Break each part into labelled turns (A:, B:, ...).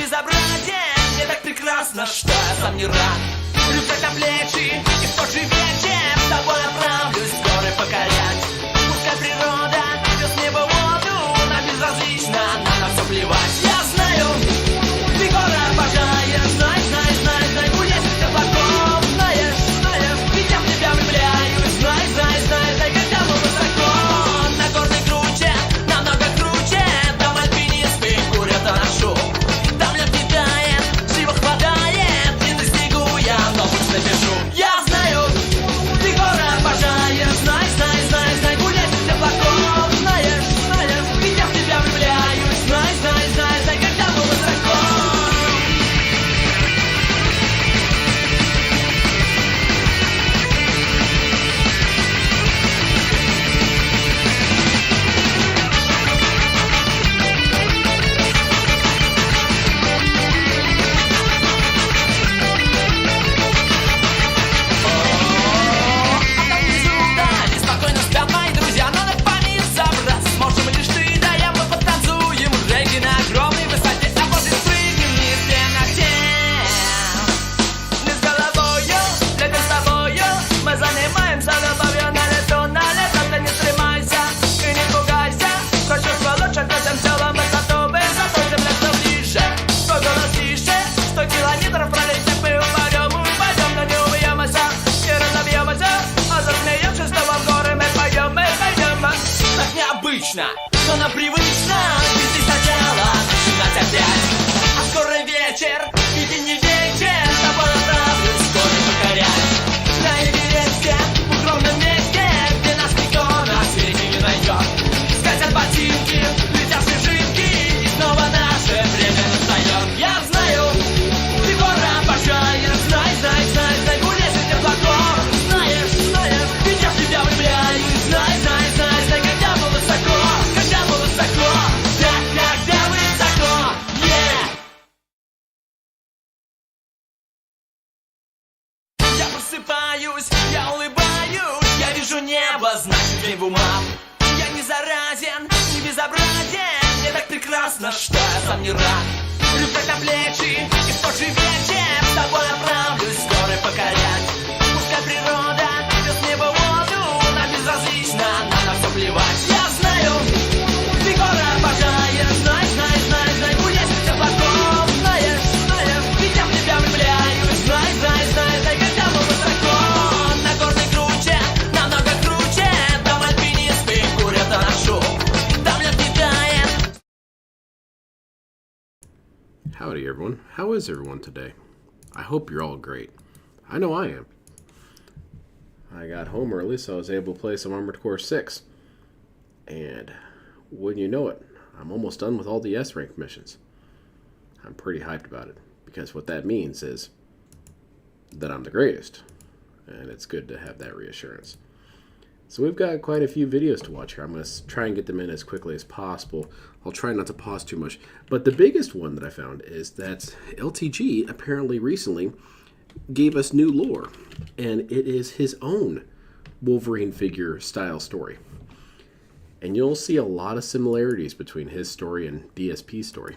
A: безобразие. Мне так прекрасно, что я сам не рад. Рюкзак на плечи, и в тот же вечер с тобой отправлюсь горы покорять. Пускай природа идет с неба в воду, нам безразлично, нам на все плевать. Я знаю, ты горы обожаешь, знай, знай, знай, знай, гуляешь без облаков, знаешь, знаешь, ведь я в тебя влюбляюсь, знай, знай, знай, знай, когда мы высоко, на горной круче, намного круче, там альпинисты курят анашу, там лед не тает, всего хватает, не достигу я, но пусть напишу. Я знаю, ты горы обожаешь, знай, знай, знай, знай, гуляешь без облаков, знаешь, знаешь, ведь я в тебя влюбляюсь, знай, знай, знай, знай, когда мы высоко. А там внизу вдали спокойно спят мои друзья, но над вами забраться сможем лишь ты, да я, мы потанцуем регги на огромной высоте, а после спрыгнем вниз в темноте. Мы с головою, летим с тобою, мы занимаемся любовью на лето, ты не стремайся и не пугайся, что чувство лучше, то тем целом высоту высоту, земля все ближе, что голос тише, 100 километров пролетев мы упадем, но не убьемся, не разобьемся, а засмеемся, что в горы мы пойдем. Так необычно, но нам привычно, везде сначала начинать опять. А скоро вечер, и день не вечер, с тобой отправлюсь горы покорять. На Эвересте, в укромном месте, где нас никто на свете не найдет. Скатят ботинки, летят снежинки, и снова наше время настает. Я знаю, ты горы обожаешь, знай, знай, знай, знай, гуляешь без облаков, знаешь, знаешь, ведь я в тебя влюбляюсь, знай, знай, знай, знай, когда мы высоко, так, когда высоко, yeah. Я просыпаюсь, я улыбаюсь, я вижу небо, значит день в умах. Я не заразен, не безобразен, мне так прекрасно, что я сам не рад. Рюкзак на плечи, и в тот же вечер с тобой отправлюсь горы покорять. Пускай природа идет с неба в воду, нам безразлично, нам на все плевать. Я знаю, ты горы обожаешь, знай, знай, знай, знай, гуляешь без облаков, знаешь, знаешь, ведь я в тебя влюбляюсь, знай, знай, знай, знай, когда мы высоко, на горной круче, намного круче, там альпинисты курят анашу, там лед не тает.
B: Howdy everyone, how is everyone today? I hope you're all great. I know I am. I got home early so I was able to play some Armored Core 6. And wouldn't you know it, I'm almost done with all the S-rank missions. I'm pretty hyped about it, because what that means is that I'm the greatest. And it's good to have that reassurance. So we've got quite a few videos to watch here. I'm going to try and get them in as quickly as possible. I'll try not to pause too much. But the biggest one that I found is that LTG apparently recently gave us new lore. And it is his own Wolverine figure style story. And you'll see a lot of similarities between his story and DSP's story.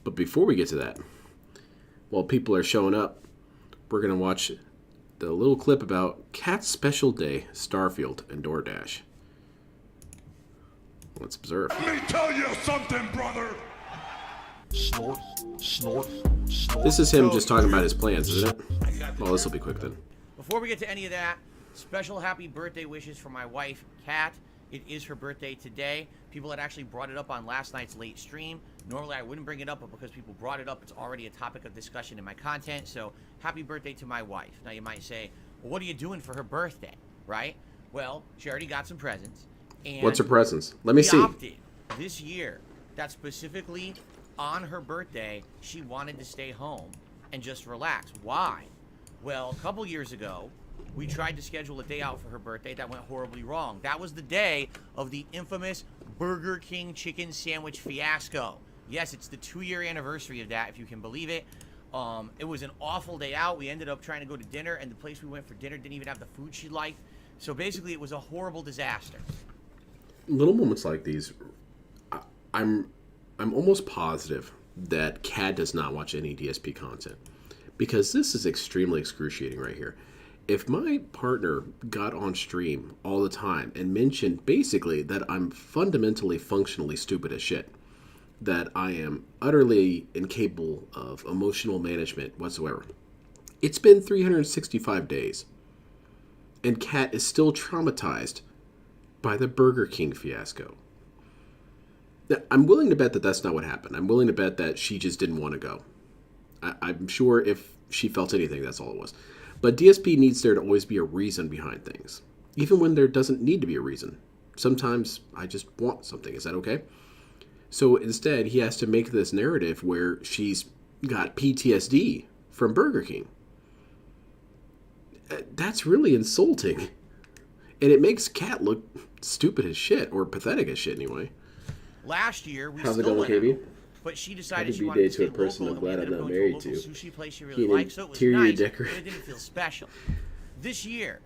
B: But before we get to that, while people are showing up, we're going to watch the little clip about Cat's Special Day, Starfield, and DoorDash. Let's observe.
C: Let me tell you something, brother.
D: Snort, snort, snort.
B: This is him just talking about his plans, isn't it? Well, this will be quick then.
E: Before we get to any of that, special happy birthday wishes for my wife, Kat. It is her birthday today. People had actually brought it up on last night's late stream. Normally I wouldn't bring it up, but because people brought it up, it's already a topic of discussion in my content. So happy birthday to my wife. Now you might say, well, what are you doing for her birthday, right? Well, she already got some presents. And
B: what's her presents? Let me see.
E: opted this year that specifically on her birthday, she wanted to stay home and just relax. Why? Well, a couple years ago, we tried to schedule a day out for her birthday. That went horribly wrong. That was the day of the infamous Burger King chicken sandwich fiasco. Yes, it's the 2-year anniversary of that, if you can believe it. It was an awful day out. We ended up trying to go to dinner, and the place we went for dinner didn't even have the food she liked. So basically, it was a horrible disaster.
B: Little moments like these, I'm almost positive that Kat does not watch any DSP content. Because this is extremely excruciating right here. If my partner got on stream all the time and mentioned basically that I'm fundamentally, functionally stupid as shit, that I am utterly incapable of emotional management whatsoever. It's been 365 days, and Kat is still traumatized by the Burger King fiasco. Now, I'm willing to bet that that's not what happened. I'm willing to bet that she just didn't want to go. I'm sure if she felt anything, that's all it was. But DSP needs there to always be a reason behind things, even when there doesn't need to be a reason. Sometimes I just want something. Is that okay? So instead, he has to make this narrative where she's got PTSD from Burger King. That's really insulting. And it makes Kat look stupid as shit, or pathetic as shit anyway.
E: Last year, we
B: How's it
E: still
B: going,
E: went
B: KB?
E: out, but she decided
B: Happy
E: she wanted to
B: B-Day
E: stay
B: to a person
E: local,
B: I'm
E: and we
B: glad
E: ended
B: I'm
E: up
B: not
E: going to a
B: married
E: local
B: to.
E: sushi place she
B: He
E: really
B: an
E: likes, so it was
B: interior
E: nice,
B: decorator.
E: but it didn't feel special. This year,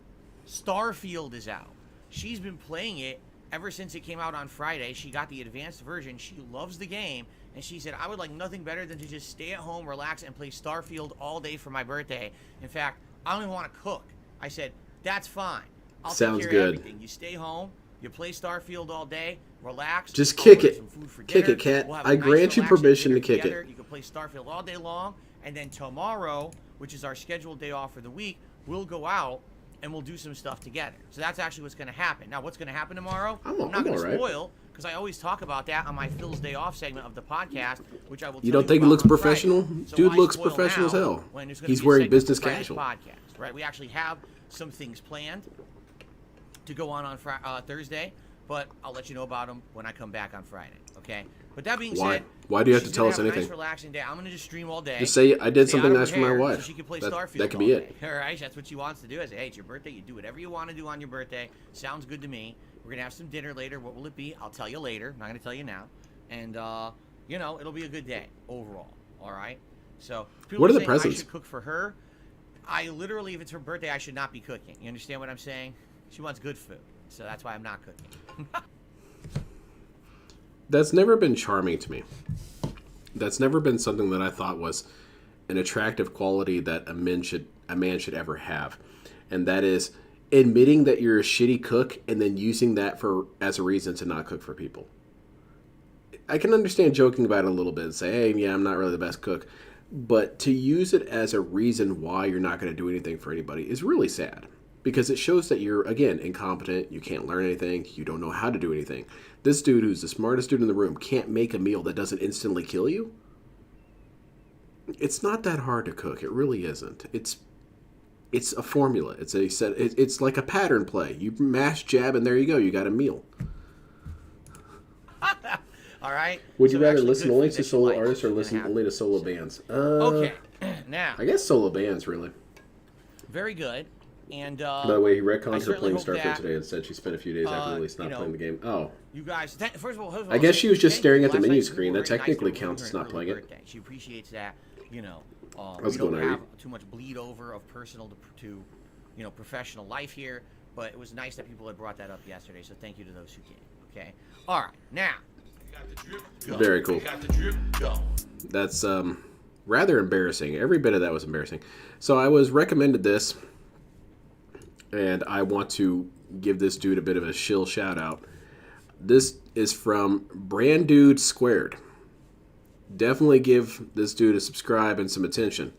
E: Starfield is out. She's been playing it ever since it came out on Friday. She got the advanced version. She loves the game, and she said, I would like nothing better than to just stay at home, relax, and play Starfield all day for my birthday. In fact, I don't even want to cook. I said, that's fine. I'll
B: Sounds
E: take care
B: good.
E: of everything. You stay home, you play Starfield all day, relax.
B: Just
E: I'll
B: kick
E: order
B: it.
E: some food for
B: Kick
E: dinner.
B: it, Kat.
E: We'll have a
B: I
E: nice,
B: grant you
E: relaxing
B: permission
E: dinner
B: to kick
E: together.
B: it.
E: You can play Starfield all day long, and then tomorrow, which is our scheduled day off for the week, we'll go out and we'll do some stuff together. So that's actually what's going to happen. Now, what's going to happen tomorrow? I'm not going to
B: alright.
E: spoil, because I always talk about that on my Phil's Day Off segment of the podcast, which I will.
B: You
E: tell
B: don't think he
E: about
B: looks
E: on
B: professional?
E: Friday. So
B: Dude
E: why
B: looks
E: spoil
B: professional as
E: now
B: hell.
E: when there's gonna
B: He's
E: be a
B: wearing
E: segment
B: business
E: for Friday's
B: casual.
E: podcast, right? We actually have some things planned to go on Thursday, but I'll let you know about them when I come back on Friday. Okay. But that being
B: Why?
E: said,
B: Why do you have to
E: she's
B: tell
E: gonna
B: us
E: have a
B: anything?
E: Nice, relaxing day. I'm gonna just stream all day.
B: Just say I did
E: Stay
B: something
E: out of
B: nice
E: her
B: for my
E: hair
B: wife.
E: So she can play
B: That
E: Starfield
B: could be
E: all
B: it.
E: day. All right, that's what she wants to do. I say, hey, it's your birthday. You do whatever you want to do on your birthday. Sounds good to me. We're gonna have some dinner later. What will it be? I'll tell you later. I'm not gonna tell you now. And it'll be a good day overall. All right. So people
B: What are the
E: saying
B: presents?
E: I should cook for her. I literally, if it's her birthday, I should not be cooking. You understand what I'm saying? She wants good food, so that's why I'm not cooking.
B: That's never been charming to me. That's never been something that I thought was an attractive quality that a man should ever have. And that is admitting that you're a shitty cook and then using that as a reason to not cook for people. I can understand joking about it a little bit and say, hey, yeah, I'm not really the best cook. But to use it as a reason why you're not going to do anything for anybody is really sad. Because it shows that you're, again, incompetent, you can't learn anything, you don't know how to do anything. This dude, who's the smartest dude in the room, can't make a meal that doesn't instantly kill you? It's not that hard to cook. It really isn't. It's a formula. It's like a pattern play. You mash, jab, and there you go. You got a meal.
E: All right.
B: Would
E: So
B: you rather
E: actually
B: listen
E: good
B: only
E: food
B: to
E: that she
B: solo
E: likes
B: artists or
E: is gonna
B: listen
E: happen.
B: only to solo bands?
E: Okay. Now,
B: I guess solo bands, really.
E: very good. And
B: By the way, he
E: I
B: retconned her
E: certainly
B: playing
E: hope
B: Starfield
E: that,
B: today and said she spent a few days after release not playing the game. Oh.
E: you guys, first of all,
B: I guess she was just
E: thank
B: staring
E: you.
B: at the
E: Last
B: menu
E: night,
B: screen.
E: you were
B: That
E: very nice
B: technically
E: to her
B: counts as
E: for her
B: not playing
E: early
B: it.
E: birthday. She appreciates that.
B: How's
E: We
B: it
E: don't
B: going,
E: have
B: Ivy?
E: too much bleed over of personal to professional life here, but it was nice that people had brought that up yesterday. So thank you to those who came. Okay. All right. Now,
B: Very cool.
C: Got the drip going.
B: That's rather embarrassing. Every bit of that was embarrassing. So I was recommended this, and I want to give this dude a bit of a shill shout out. This is from Brand Dude Squared. Definitely give this dude a subscribe and some attention.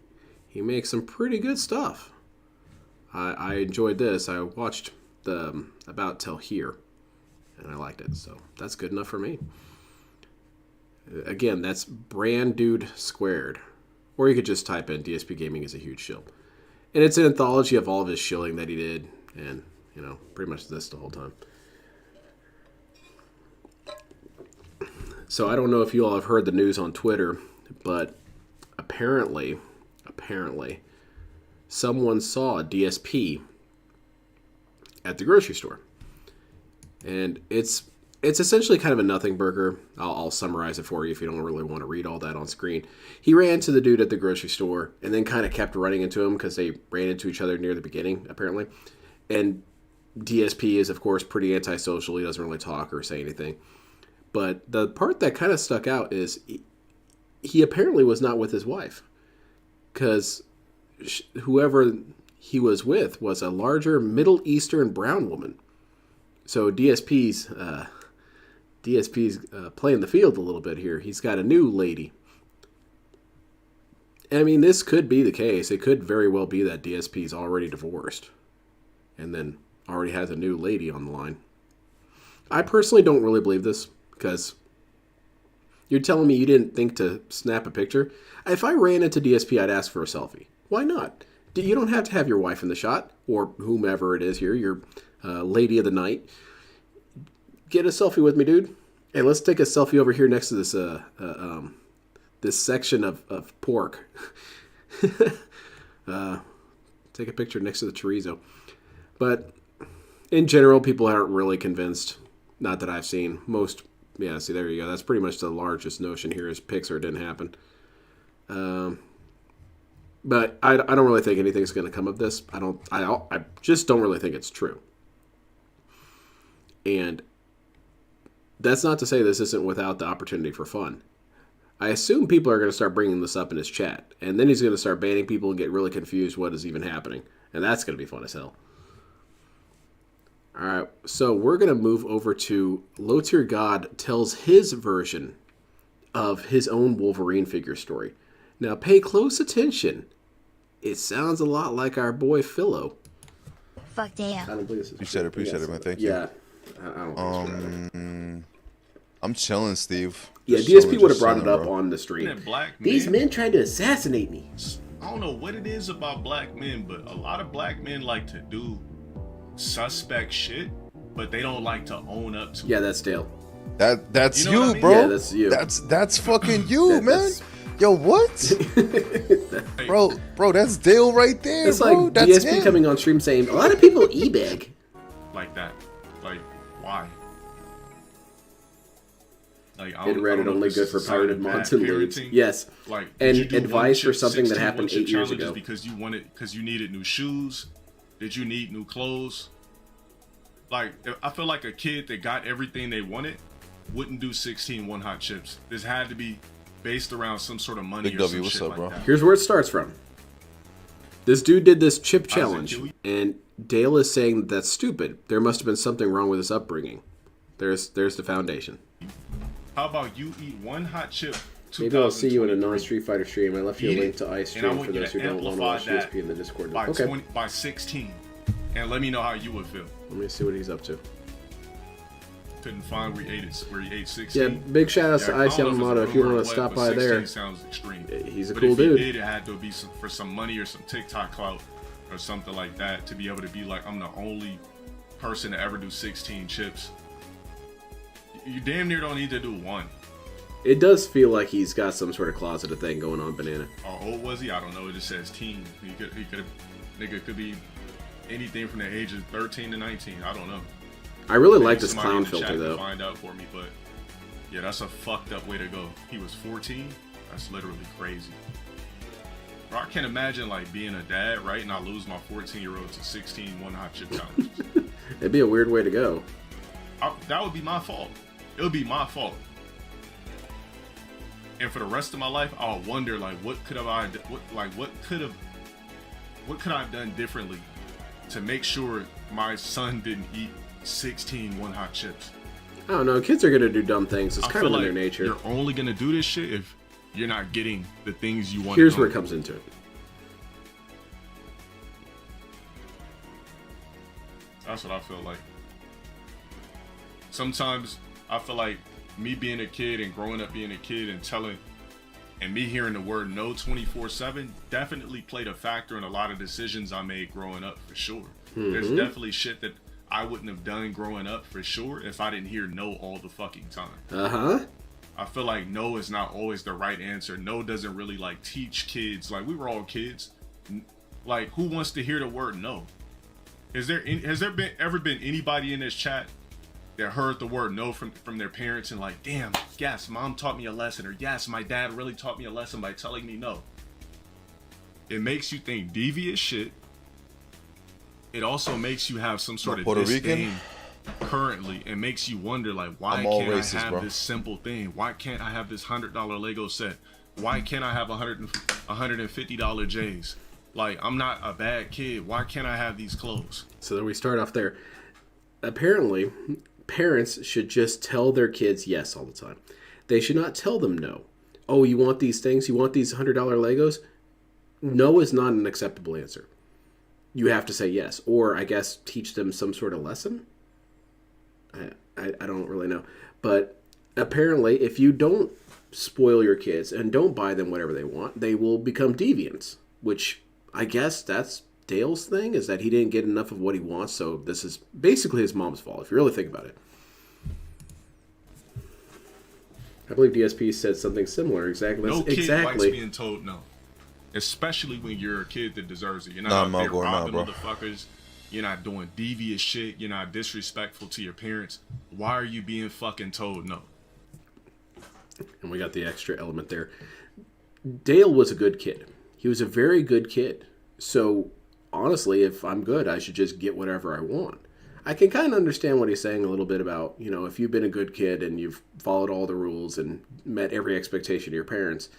B: He makes some pretty good stuff. I enjoyed this. I watched the About Till Here, and I liked it. So that's good enough for me. Again, that's Brand Dude Squared. Or you could just type in DSP Gaming is a huge shill. And it's an anthology of all of his shilling that he did. And, pretty much this the whole time. So I don't know if you all have heard the news on Twitter, but apparently, someone saw a DSP at the grocery store. And it's essentially kind of a nothing burger. I'll summarize it for you if you don't really want to read all that on screen. He ran to the dude at the grocery store and then kind of kept running into him because they ran into each other near the beginning, apparently. And DSP is, of course, pretty antisocial. He doesn't really talk or say anything. But the part that kind of stuck out is he apparently was not with his wife, because whoever he was with was a larger Middle Eastern brown woman. So DSP's playing the field a little bit here. He's got a new lady. I mean, this could be the case. It could very well be that DSP's already divorced and then already has a new lady on the line. I personally don't really believe this, because you're telling me you didn't think to snap a picture? If I ran into DSP, I'd ask for a selfie. Why not? You don't have to have your wife in the shot, or whomever it is here, your lady of the night. Get a selfie with me, dude. Hey, let's take a selfie over here next to this this section of pork. Take a picture next to the chorizo. But in general, people aren't really convinced. Not that I've seen. Most, yeah, see, there you go. That's pretty much the largest notion here is Pixar didn't happen. But I don't really think anything's going to come of this. I just don't really think it's true. And that's not to say this isn't without the opportunity for fun. I assume people are going to start bringing this up in his chat. And then he's going to start banning people and get really confused what is even happening. And that's going to be fun as hell. Alright, so we're going to move over to Low Tier God tells his version of his own Wolverine figure story. Now pay close attention. It sounds a lot like our boy Philo.
F: Fuck damn.
B: I don't believe this is
G: Appreciate it, man. Thank you.
B: Yeah. I don't think it's
G: I'm chilling, Steve.
B: Yeah,
G: Just
B: DSP
G: chilling,
B: would have
G: just
B: brought it
G: chilling,
B: up
G: bro.
B: on the stream.
C: That black
B: These
C: men-
B: men tried to assassinate me.
C: I don't know what it is about black men, but a lot of black men like to do suspect shit, but they don't like to own up to it.
B: Yeah, that's Dale.
G: That's
C: You
G: you,
C: know what I mean?
G: bro.
B: Yeah, that's you.
G: That's fucking you, man.
B: That's-
G: Yo, what? bro, that's Dale right there,
B: It's
G: bro.
B: like
G: That's
B: DSP
G: him.
B: coming on stream saying, a lot of people e-bag.
C: Like that. Like, why? Like, I
B: In
C: don't- I don't
B: Reddit,
C: know if
B: only
C: this
B: good
C: is
B: for
C: a sign
B: pirated
C: of
B: mods
C: bad
B: and leads.
C: parenting.
B: Yes.
C: Like,
B: And
C: did you do
B: advice
C: one
B: for something that
C: 16
B: happened
C: one-chip
B: 8 years
C: challenges
B: ago.
C: Because you needed new shoes? Did you need new clothes? Like, I feel like a kid that got everything they wanted wouldn't do 16 one-hot chips. This had to be based around some sort of money
G: Big
C: or
G: W,
C: some
G: what's
C: shit
G: up,
C: like
G: bro?
C: that.
B: Here's where it starts from. This dude did this chip
C: How does it
B: challenge,
C: kill you?
B: and Dale is saying that that's stupid. There must have been something wrong with his upbringing. There's the foundation.
C: How about you eat one hot chip?
B: Maybe I'll see you in a
C: 2023,
B: non-Street Fighter stream. I left you a
C: Eat
B: link
C: it,
B: to Ice
C: and I
B: Stream
C: want
B: for
C: you
B: those
C: to
B: who don't want to
C: amplify
B: watch
C: that
B: DSP in the Discord.
C: by
B: Okay,
C: by 16, and let me know how you would feel.
B: let me see what he's up to.
C: Couldn't find where he ate 16.
B: Yeah, big shout outs to
C: I
B: Ice
C: don't know
B: Yamamoto
C: it's
B: if you
C: rumor
B: want
C: or
B: to
C: what,
B: stop
C: but
B: by there.
C: 16 sounds extreme.
B: He's a
C: But
B: cool
C: if he
B: dude.
C: did, it had to be for some money or some TikTok clout or something like that to be able to be like, I'm the only person to ever do 16 chips. You damn near don't need to do one.
B: It does feel like he's got some sort of closeted thing going on, Banana.
C: How old was he? I don't know. It just says teen. He could have, nigga could be anything from the age of 13 to 19. I don't know.
B: I really
C: Maybe
B: like this
C: somebody
B: clown
C: in the
B: filter
C: chat can
B: though.
C: Find out for me, but yeah, that's a fucked up way to go. He was 14. That's literally crazy. Bro, I can't imagine like being a dad, right? And I lose my 14-year-old to 16 one hot chip challenges.
B: It'd be a weird way to go.
C: That would be my fault. It would be my fault. And for the rest of my life, I'll wonder like what could I have done differently to make sure my son didn't eat 16 one hot chips.
B: I don't know. Kids are gonna do dumb things. It's
C: I
B: kind of
C: feel
B: in
C: like
B: their nature.
C: You're only gonna do this shit if you're not getting the things you want.
B: Here's where it comes into it.
C: That's what I feel like. Sometimes I feel like me being a kid and growing up being a kid and me hearing the word no 24/7 definitely played a factor in a lot of decisions I made growing up for sure. There's definitely shit that I wouldn't have done growing up for sure if I didn't hear no all the fucking time.
B: Uh-huh.
C: I feel like no is not always the right answer. No doesn't really like teach kids. Like we were all kids. Like who wants to hear the word no? Has there ever been anybody in this chat that heard the word no from their parents and like, damn, yes, mom taught me a lesson, or yes, my dad really taught me a lesson by telling me no? It makes you think devious shit. It also makes you have some sort of
G: Puerto
C: disdain
G: Rican?
C: currently. It makes you wonder like, why
G: I'm all
C: can't
G: racist,
C: I have
G: bro.
C: this simple thing? Why can't I have this $100 Lego set? Why can't I have $150 J's? Like, I'm not a bad kid. Why can't I have these clothes?
B: So then we start off there. Apparently, parents should just tell their kids yes all the time. They should not tell them no. Oh, you want these things? You want these $100 Legos? No is not an acceptable answer. You have to say yes. Or, I guess, teach them some sort of lesson? I don't really know. But apparently, if you don't spoil your kids and don't buy them whatever they want, they will become deviants. Which, I guess, that's Dale's thing, is that he didn't get enough of what he wants, so this is basically his mom's fault, if you really think about it. I believe DSP said something similar. Exactly.
C: No kid
B: exactly.
C: likes being told no. Especially when you're a kid that deserves it. You're not
G: Nah,
C: out there
G: Margot, nah,
C: robbing
G: bro.
C: motherfuckers. You're not doing devious shit. You're not disrespectful to your parents. Why are you being fucking told no?
B: And we got the extra element there. Dale was a good kid. He was a very good kid. So, honestly, if I'm good, I should just get whatever I want. I can kind of understand what he's saying a little bit about, you know, if you've been a good kid and you've followed all the rules and met every expectation of your parents,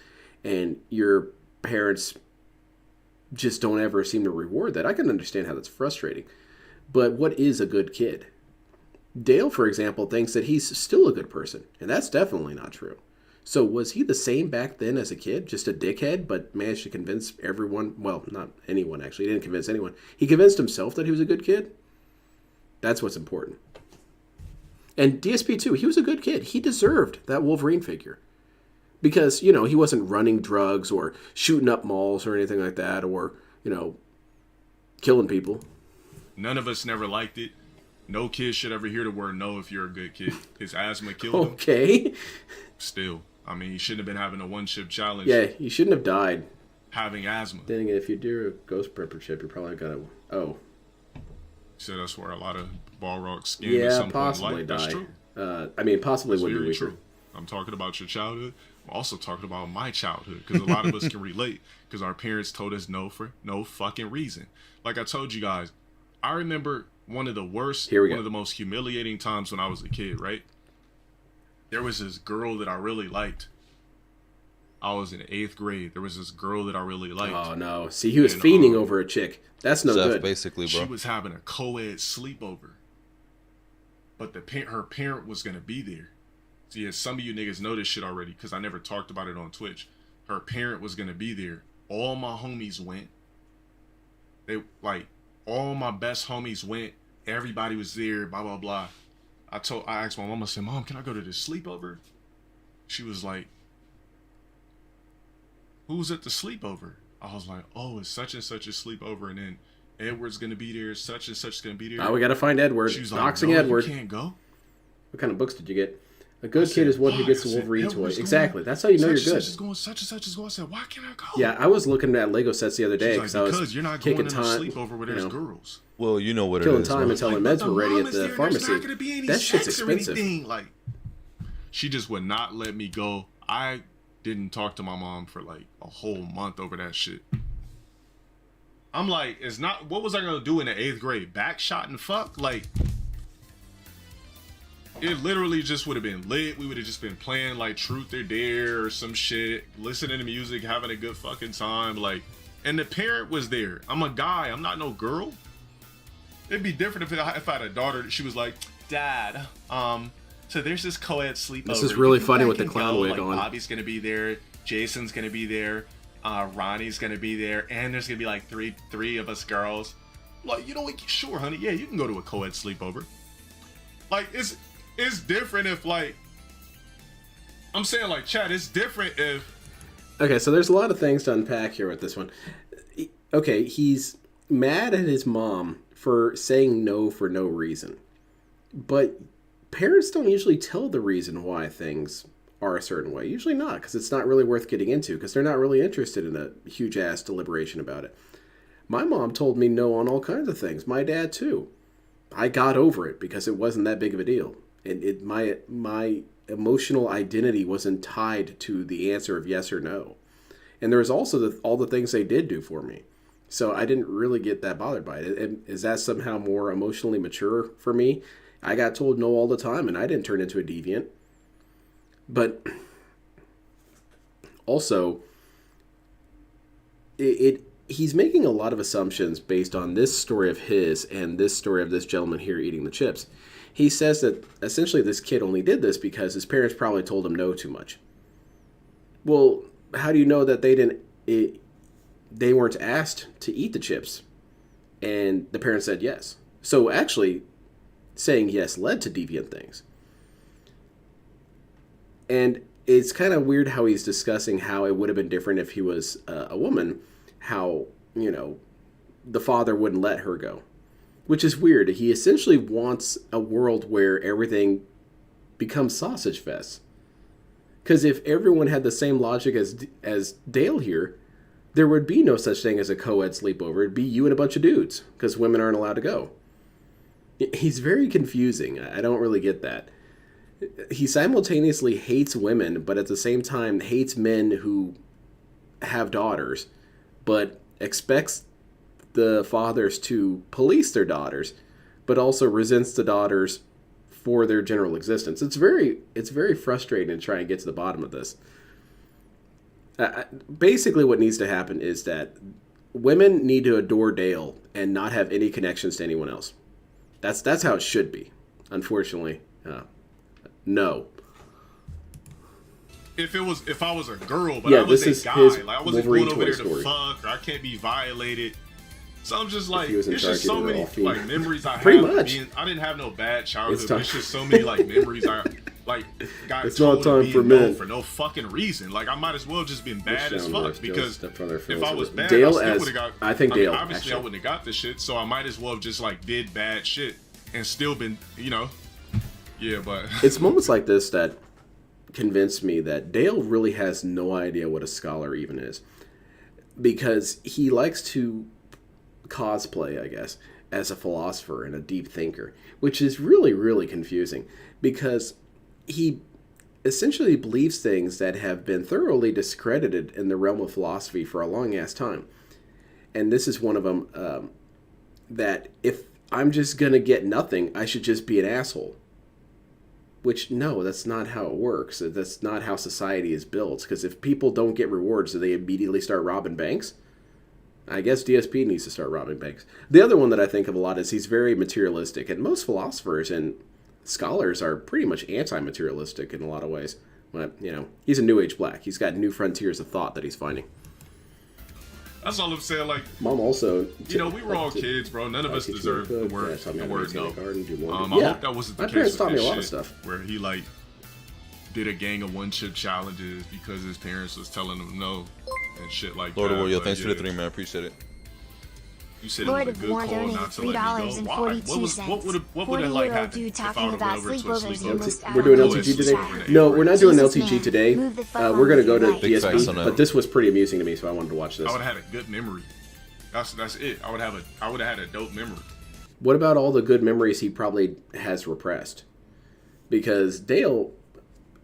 B: and your parents just don't ever seem to reward that, I can understand how that's frustrating. But what is a good kid? Dale, for example, thinks that he's still a good person, and that's definitely not true. So was he the same back then as a kid, just a dickhead, but managed to convince everyone, well, not anyone actually, he didn't convince anyone. He convinced himself that he was a good kid? That's what's important. And DSP too, he was a good kid. He deserved that Wolverine figure. Because, you know, he wasn't running drugs or shooting up malls or anything like that, or, you know, killing people.
C: None of us never liked it. No kid should ever hear the word no if you're a good kid. His asthma killed him.
B: Okay.
C: Still. I mean, he shouldn't have been having a one-chip challenge.
B: Yeah, you shouldn't have died.
C: Having asthma.
B: Then again, if you do a ghost prepper chip, you're probably gonna... Oh.
C: So that's where a lot of Balrog skin at
B: Yeah,
C: some point in
B: possibly
C: life.
B: die.
C: That's true.
B: I mean, possibly
C: That's
B: would be
C: very
B: weaker.
C: true. I'm talking about your childhood. I'm also talking about my childhood, because a lot of us can relate, because our parents told us no for no fucking reason. Like I told you guys, I remember one of the worst, one of the most humiliating times when I was a kid, right? There was this girl that I really liked. I was in 8th grade. There was this girl that I really liked.
B: Oh, no. See, he was fiending over a chick. That's no good.
G: Basically, bro.
C: She was having a co-ed sleepover. But her parent was going to be there. See, some of you niggas know this shit already, because I never talked about it on Twitch. Her parent was going to be there. All my homies went. All my best homies went. Everybody was there, blah, blah, blah. I asked my mom, I said, Mom, can I go to this sleepover? She was like, who's at the sleepover? I was like, oh, it's such and such a sleepover, and then Edward's gonna be there, such and such is gonna be there.
B: Oh, we gotta find Edward.
C: She was like,
B: Doxing
C: no,
B: Edward.
C: You can't go.
B: What kind of books did you get? A good kid is one who gets the Wolverine toy. Exactly. That's how you know you're good.
C: Such and such is going. I said, why can't I go?
B: Yeah, I was looking at Lego sets the other day
C: because
B: I was
C: you're not
B: kicking
C: going to
B: time,
C: sleepover where there's girls.
G: Well, you know what it
B: killing
G: is.
B: time until the meds were ready at the pharmacy.
C: There's not gonna be any
B: That shit's
C: sex or
B: expensive.
C: anything. Like, she just would not let me go. I didn't talk to my mom for like a whole month over that shit. I'm like, it's not. What was I gonna do in the 8th grade? Backshot and fuck? Like, it literally just would have been lit. We would have just been playing like Truth or Dare or some shit, listening to music, having a good fucking time. Like, and the parent was there. I'm a guy. I'm not no girl. It'd be different if I had a daughter. She was like, Dad, so there's this co-ed sleepover.
B: This is really funny with the clown wig on.
C: Bobby's gonna be there. Jason's gonna be there. Ronnie's gonna be there, and there's gonna be like three of us girls. Like, you know what? Sure, honey. Yeah, you can go to a co-ed sleepover. Like, it's different if, like, I'm saying, like, Chad, it's different if.
B: Okay, so there's a lot of things to unpack here with this one. Okay, he's mad at his mom for saying no for no reason, but parents don't usually tell the reason why things are a certain way. Usually not, because it's not really worth getting into, because they're not really interested in a huge ass deliberation about it. My mom told me no on all kinds of things. My dad too. I got over it because it wasn't that big of a deal, and my emotional identity wasn't tied to the answer of yes or no. And there was also all the things they did do for me, so I didn't really get that bothered by it. And is that somehow more emotionally mature for me? I got told no all the time, and I didn't turn into a deviant. But Also, he's making a lot of assumptions based on this story of his and this story of this gentleman here eating the chips. He says that essentially this kid only did this because his parents probably told him no too much. Well, how do you know that they weren't asked to eat the chips and the parents said yes? So actually, saying yes led to deviant things. And it's kind of weird how he's discussing how it would have been different if he was a woman, how, the father wouldn't let her go. Which is weird. He essentially wants a world where everything becomes sausage fests. Because if everyone had the same logic as Dale here, there would be no such thing as a co-ed sleepover. It'd be you and a bunch of dudes, because women aren't allowed to go. He's very confusing. I don't really get that. He simultaneously hates women, but at the same time hates men who have daughters, but expects the fathers to police their daughters, but also resents the daughters for their general existence. It's very frustrating to try and get to the bottom of this. Basically, what needs to happen is that women need to adore Dale and not have any connections to anyone else. That's how it should be. Unfortunately, no.
C: If I was a girl, but
B: Yeah,
C: I was
B: this
C: a
B: is
C: guy,
B: his
C: like I wasn't
B: Wolverine
C: going over there
B: toy
C: to
B: story.
C: fuck, or I can't be violated. So I'm just like,
B: he was in
C: it's
B: charge,
C: just so
B: they were
C: many
B: all female.
C: like memories I
B: Pretty
C: have.
B: much.
C: I didn't have no bad childhood.
B: It's
C: But
B: time.
C: it's just so many like memories I like got
B: It's
C: told
B: not time
C: to
B: for
C: be no
B: men.
C: for no fucking reason. Like I might as well just been bad as
B: Down
C: fuck
B: North, Joe
C: because
B: stepped on their
C: if
B: feelings
C: I
B: a
C: was
B: bit.
C: bad,
B: Dale
C: I still
B: as-
C: would have got.
B: I think
C: mean,
B: Dale,
C: obviously I
B: actually.
C: wouldn't have got this shit. So I might as well have just like did bad shit and still been, yeah. But
B: It's moments like this that convince me that Dale really has no idea what a scholar even is. Because he likes to cosplay, I guess, as a philosopher and a deep thinker, which is really, really confusing because he essentially believes things that have been thoroughly discredited in the realm of philosophy for a long ass time. And this is one of them, that if I'm just going to get nothing, I should just be an asshole. Which, no, that's not how it works. That's not how society is built. Because if people don't get rewards, do they immediately start robbing banks? I guess DSP needs to start robbing banks. The other one that I think of a lot is he's very materialistic. And most philosophers and scholars are pretty much anti-materialistic in a lot of ways. But, he's a new age black. He's got new frontiers of thought that he's finding.
C: that's all I'm saying. Like,
B: Mom also...
C: we were all kids, bro. None of us deserve the word no. I
B: Yeah,
C: hope that wasn't the
B: my
C: case
B: parents
C: with
B: taught me
C: this
B: a lot of
C: shit,
B: stuff.
C: where he like did a gang of one chip challenges because his parents was telling him no and shit like
D: Lord
C: that.
D: of War, yo,
C: But
D: thanks for the
C: yeah,
D: 3, man. Appreciate it.
C: You said
F: Lord
C: it was a
F: of
C: good
F: War
C: call
F: donated
C: not to let me go. Why?
F: $3.42.
C: What would have like
F: 40-year-old
C: happened
F: dude
C: if I
F: talking
C: would
F: about
C: have went over to a
F: sleepovers and missed
C: sleepover?
F: out
B: We're doing
F: on
B: LTG
F: the
B: today?
F: chat.
B: No, we're not doing
F: Jesus,
B: LTG
F: man.
B: today.
F: Move the fuck
B: We're going to
F: on
B: go
F: with
B: to
F: your
D: Big facts on
B: DSP,
D: that.
B: but this was pretty amusing to me, so I wanted to watch this.
C: I would have had a good memory. That's it. I would have had a dope memory.
B: What about all the good memories he probably has repressed? Because Dale,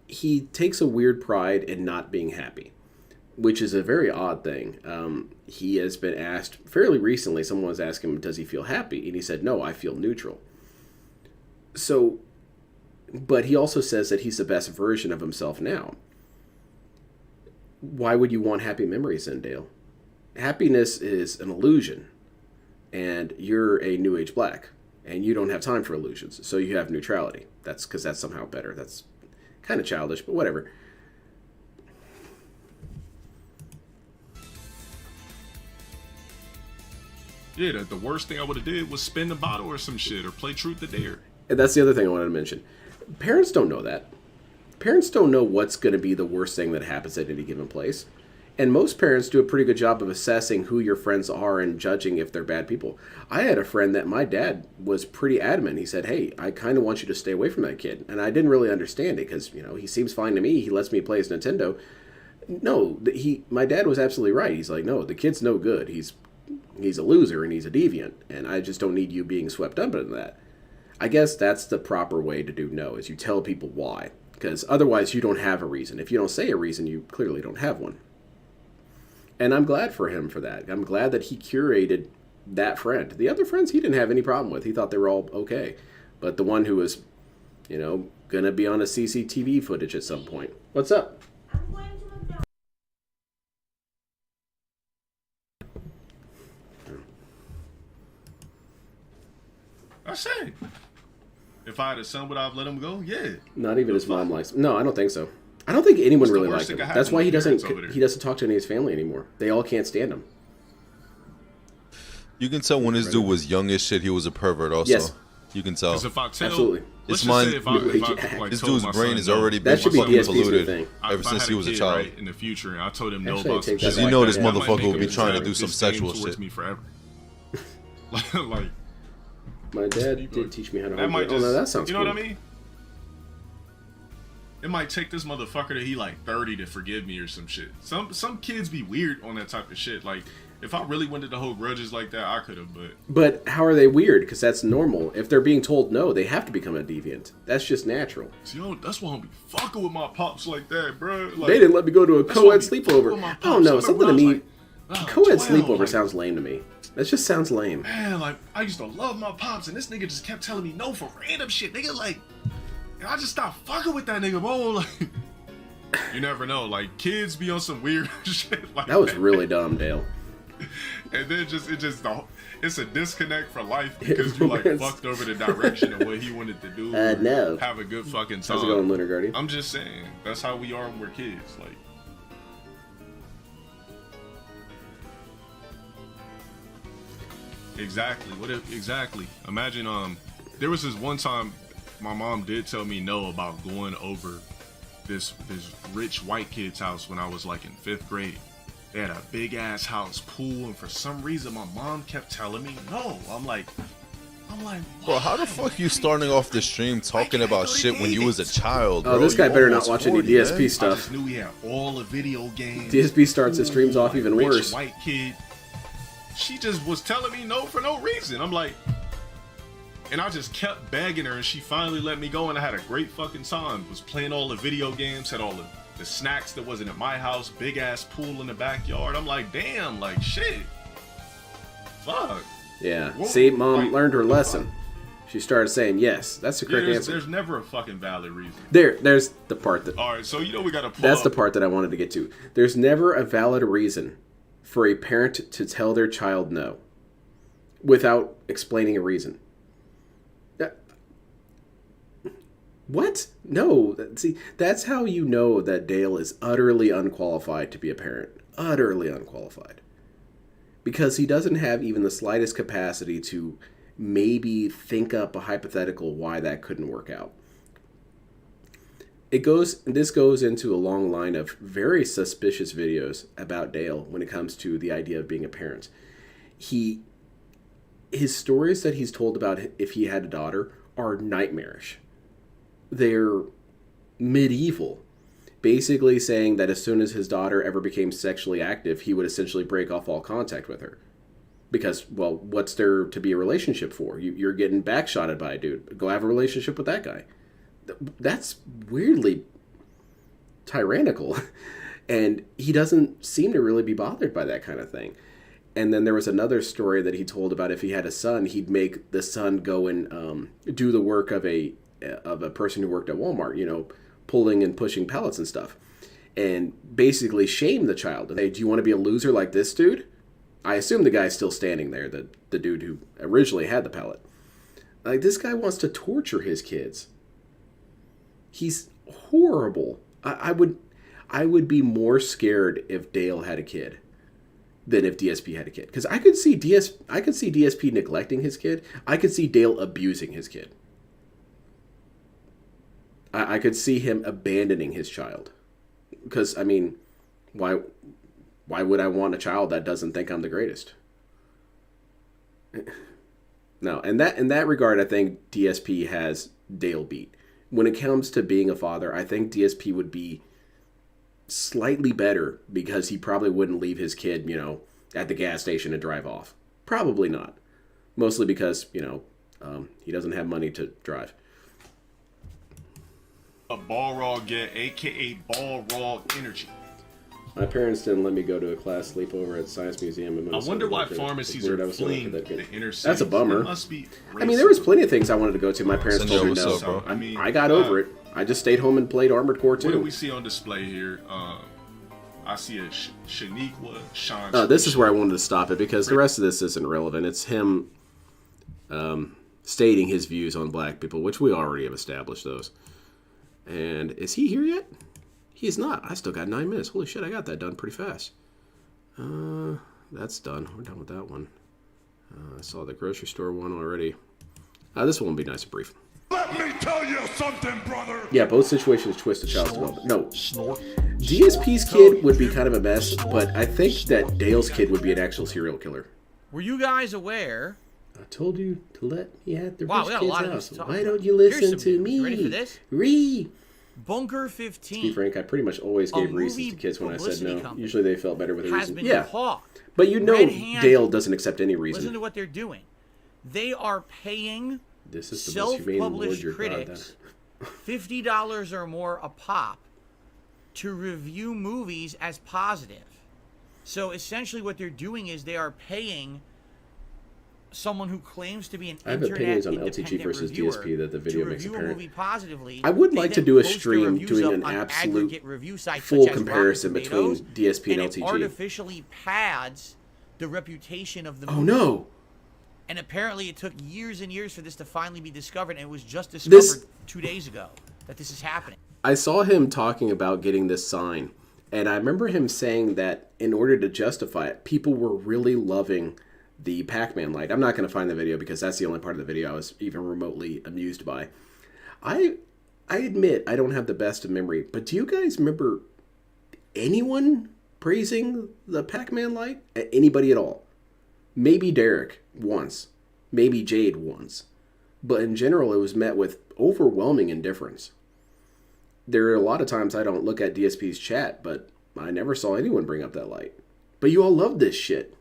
B: he takes a weird pride in not being happy, which is a very odd thing. He has been asked fairly recently, someone was asking him, does he feel happy? And he said, no, I feel neutral. So, but he also says that he's the best version of himself now. Why would you want happy memories then, Dale? Happiness is an illusion, and you're a New Age black, and you don't have time for illusions, so you have neutrality. That's because that's somehow better. That's kind of childish, but whatever.
C: Yeah, the worst thing I would have did was spin the bottle or some shit or play truth or dare.
B: And that's the other thing I wanted to mention. Parents don't know that. Parents don't know what's going to be the worst thing that happens at any given place. And most parents do a pretty good job of assessing who your friends are and judging if they're bad people. I had a friend that my dad was pretty adamant. He said, hey, I kind of want you to stay away from that kid. And I didn't really understand it because, he seems fine to me. He lets me play his Nintendo. No, my dad was absolutely right. He's like, no, the kid's no good. He's a loser and he's a deviant. And I just don't need you being swept up in that. I guess that's the proper way to do no, is you tell people why. Because otherwise you don't have a reason. If you don't say a reason, you clearly don't have one. And I'm glad for him for that. I'm glad that he curated that friend. The other friends he didn't have any problem with. He thought they were all okay. But the one who was, going to be on a CCTV footage at some point. What's up?
C: I say. If I had a son, would I have let him go? Yeah.
B: Not even his mom likes him. No, I don't think so. I don't think anyone
C: What's the
B: really
C: worst
B: likes him.
C: that could
B: That's
C: happen
B: why
C: to
B: he
C: parents
B: doesn't
C: over there?
B: he doesn't talk to any of his family anymore. They all can't stand him.
G: You can tell when this dude was young as shit, he was a pervert also.
B: Yes.
G: You can tell.
C: Because if I tell,
B: Absolutely.
C: let's
G: It's
C: just say
G: mine-
C: if I like,
G: This
C: told
G: dude's
C: my
G: brain
C: son
G: has
C: no,
G: already
B: That
G: been
B: should be
G: fucking
B: DSP's new
G: polluted
B: thing.
G: ever
C: if I
G: since
C: had
G: he was a
C: kid,
G: child.
C: right, in the future, and I told him no
B: Actually,
C: about
B: I take
C: some
B: that
C: shit
B: back.
G: You know this
C: that might
G: motherfucker
C: make
G: will
C: him
G: be trying to
C: have
G: do some
C: disdain
G: sexual
C: towards
G: shit.
C: me forever. like
B: My dad did teach me how to
C: that
B: hold
C: might
B: it.
C: just,
B: Oh no, that sounds
C: you know
B: cool.
C: what I mean? It might take this motherfucker that he like 30 to forgive me or some shit. Some kids be weird on that type of shit. Like if I really wanted to hold grudges like that, I could have.
B: But how are they weird? Because that's normal. If they're being told no, they have to become a deviant. That's just natural.
C: See, that's why I don't be fucking with my pops like that, bro. Like,
B: They didn't let me go to a
C: that's why I
B: co-ed
C: be fucking with
B: sleepover.
C: my
B: I
C: pops.
B: don't know.
C: I
B: Something to
C: remember
B: me,
C: I was like,
B: co-ed
C: 12,
B: sleepover
C: like,
B: sounds lame to me. That just sounds lame.
C: Man, like I used to love my pops, and this nigga just kept telling me no for random shit. Nigga, like, and I just stopped fucking with that nigga, bro. Like, you never know. Like, kids be on some weird shit. Like
B: That was really dumb, Dale.
C: And then it's a disconnect for life because you like fucked over the direction of what he wanted to do.
B: No.
C: Have a good fucking time.
B: How's it going, Lunar Guardian?
C: I'm just saying, that's how we are when we're kids. Like, exactly. Exactly. Imagine, there was this one time my mom did tell me no about going over this rich white kid's house when I was like in 5th grade. They had a big ass house, pool, and for some reason my mom kept telling me no. I'm like,
G: Bro, how the fuck you starting off the stream talking about shit when you was a child, bro?
B: Oh, this guy
G: You
B: better not
G: almost
B: watch any
G: 40,
B: DSP
G: man.
C: I
B: stuff.
C: just knew he had all the video games.
B: DSP starts his streams off even
C: Rich
B: worse.
C: white kid. She just was telling me no for no reason. I'm like, and I just kept begging her, and she finally let me go, and I had a great fucking time. Was playing all the video games, had all the snacks that wasn't at my house, big ass pool in the backyard. I'm like, damn, like shit. Fuck.
B: Yeah.
C: Whoa,
B: See, Mom
C: like,
B: learned her lesson. She started saying yes. That's the
C: Yeah,
B: correct answer.
C: there's never a fucking valid reason.
B: There's the part that...
C: All right, so you know we gotta pull
B: That's the
C: up.
B: part that I wanted to get to. There's never a valid reason for a parent to tell their child no without explaining a reason. What? No. See, that's how you know that Dale is utterly unqualified to be a parent. Utterly unqualified. Because he doesn't have even the slightest capacity to maybe think up a hypothetical why that couldn't work out. This goes into a long line of very suspicious videos about Dale when it comes to the idea of being a parent. His stories that he's told about if he had a daughter are nightmarish. They're medieval, basically saying that as soon as his daughter ever became sexually active, he would essentially break off all contact with her. Because, well, what's there to be a relationship for? You're getting backshotted by a dude. Go have a relationship with that guy. That's weirdly tyrannical. And he doesn't seem to really be bothered by that kind of thing. And then there was another story that he told about if he had a son, he'd make the son go and do the work of a person who worked at Walmart, you know, pulling and pushing pallets and stuff. And basically shame the child. Hey, do you want to be a loser like this dude? I assume the guy's still standing there, the dude who originally had the pallet. Like, this guy wants to torture his kids. He's horrible. I would be more scared if Dale had a kid than if DSP had a kid. Because I could see DSP neglecting his kid. I could see Dale abusing his kid. I could see him abandoning his child. Because, I mean, why would I want a child that doesn't think I'm the greatest? No, in that regard, I think DSP has Dale beat. When it comes to being a father, I think DSP would be slightly better because he probably wouldn't leave his kid, you know, at the gas station and drive off. Probably not. Mostly because, you know, he doesn't have money to drive.
C: A ball raw get, aka ball raw energy.
B: My parents didn't let me go to a class sleepover at the Science Museum in
C: I
B: Minnesota.
C: wonder why
B: It's
C: pharmacies
B: weird I
C: are
B: was still
C: fleeing
B: that good.
C: the inner city.
B: That's a bummer.
C: It must be
B: I mean, there was
C: racism.
B: plenty of things I wanted to go to. My parents told me
G: what's
B: no.
G: up, bro?
C: I mean,
B: I got over it. I just stayed home and played Armored Core 2.
C: What do we see on display here? I see a Shaniqua Sean.
B: This is where I wanted to stop it because the rest of this isn't relevant. It's him stating his views on black people, which we already have established those. And is he here yet? He is not. I still got 9 minutes. Holy shit, I got that done pretty fast. That's done. We're done with that one. I saw the grocery store one already. This one will be nice and brief.
D: Let me tell you something, brother.
B: Yeah, both situations twist the child's development. No,
D: Snort.
B: DSP's kid would be kind of a mess, but I think that Dale's kid would be an actual serial killer.
E: Were you guys aware?
B: I told you to let me at the
E: Wow,
B: rich
E: we got a
B: kid's
E: lot of
B: house.
E: news to talk
B: Why
E: about.
B: don't you
E: Here's
B: listen
E: some
B: to
E: news.
B: me?
E: You ready for this? Bunker
B: To be
E: 15
B: frank, I pretty much always gave reasons
E: movie
B: to kids when I said
E: publicity
B: no.
E: company
B: Usually they felt better with a
E: has
B: reason.
E: been
B: Yeah,
E: caught.
B: but you know
E: red-handed.
B: Dale doesn't accept any
E: Listen
B: reason.
E: to what they're doing. They are paying
B: This is the most humane Lord
E: self-published
B: your God.
E: critics $50 or more a pop to review movies as positive. So essentially what they're doing is they are paying someone who claims to be an
B: I have
E: internet
B: opinions on
E: independent
B: LTG versus
E: reviewer
B: DSP that the video
E: to
B: makes
E: review
B: apparent.
E: a movie positively.
B: I would
E: They
B: like to
E: then
B: do a
E: post their
B: stream
E: reviews
B: doing
E: up
B: an
E: on
B: absolute
E: aggregate review sites
B: full
E: such as
B: comparison
E: Rotten
B: between
E: Tomatoes,
B: DSP and
E: it
B: LTG.
E: artificially pads the reputation of the movie.
B: Oh no!
E: And apparently it took years and years for this to finally be discovered, and it was just discovered 2 days ago that this is happening.
B: I saw him talking about getting this sign, and I remember him saying that in order to justify it, people were really loving the Pac-Man light. I'm not going to find the video because that's the only part of the video I was even remotely amused by. I admit I don't have the best of memory, but do you guys remember anyone praising the Pac-Man light? Anybody at all? Maybe Derek once, maybe Jade once, but in general it was met with overwhelming indifference. There are a lot of times I don't look at DSP's chat, but I never saw anyone bring up that light. But you all love this shit.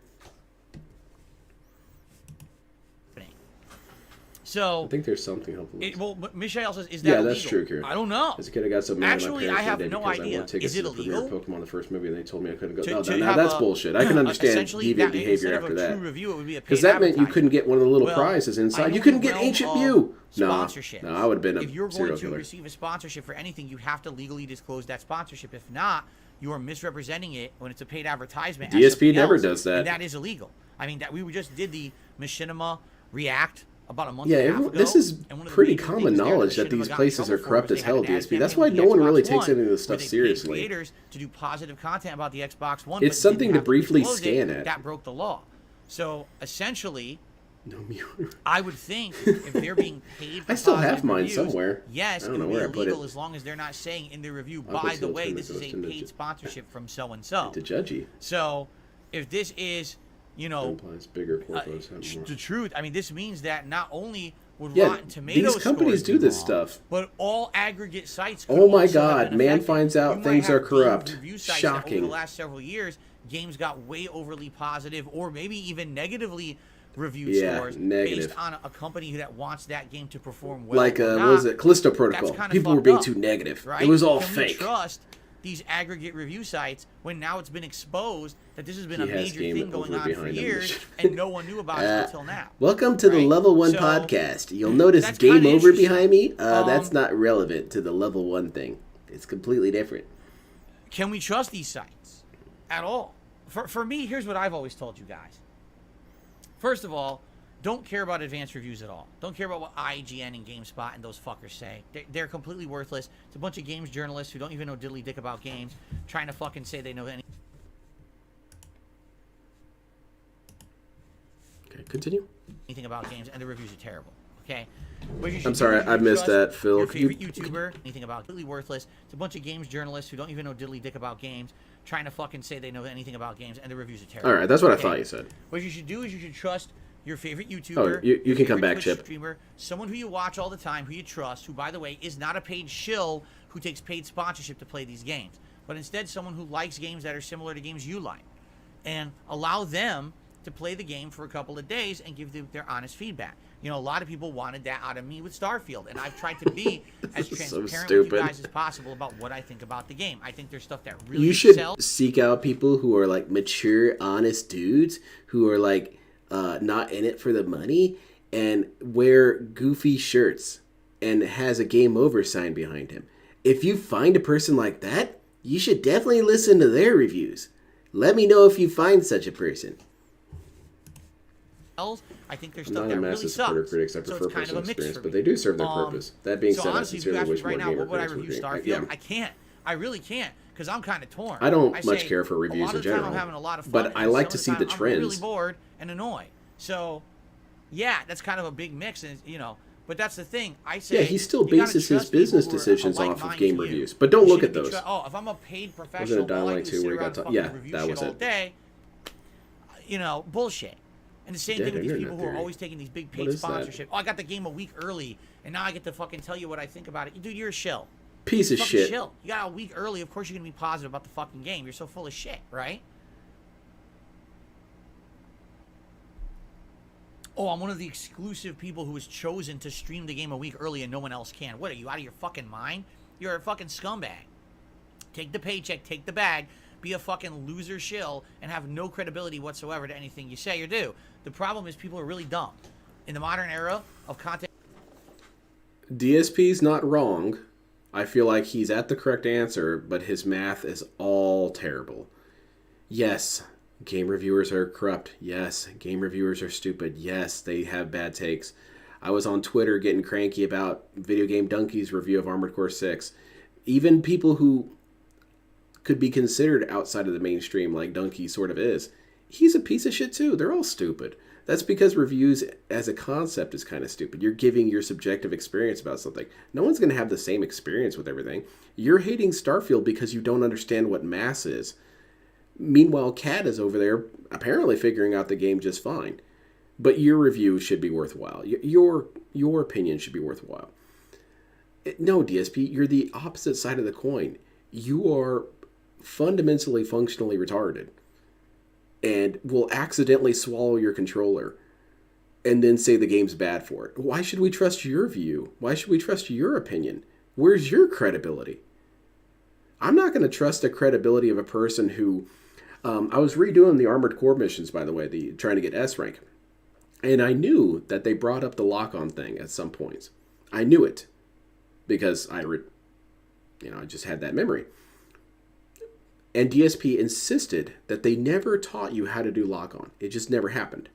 E: So
B: I think there's something hopeful.
E: but Michelle says, "Is that
B: Yeah,
E: illegal?"
B: that's true, Kieran.
E: I don't know.
B: As a kid, I got so mad at my
E: Actually,
B: parents
E: I have
B: one day
E: no
B: because I
E: idea.
B: wanted tickets
E: Is it
B: to the premiere of
E: illegal?
B: Pokemon the first movie, and they told me I couldn't go.
E: To-
B: No,
E: to
B: now
E: have
B: that's
E: a-
B: bullshit. I can understand
E: essentially,
B: deviant
E: that
B: behavior
E: instead of
B: after
E: a
B: that.
E: true review, it would be a paid
B: Because that meant you
E: advertisement.
B: couldn't get one of the little
E: Well,
B: prizes
E: I
B: inside.
E: know
B: You couldn't
E: the
B: get
E: realm
B: Ancient
E: of
B: View. No,
E: sponsorships.
B: no, I would have been a
E: If you're going
B: serial
E: to
B: killer.
E: receive a sponsorship for anything, you have to legally disclose that sponsorship. If not, you are misrepresenting it when it's a paid advertisement. as
B: DSP
E: something
B: never
E: else,
B: does that.
E: and that is illegal. I mean, that we just did the Machinima React about a month
B: Yeah,
E: and a half ago.
B: this is
E: and one of the
B: pretty
E: major
B: common
E: things there
B: knowledge that
E: Machinima
B: these
E: got in
B: places
E: trouble
B: are
E: for
B: corrupt
E: was
B: as
E: they had
B: hell,
E: an ad
B: DSP. That's
E: campaign
B: why
E: with
B: no
E: the
B: one really
E: Xbox
B: takes
E: One,
B: any of this
E: where
B: stuff
E: they paid
B: seriously.
E: creators to do positive content about the Xbox One.
B: It's
E: but
B: something
E: didn't
B: to
E: have
B: briefly
E: disclose it.
B: scan at.
E: That broke the law. So essentially,
B: No, mute.
E: I would think if they're being paid for
B: I still have
E: positive
B: mine
E: reviews,
B: somewhere.
E: yes,
B: I
E: it
B: don't know
E: would be
B: where I put
E: illegal
B: it.
E: as long as they're not saying in the review,
B: I'll
E: by
B: just
E: the
B: go
E: way,
B: to
E: this
B: the
E: is a
B: ghost image.
E: paid sponsorship from so-and-so.
B: To judgy.
E: So if this is,
B: Implies bigger corpos have more.
E: the truth, I mean, this means that not only would
B: Yeah,
E: Rotten Tomatoes
B: these companies
E: scores
B: do
E: be
B: this
E: wrong,
B: stuff.
E: but all aggregate sites could
B: Oh my
E: also have
B: God,
E: been
B: man
E: affected.
B: finds out
E: You might
B: things
E: have
B: are
E: games
B: corrupt.
E: review sites that
B: Shocking.
E: over the last several years, games got way overly positive or maybe even negatively reviewed
B: Yeah,
E: scores
B: negative.
E: based on a company that wants that game to perform well.
B: Like,
E: or
B: what
E: not.
B: was it? Callisto
E: That's
B: Protocol.
E: kinda
B: People were
E: fucked
B: being
E: up,
B: too negative.
E: right?
B: It was all
E: Can
B: fake.
E: we trust these aggregate review sites when now it's been exposed that this has been
B: He
E: a
B: has
E: major
B: Game
E: thing going
B: Over
E: on for
B: behind him.
E: years and no one knew about it until now?
B: Welcome to the
E: Right?
B: Level 1
E: So,
B: podcast. You'll notice
E: that's
B: Game
E: kinda
B: Over
E: interesting.
B: behind me. That's not relevant to the Level 1 thing. It's completely different.
E: Can we trust these sites at all? For me, here's what I've always told you guys. First of all, don't care about advanced reviews at all. Don't care about what IGN and GameSpot and those fuckers say. They're completely worthless. It's a bunch of games journalists who don't even know diddly dick about games, trying to fucking say they know anything.
B: Okay, continue.
E: Anything about games, and the reviews are terrible. Okay. What you
B: I'm
E: should
B: sorry,
E: do is
B: I missed
E: trust
B: that, Phil.
E: Your
B: Could you-
E: favorite YouTuber, anything about completely worthless. It's a bunch of games journalists who don't even know diddly dick about games, trying to fucking say they know anything about games, and the reviews are terrible.
B: All right, that's what I
E: Okay?
B: thought you said.
E: What you should do is you should trust your favorite YouTuber.
B: Oh, you
E: your
B: can come
E: favorite
B: back,
E: Twitch
B: Chip.
E: Streamer, someone who you watch all the time, who you trust, who, by the way, is not a paid shill who takes paid sponsorship to play these games, but instead someone who likes games that are similar to games you like, and allow them to play the game for a couple of days and give them their honest feedback. You know, a lot of people wanted that out of me with Starfield, and I've tried to be as
B: This is so
E: transparent with you
B: stupid.
E: guys as possible about what I think about the game. I think there's stuff that really
B: You should
E: sells.
B: seek out people who are like mature, honest dudes who are like not in it for the money and wear goofy shirts and has a game over sign behind him. If you find a person like that, you should definitely listen to their reviews. Let me know if you find such a person.
E: I think there's
B: I'm
E: stuff
B: not a
E: that
B: massive
E: really
B: supporter of
E: sucks.
B: critics. I
E: So
B: prefer
E: it's kind of
B: personal
E: a mix
B: experience,
E: for
B: but
E: me.
B: they do serve their purpose. That being
E: So
B: said,
E: honestly,
B: I
E: if you
B: sincerely
E: ask me
B: wish
E: right
B: more
E: now,
B: gamer
E: what would I
B: critics would
E: review
B: be.
E: Starfield? I can't. I really can't, because I'm kind of torn.
B: I don't
E: I
B: much
E: say,
B: care for
E: a
B: reviews
E: lot
B: in
E: of the time
B: general,
E: I'm having a lot of fun,
B: but I
E: and
B: like
E: some
B: to
E: of
B: see the
E: time I'm really
B: trends.
E: bored and annoyed. So, yeah, that's kind of a big mix, and but that's the thing. I say,
B: Yeah, he still
E: you gotta
B: bases his
E: trust people
B: business
E: who are
B: decisions
E: like
B: off of
E: minded
B: game
E: to you.
B: reviews. But don't
E: You
B: look at
E: shouldn't be
B: those.
E: if I'm a paid
B: Was it a
E: professional, all I
B: Dying
E: do
B: Light
E: is
B: 2
E: sit
B: where he
E: around
B: got
E: and
B: yeah,
E: fucking review
B: that
E: shit
B: was
E: all
B: it.
E: day, bullshit. And the same
B: Dead
E: thing with these
B: internet
E: people who are
B: theory.
E: always taking these big
B: What
E: paid
B: is that?
E: sponsorship. Oh, I got the game a week early, and now I get to fucking tell you what I think about it. Dude, you're a shill.
B: Piece of
E: Fucking
B: shit.
E: shill. You got a week early. Of course you're gonna be positive about the fucking game. You're so full of shit, right? Oh, I'm one of the exclusive people who was chosen to stream the game a week early and no one else can. What, are you out of your fucking mind? You're a fucking scumbag. Take the paycheck, take the bag, be a fucking loser shill, and have no credibility whatsoever to anything you say or do. The problem is people are really dumb. In the modern era of content...
B: DSP's not wrong. I feel like he's at the correct answer, but his math is all terrible. Yes, game reviewers are corrupt. Yes, game reviewers are stupid. Yes, they have bad takes. I was on Twitter getting cranky about Video Game Donkey's review of Armored Core 6. Even people who could be considered outside of the mainstream, like Donkey sort of is, he's a piece of shit too. They're all stupid. That's because reviews as a concept is kind of stupid. You're giving your subjective experience about something. No one's going to have the same experience with everything. You're hating Starfield because you don't understand what mass is. Meanwhile, Cat is over there apparently figuring out the game just fine. But your review should be worthwhile. Your opinion should be worthwhile. No, DSP, you're the opposite side of the coin. You are fundamentally functionally retarded and will accidentally swallow your controller and then say the game's bad for it. Why should we trust your view? Why should we trust your opinion? Where's your credibility? I'm not going to trust the credibility of a person who... I was redoing the Armored Core missions, by the way, trying to get S rank. And I knew that they brought up the lock-on thing at some points. I knew it because I just had that memory. And DSP insisted that they never taught you how to do lock-on. It just never happened.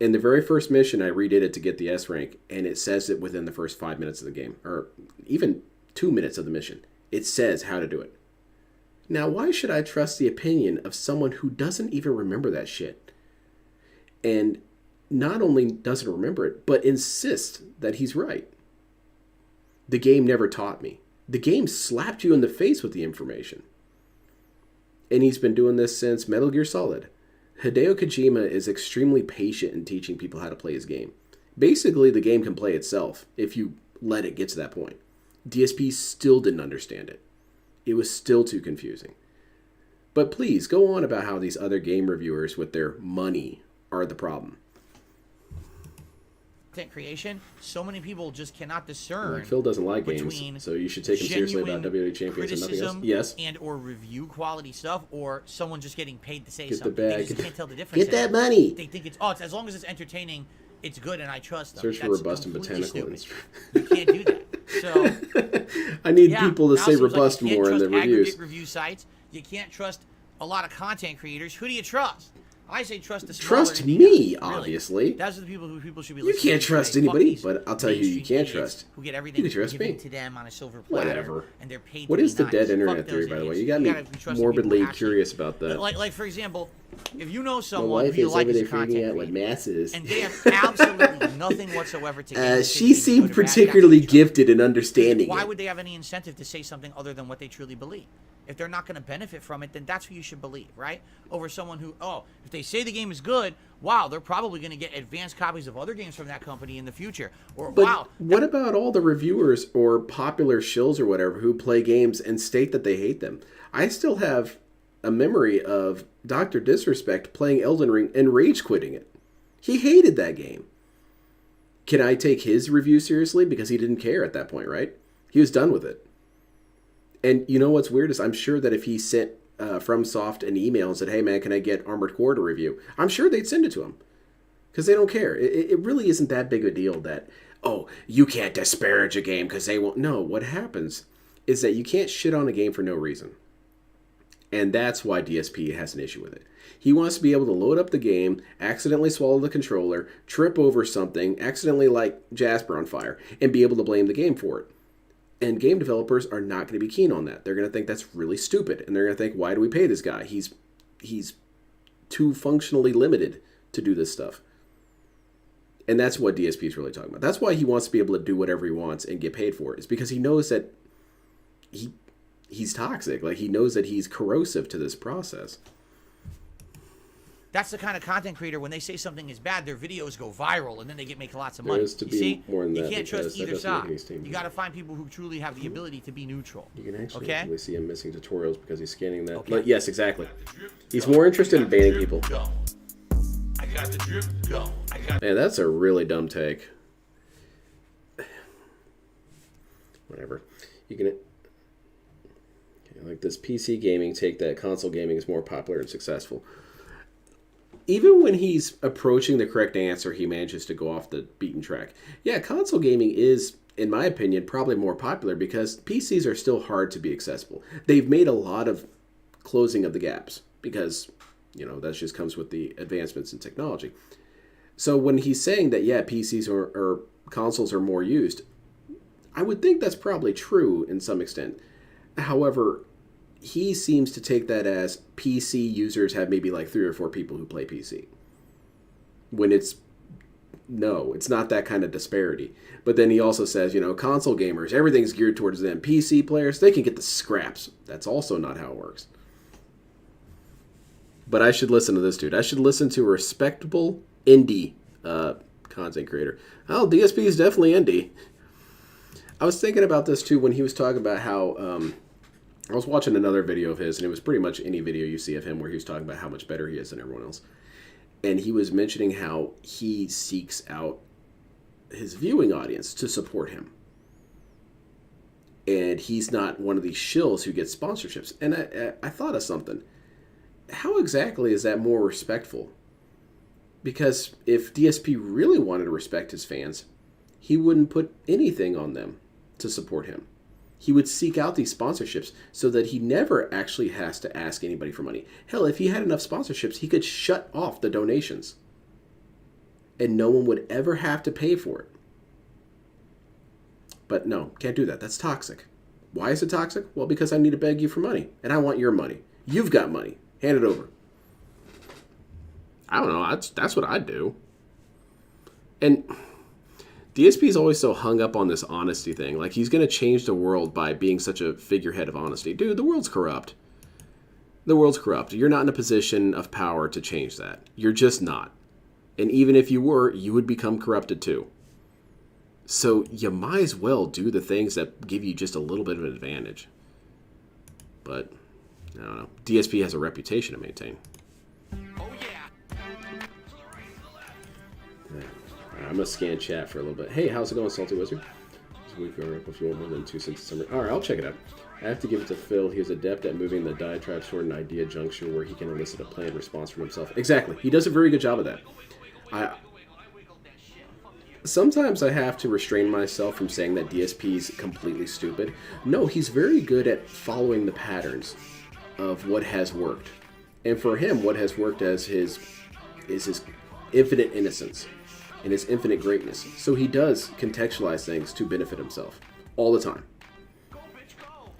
B: In the very first mission, I redid it to get the S rank, and it says it within the first 5 minutes of the game, or even 2 minutes of the mission. It says how to do it. Now, why should I trust the opinion of someone who doesn't even remember that shit? And not only doesn't remember it, but insists that he's right. The game never taught me. The game slapped you in the face with the information. And he's been doing this since Metal Gear Solid. Hideo Kojima is extremely patient in teaching people how to play his game. Basically, the game can play itself if you let it get to that point. DSP still didn't understand it. It was still too confusing. But please, go on about how these other game reviewers with their money are the problem.
E: Content creation, so many people just cannot discern.
B: Like Phil doesn't like
E: between
B: games, so you should take him seriously about
E: genuine
B: WWE Champions and nothing else.
E: criticism
B: Yes.
E: and or review quality stuff, or someone just getting paid to say
B: Get the
E: something. They
B: bag.
E: just can't tell the difference.
B: Get that
E: anymore.
B: money.
E: They think it's as long as it's entertaining, it's good, and I trust them.
B: Search for
E: That's
B: robust and
E: completely
B: botanical.
E: stupid. You can't do that. So
B: I need
E: yeah,
B: people to
E: now
B: say
E: it seems like
B: robust
E: you can't
B: more in the
E: trust
B: reviews.
E: aggregate review sites. You can't trust a lot of content creators. Who do you trust? I say trust the smaller
B: Trust
E: indie
B: me,
E: guys, really.
B: obviously.
E: Those are the people who people should be
B: You
E: listening
B: can't
E: to.
B: trust
E: Say, fuck
B: anybody,
E: these
B: but I'll tell you who you
E: mainstream
B: can't
E: idiots
B: trust.
E: Who get everything
B: You can trust
E: given
B: me.
E: to them on a silver platter.
B: Whatever.
E: And they're paid
B: What
E: to
B: is
E: be
B: the dead
E: nice.
B: internet
E: Fuck
B: theory,
E: those
B: by the way?
E: idiots.
B: You got me
E: gotta be trusting people
B: morbidly
E: who actually-
B: curious about that.
E: Like for example, if you know
B: My
E: someone
B: wife
E: who you
B: is
E: like
B: over
E: as a
B: there figuring
E: content
B: out what
E: creator,
B: mass is.
E: and they have absolutely nothing whatsoever to gain.
B: She seemed particularly gifted in understanding
E: Why
B: it.
E: would they have any incentive to say something other than what they truly believe? If they're not going to benefit from it, then that's who you should believe, right? Over someone who, if they say the game is good, wow, they're probably going to get advanced copies of other games from that company in the future. Or,
B: But
E: wow.
B: what about all the reviewers or popular shills or whatever who play games and state that they hate them? I still have a memory of Dr. Disrespect playing Elden Ring and rage quitting it. He hated that game. Can I take his review seriously? Because he didn't care at that point, right? He was done with it. And you know what's weird is I'm sure that if he sent FromSoft an email and said, hey man, can I get Armored Core to review? I'm sure they'd send it to him. Because they don't care. It really isn't that big a deal that, you can't disparage a game because they won't. No, what happens is that you can't shit on a game for no reason. And that's why DSP has an issue with it. He wants to be able to load up the game, accidentally swallow the controller, trip over something, accidentally light Jasper on fire, and be able to blame the game for it. And game developers are not going to be keen on that. They're going to think that's really stupid. And they're going to think, why do we pay this guy? He's too functionally limited to do this stuff. And that's what DSP is really talking about. That's why he wants to be able to do whatever he wants and get paid for it. It's because he knows that he's toxic. Like, he knows that he's corrosive to this process.
E: That's the kind of content creator, when they say something is bad, their videos go viral and then they make lots of money.
B: There is to
E: you
B: be
E: see?
B: more than
E: you
B: that,
E: can't trust
B: because that
E: either
B: doesn't make
E: side.
B: any sense.
E: You got to find people who truly have the ability to be neutral.
B: You can actually
E: okay?
B: really see him missing tutorials because he's scanning that.
E: Okay.
B: But yes, exactly. He's more interested in banning people.
D: I got the drip, go. I got
B: Man, that's a really dumb take. Whatever. You can... Like this PC gaming take that console gaming is more popular and successful. Even when he's approaching the correct answer, he manages to go off the beaten track. Yeah, console gaming is, in my opinion, probably more popular because PCs are still hard to be accessible. They've made a lot of closing of the gaps because, that just comes with the advancements in technology. So when he's saying that, yeah, PCs or consoles are more used, I would think that's probably true in some extent. However, he seems to take that as PC users have maybe like 3 or 4 people who play PC. When it's not that kind of disparity. But then he also says, console gamers, everything's geared towards them. PC players, they can get the scraps. That's also not how it works. But I should listen to this dude. I should listen to a respectable indie content creator. Oh, DSP is definitely indie. I was thinking about this too when he was talking about how... I was watching another video of his, and it was pretty much any video you see of him where he was talking about how much better he is than everyone else. And he was mentioning how he seeks out his viewing audience to support him. And he's not one of these shills who gets sponsorships. And I thought of something. How exactly is that more respectful? Because if DSP really wanted to respect his fans, he wouldn't put anything on them to support him. He would seek out these sponsorships so that he never actually has to ask anybody for money. Hell, if he had enough sponsorships, he could shut off the donations. And no one would ever have to pay for it. But no, can't do that. That's toxic. Why is it toxic? Well, because I need to beg you for money. And I want your money. You've got money. Hand it over. I don't know. That's what I'd do. And... DSP is always so hung up on this honesty thing. Like, he's going to change the world by being such a figurehead of honesty. Dude, the world's corrupt. The world's corrupt. You're not in a position of power to change that. You're just not. And even if you were, you would become corrupted too. So you might as well do the things that give you just a little bit of an advantage. But, I don't know. DSP has a reputation to maintain. I'm going to scan chat for a little bit. Hey, how's it going, Salty Wizard? This week we're up if you want more than 2 cents a summer. Alright, I'll check it out. I have to give it to Phil. He is adept at moving the diatribe toward an idea juncture where he can elicit a planned response from himself. Exactly. He does a very good job of that. Sometimes I have to restrain myself from saying that DSP is completely stupid. No, he's very good at following the patterns of what has worked. And for him, what has worked is his infinite innocence and his infinite greatness. So he does contextualize things to benefit himself all the time.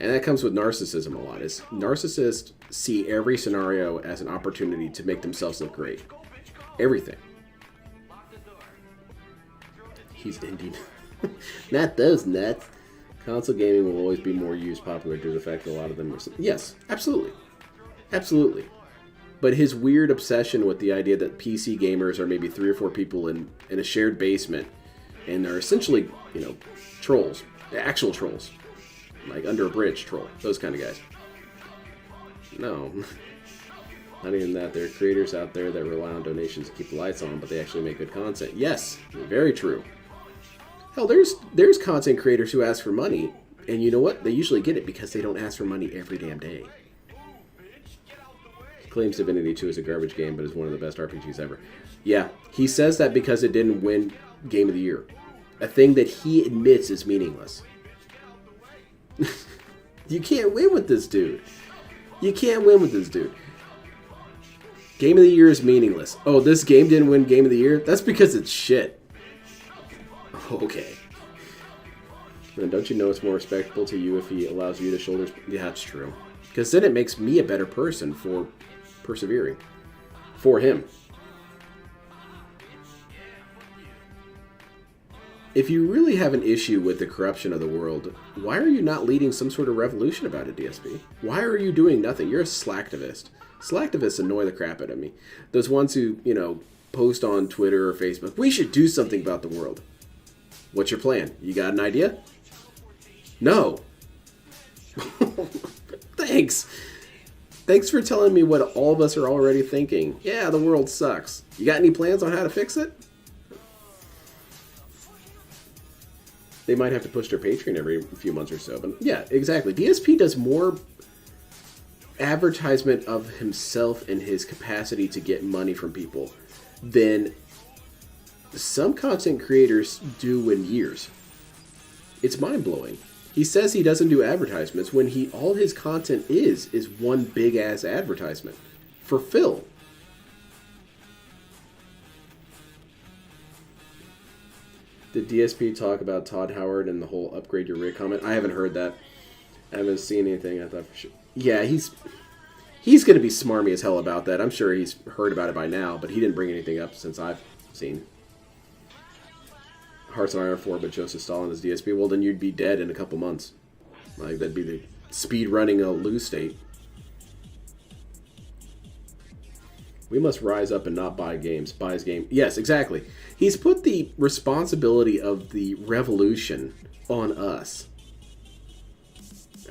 B: And that comes with narcissism a lot. Is narcissists see every scenario as an opportunity to make themselves look great. Everything. He's Indian. Not those nuts. Console gaming will always be more used popular due to the fact that a lot of them are... Yes, absolutely. Absolutely. But his weird obsession with the idea that PC gamers are maybe 3 or 4 people in a shared basement and are essentially, trolls. Actual trolls. Like under a bridge troll. Those kind of guys. No. Not even that. There are creators out there that rely on donations to keep the lights on, but they actually make good content. Yes, very true. Hell, there's content creators who ask for money, and you know what? They usually get it because they don't ask for money every damn day. Claims Divinity 2 is a garbage game, but is one of the best RPGs ever. Yeah, he says that because it didn't win Game of the Year. A thing that he admits is meaningless. You can't win with this dude. You can't win with this dude. Game of the year is meaningless. Oh, this game didn't win game of the year? That's because it's shit. Okay. Then don't you know it's more respectable to you if he allows you to shoulders? Yeah, that's true. Because then it makes me a better person for persevering. For him. If you really have an issue with the corruption of the world, why are you not leading some sort of revolution about it, DSP? Why are you doing nothing? You're a slacktivist. Slacktivists annoy the crap out of me. Those ones who, you know, post on Twitter or Facebook, we should do something about the world. What's your plan? You got an idea? No. Thanks. Thanks for telling me what all of us are already thinking. Yeah, the world sucks. You got any plans on how to fix it? They might have to push their Patreon every few months or so. But yeah, exactly. DSP does more advertisement of himself and his capacity to get money from people than some content creators do in years. It's mind-blowing. He says he doesn't do advertisements when all his content is one big-ass advertisement. For Phil. Did DSP talk about Todd Howard and the whole upgrade your rig comment? I haven't heard that. I haven't seen anything. I thought for sure. Yeah, he's going to be smarmy as hell about that. I'm sure he's heard about it by now, but he didn't bring anything up since I've seen. Hearts and Iron 4, but Joseph Stalin is DSP. Well, then you'd be dead in a couple months. Like, that'd be the speed running a lose state. We must rise up and not buy games. Buy his game. Yes, exactly. He's put the responsibility of the revolution on us.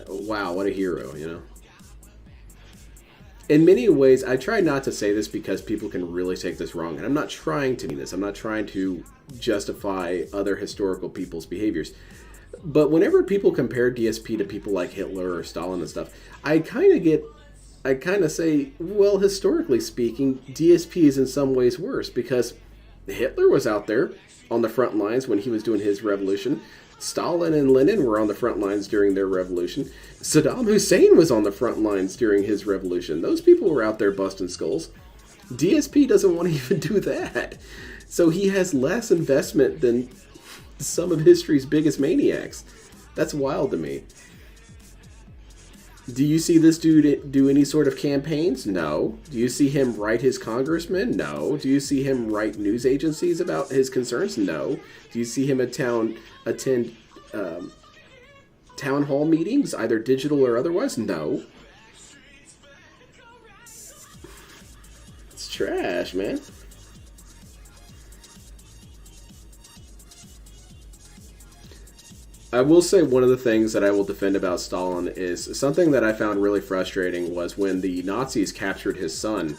B: Wow, what a hero, you know? In many ways, I try not to say this because people can really take this wrong. And I'm not trying to mean this. I'm not trying to justify other historical people's behaviors. But whenever people compare DSP to people like Hitler or Stalin and stuff, I kind of say, well, historically speaking, DSP is in some ways worse because Hitler was out there on the front lines when he was doing his revolution. Stalin and Lenin were on the front lines during their revolution. Saddam Hussein was on the front lines during his revolution. Those people were out there busting skulls. DSP doesn't want to even do that. So he has less investment than some of history's biggest maniacs. That's wild to me. Do you see this dude do any sort of campaigns? No. Do you see him write his congressmen? No. Do you see him write news agencies about his concerns? No. Do you see him attend town hall meetings, either digital or otherwise? No. It's trash, man. I will say one of the things that I will defend about Stalin is something that I found really frustrating was when the Nazis captured his son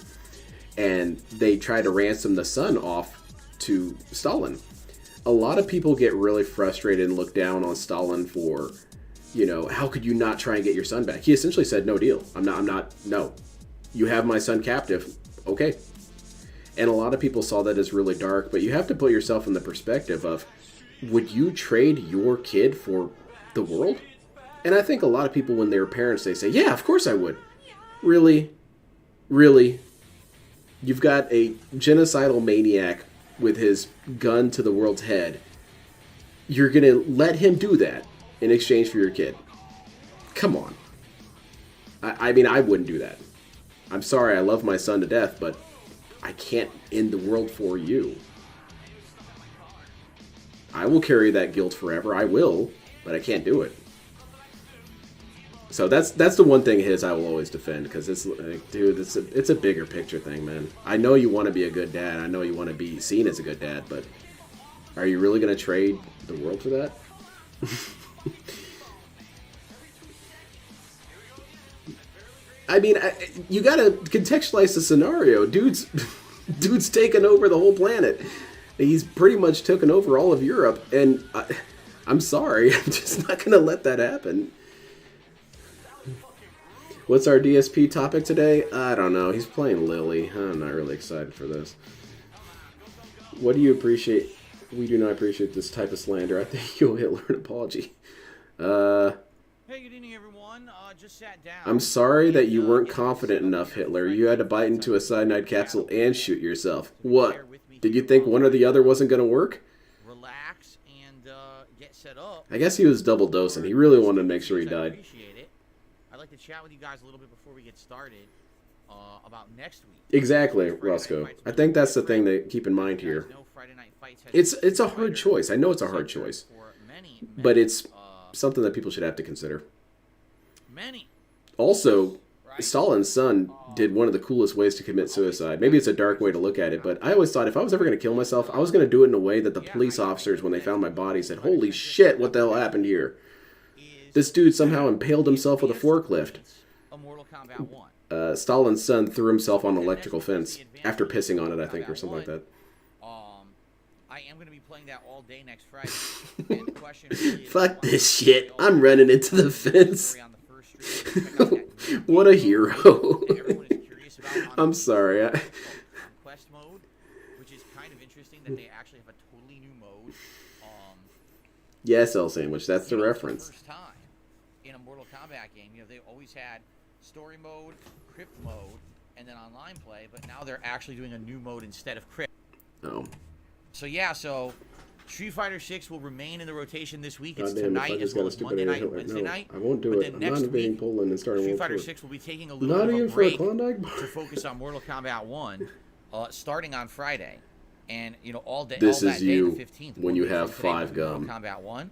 B: and they tried to ransom the son off to Stalin. A lot of people get really frustrated and look down on Stalin for, you know, how could you not try and get your son back? He essentially said, no deal. No. You have my son captive. Okay. And a lot of people saw that as really dark, but you have to put yourself in the perspective of, would you trade your kid for the world? And I think a lot of people, when they're parents, they say, yeah, of course I would. Really? Really? You've got a genocidal maniac with his gun to the world's head. You're going to let him do that in exchange for your kid? Come on. I mean, I wouldn't do that. I'm sorry, I love my son to death, but I can't end the world for you. I will carry that guilt forever. I will, but I can't do it. So that's the one thing I will always defend, because it's like, dude, it's a bigger picture thing, man. I know you want to be a good dad. I know you want to be seen as a good dad, but are you really going to trade the world for that? I mean, you got to contextualize the scenario. Dude's taken over the whole planet. He's pretty much taken over all of Europe, and I'm sorry, I'm just not going to let that happen. What's our DSP topic today? I don't know. He's playing Lily. I'm not really excited for this. What do you appreciate? We do not appreciate this type of slander. I think you'll Hitler an apology.
E: Hey, good evening, everyone. Just sat down.
B: I'm sorry that you weren't confident enough, Hitler. You had to bite into a cyanide capsule and shoot yourself. What? Did you think one or the other wasn't going to work?
E: Relax and get set up.
B: I guess he was double dosing. He really wanted to make sure he died.
E: Appreciate it. I'd like to chat with you guys a little bit before we get started about next week.
B: Exactly, Roscoe. I think that's the thing to keep in mind here. It's a hard choice. I know it's a hard choice. But it's something that people should have to consider. Also, Stalin's son did one of the coolest ways to commit suicide. Maybe it's a dark way to look at it, but I always thought if I was ever going to kill myself, I was going to do it in a way that the police officers, when they found my body, said, "Holy shit, what the hell happened here?" This dude somehow impaled himself with a forklift. Stalin's son threw himself on an electrical fence after pissing on it, I think, or something like that.
E: I am going to be playing that all day next Friday. And the question really is,
B: Fuck this shit. I'm running into the fence. What a hero. I'm sorry.
E: Quest mode, which is kind of interesting that they actually have a totally new mode.
B: Yes, L Sandwich. That's the reference.
E: First time in a Mortal Kombat game, they always had story mode, crypt mode, and then online play, but now they're actually doing a new mode instead of crypt.
B: Oh.
E: So yeah, Street Fighter 6 will remain in the rotation this week. It's
B: Damn,
E: tonight as well as Monday night and Wednesday night.
B: I won't do
E: but
B: it.
E: then
B: I'm not
E: next
B: invading
E: week,
B: Poland and starting
E: Street
B: World
E: Fighter
B: War.
E: 6 will be taking a little
B: Not
E: bit
B: even
E: of a
B: for a
E: break
B: Klondike bar.
E: to focus on Mortal Kombat 1, starting on Friday. And, all day,
B: This
E: all
B: is
E: that day,
B: you
E: the 15th,
B: when you
E: will be
B: have
E: from today
B: 5
E: with Mortal
B: gum.
E: Kombat 1.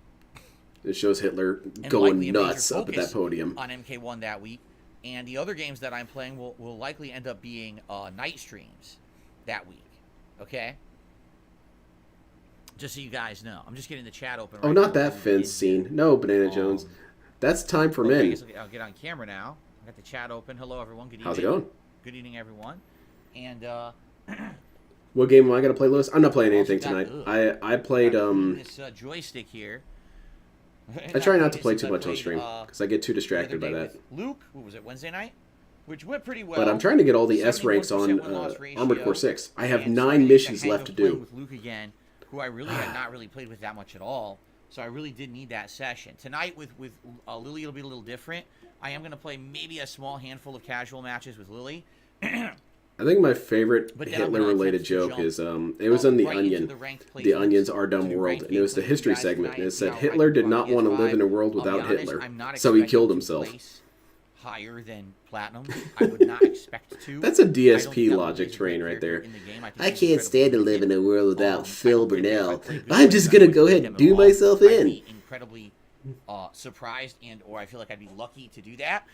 B: It shows Hitler
E: And
B: going
E: likely a major
B: nuts up at that
E: focus
B: podium.
E: on MK1 that week. And the other games that I'm playing will likely end up being night streams that week. Okay? Just so you guys know. I'm just getting the chat open right
B: Oh,
E: now.
B: not that fence scene. No, Banana Jones. That's time for
E: Okay, I
B: men.
E: guess I'll get on camera now. I got the chat open. Hello, everyone. Good evening.
B: How's it going?
E: Good evening, everyone. And
B: What game am I going to play, Lewis? I'm not playing
E: also
B: anything
E: got-
B: tonight. I played,
E: this joystick here.
B: I try not to play too much on stream, because I get too distracted by that.
E: Luke, what was it, Wednesday night? Which went pretty well.
B: But I'm trying to get all the S ranks on
E: 71% win-loss ratio.
B: Armored Core 6. I have
E: And
B: 9
E: starting
B: missions
E: hang
B: left
E: of
B: to
E: playing
B: do.
E: with Luke again, who I really had not really played with that much at all. So I really did need that session. Tonight with Lily, it'll be a little different. I am going to play maybe a small handful of casual matches with Lily.
B: I think my favorite
E: But then I'm gonna
B: Hitler-related
E: attempt to
B: joke
E: jump,
B: is, it was on The
E: right into
B: Onion.
E: the ranked
B: The
E: placements,
B: Onion's Our Dumb
E: to
B: World,
E: ranked
B: and it was the
E: placements
B: history
E: guys
B: segment,
E: tonight
B: and it
E: see
B: said
E: how
B: Hitler
E: I
B: did
E: can
B: not
E: probably
B: want to
E: get
B: live in a
E: five.
B: world
E: I'll be
B: without
E: honest,
B: Hitler,
E: I'm not
B: so he
E: expecting
B: killed
E: to
B: himself.
E: place higher than platinum. I would not expect to.
B: That's a
E: I don't
B: DSP
E: think that
B: logic
E: Lily's a
B: train
E: great
B: right
E: character
B: there.
E: in the game. think
B: I
E: she's
B: can't stand to
E: incredibly
B: live in a world without
E: I
B: Phil
E: don't think if I
B: Burnell.
E: play good
B: I'm
E: games,
B: just
E: I
B: gonna
E: wouldn't
B: go
E: beat
B: ahead
E: them
B: and
E: at
B: do
E: all.
B: myself
E: I'd
B: in.
E: be incredibly surprised, or I feel like I'd be lucky to do that.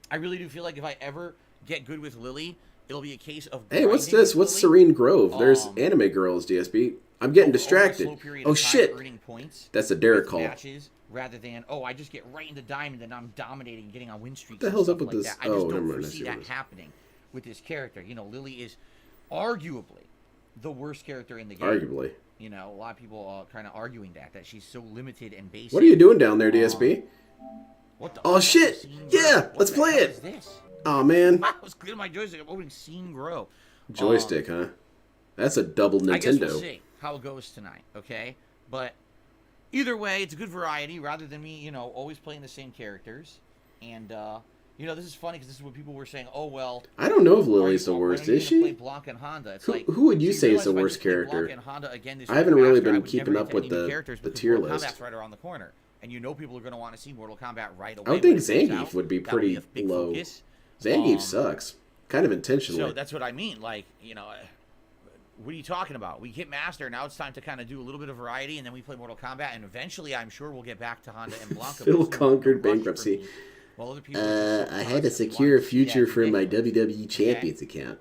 E: I really do feel like if I ever get good with Lily, it'll be a case of
B: Hey, what's
E: grinding
B: this?
E: with
B: What's
E: Lily.
B: Serene Grove? There's anime girls, DSP. I'm getting
E: Over a
B: distracted.
E: slow period
B: Oh
E: of time,
B: shit!
E: earning points
B: That's a Derek
E: with
B: call.
E: matches rather than I just get right into diamond and I'm dominating, getting on win streaks.
B: the
E: and
B: hell's
E: stuff
B: up with
E: like
B: this?
E: That. I just
B: Oh, never
E: don't
B: mind, I
E: foresee
B: see what
E: that
B: it is.
E: happening with this character. Lily is arguably the worst character in the game.
B: Arguably.
E: A lot of people are kind of arguing that she's so limited and basic.
B: What are you doing down there, DSP?
E: What the
B: Oh,
E: fuck?
B: shit!
E: Scene
B: Yeah,
E: Grow? What
B: let's
E: the
B: play
E: hell
B: it.
E: Is this?
B: Oh man,
E: I was good at my joystick. I'm opening Scene Grow.
B: joystick, huh? That's a double
E: I guess we'll
B: Nintendo.
E: see how it goes tonight, okay? But either way, it's a good variety rather than me, always playing the same characters. And, this is funny because this is what people were saying. Oh, well.
B: I don't know if
E: why are
B: Lily's
E: you-
B: the
E: why
B: worst,
E: are you
B: is
E: gonna play
B: she?
E: Blanca and Honda? It's
B: Who would you say is the
E: realize if I
B: worst
E: just played
B: character?
E: Blanca and Honda again this
B: I haven't
E: week
B: really
E: after, I
B: been
E: would
B: keeping
E: never
B: up
E: get to
B: with
E: any new
B: the
E: characters because
B: tier
E: Mortal
B: list.
E: Kombat's right around the corner. And people are going to want to see Mortal Kombat right away.
B: I would
E: when
B: think
E: it comes
B: Zangief
E: out.
B: would be
E: That'll
B: pretty
E: a big
B: low.
E: focus.
B: Zangief sucks. Kind of intentionally.
E: So that's what I mean. Like, what are you talking about? We hit Master, now it's time to kind of do a little bit of variety, and then we play Mortal Kombat, and eventually I'm sure we'll get back to Honda and Blanca.
B: Phil
E: but it's no
B: conquered
E: rush for
B: bankruptcy.
E: me. While other people are just so
B: I had a
E: constantly
B: secure
E: wanting to see
B: future
E: that
B: for my
E: video.
B: WWE Champions account.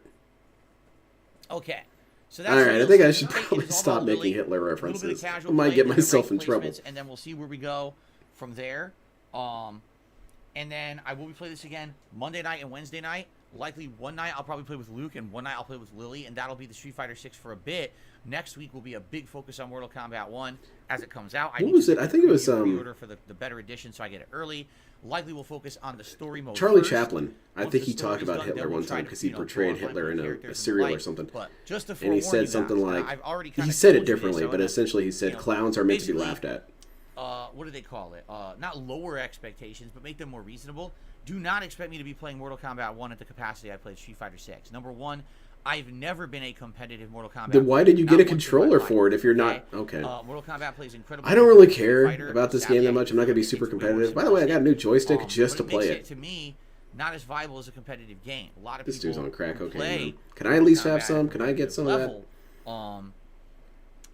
E: Okay. So that's
B: Alright, I
E: Lily.
B: think I
E: So
B: should
E: tonight it
B: probably
E: is all
B: stop
E: about
B: making
E: Lily,
B: Hitler
E: a little bit of
B: references.
E: casual
B: I might
E: play,
B: get
E: the right
B: myself in trouble.
E: placements, And then we'll see where we go from there. And then I will be playing this again Monday night and Wednesday night. Likely one night I'll probably play with Luke, and one night I'll play with Lily, and that'll be the Street Fighter 6 for a bit. Next week will be a big focus on Mortal Kombat 1 as it comes out.
B: What was it? I think it was
E: pre-order for the better edition, so I get it early. Likely we'll focus on the story mode.
B: Charlie
E: first.
B: Chaplin. I
E: Once
B: think
E: the
B: he talked
E: story's
B: about
E: done,
B: Hitler
E: then we'll
B: one
E: try
B: time
E: to,
B: because he
E: draw
B: portrayed
E: line
B: Hitler
E: for
B: in
E: the
B: a
E: characters and
B: serial
E: the
B: or
E: like.
B: something.
E: But just to
B: And he
E: forewarn
B: said
E: you
B: something
E: guys,
B: like,
E: I've already
B: he
E: kinda
B: said it
E: told you this,
B: differently,
E: so
B: but
E: I'm gonna,
B: essentially he said clowns are meant to be
E: basically,
B: laughed at.
E: what do they call it? Not lower expectations, but make them more reasonable. Do not expect me to be playing Mortal Kombat 1 at the capacity I played Street Fighter 6. Number one, I've never been a competitive Mortal Kombat.
B: Then why did you get a
E: not once in my
B: controller
E: life,
B: for it if you're not okay?
E: Mortal Kombat plays incredibly.
B: I don't really
E: Street
B: care
E: Fighter,
B: about this
E: sadly,
B: game that much. I'm not gonna be super
E: it's way more
B: competitive. By the way, I got a new joystick
E: simplistic.
B: just to
E: But
B: play
E: makes
B: it.
E: To me, not as viable as a competitive game. A lot of
B: This
E: people
B: dude's on crack
E: who
B: cocaine.
E: play
B: Man. Can I at least
E: Mortal
B: have some?
E: Kombat
B: Can I get some of that?
E: level,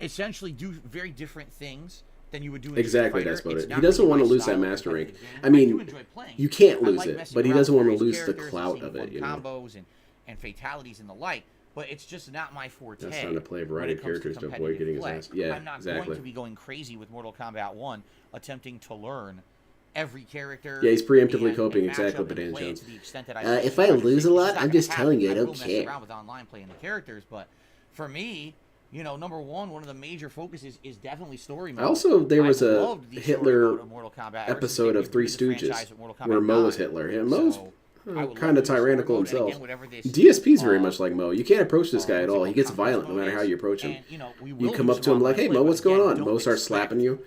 E: essentially do very different things than you would do in
B: Exactly,
E: Street
B: that's
E: Fighter.
B: about
E: It's
B: it.
E: not
B: He doesn't
E: really
B: want to
E: my
B: lose
E: style
B: that
E: of
B: master rank.
E: competitive game.
B: I mean,
E: do enjoy playing
B: you can't
E: I
B: lose
E: like
B: it,
E: messing
B: but he
E: around
B: doesn't
E: with
B: want to
E: various
B: lose the
E: characters and
B: clout
E: seeing
B: of it,
E: fun
B: you know.
E: combos and fatalities and the like. But it's just not my forte.
B: That's time to play a
E: when
B: variety
E: it
B: of
E: comes
B: characters to avoid
E: competitive
B: getting his
E: play.
B: ass. Yeah,
E: I'm not
B: exactly.
E: going to be going crazy with Mortal Kombat 1, attempting to learn every character.
B: Yeah, he's preemptively
E: and
B: coping
E: match
B: exactly
E: up
B: with
E: and
B: Dan
E: play it
B: Jones.
E: to the extent that
B: If I lose a lot, I'm just telling you, I don't
E: will mess
B: care.
E: around with online playing the characters, but for me, you know, number one of the major focuses is definitely story mode.
B: There was
E: I've
B: a
E: loved the story
B: Hitler
E: mode of Mortal Kombat ever since
B: episode
E: they
B: of Three
E: rebooted the
B: Stooges
E: franchise with Mortal Kombat
B: where Mo was
E: 9.
B: Hitler. And Mo's
E: So, I would
B: kind
E: love
B: of
E: to do story
B: tyrannical
E: mode, and
B: himself.
E: again, whatever this,
B: DSP's very much like Mo. You can't approach this guy at
E: what's it
B: all. He
E: called,
B: gets
E: conference
B: violent no
E: mode
B: matter
E: is.
B: how you approach him.
E: And, you know, we
B: You
E: will
B: come
E: do
B: up
E: some
B: to him like,
E: online
B: "Hey,
E: play,
B: Mo,
E: but
B: what's going
E: again,
B: on?"
E: don't
B: Mo starts
E: expect
B: slapping you. You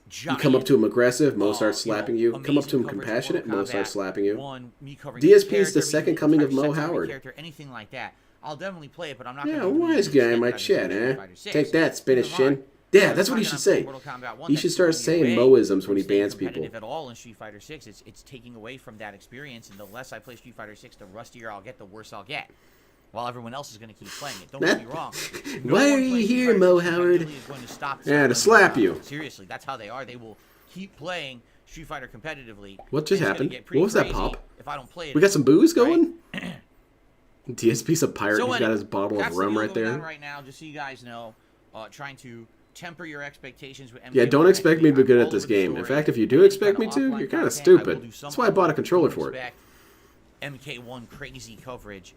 E: giant,
B: come up to him aggressive, Mo starts
E: you know,
B: slapping you. Come up to him
E: amazing coverage of
B: compassionate,
E: Mortal
B: Mo starts
E: Kombat
B: slapping you.
E: 1, me covering
B: DSP is
E: each
B: the
E: character, me
B: second
E: doing
B: coming of
E: 5
B: Mo
E: seconds on every
B: Howard.
E: character, anything like that. I'll definitely play it, but I'm not
B: Yeah,
E: going to
B: wise guy in my chat, eh? Take that, Spanish chin. Yeah, that's what he should say. He should start saying Moisms when he bans people.
E: At all in Street Fighter 6, it's taking away from that experience, and the less I play Street Fighter 6, the rustier I'll get, the worse I'll get. While everyone else is going to keep playing it. Don't get me wrong.
B: Why are you here, Mo Howard? Yeah, to slap you.
E: Seriously, that's how they are. They will keep playing Street Fighter competitively.
B: What just
E: It's gonna
B: happened?
E: get pretty
B: What was that
E: crazy
B: pop?
E: if I don't play it.
B: We got some booze
E: right?
B: going? DSP's a pirate.
E: So
B: He's got his bottle of
E: that's the
B: rum
E: deal
B: right
E: going on
B: there.
E: right now, just so you guys know, trying to temper your expectations with
B: Yeah, don't
E: MK1
B: expect me to be
E: I'm
B: good
E: all
B: at this
E: over the
B: game. In
E: story.
B: fact, if you do
E: Any
B: expect me
E: kind
B: to,
E: offline
B: you're kind of
E: content, I will
B: stupid.
E: do some
B: That's why I bought a
E: offline
B: controller for it.
E: respect MK1 crazy coverage.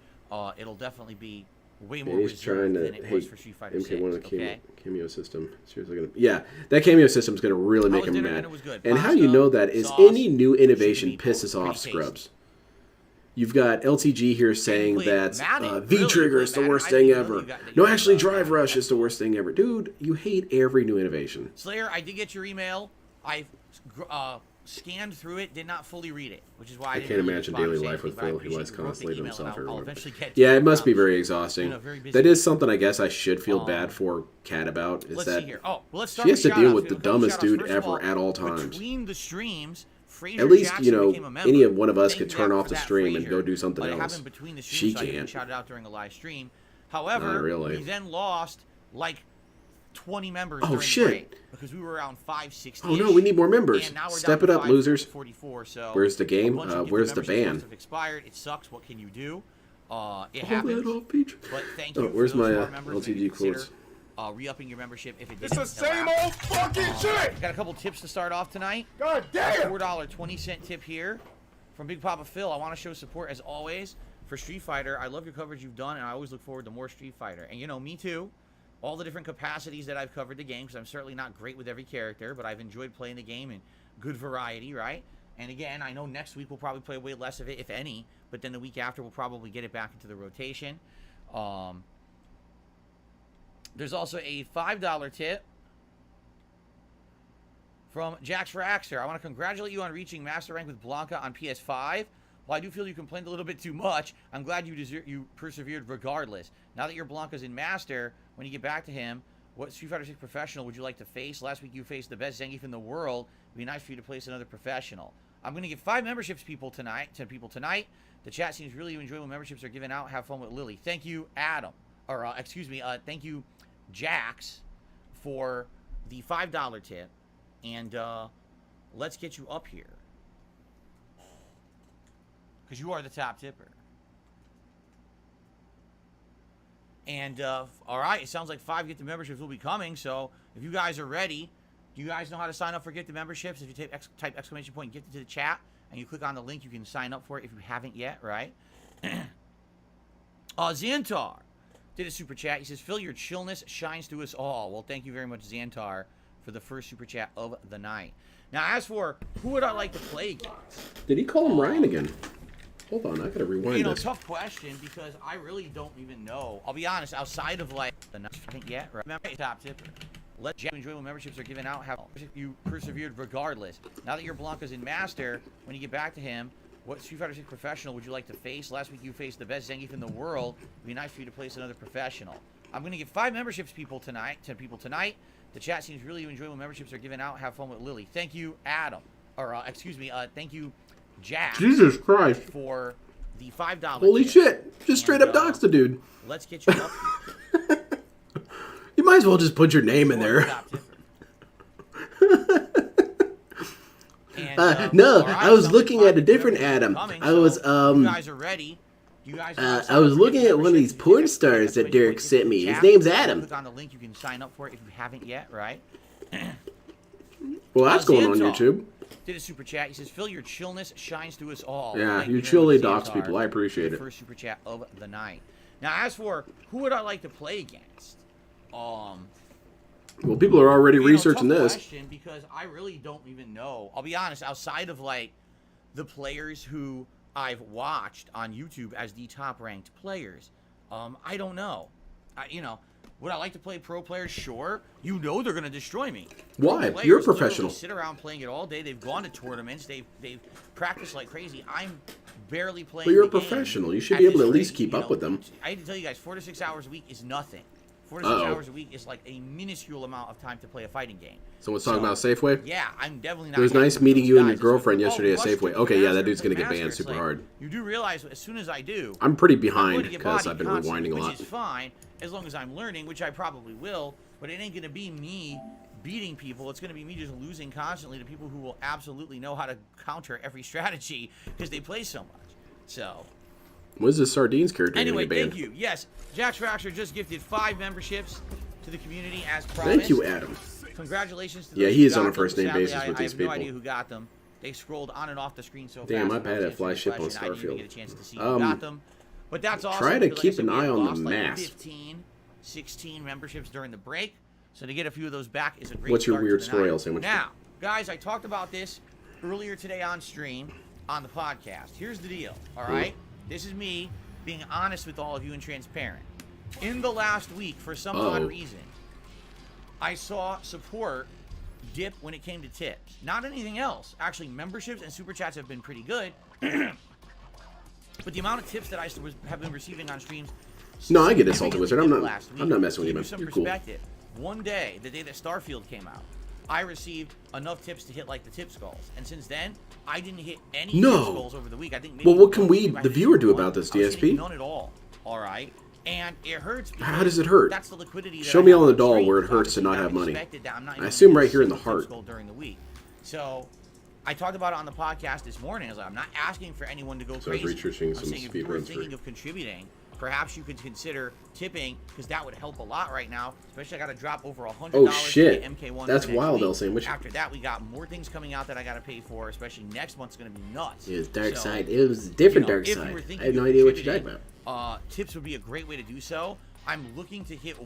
E: It'll definitely be way
B: Yeah,
E: more
B: he's trying
E: reserved
B: to
E: than it was
B: hate
E: for Street Fighter 6.
B: MK1 of the
E: Okay?
B: cameo system. Seriously, yeah, that cameo system's gonna really
E: How
B: make
E: was
B: him
E: dinner?
B: mad.
E: Dinner was good.
B: And how
E: Pasta,
B: you know that is
E: sauce,
B: any new innovation
E: meatballs,
B: pisses off
E: pretty
B: scrubs. You've got LTG here saying
E: played
B: that
E: Madden,
B: V
E: really
B: Trigger
E: played
B: is the
E: Madden.
B: worst
E: I
B: thing
E: didn't know
B: ever.
E: you got- that
B: No,
E: you
B: actually,
E: played
B: Drive
E: Madden.
B: Rush is the worst thing ever. Dude, you hate every new innovation.
E: Slayer, I did get your email. I scanned through it, did not fully read it, which is why I,
B: I
E: didn't
B: can't
E: really
B: imagine
E: respond
B: daily
E: to
B: life
E: anything,
B: with
E: but I
B: Phil. He
E: appreciate
B: lies
E: you wrote the
B: constantly to
E: email,
B: himself
E: and
B: every
E: I'll
B: morning.
E: eventually get to
B: Yeah,
E: it.
B: it must be very
E: You
B: exhausting.
E: know, very busy.
B: That is something I guess I should feel bad for Kat about. Is
E: Let's
B: that
E: see here. Oh, well, let's start
B: she has
E: with
B: to deal
E: shout-outs.
B: with
E: We
B: the
E: have a couple
B: dumbest
E: shout-outs.
B: dude
E: First of all,
B: ever at all times.
E: Between the streams, Fraser
B: At least,
E: Jackson
B: you know,
E: became a member.
B: any of one of us
E: Thank
B: could
E: you
B: turn
E: for
B: off the
E: that,
B: stream and
E: Fraser.
B: go do something
E: But it
B: else.
E: happened between the
B: She
E: streams, so I
B: can't.
E: didn't shout it out during a live stream. However,
B: Not really.
E: we then lost like 20 members
B: Oh,
E: during
B: shit.
E: the break because we were around 560.
B: Oh no, we need more members.
E: And now we're
B: Step
E: down
B: it
E: to
B: up, losers.
E: 544, so
B: Where's the game?
E: a bunch of gift
B: Where's the
E: memberships
B: ban?
E: must have expired. It sucks. What can you do? It
B: Oh,
E: happens.
B: that off, Peach.
E: But thank
B: Oh,
E: you.
B: where's
E: for those
B: my
E: who are members,
B: LTG
E: maybe consider,
B: quotes?
E: re-upping your membership if it
D: It's
E: didn't.
D: the same old fucking shit!
E: Got a couple tips to start off tonight.
D: God damn!
E: $4.20 tip here from Big Papa Phil. I want to show support as always for Street Fighter. I love your coverage you've done, and I always look forward to more Street Fighter. And you know, me too. All the different capacities that I've covered the game, because I'm certainly not great with every character, but I've enjoyed playing the game in good variety, right? And again, I know next week we'll probably play way less of it, if any, but then the week after we'll probably get it back into the rotation. There's also a $5 tip from Jax for Axer. I want to congratulate you on reaching Master Rank with Blanca on PS5. While I do feel you complained a little bit too much, I'm glad you persevered regardless. Now that your Blanca's in Master, when you get back to him, what Street Fighter 6 Professional would you like to face? Last week you faced the best Zangief in the world. It'd be nice for you to place another Professional. I'm going to give 5 memberships to people tonight. The chat seems really to enjoy when memberships are given out. Have fun with Lily. Thank you, Adam. Or, excuse me, thank you, Jax, for the $5 tip. And let's get you up here, because you are the top tipper. And all right, it sounds like 5 Get the Memberships will be coming. So if you guys are ready, do you guys know how to sign up for Get the Memberships? If you type exclamation point Get to the chat and you click on the link, you can sign up for it if you haven't yet, right? Xantar did a super chat. He says, Phil, your chillness shines through us all. Well, thank you very much, Xantar, for the first super chat of the night. Now, as for who would I like to play against?
B: Did he call him Ryan again? Hold on, I gotta rewind
E: You know,
B: this.
E: tough question, because I really don't even know. I'll be honest, outside of like the night yet, right? Remember, top tipper. Let you enjoy when memberships are given out. Have you persevered regardless? Now that your Blanca's in Master, when you get back to him, what Street Fighter 6 professional would you like to face? Last week you faced the best Zangief in the world. It'd be nice for you to place another professional. I'm going to give 5 memberships to people tonight. The chat seems really to enjoy when memberships are given out. Have fun with Lily. Thank you, Adam. Or, excuse me, thank you, Jack.
B: Jesus Christ.
E: For the $5.
B: Holy shit. Just straight up doxed the dude.
E: Let's get you up here.
B: You might as well just put your name in there. No, I was looking at a different Adam. I was,
E: You guys are ready.
B: I was looking at one of these porn stars that Derek sent me. His name's Adam.
E: Click on the link. You can sign up for it if you haven't yet, right?
B: Well, that's going on YouTube.
E: Did a super chat. He says, "Phil, your chillness shines through us all."
B: Yeah,
E: Thank
B: you
E: very
B: chilly
E: much,
B: dox
E: CSR.
B: people. I appreciate
E: The
B: it.
E: first super chat of the night. Now, as for who would I like to play against,
B: Well, people are already researching
E: tough
B: this.
E: question, because I really don't even know. I'll be honest. Outside of like the players who I've watched on YouTube as the top ranked players, I don't know. Would I like to play pro players? Sure. You know they're going to destroy me.
B: Why?
E: Pro
B: You're a
E: players
B: professional.
E: literally sit around playing it all day. They've gone to tournaments. They've practiced like crazy. I'm barely playing.
B: But you're a
E: the game
B: professional. You should
E: at
B: be able
E: this
B: to at least
E: rate,
B: keep up with them.
E: I hate to tell you guys, 4 to 6 hours a week is nothing. 4 to 6 hours a week is like a minuscule amount of time to play a fighting game.
B: Someone's talking about Safeway?
E: Yeah, I'm definitely not.
B: It was
E: happy
B: nice
E: with
B: meeting
E: those
B: you and your
E: guys.
B: girlfriend
E: It's like,
B: yesterday at
E: Rush
B: Safeway.
E: took the
B: Okay, yeah, that
E: master,
B: dude's
E: took
B: gonna
E: the
B: get banned
E: master.
B: super
E: It's like,
B: hard.
E: You do realize as soon as I do,
B: I'm pretty
E: I'm going
B: behind
E: to get
B: because
E: bodied
B: I've been
E: constantly,
B: rewinding a lot.
E: which is fine as long as I'm learning, which I probably will. But it ain't going to be me beating people. It's going to be me just losing constantly to people who will absolutely know how to counter every strategy because they play so much. So,
B: What is this Sardines character
E: anyway,
B: getting banned?
E: thank you. Yes, Jax Fracture just gifted 5 memberships to the community as promised.
B: Thank you, Adam.
E: Congratulations to
B: Yeah,
E: those
B: he
E: who
B: is on
E: got
B: a first-name
E: them. Sadly,
B: basis with
E: I
B: these
E: have
B: people.
E: no idea who got them. They scrolled on and off the screen so
B: Damn,
E: fast.
B: I've had
E: when I
B: a
E: was
B: fly
E: answering
B: ship
E: the
B: on
E: question, I didn't even
B: Starfield.
E: get a chance to see who got them. But that's awesome.
B: Try to
E: because, like I
B: keep
E: said,
B: an
E: we had
B: eye on the
E: lost, like,
B: mass.
E: 15, 16 memberships during the break. So to get a few of those back is a great
B: What's your
E: start to
B: weird
E: the
B: story
E: night.
B: I'll sandwich?
E: Now, guys, I talked about this earlier today on stream on the podcast. Here's the deal, all right? This is me being honest with all of you and transparent. In the last week, for some odd reason, I saw support dip when it came to tips. Not anything else. Actually, memberships and super chats have been pretty good. But the amount of tips that I have been receiving on streams.
B: No, I get Assaulted Wizard. I'm
E: significantly
B: not
E: dipped last
B: messing with
E: To
B: you,
E: give
B: man.
E: some
B: You're cool.
E: perspective, one day, the day that Starfield came out, I received enough tips to hit like the tip skulls. And since then, I didn't hit any tip skulls over the week. I think maybe
B: Well, what can
E: one
B: we,
E: tip I
B: the
E: hit
B: viewer, do
E: one.
B: about this,
E: I was hitting
B: DSP?
E: none at all. All right. And it hurts.
B: How does it hurt?
E: That's the liquidity that
B: Show
E: I
B: me
E: have
B: on the
E: on
B: doll
E: stream.
B: where it
E: So
B: hurts to not
E: obviously
B: have money.
E: expected that I'm not
B: I
E: even
B: assume
E: gonna
B: right
E: hit
B: here in the
E: a tip
B: heart.
E: skull during the week. So I talked about it on the podcast this morning. I was like, I'm not asking for anyone to go
B: So I was
E: crazy.
B: researching
E: I'm
B: some
E: saying if
B: speed
E: you were
B: runs for-
E: thinking of contributing, perhaps you could consider tipping, because that would help a lot right now. Especially, I got to drop over $100
B: Oh,
E: to
B: shit.
E: get MK1.
B: That's
E: for next
B: wild,
E: week.
B: El Sandwich.
E: After that, we got more things coming out that I got to pay for. Especially next month's going to be nuts.
B: It was Dark
E: So,
B: Side. It was a different
E: you know,
B: Dark
E: if you
B: Side.
E: were thinking
B: I had no
E: of
B: idea what you're talking
E: contributing,
B: about.
E: Tips would be a great way to do so. I'm looking to hit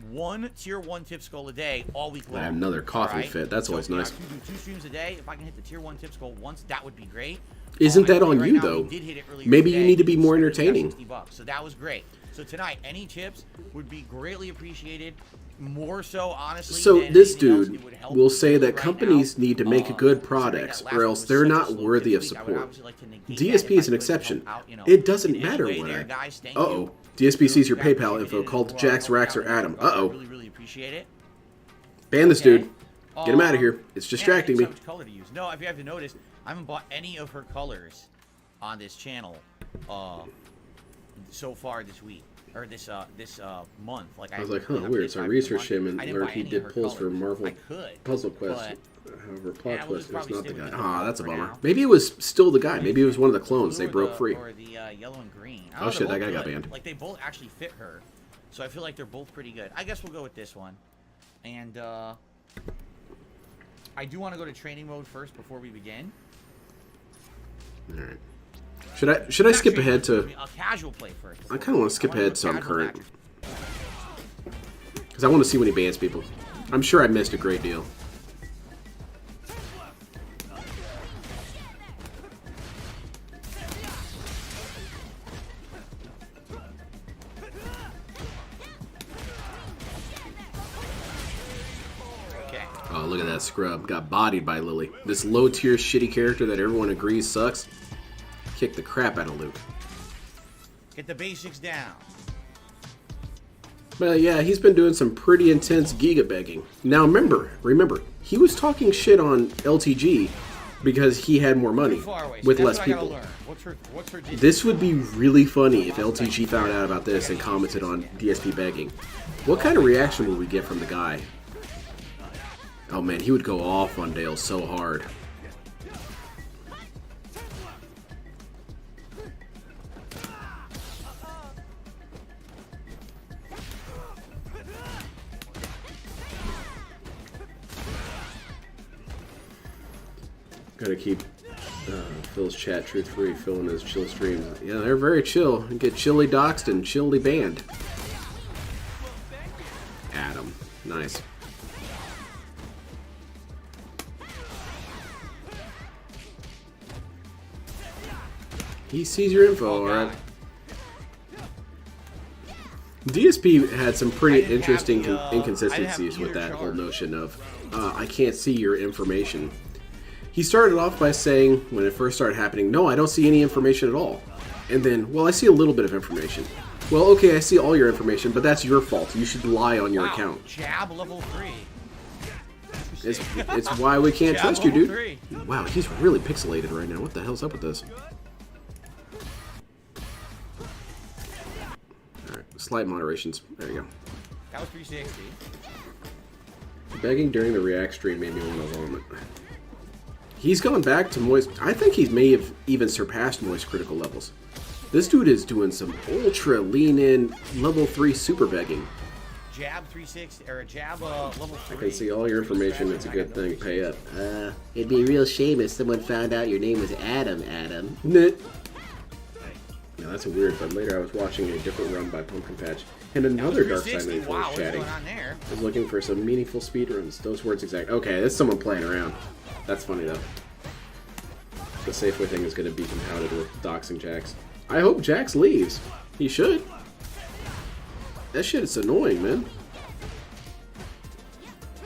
E: one tier 1 tip skull a day all week long.
B: I have another coughing
E: Alright?
B: fit. That's always
E: you know,
B: nice.
E: if you do 2 streams a day, if I can hit the tier 1 tip skull once, that would be great.
B: Isn't that
E: I
B: on
E: think
B: you,
E: right now,
B: though?
E: we did hit it earlier
B: Maybe you
E: today.
B: need to be more
E: So we got
B: entertaining.
E: $60, so that was great. So tonight, any tips would be greatly appreciated. More so, honestly.
B: So
E: than
B: this
E: anything else,
B: dude
E: it would help
B: will
E: me
B: say that
E: right
B: companies
E: now.
B: need to make good
E: Considering
B: products,
E: that last
B: or
E: week
B: else
E: was
B: they're
E: such a
B: not
E: slow
B: worthy
E: tip
B: of
E: week, I would
B: support.
E: obviously like to negate that
B: DSP
E: if I
B: is an
E: could
B: exception.
E: help out, you know,
B: It doesn't
E: in any
B: matter
E: way
B: what
E: there,
B: I...
E: guys. Thank
B: Uh-oh.
E: you.
B: DSP sees your
E: Really
B: PayPal info
E: appreciate it.
B: called
E: Well,
B: Jax,
E: I'll
B: Rax, or
E: help out.
B: Adam.
E: I
B: Uh-oh.
E: really, really appreciate it.
B: Ban this
E: Okay.
B: dude. Get him out of here. It's distracting me.
E: Man, I didn't know which color to use. No, if you have to notice, I haven't bought any of her colors on this channel so far this week. Or this month. Like
B: I was like, huh,
E: I've
B: weird.
E: hit
B: So I
E: 5
B: researched
E: per
B: him
E: month.
B: and
E: I didn't
B: learned
E: buy
B: he
E: any
B: did
E: of her
B: pulls for
E: colors.
B: Marvel
E: I could,
B: Puzzle Quest.
E: but
B: However, Plot
E: yeah, we'll
B: Quest
E: just
B: was
E: probably
B: not the
E: stay
B: guy.
E: with the
B: Ah,
E: default
B: that's a
E: for
B: bummer.
E: now.
B: Maybe it was still the guy. Maybe it was one of the clones. They
E: Blue or
B: broke
E: the-
B: free.
E: Or the yellow and green. I
B: Oh,
E: don't know,
B: shit,
E: they're
B: that guy
E: both
B: got
E: good.
B: banned.
E: Like, they both actually fit her. So I feel like they're both pretty good. I guess we'll go with this one. And, I do want to go to training mode first before we begin.
B: Alright. Should I skip ahead to...
E: A casual play first.
B: I kind of want to skip ahead to
E: some
B: current. Because I want to see when he bans people. I'm sure I missed a great deal.
E: Okay.
B: Oh, look at that scrub. Got bodied by Lily. This low-tier shitty character that everyone agrees sucks. Kicked the crap out of Luke.
E: Get the basics down.
B: But yeah, he's been doing some pretty intense giga begging. Now remember, he was talking shit on LTG because he had more money with less people. This would be really funny if LTG found out about this and commented on DSP begging. What kind of reaction would we get from the guy? Oh man, he would go off on Dale so hard. Gotta keep Phil's chat truth-free. Phil and his chill streams. Yeah, they're very chill. Get chilly doxed and chilly banned. Adam. Nice. He sees your info, alright. DSP had some pretty interesting inconsistencies with that whole notion of, I can't see your information. He started off by saying, when it first started happening, no, I don't see any information at all. And then, well, I see a little bit of information. Well, okay, I see all your information, but that's your fault. You should lie on your account.
E: Jab level 3.
B: It's why we can't trust you, dude. Wow, he's really pixelated right now. What the hell's up with this? Alright, slight moderations. There you go.
E: That was 360.
B: Begging during the React stream made me want to vomit. He's gone back to Moist. I think he may have even surpassed Moist critical levels. This dude is doing some ultra lean-in level 3 super begging.
E: Jab 360 or a jab level 3.
B: I can see all your information. It's a good thing. Pay up. It'd be a real shame if someone found out your name was Adam. Nah. Now that's a weird, but later I was watching a different run by Pumpkin Patch, and another Dark Side Main was chatting. I was looking for some meaningful speedruns. Those words exact. Okay, that's someone playing around. That's funny though. The Safeway thing is going to be compounded with doxing Jax. I hope Jax leaves. He should. That shit is annoying, man.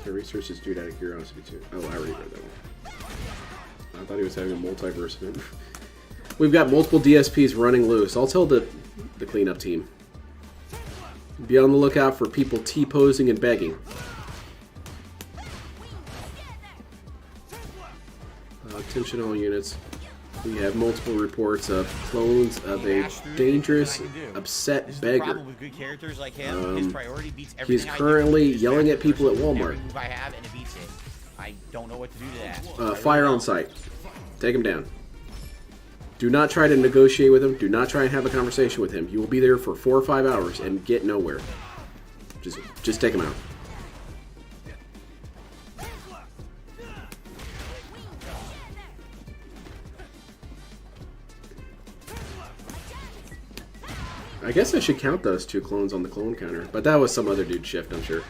B: The research is due out of curiosity too. Oh, I already read that one. I thought he was having a multiverse event. We've got multiple DSPs running loose. I'll tell the cleanup team. Be on the lookout for people T-posing and begging. Attention all units. We have multiple reports of clones of a dangerous, upset beggar. He's currently yelling at people at Walmart.
E: I don't know what to do to that.
B: Fire on site. Take him down. Do not try to negotiate with him. Do not try and have a conversation with him. You will be there for 4 or 5 hours and get nowhere. Just take him out. I guess I should count those 2 clones on the clone counter, but that was some other dude shift, I'm sure.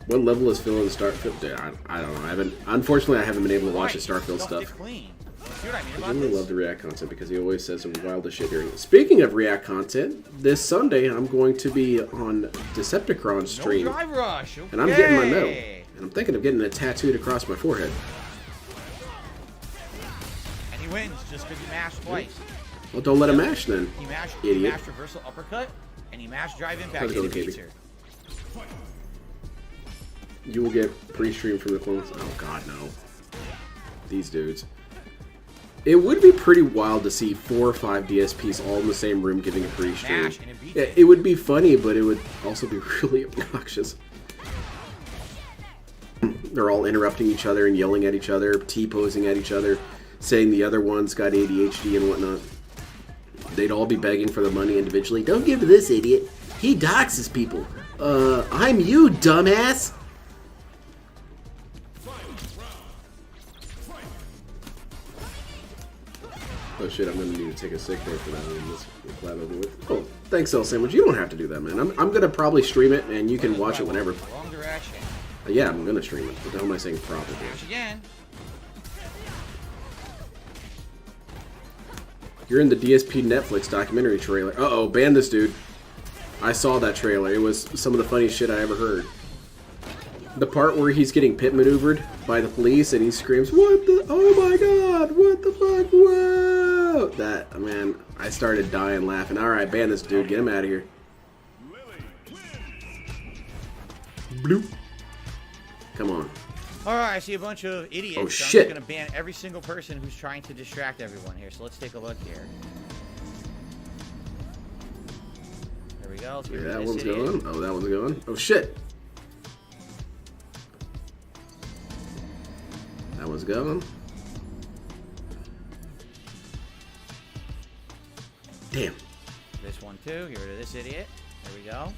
B: What level is Phil in Starfield? Dude, I don't know. Unfortunately, I haven't been able to watch his Starfield stuff. I really love the React content because he always says some wildest shit during it. Speaking of React content, this Sunday I'm going to be on Decepticon stream, and I'm getting my medal, and I'm thinking of getting it tattooed across my forehead.
E: And he wins just because he mashed twice.
B: Well, don't let him mash then, idiot.
E: He mashed reversal uppercut, and he mashed drive impact.
B: How's it going, Katie? You will get pre-stream from the clones. Oh god, no. These dudes. It would be pretty wild to see 4 or 5 DSPs all in the same room giving a pre-stream. Yeah, it would be funny, but it would also be really obnoxious. They're all interrupting each other and yelling at each other, T-posing at each other, saying the other one's got ADHD and whatnot. They'd all be begging for the money individually. Don't give to this idiot. He doxes people. I'm you, dumbass. Oh shit, I'm gonna need to take a sick day for that one. This glad over with. Oh, thanks, L Sandwich. You don't have to do that, man. I'm gonna probably stream it, and you can watch it whenever.
E: Wrong direction.
B: Yeah, I'm gonna stream it. What the hell am I saying? Probably.
E: Again.
B: You're in the DSP Netflix documentary trailer. Uh-oh, ban this dude. I saw that trailer. It was some of the funniest shit I ever heard. The part where he's getting pit maneuvered by the police and he screams, "What the? Oh my God! What the fuck? Whoa!" That, man, I started dying laughing. All right, ban this dude. Get him out of here. Bloop. Come on.
E: Alright, I see a bunch of idiots.
B: Oh,
E: so
B: shit.
E: I'm just gonna ban every single person who's trying to distract everyone here. So let's take a look here. There we go. Let's get rid of
B: That
E: this
B: one's
E: idiot.
B: going. Oh, that one's going. Oh, shit. That one's going. Damn.
E: This one too. Get rid of this idiot. There we go.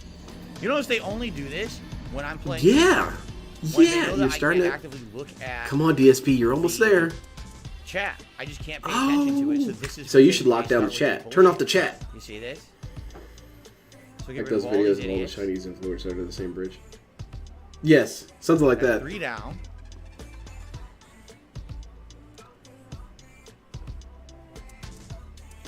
E: You notice they only do this when I'm playing.
B: Yeah.
E: When they know
B: Yeah.
E: that
B: You're
E: I
B: starting
E: can't
B: to.
E: actively look at
B: Come on, DSP. You're almost there.
E: chat. I just can't pay attention to it. So this is.
B: So you
E: when
B: should
E: they
B: lock down the
E: start with
B: chat. Turn off the
E: bullshit.
B: chat.
E: You see this? So get
B: Like
E: rid
B: those
E: of all these
B: videos of all the
E: idiots.
B: Chinese influencers under the same bridge. Yes, something like that.
E: 3 down.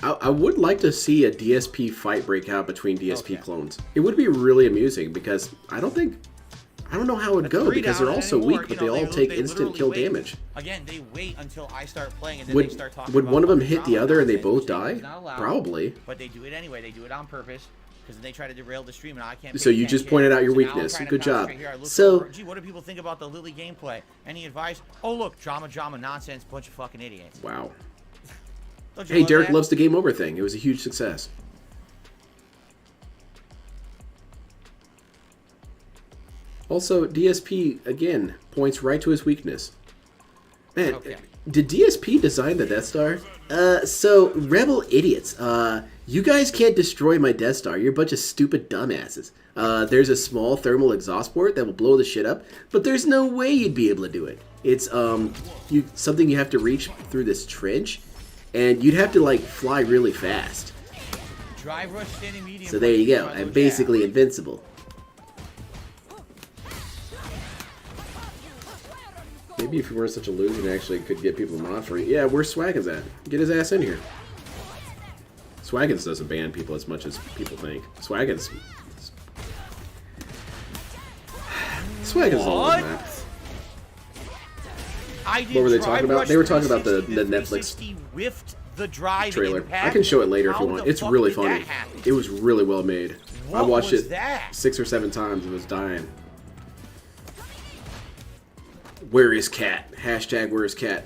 B: I would like to see a DSP fight break out between DSP
E: Okay.
B: clones. It would be really amusing because I don't know how it would go
E: 3
B: because they're
E: down
B: all so
E: anymore,
B: weak, but
E: you
B: they
E: know,
B: all take
E: they
B: instant
E: literally
B: kill
E: wait.
B: damage.
E: Again, they wait until I start playing and then
B: Would
E: they start talking
B: would
E: about
B: one of them
E: fucking
B: hit the
E: drama
B: other and they
E: nonsense,
B: both
E: which
B: die?
E: is not allowed.
B: Probably.
E: But they do it anyway. They do it on purpose because they try to derail the stream and I can't.
B: So
E: pay
B: you just
E: attention.
B: pointed out your
E: So now I'm
B: weakness.
E: trying to
B: Good job.
E: concentrate here. I look
B: So-
E: over, gee, what do people think about the Lily gameplay? Any advice? Oh look, drama, nonsense, bunch of fucking idiots.
B: Wow.
E: Don't you
B: Hey,
E: love
B: Derek
E: that?
B: loves the game over thing. It was a huge success. Also, DSP, again, points right to his weakness. Man,
E: Okay.
B: did DSP design the Death Star? So, rebel idiots, you guys can't destroy my Death Star. You're a bunch of stupid dumbasses. There's a small thermal exhaust port that will blow the shit up, but there's no way you'd be able to do it. It's, something you have to reach through this trench, and you'd have to, like, fly really fast.
E: Drive rush standing medium.
B: So there you go.
E: front,
B: I'm
E: low
B: basically
E: jab.
B: invincible. Maybe if you weren't such a loser and actually could get people to mod for you. Yeah, where's Swaggins at? Get his ass in here. Swaggins doesn't ban people as much as people think. Swaggins all over the map.
E: I did
B: What were they
E: drive
B: talking about?
E: rush
B: They were talking about the
E: 360,
B: Netflix
E: whiffed the drive
B: trailer.
E: impact.
B: I can show it later if
E: How
B: you want.
E: the
B: It's
E: fuck
B: really
E: did
B: funny.
E: that happen?
B: It was really well made. I
E: What
B: watched
E: was
B: it
E: that?
B: 6 or 7 times and was dying. Where is Cat? Hashtag where is Cat?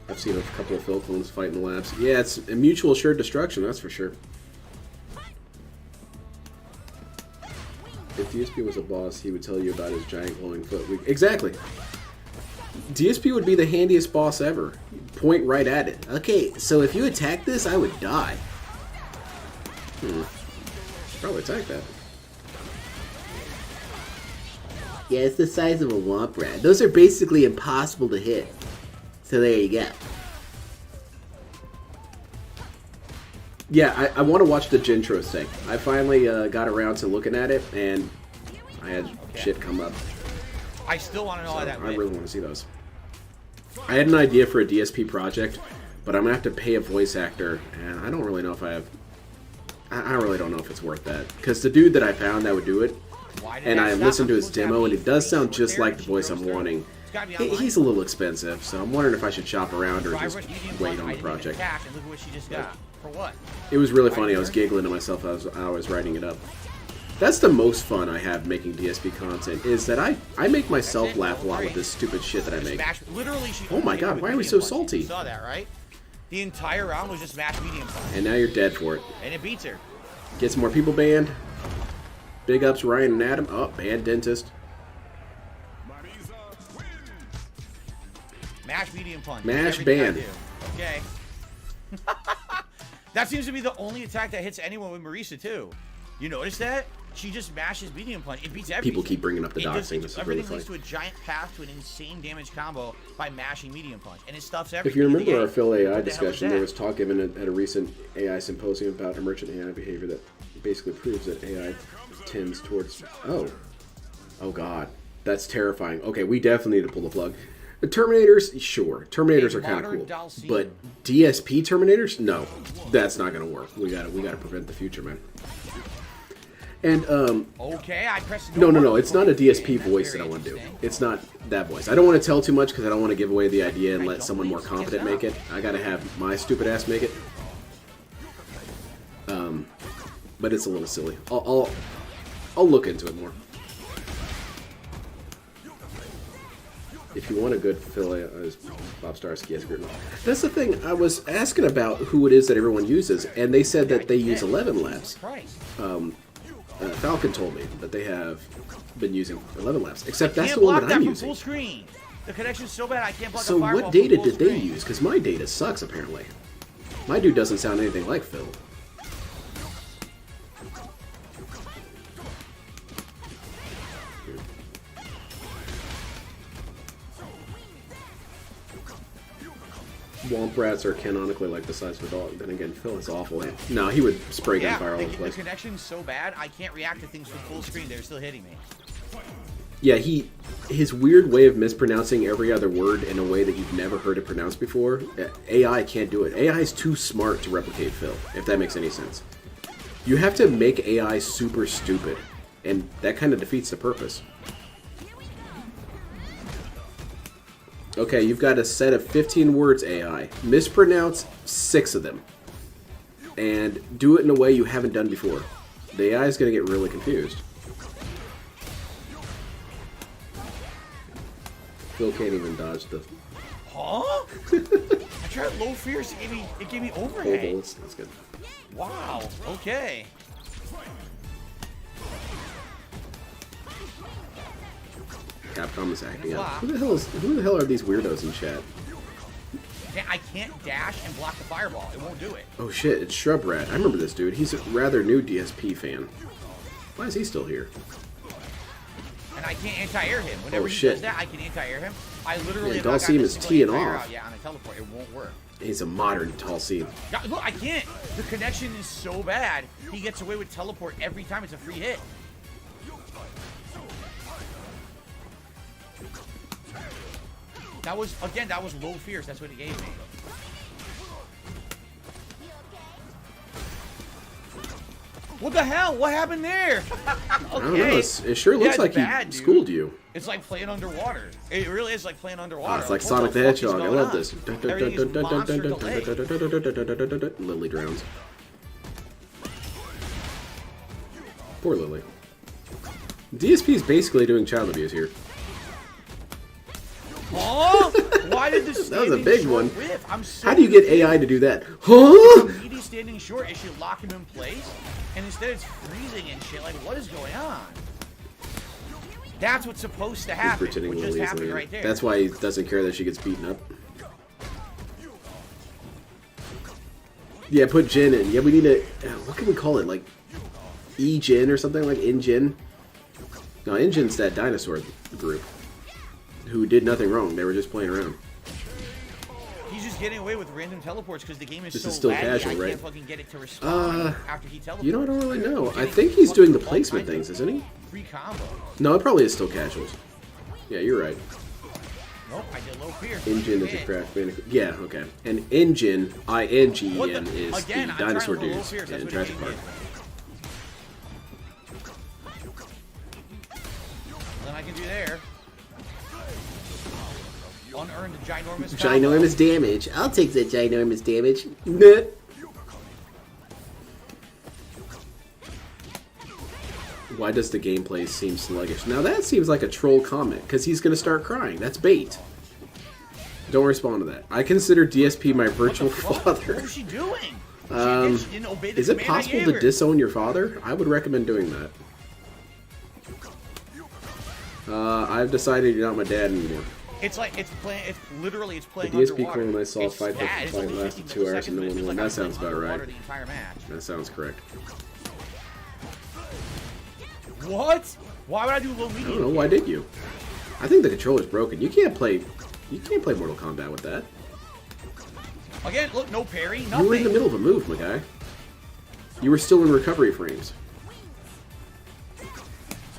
B: I've seen a couple of Phil clones fight in the labs. Yeah, it's a mutual assured destruction, that's for sure. If DSP was a boss, he would tell you about his giant glowing foot. Exactly. DSP would be the handiest boss ever. Point right at it. Okay, so if you attack this, I would die. Probably attack that. Yeah, it's the size of a womp rat. Those are basically impossible to hit. So there you go. Yeah, I want to watch the Gintros thing. I finally got around to looking at it, and I had shit come up.
E: I still want to know how that
B: I
E: went.
B: really want to see those. I had an idea for a DSP project, but I'm going to have to pay a voice actor, and I don't really know if I have... I really don't know if it's worth that. Because the dude that I found that would do it,
E: Why did
B: and
E: I
B: I
E: stop?
B: listened to
E: I'm
B: his
E: supposed to have
B: demo, and it
E: these
B: does
E: three
B: sound
E: short
B: just
E: there,
B: like the
E: she
B: voice
E: goes
B: I'm
E: through.
B: wanting.
E: It's gotta be online.
B: He's a little expensive, so I'm wondering if I should shop around or
E: Drive
B: just
E: rush medium
B: wait
E: front,
B: on
E: I
B: the
E: didn't even
B: project.
E: attack, and look at what she just got. For what?
B: It was really funny. I was giggling to myself as I was writing it up. That's the most fun I have making DSP content, is that I make myself
E: That's it,
B: laugh a
E: level
B: lot with
E: 3.
B: this stupid shit that I make.
E: Smash, literally, she
B: Oh my
E: hit
B: God,
E: with
B: why are we
E: medium
B: so
E: punch.
B: salty?
E: You saw that, right? The entire round was just smash medium punch,
B: And now you're dead for it.
E: and it beats her.
B: Get some more people banned. Big ups Ryan and Adam. Oh, banned Dentist.
E: Mash medium punch.
B: Mash
E: Everything I
B: ban.
E: do. Okay. That seems to be the only attack that hits anyone with Marisa too. You notice that? She just mashes medium punch. It beats everything.
B: People keep bringing up the
E: It
B: dox
E: does-
B: thing.
E: it-
B: This is really
E: everything
B: funny.
E: leads to a giant path to an insane damage combo by mashing medium punch, and it stuffs everything.
B: If you
E: in the
B: remember our
E: game.
B: Phil AI
E: What the hell is
B: discussion, there
E: that?
B: was talk given at a recent AI symposium about emergent AI behavior that basically proves that AI tends towards... Oh God. That's terrifying. Okay, we definitely need to pull the plug. The Terminators, sure. Terminators
E: A
B: are kind of
E: modern
B: cool.
E: Dalcine.
B: But DSP Terminators? No. That's not going to work. We gotta prevent the future, man. And,
E: Okay, I pressed
B: no. It's not a DSP
E: Okay, that's
B: voice that
E: very
B: I want to do.
E: interesting.
B: It's not that voice. I don't want to tell too much because I don't want to give away the idea and
E: I
B: let
E: don't
B: someone more
E: think so.
B: competent make it. I got to have my stupid ass make it. But it's a little silly. I'll look into it more. If you want a good Phil, as Bob Starsky has written. That's the thing. I was asking about who it is that everyone uses, and they said that they use 11 Labs.
E: Christ.
B: Falcon told me that they have been using 11 Labs. Except that's
E: Can't
B: the one
E: block
B: that I'm
E: from
B: using.
E: full screen. The connection's so bad I can't block
B: So
E: the firewall
B: what data
E: from full
B: did they
E: screen.
B: use? Because my data sucks, apparently. My dude doesn't sound anything like Phil. Womp rats are canonically like the size of a dog. Then again, Phil is awful. No, he would spray
E: Yeah,
B: gunfire all over the
E: the
B: place.
E: connection's so bad I can't react to things from full screen. They're still hitting me.
B: Yeah, his weird way of mispronouncing every other word in a way that you've never heard it pronounced before, AI can't do it. AI is too smart to replicate Phil, if that makes any sense. You have to make AI super stupid, and that kind of defeats the purpose. Okay, you've got a set of 15 words, AI. Mispronounce 6 of them. And do it in a way you haven't done before. The AI is going to get really confused. Phil can't even dodge the
E: Huh? I tried low fierce. It gave me
B: whole
E: overhead.
B: bullets. That's good.
E: Wow. Okay.
B: Capcom is acting out.
E: Wow.
B: Who the hell are these weirdos in chat?
E: I can't dash and block the fireball. It won't do it.
B: Oh shit, it's Shrub Rat. I remember this dude. He's a rather new DSP fan. Why is he still here?
E: And I can't anti-air him. Whenever
B: Oh,
E: he
B: shit.
E: does that, I can anti-air him. I literally
B: Yeah,
E: have not
B: Dalcine
E: gotten a
B: is
E: single
B: teeing
E: anti-air
B: off.
E: out yet on a teleport. It won't work.
B: He's a modern tall seed.
E: God, look, I can't. The connection is so bad. He gets away with teleport every time. It's a free hit. That was low fierce. That's what he gave me. What the hell? What happened there?
B: I don't know. It sure looks
E: it's
B: like
E: bad,
B: he
E: dude.
B: schooled you.
E: It's like playing underwater. It really is like playing underwater.
B: Oh, it's like
E: What
B: Sonic the
E: fuck is
B: Hedgehog. I
E: going
B: love
E: on?
B: this.
E: Everything is monster delayed.
B: Lily drowns. Poor Lily. DSP is basically doing child abuse here.
E: Huh? Why did this
B: That was a big one.
E: whiff? I'm so
B: How do you get AI to do that? Huh?
E: He's standing short. It should lock him in place, and instead it's freezing and shit. Like, what is going on? That's what's supposed to
B: He's
E: happen.
B: pretending
E: What just
B: Lily's
E: happened
B: Lily.
E: right there.
B: That's why he doesn't care that she gets beaten up. Yeah, put Jin in. Yeah, we need a... what can we call it? Like, E-Jin or something? Like N-Jin? No, N-Jin's that dinosaur group who did nothing wrong. They were just playing around.
E: He's just getting away with random teleports because the game is
B: This
E: so
B: is still
E: laggy,
B: casual,
E: I
B: right?
E: can't fucking get it to respond after he teleports.
B: You know, I don't really know. I think he's doing the placement things, isn't he?
E: Free combo.
B: No, it probably is still casuals. Yeah, you're right.
E: Nope, I did low fear.
B: N-Jin is a Crash Bandicoot. Yeah, okay. And N-Jin, I-N-G-E-N, is
E: Again,
B: the
E: I'm
B: dinosaur
E: trying to low
B: dudes
E: fierce. That's
B: in
E: what
B: Jurassic
E: he
B: Park.
E: did. Then I can do there. Unearned ginormous combo.
B: Ginormous damage. I'll take that ginormous damage. Nah. Why does the gameplay seem sluggish? Now that seems like a troll comment, because he's going to start crying. That's bait. Don't respond to that. I consider DSP my virtual father.
E: What was she doing? She didn't obey the
B: Is it
E: command I
B: possible
E: gave
B: to
E: her.
B: disown your father? I would recommend doing that. I've decided you're not my dad anymore.
E: It's like it's playing. It's literally it's playing
B: The DSP
E: underwater.
B: clone I saw
E: It's
B: fight
E: bad.
B: the
E: It's
B: fight
E: only
B: lasted
E: 50
B: 2 hours and no
E: milliseconds,
B: one
E: but
B: won.
E: it's like
B: That sounds
E: I'm
B: about
E: underwater
B: right.
E: The entire match.
B: That sounds correct.
E: What? Why would I do low
B: I
E: medium?
B: don't know. Why did you? I think the controller's broken. You can't play Mortal Kombat with that.
E: Again, look, no parry, nothing.
B: You were in the middle of a move, my guy. You were still in recovery frames.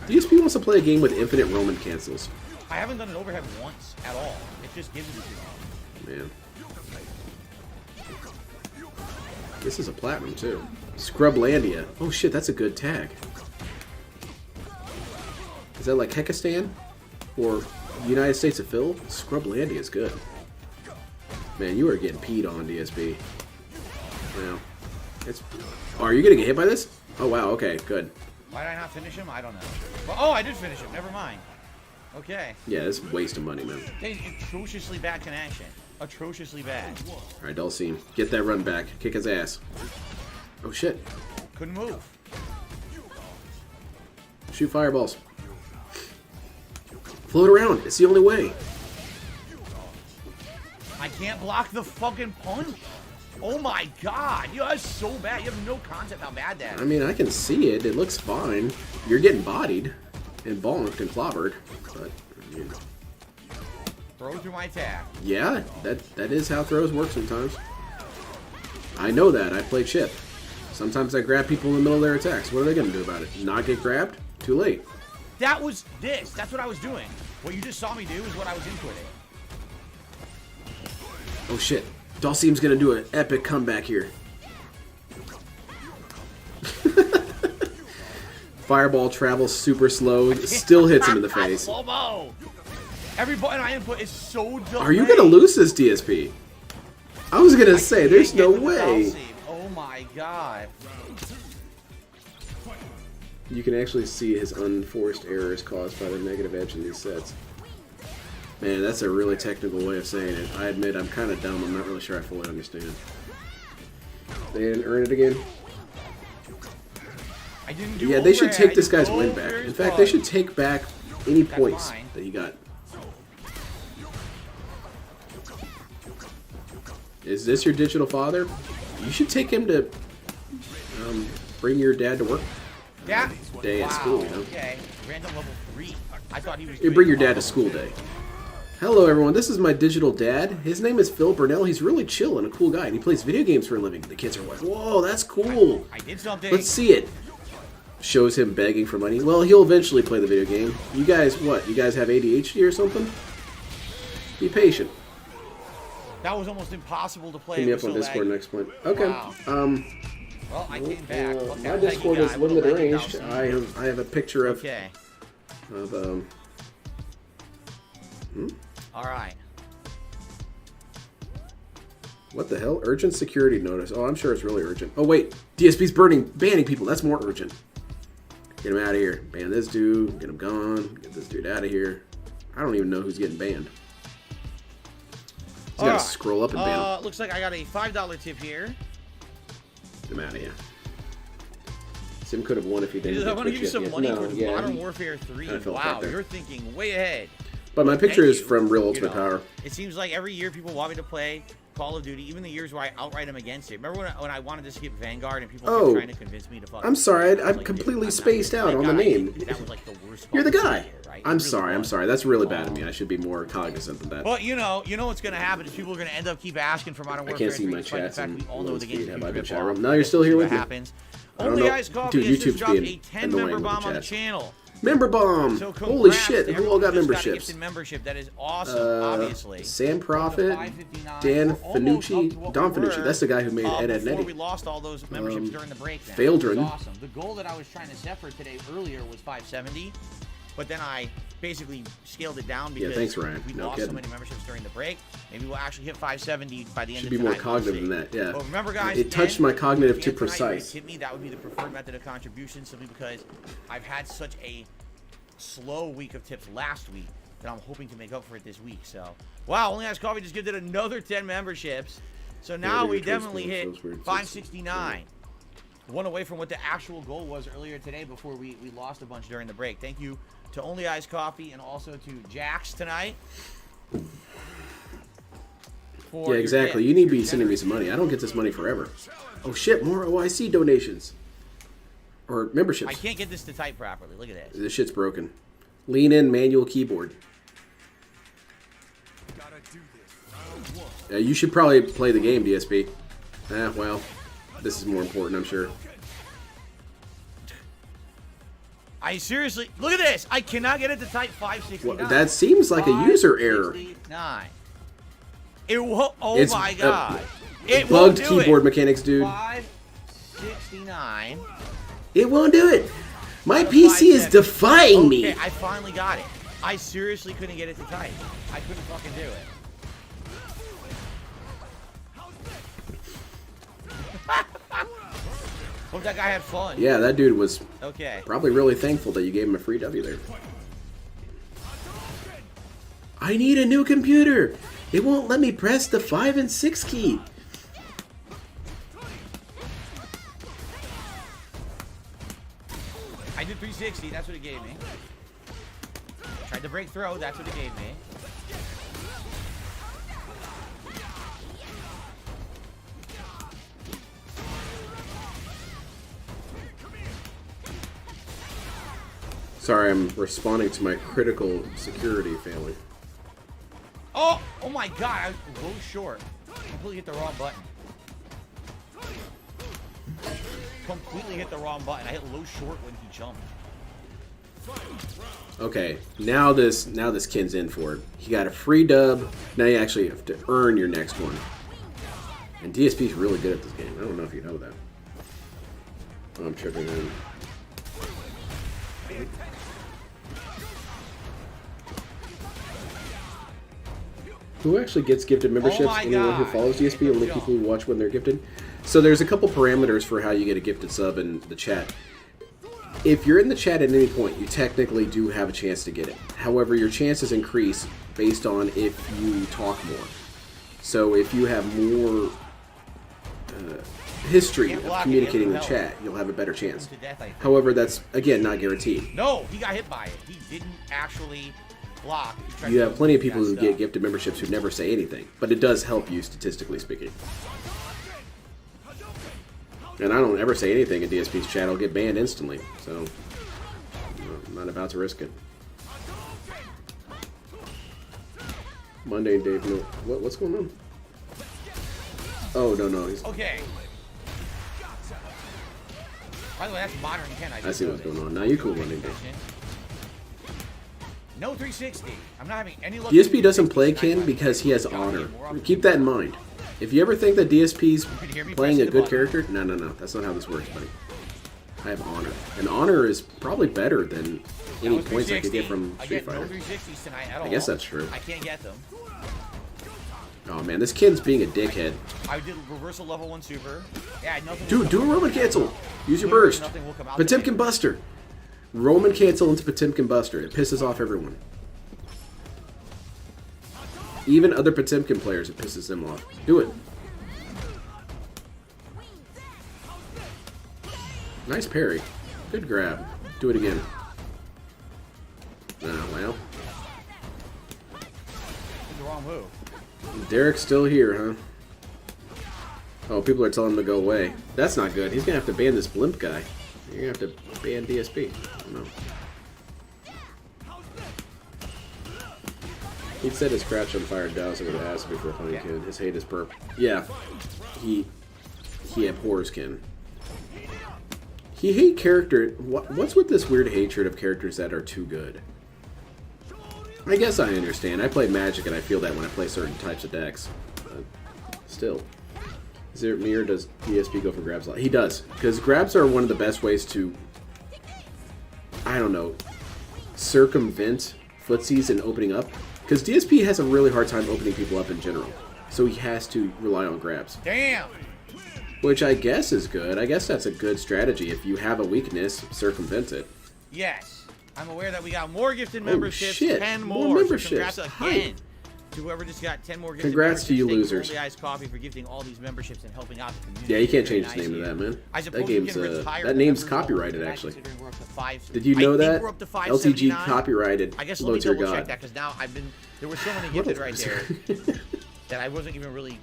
B: DSP wants to play a game with infinite Roman cancels.
E: I haven't done an overhead once at all. It just gives it to me.
B: Man. This is a platinum too. Scrublandia. Oh shit, that's a good tag. Is that like Hekistan? Or United States of Phil? Scrublandia is good. Man, you are getting peed on, DSP. Wow. Oh, are you gonna get hit by this? Oh wow, okay, good.
E: Why did I not finish him? I don't know. Well, oh, I did finish him. Never mind. Okay.
B: Yeah, it's a waste of money, man.
E: Hey, atrociously bad connection. Atrociously bad.
B: Alright, Dulcine. Get that run back. Kick his ass. Oh shit.
E: Couldn't move.
B: Shoot fireballs. Float around. It's the only way.
E: I can't block the fucking punch. Oh my god. Yo, that's so bad. You have no concept how bad that is.
B: I mean, I can see it. It looks fine. You're getting bodied and bonked and clobbered. But, I mean,
E: Throw through my attack.
B: yeah, that is how throws work sometimes. I know that. I play chip. Sometimes I grab people in the middle of their attacks. What are they going to do about it? Not get grabbed? Too late.
E: That was this. That's what I was doing. What you just saw me do is what I was inputting.
B: Oh shit. Dulcine's going to do an epic comeback here. Fireball travels super slow. Still hits him in the face.
E: Slow-mo. Every button I input is so delayed.
B: Are you going to lose this, DSP? I was going to say, there's no way.
E: Oh my god.
B: You can actually see his unforced errors caused by the negative edge in these sets. Man, that's a really technical way of saying it. I admit I'm kind of dumb. I'm not really sure I fully understand. They didn't earn it again?
E: I didn't do
B: Yeah, they should
E: overhead.
B: take this guy's
E: I
B: win
E: did
B: back.
E: overhead
B: In fact, they should take back any
E: That's
B: points
E: fine.
B: that he got. Is this your digital father? You should take him to bring your dad to work
E: Yeah.
B: day at school, you know?
E: Okay. Random level 3. I thought he was
B: You bring your dad to school day. Hello everyone, this is my digital dad. His name is Phil Burnell. He's really chill and a cool guy, and he plays video games for a living. The kids are like, whoa, that's cool.
E: I did something.
B: Let's see it. Shows him begging for money. Well, he'll eventually play the video game. You guys, what? You guys have ADHD or something? Be patient.
E: That was almost impossible to play.
B: Hit me
E: It
B: up
E: was
B: on
E: so
B: Discord
E: laggy.
B: next point. Okay.
E: Wow. Well, I came back. Look
B: My
E: how
B: Discord
E: laggy
B: is
E: guy with a
B: limited
E: laggy
B: range.
E: mouse.
B: I have a picture of
E: Okay. All right.
B: What the hell? Urgent security notice. Oh, I'm sure it's really urgent. Oh wait, DSP's banning people. That's more urgent. Get him out of here. Ban this dude. Get him gone. Get this dude out of here. I don't even know who's getting banned. He's got to
E: Alright.
B: scroll up and ban him.
E: Looks like I got a $5 tip here.
B: Get him out of here. Sim could have won if he didn't.
E: I want to give you some money
B: No,
E: towards
B: yeah,
E: Modern
B: he-
E: Warfare 3.
B: kinda fell
E: Wow,
B: apart there.
E: you're thinking way ahead.
B: But my picture
E: Thank
B: is
E: you.
B: from Real
E: You
B: Ultimate
E: know,
B: Power.
E: It seems like every year people want me to play Call of Duty, even the years where I outright them against it. Remember when I wanted to skip Vanguard and people
B: Oh.
E: kept trying to convince me to fucking...
B: I'm sorry,
E: I was
B: I'm
E: like,
B: completely
E: dude, I'm not
B: spaced
E: even
B: out on the
E: that guy.
B: name.
E: That was like the worst
B: You're the
E: Call of
B: guy.
E: Duty year, right? It
B: I'm
E: really
B: sorry. I'm
E: was.
B: sorry. That's really bad of me. I should be more cognizant of that.
E: Well, you know what's going to happen is people are going to end up keep asking for Modern
B: I
E: Warfare
B: can't see
E: 3,
B: my
E: despite the
B: chats
E: fact
B: and
E: we all know the
B: feed.
E: game's a
B: Have
E: huge
B: I been
E: rip
B: chat
E: off.
B: room? No, you're still here with me.
E: Happens.
B: I don't
E: Only
B: know.
E: Ice Coffee
B: Dude,
E: has just
B: YouTube's
E: dropped
B: being
E: a 10
B: annoying
E: member
B: with the
E: bomb on the
B: chats.
E: channel.
B: Member bomb!
E: So
B: Holy
E: congrats
B: shit!
E: to
B: Who all got
E: everyone who's got a
B: memberships?
E: gifted membership. That is awesome, obviously.
B: Sam
E: From
B: Prophet,
E: the 559,
B: Dan
E: we're almost up to
B: Finucci,
E: what
B: Don
E: we were,
B: Finucci. That's the guy who made Ed, Ed, and
E: before
B: Eddie.
E: we lost all those memberships during the break. Then.
B: Faldrin.
E: It was awesome. The goal that I was trying to set for today earlier was 570, but then I basically scaled it down because
B: thanks, Ryan.
E: we
B: No
E: lost
B: kidding.
E: so many memberships during the break. Maybe we'll actually hit 570 by the end
B: Should
E: of
B: be
E: tonight.
B: more cognitive
E: We'll
B: than
E: see.
B: that, yeah.
E: But remember, guys,
B: It touched my cognitive
E: if
B: to
E: tonight you
B: precise.
E: tip me, that would be the preferred method of contribution, simply because I've had such a slow week of tips last week that I'm hoping to make up for it this week. So, wow, Only Ice Coffee just gifted another 10 memberships. So now we definitely hit 569. One away from what the actual goal was earlier today before we lost a bunch during the break. Thank you to Only Ice Coffee and also to Jax tonight.
B: Yeah, exactly. You need to be sending me some money. I don't get this money forever. Oh shit, more OIC donations. Or
E: I
B: memberships.
E: can't get this to type properly. Look at this.
B: This shit's broken. Lean in manual keyboard. You should probably play the game, DSP. Well, this is more important, I'm sure.
E: I seriously look at this. I cannot get it to type 569.
B: Well, that seems like a user error.
E: 569. It won't. Oh
B: It's,
E: my god! It
B: bugged
E: won't do
B: keyboard
E: it.
B: mechanics, dude.
E: 569.
B: It won't do it. My PC is defying me.
E: Okay, I finally got it. I seriously couldn't get it to type. I couldn't fucking do it. Hope that guy had fun.
B: Yeah, that dude was
E: Okay.
B: probably really thankful that you gave him a free W there. I need a new computer. It won't let me press the 5 and 6 key.
E: I did 360. That's what it gave me. Tried to break throw. That's what it gave me.
B: Sorry, I'm responding to my critical security failing.
E: Oh! Oh my god! I was low short. Completely hit the wrong button. Completely hit the wrong button. I hit low short when he jumped.
B: Okay, now this kid's in for it. He got a free dub. Now you actually have to earn your next one. And DSP's really good at this game. I don't know if you know that. Oh, I'm tripping in. Who actually gets gifted memberships?
E: my
B: Anyone who
E: God.
B: follows DSP, only people who watch when they're gifted. So there's a couple parameters for how you get a gifted sub in the chat. If you're in the chat at any point, you technically do have a chance to get it. However, your chances increase based on if you talk more. So if you have more history
E: Can't
B: of
E: block it,
B: communicating in the
E: can't
B: chat, you'll have a better chance.
E: To death, I think.
B: However, that's, again, not guaranteed.
E: No, he got hit by it. He didn't actually block. He tried
B: You
E: to
B: have plenty of
E: do
B: people
E: that
B: who
E: stuff.
B: get gifted memberships who never say anything, but it does help you statistically speaking. And I don't ever say anything in DSP's chat, I'll get banned instantly, so I'm not about to risk it. Monday, Dave, no, what's going on? Oh, no, he's,
E: Okay. By the way, that's modern Ken.
B: I see what's going on. Now you cool, Monday, Dave.
E: No 360. I'm not having any luck.
B: DSP doesn't play Ken because he has honor. Keep that in mind. If you ever think that DSP's playing a good character, no, that's not how this works, buddy. I have honor. And honor is probably better than any points I could get from
E: I
B: Street
E: get no
B: Fighter.
E: 360s tonight at all.
B: I guess that's true.
E: I can't get them.
B: Oh man, this kid's being a dickhead.
E: I did reversal level 1 super. Yeah, nothing.
B: Dude, do a Roman cancel. Use your burst.
E: Nothing will come out
B: Potemkin Buster. Roman cancel into Potemkin Buster. It pisses off everyone. Even other Potemkin players, it pisses them off. Do it. Nice parry. Good grab. Do it again. Oh, well.
E: Did the wrong move.
B: Derek's still here, huh? Oh, people are telling him to go away. That's not good. He's gonna have to ban this blimp guy. You're gonna have to ban DSP. I don't know. He said his crouch on fire dousing with acid before finding Ken. His hate is perp. Yeah. He abhors Ken. He hate character. What's with this weird hatred of characters that are too good? I guess I understand. I play Magic and I feel that when I play certain types of decks. But still. Is it me or does DSP go for grabs a lot? He does. Because grabs are one of the best ways to, I don't know, circumvent footsies and opening up. Because DSP has a really hard time opening people up in general. So he has to rely on grabs.
E: Damn.
B: Which I guess is good. I guess that's a good strategy. If you have a weakness, circumvent it.
E: Yes. I'm aware that we got more gifted memberships.
B: shit.
E: 10
B: More
E: more.
B: memberships.
E: So congrats
B: Hype.
E: again to whoever just got 10 more gifted
B: Congrats to you
E: memberships. Thank
B: losers.
E: Only Eyes Coffee for gifting all these memberships and helping out the community.
B: Yeah, you can't
E: Very
B: change the
E: nice
B: name of
E: of
B: that,
E: you.
B: man.
E: I suppose
B: That
E: you
B: game's
E: can retire
B: that
E: the
B: name's
E: members
B: copyrighted,
E: level,
B: actually.
E: considering we're up to 5.
B: Did you know
E: I think
B: that?
E: we're up to
B: LTG
E: 579.
B: copyrighted.
E: I guess let me
B: Lord your
E: double check
B: God.
E: that because now there were so many
B: What
E: gifted
B: a
E: right
B: loser.
E: there that I wasn't even really,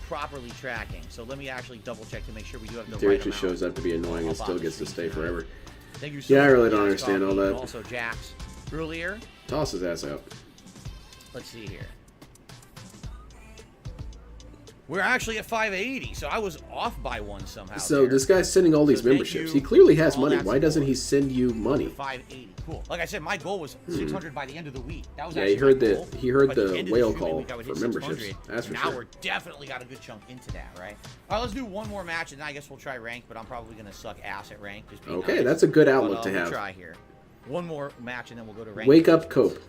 E: properly tracking. So let me actually double check to make sure we do have the
B: Derek
E: right
B: just
E: amount.
B: shows up to be annoying and
E: Up
B: still
E: on
B: gets to
E: the
B: stay
E: screen tonight.
B: forever.
E: Thank you so
B: Yeah, I
E: much,
B: really don't
E: Eyes
B: understand all
E: Coffee,
B: that.
E: and also Jax earlier.
B: Toss his ass out.
E: Let's see here. We're actually at 580, so I was off by one somehow.
B: So
E: there.
B: this guy's sending all these
E: So thank
B: memberships.
E: you
B: He clearly has
E: for all
B: money.
E: that
B: Why doesn't he
E: support.
B: send you money?
E: 580. Cool. Like I said, my goal was 600 by the end of the week. That was
B: Yeah,
E: actually
B: he heard
E: my
B: the-
E: goal.
B: he heard
E: By
B: the
E: end of
B: whale
E: streaming
B: call
E: week, I would
B: for
E: hit
B: memberships.
E: 600.
B: That's for
E: now
B: sure.
E: we're definitely got a good chunk into that, right? All right, let's do one more match, and then I guess we'll try rank. But I'm probably gonna suck ass at rank. Just being
B: Okay,
E: honest.
B: that's a good
E: But,
B: outlook to
E: we'll
B: have.
E: try here. One more match, and then we'll go to rank.
B: Wake up, cope.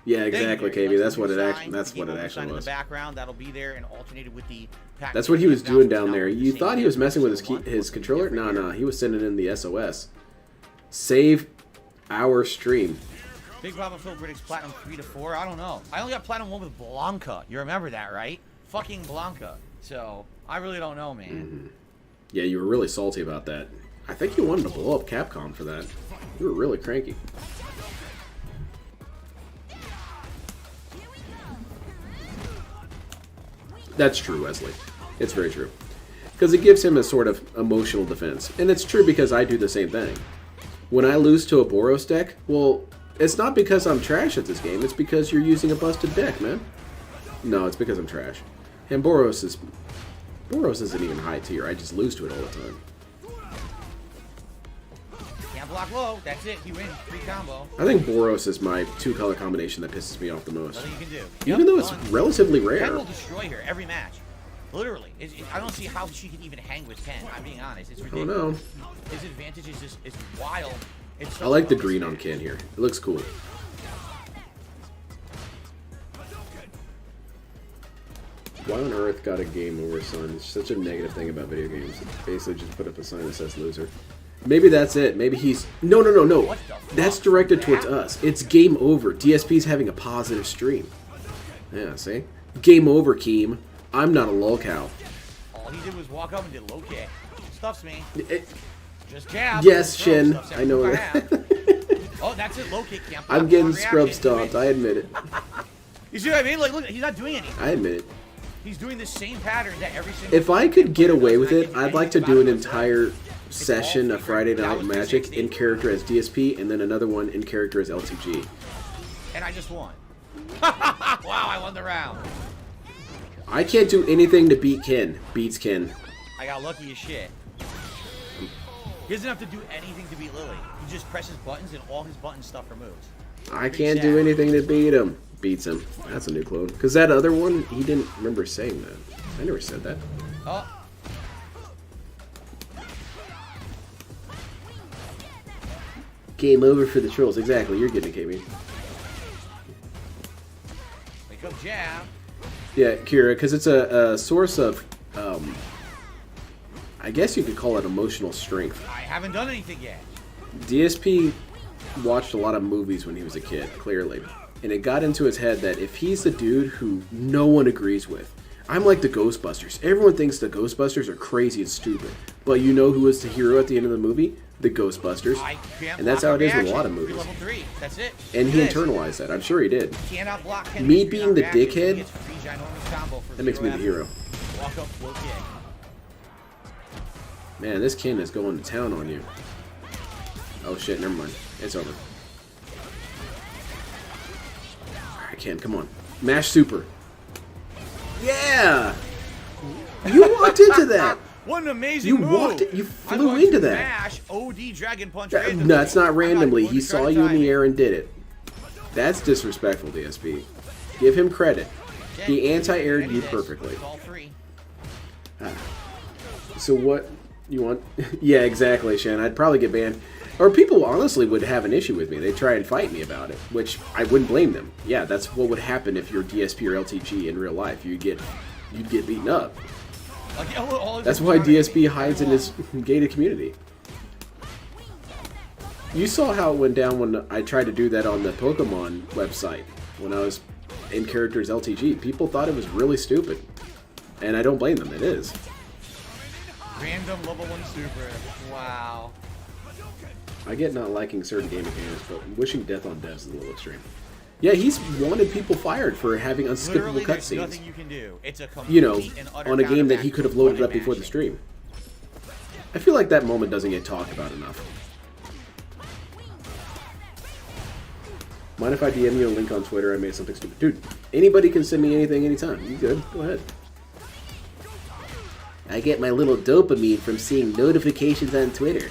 B: Yeah,
E: Thank you,
B: exactly,
E: Gary.
B: KB.
E: Let's
B: That's
E: do
B: what
E: the
B: it
E: sign,
B: actually. That's
E: the
B: what
E: game
B: it
E: over sign
B: actually
E: in
B: was.
E: the background. That'll be there and alternated with the. pack
B: That's what he was doing down there.
E: with the
B: You
E: same
B: thought he was
E: game
B: messing with his
E: episode one.
B: his controller?
E: Every
B: No,
E: year.
B: no. He was sending in the SOS. Save our stream.
E: Big Bravo Phil British Platinum 3 to 4. I don't know. I only got Platinum 1 with Blanca. You remember that, right? Fucking Blanca. So I really don't know, man.
B: Yeah, you were really salty about that. I think you wanted to blow up Capcom for that. You were really cranky. That's true, Wesley. It's very true. Because it gives him a sort of emotional defense. And it's true because I do the same thing. When I lose to a Boros deck, well, it's not because I'm trash at this game. It's because you're using a busted deck, man. No, it's because I'm trash. And Boros isn't even high tier. I just lose to it all the time.
E: Can't block low. That's it. You win. Free combo.
B: I think Boros is my two-color combination that pisses me off the most.
E: Nothing you can do.
B: Even though it's
E: done.
B: relatively
E: Ken
B: rare.
E: will destroy her every match. Literally. I don't see how she can even hang with Ken. I'm being honest. It's
B: Oh
E: ridiculous.
B: no.
E: His advantage is just it's wild. It's
B: I like the green on Ken here. It looks cool. Why on earth got a game over, son? It's such a negative thing about video games. Basically just put up a sign that says loser. Maybe that's it. Maybe he's... No.
E: What the fuck?
B: That's directed towards us. It's game over. DSP's having a positive stream. Yeah, see? Game over, Keem. I'm not a lolcow.
E: All he did was walk up and did low kick. Stuffs me.
B: It-
E: Just jab.
B: Yes,
E: Throw,
B: Shin.
E: stuffs
B: I know
E: everything
B: that.
E: have. Oh, that's it. Low kick camp.
B: I'm getting scrub stomped. I admit it.
E: You see what I mean? Like, look, he's not doing anything.
B: I admit it.
E: He's doing the same pattern that every single.
B: If I could get away with it,
E: Not giving
B: I'd like to
E: anything
B: do an
E: about it.
B: entire session of Friday
E: That
B: Night
E: was
B: Magic
E: 360.
B: in character as DSP, and then another one in character as LTG.
E: And I just won. Wow, I won the round.
B: I can't do anything to beat Ken. Beats Ken.
E: I got lucky as shit. He doesn't have to do anything to beat Lily. He just presses buttons and all his button stuff removes.
B: I can't do anything to beat him. Beats him. That's a new clone. Because that other one, he didn't remember saying that. I never said that.
E: Oh.
B: Game over for the trolls. Exactly. You're getting it, KB.
E: Wake up jab.
B: Yeah, Kira, because it's a source of, I guess you could call it emotional strength.
E: I haven't done anything yet.
B: DSP watched a lot of movies when he was a kid, clearly. And it got into his head that if he's the dude who no one agrees with, I'm like the Ghostbusters. Everyone thinks the Ghostbusters are crazy and stupid. But you know who is the hero at the end of the movie? The Ghostbusters.
E: I can't
B: And that's
E: block
B: how it is with a
E: reaction.
B: lot of movies.
E: Level 3. That's it.
B: And he
E: Yes.
B: internalized that. I'm sure he did.
E: Cannot block Ken
B: Me
E: because
B: being
E: you're
B: the
E: not reacting.
B: dickhead,
E: He gets free ginormous combo for
B: That makes me the
E: 0F.
B: hero.
E: Walk up, low kick.
B: Man, this Ken is going to town on you. Oh shit, never mind. It's over. Alright, Ken, come on. Mash super. Yeah! You walked into that!
E: What an amazing
B: You
E: move.
B: walked it- you
E: I'm
B: flew
E: going
B: into
E: to
B: that.
E: Mash OD Dragon Punch
B: That,
E: randomly.
B: no, it's not
E: I'm
B: randomly.
E: going
B: He
E: to try
B: saw
E: to
B: you in
E: time
B: the
E: it.
B: air and did it. That's disrespectful, DSP. Give him credit. He anti-aired you
E: Ready this.
B: perfectly.
E: It's all free.
B: So what you want? Yeah, exactly, Shan. I'd probably get banned. Or people honestly would have an issue with me. They'd try and fight me about it, which I wouldn't blame them. Yeah, that's what would happen if you're DSP or LTG in real life. You'd get beaten up.
E: Like, all of
B: That's
E: this
B: why
E: is
B: DSP
E: already-
B: hides in his gated community. You saw how it went down when I tried to do that on the Pokemon website. When I was in characters LTG, people thought it was really stupid. And I don't blame them, it is.
E: Random level 1 super. Wow.
B: I get not liking certain game mechanics, but wishing death on devs is a little extreme. Yeah, he's wanted people fired for having unskippable
E: Literally, there's
B: cutscenes.
E: nothing you can do. It's a complete
B: You know,
E: and utter
B: on a game that he
E: counterback
B: could have loaded
E: to
B: up before the
E: mashing.
B: stream. I feel like that moment doesn't get talked about enough. Mind if I DM you a link on Twitter? I made something stupid. Dude, anybody can send me anything anytime. You good? Go ahead. I get my little dopamine from seeing notifications on Twitter.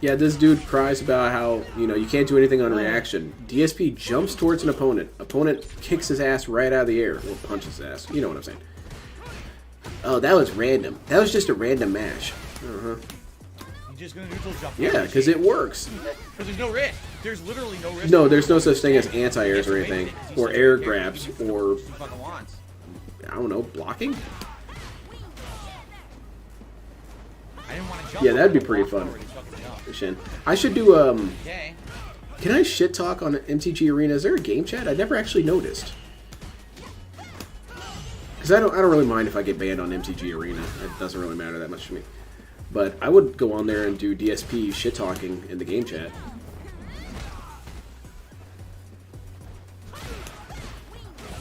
B: Yeah, this dude cries about how, you know, you can't do anything on reaction. DSP jumps towards an opponent. Opponent kicks his ass right out of the air. Or punches his ass. You know what I'm saying. Oh, that was random. That was just a random mash. Uh-huh.
E: You're just gonna neutral jump.
B: Yeah, because it works.
E: Because there's no risk. There's literally no risk.
B: No, there's no such thing as anti-airs or anything. Or air grabs. Or, I don't know, blocking?
E: I didn't want to jump.
B: Yeah, that'd be pretty fun. I should do,
E: Okay.
B: Can I shit talk on MTG Arena? Is there a game chat? I never actually noticed. Because I don't really mind if I get banned on MTG Arena. It doesn't really matter that much to me. But I would go on there and do DSP shit talking in the game chat.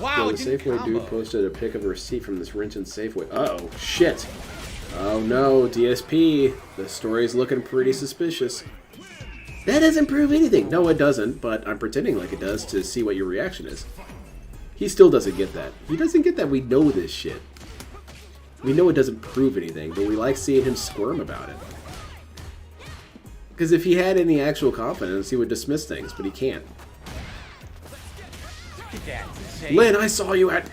E: Wow,
B: So the Safeway dude posted a pic of a receipt from this wrench in Safeway. Uh-oh, shit. Oh no, DSP. The story's looking pretty suspicious. That doesn't prove anything. No, it doesn't, but I'm pretending like it does to see what your reaction is. He still doesn't get that. He doesn't get that we know this shit. We know it doesn't prove anything, but we like seeing him squirm about it. Because if he had any actual confidence, he would dismiss things, but he can't. Lynn, I saw you at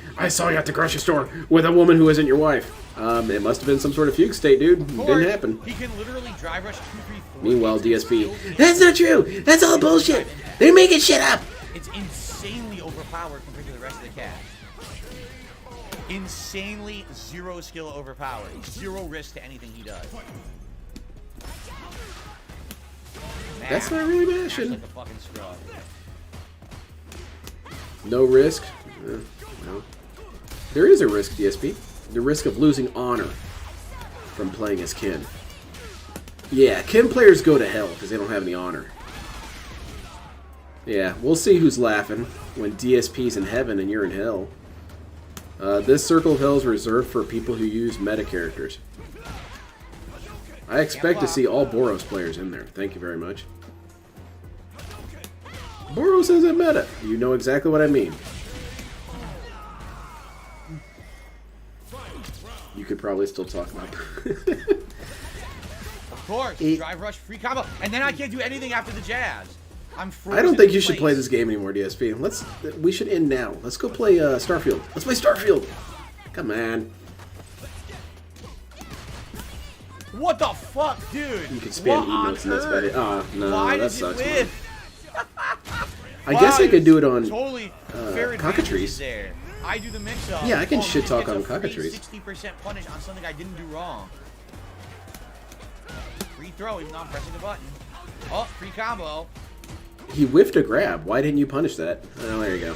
B: the grocery store with a woman who isn't your wife. It must have been some sort of fugue state, dude. It didn't happen.
E: He can literally drive rush 2, 3, 4.
B: Meanwhile, DSP, that's not true. That's all bullshit. They're making shit up.
E: It's insanely overpowered compared to the rest of the cast. Insanely zero skill overpowered. Zero risk to anything he does. Man,
B: That's not really mashing.
E: like a fucking scrub.
B: No risk. No. There is a risk, DSP. The risk of losing honor from playing as Ken. Yeah, Ken players go to hell because they don't have any honor. Yeah, we'll see who's laughing when DSP's in heaven and you're in hell. This Circle of Hell is reserved for people who use meta characters. I expect to see all Boros players in there. Thank you very much. Boros isn't meta. You know exactly what I mean. You could probably still talk about
E: Of course, drive rush, free combo, and then I can't do anything after the jazz. I'm frozen.
B: I don't think
E: in
B: you should play
E: place.
B: this game anymore, DSP. We should end now. Let's go play Starfield. Let's play Starfield. Come on.
E: What the fuck, dude?
B: You can spam emotes and that's about it. No,
E: Why
B: that
E: does
B: sucks.
E: it
B: Man.
E: whiff?
B: I guess I could do it on
E: totally fair advantages
B: Cockatrice.
E: there. I do the mix-up.
B: Yeah, I can shit
E: man,
B: talk
E: it's
B: on
E: a free
B: Cockatrice.
E: 60% punish on something I didn't do wrong. Free throw, even though I'm pressing the button. Oh, free combo.
B: He whiffed a grab. Why didn't you punish that? Oh, there you go.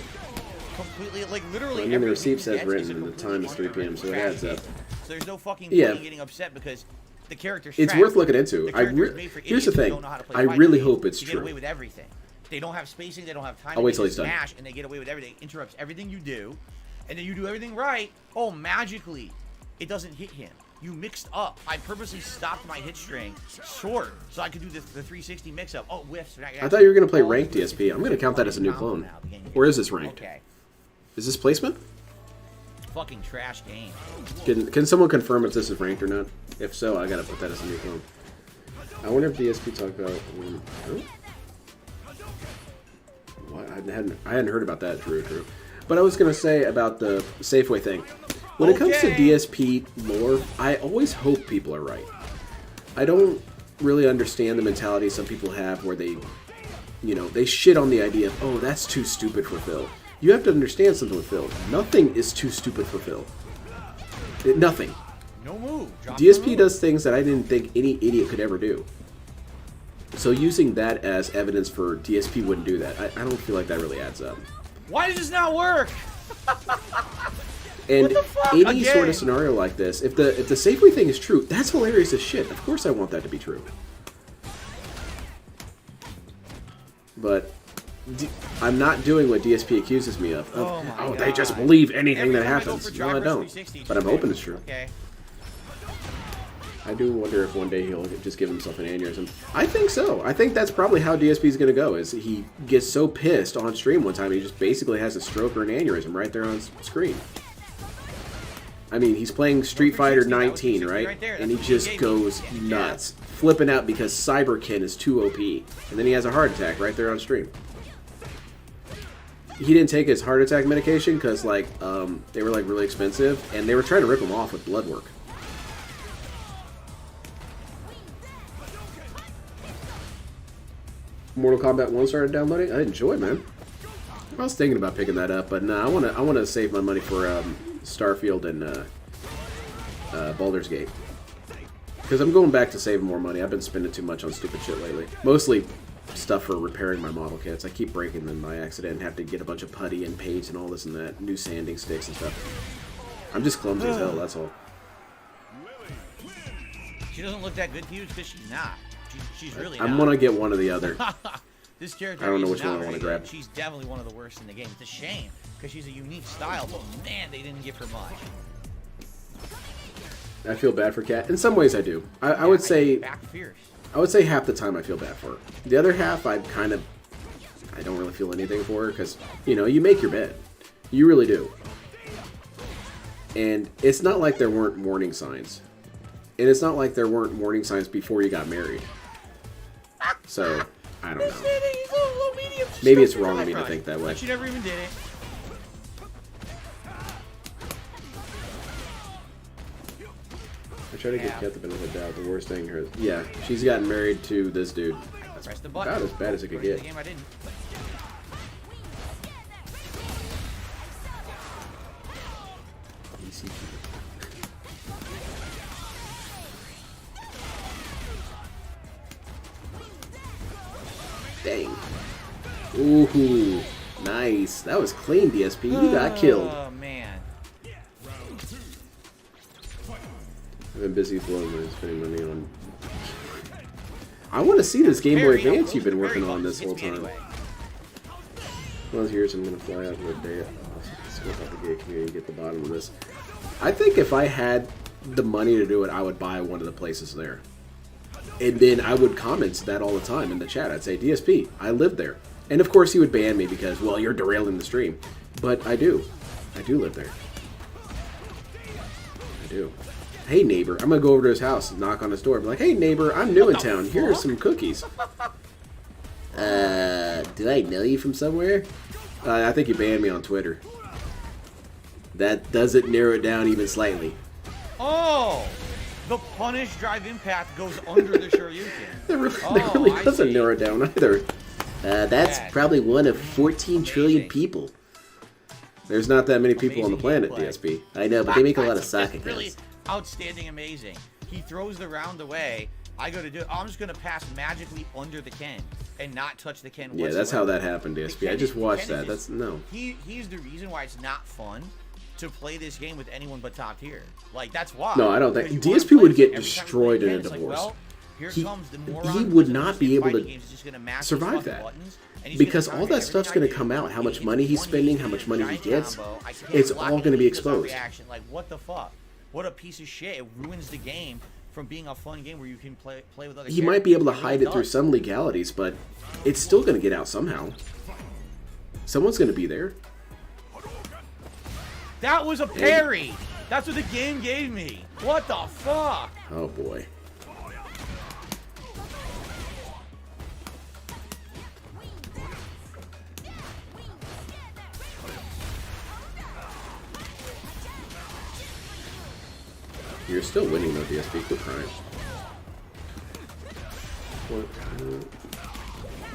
E: Completely, like literally.
B: And then the
E: everything
B: receipt
E: he
B: says
E: gets
B: written
E: is a
B: and the
E: completely
B: time is 3 p.m., so it
E: trash
B: adds up.
E: game. So there's no fucking
B: Yeah.
E: point in getting upset because the character's
B: It's
E: trash.
B: worth looking into.
E: The character is made for
B: Here's the
E: idiots who
B: thing.
E: don't know how to play
B: I
E: fighting
B: really
E: games
B: hope it's
E: to
B: true.
E: Get away with everything. They don't have spacing. They don't have time.
B: I'll wait
E: they
B: till
E: just
B: he's done.
E: smash and they get away with everything. Interrupts everything you do, and then you do everything right. Oh, magically, it doesn't hit him. You mixed up. I purposely stopped my hit string short so I could do the 360 mix-up. Oh, whiffs.
B: I thought you were going to play ranked DSP. I'm going to count that as a new clone. Or is this ranked?
E: Okay.
B: Is this placement?
E: Fucking trash game.
B: Can someone confirm if this is ranked or not? If so, I gotta put that as a new clone. I wonder if DSP talked about. What? I hadn't heard about that. True. But I was gonna say about the Safeway thing. When it comes to DSP lore, I always hope people are right. I don't really understand the mentality some people have where they, they shit on the idea of, oh, that's too stupid for Phil. You have to understand something with Phil. Nothing is too stupid for Phil. Nothing.
E: No move. Drop
B: DSP
E: the move.
B: does things that I didn't think any idiot could ever do. So using that as evidence for DSP wouldn't do that, I don't feel like that really adds up.
E: Why does this not work?
B: And
E: What the fuck?
B: any
E: Again.
B: sort of scenario like this, if the Safeway thing is true, that's hilarious as shit. Of course I want that to be true. But I'm not doing what DSP accuses me of.
E: Oh,
B: They just
E: God.
B: believe anything
E: Every
B: that
E: time I go
B: happens.
E: for
B: No, I
E: drive rush
B: don't.
E: 360,
B: But I'm hoping it's true.
E: Okay.
B: I do wonder if one day he'll just give himself an aneurysm. I think so. I think that's probably how DSP is going to go, is he gets so pissed on stream one time, he just basically has a stroke or an aneurysm right there on screen. I mean, he's playing Street Fighter 19, right? And he just goes nuts, flipping out because Cyberkin is too OP. And then he has a heart attack right there on stream. He didn't take his heart attack medication because, like, they were, like, really expensive, and they were trying to rip him off with blood work. Mortal Kombat 1 started downloading. I enjoy it, man. I was thinking about picking that up, but no, I want to save my money for Starfield and Baldur's Gate. Because I'm going back to save more money. I've been spending too much on stupid shit lately. Mostly stuff for repairing my model kits. I keep breaking them by accident and have to get a bunch of putty and paint and all this and that. New sanding sticks and stuff. I'm just clumsy as hell, that's all.
E: She doesn't look that good to you because she's not. She's really not.
B: I'm going to get one or the other.
E: This character
B: I don't know
E: is
B: which one
E: not
B: I want to
E: very
B: grab.
E: good. She's definitely one of the worst in the game. It's a shame because she's a unique style, but man, they didn't give her much.
B: I feel bad for Kat. In some ways, I do. I would say
E: back fierce.
B: I would say half the time I feel bad for her. The other half, I don't really feel anything for her because, you know, you make your bed. You really do. And it's not like there weren't warning signs. And it's not like there weren't warning signs before you got married. So, I don't know. Maybe it's wrong of me to think that way.
E: She never even did it.
B: I try to give Kat the benefit of the doubt. The worst thing her, yeah, she's gotten married to this dude.
E: Press the button.
B: About as bad as it could get.
E: The game I didn't.
B: Dang. Ooh, nice. That was clean, DSP. You got killed.
E: Oh, man.
B: I've been busy blowing money, spending money on... I want to see this Game Boy Advance you've been working on this whole time. Well, here's I'm going to fly out for a day. Let's go out the gate community and get the bottom of this. I think if I had the money to do it, I would buy one of the places there. And then I would comment that all the time in the chat. I'd say, DSP, I live there. And of course he would ban me because, well, you're derailing the stream. But I do. I do live there. I do. Hey, neighbor. I'm going to go over to his house and knock on his door. Be like, hey, neighbor, I'm new in town. Here are some cookies. Do I know you from somewhere? I think you banned me on Twitter. That doesn't narrow it down even slightly.
E: Oh! The punish drive impact goes under the Shoryuken.
B: That really doesn't narrow it down either. That's probably one of 14 trillion people. There's not that many people on the planet, DSP. I know, but they make a lot of soccer accounts.
E: Really outstanding, amazing. He throws the round away. I go to do it. I'm just going to pass magically under the Ken and not touch the Ken whatsoever.
B: Yeah, that's how that happened, DSP. I just watched that. That's no.
E: He's the reason why it's not fun to play this game with anyone but top tier. Like, that's why.
B: No, I don't think DSP would get destroyed in a divorce. He would not be able to survive that. Because all that stuff's going to come out. How much money he's spending, how much money he gets. It's all going to be exposed.
E: Like, what the fuck? What a piece of shit. It ruins the game from being a fun game where you can play with other
B: He might be able to hide it through some legalities, but it's still going to get out somehow. Someone's going to be there.
E: That was a parry! That's what the game gave me! What the fuck?
B: Oh boy. You're still winning though, DSP. Quit crying.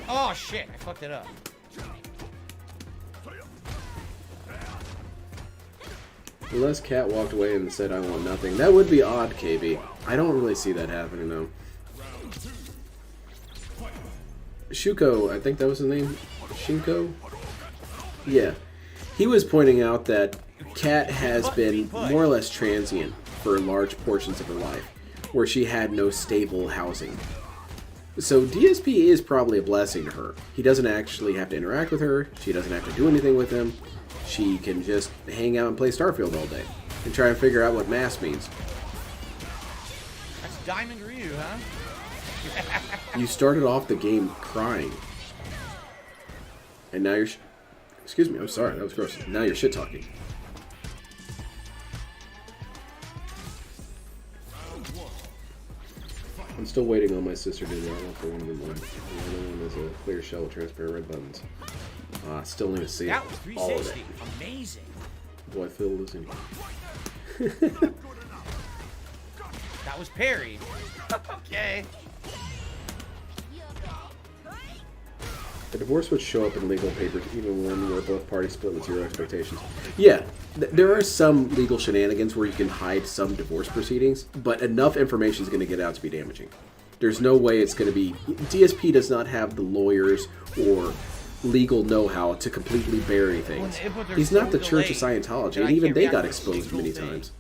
E: Oh shit, I fucked it up.
B: Unless Kat walked away and said, I want nothing. That would be odd, KB. I don't really see that happening, though. Shuko, I think that was his name? Shinko? Yeah. He was pointing out that Kat has been more or less transient for large portions of her life, where she had no stable housing. So DSP is probably a blessing to her. He doesn't actually have to interact with her. She doesn't have to do anything with him. She can just hang out and play Starfield all day and try and figure out what mass means.
E: Diamond Ryu, huh?
B: You started off the game crying. And now you're... Excuse me, I'm sorry, that was gross. Now you're shit talking. I'm still waiting on my sister to do that for one of them. The other one is a clear shell with transparent red buttons. Still need to see
E: That was
B: all of it.
E: 360. Amazing.
B: Do I feel losing?
E: That was parried. Okay.
B: The divorce would show up in legal papers even when where both parties split with zero expectations. Yeah, there are some legal shenanigans where you can hide some divorce proceedings, but enough information is going to get out to be damaging. There's no way it's going to be... DSP does not have the lawyers or legal know-how to completely bury things. He's not the Church of Scientology, and even they got exposed many times.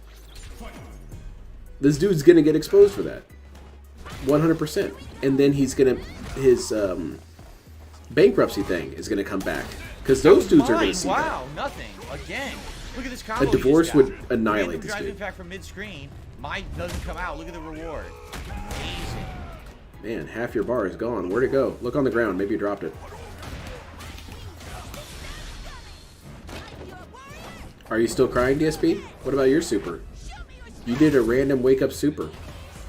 B: This dude's going to get exposed for that. 100%. And then he's going to... His... bankruptcy thing is going to come back because those dudes are going to see
E: wow,
B: that.
E: Nothing again. Look at this combo.
B: A divorce would annihilate this
E: dude.
B: dude.
E: Back from mid-screen, mine doesn't come out. Look at the reward. Amazing.
B: Man, half your bar is gone. Where'd it go? Look on the ground. Maybe you dropped it. Are you still crying, DSP? What about your super? You did a random wake-up super.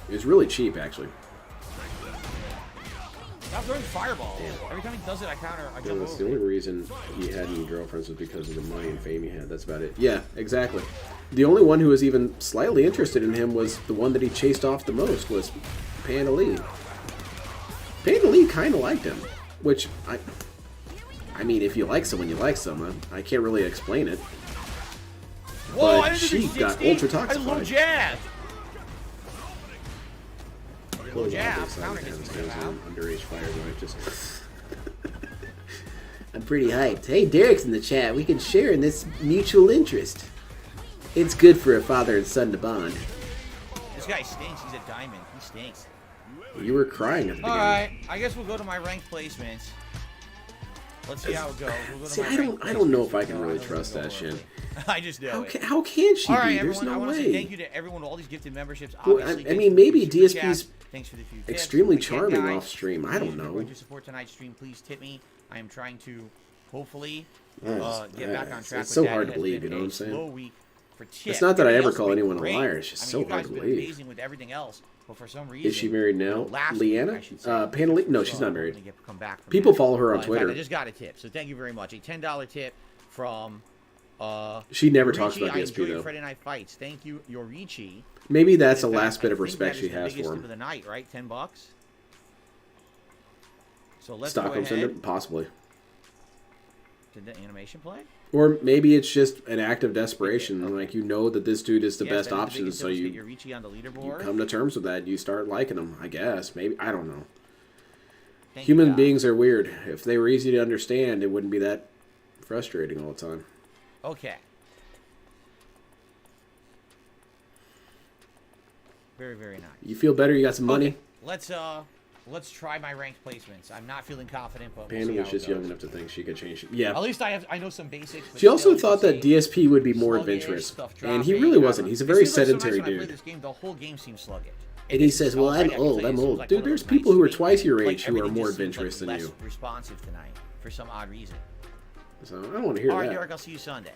B: It was really cheap, actually.
E: Stop throwing fireballs. Every time he does it, I counter. I jump
B: That's
E: over.
B: the only reason he had any girlfriends was because of the money and fame he had. That's about it. Yeah, exactly. The only one who was even slightly interested in him was the one that he chased off the most was Panda Lee. Panda Lee kind of liked him, which I mean, if you like someone, you like someone. I can't really explain it.
E: Whoa,
B: But she got ultra
E: I low
B: toxified.
E: jab.
B: Low
E: jab. Counter hits me now.
B: Underage fire wife just. I'm pretty hyped. Hey, Derek's in the chat. We can share in this mutual interest. It's good for a father and son to bond.
E: This guy stinks. He's a diamond. He stinks.
B: You were crying at the beginning.
E: All right, I guess we'll go to my ranked placements. Let's see how it goes. We'll go to
B: See,
E: my
B: I
E: ranked
B: don't know if I
E: placements.
B: can
E: No,
B: really
E: don't
B: trust
E: go
B: that shit.
E: horribly. I just know it.
B: How can she
E: All right,
B: be? There's
E: everyone, I
B: no
E: want to say thank
B: way.
E: you to everyone, all these gifted memberships.
B: Well,
E: Obviously,
B: I
E: thanks
B: mean,
E: for the
B: maybe
E: super
B: DSP's
E: chats. Thanks for the few tips.
B: extremely
E: Again,
B: charming
E: guys,
B: off stream. I don't
E: if you're
B: know.
E: going to support tonight's stream, please tip me. I am trying to hopefully
B: Yes,
E: get back on
B: yes.
E: track.
B: It's
E: with
B: so
E: that.
B: hard
E: It
B: to
E: has
B: believe,
E: been
B: you know what I'm
E: a
B: saying?
E: slow week for Chip.
B: It's not that I
E: Everything
B: ever
E: else
B: call
E: has been
B: anyone a
E: great.
B: liar. It's just
E: I mean,
B: so
E: you
B: hard
E: guys
B: to
E: have been
B: believe.
E: amazing with everything else, but for some reason,
B: Is she married now?
E: last week, I
B: Leanna?
E: should say,
B: Panda Lee? No, she's
E: so
B: not married.
E: I'm gonna come back from
B: People
E: that.
B: follow her on
E: In fact,
B: Twitter.
E: I just got a tip, so thank you very much. A $10 tip from
B: She never
E: Yorichi.
B: talks about
E: I enjoy
B: DSP
E: your
B: though.
E: Friday Night Fights. Thank you, Yorichi.
B: Maybe that's the
E: In fact,
B: last bit of
E: I think
B: respect
E: that
B: she
E: is the
B: has
E: biggest
B: for
E: tip of
B: him.
E: the night, right? $10. So let's
B: Stockholm
E: go ahead.
B: Syndrome? Possibly.
E: Did the animation play?
B: Or maybe it's just an act of desperation.
E: Okay.
B: Like, you know that this dude is the
E: Yes,
B: best
E: that is the
B: option,
E: biggest
B: so
E: tip. Let's
B: you
E: get Yorichi on the leaderboard.
B: come to terms with that. You start liking him, I guess. Maybe. I don't know.
E: Thank you,
B: Human
E: God.
B: beings are weird. If they were easy to understand, it wouldn't be that frustrating all the time.
E: Okay. Very, very nice.
B: You feel better? You got some money?
E: Okay, let's try my ranked placements. I'm not feeling confident, but we'll
B: Panda
E: see
B: was
E: how
B: just
E: it goes.
B: young enough to think she could change it. Yeah.
E: At least I know some basics. but
B: She also
E: still,
B: thought that
E: you can see
B: DSP would be more
E: sluggish,
B: adventurous.
E: stuff
B: And he
E: dropping,
B: really
E: I
B: wasn't.
E: don't
B: He's a
E: know.
B: very
E: It seems like
B: sedentary
E: sometimes when I play
B: dude.
E: this game, the whole game seems sluggish.
B: And he says, well, I'm old, I'm old. Dude, there's people who are twice your age who are more adventurous than you.
E: Responsive tonight for some odd reason.
B: So I don't want to hear
E: All right,
B: that.
E: Derek, I'll see you Sunday.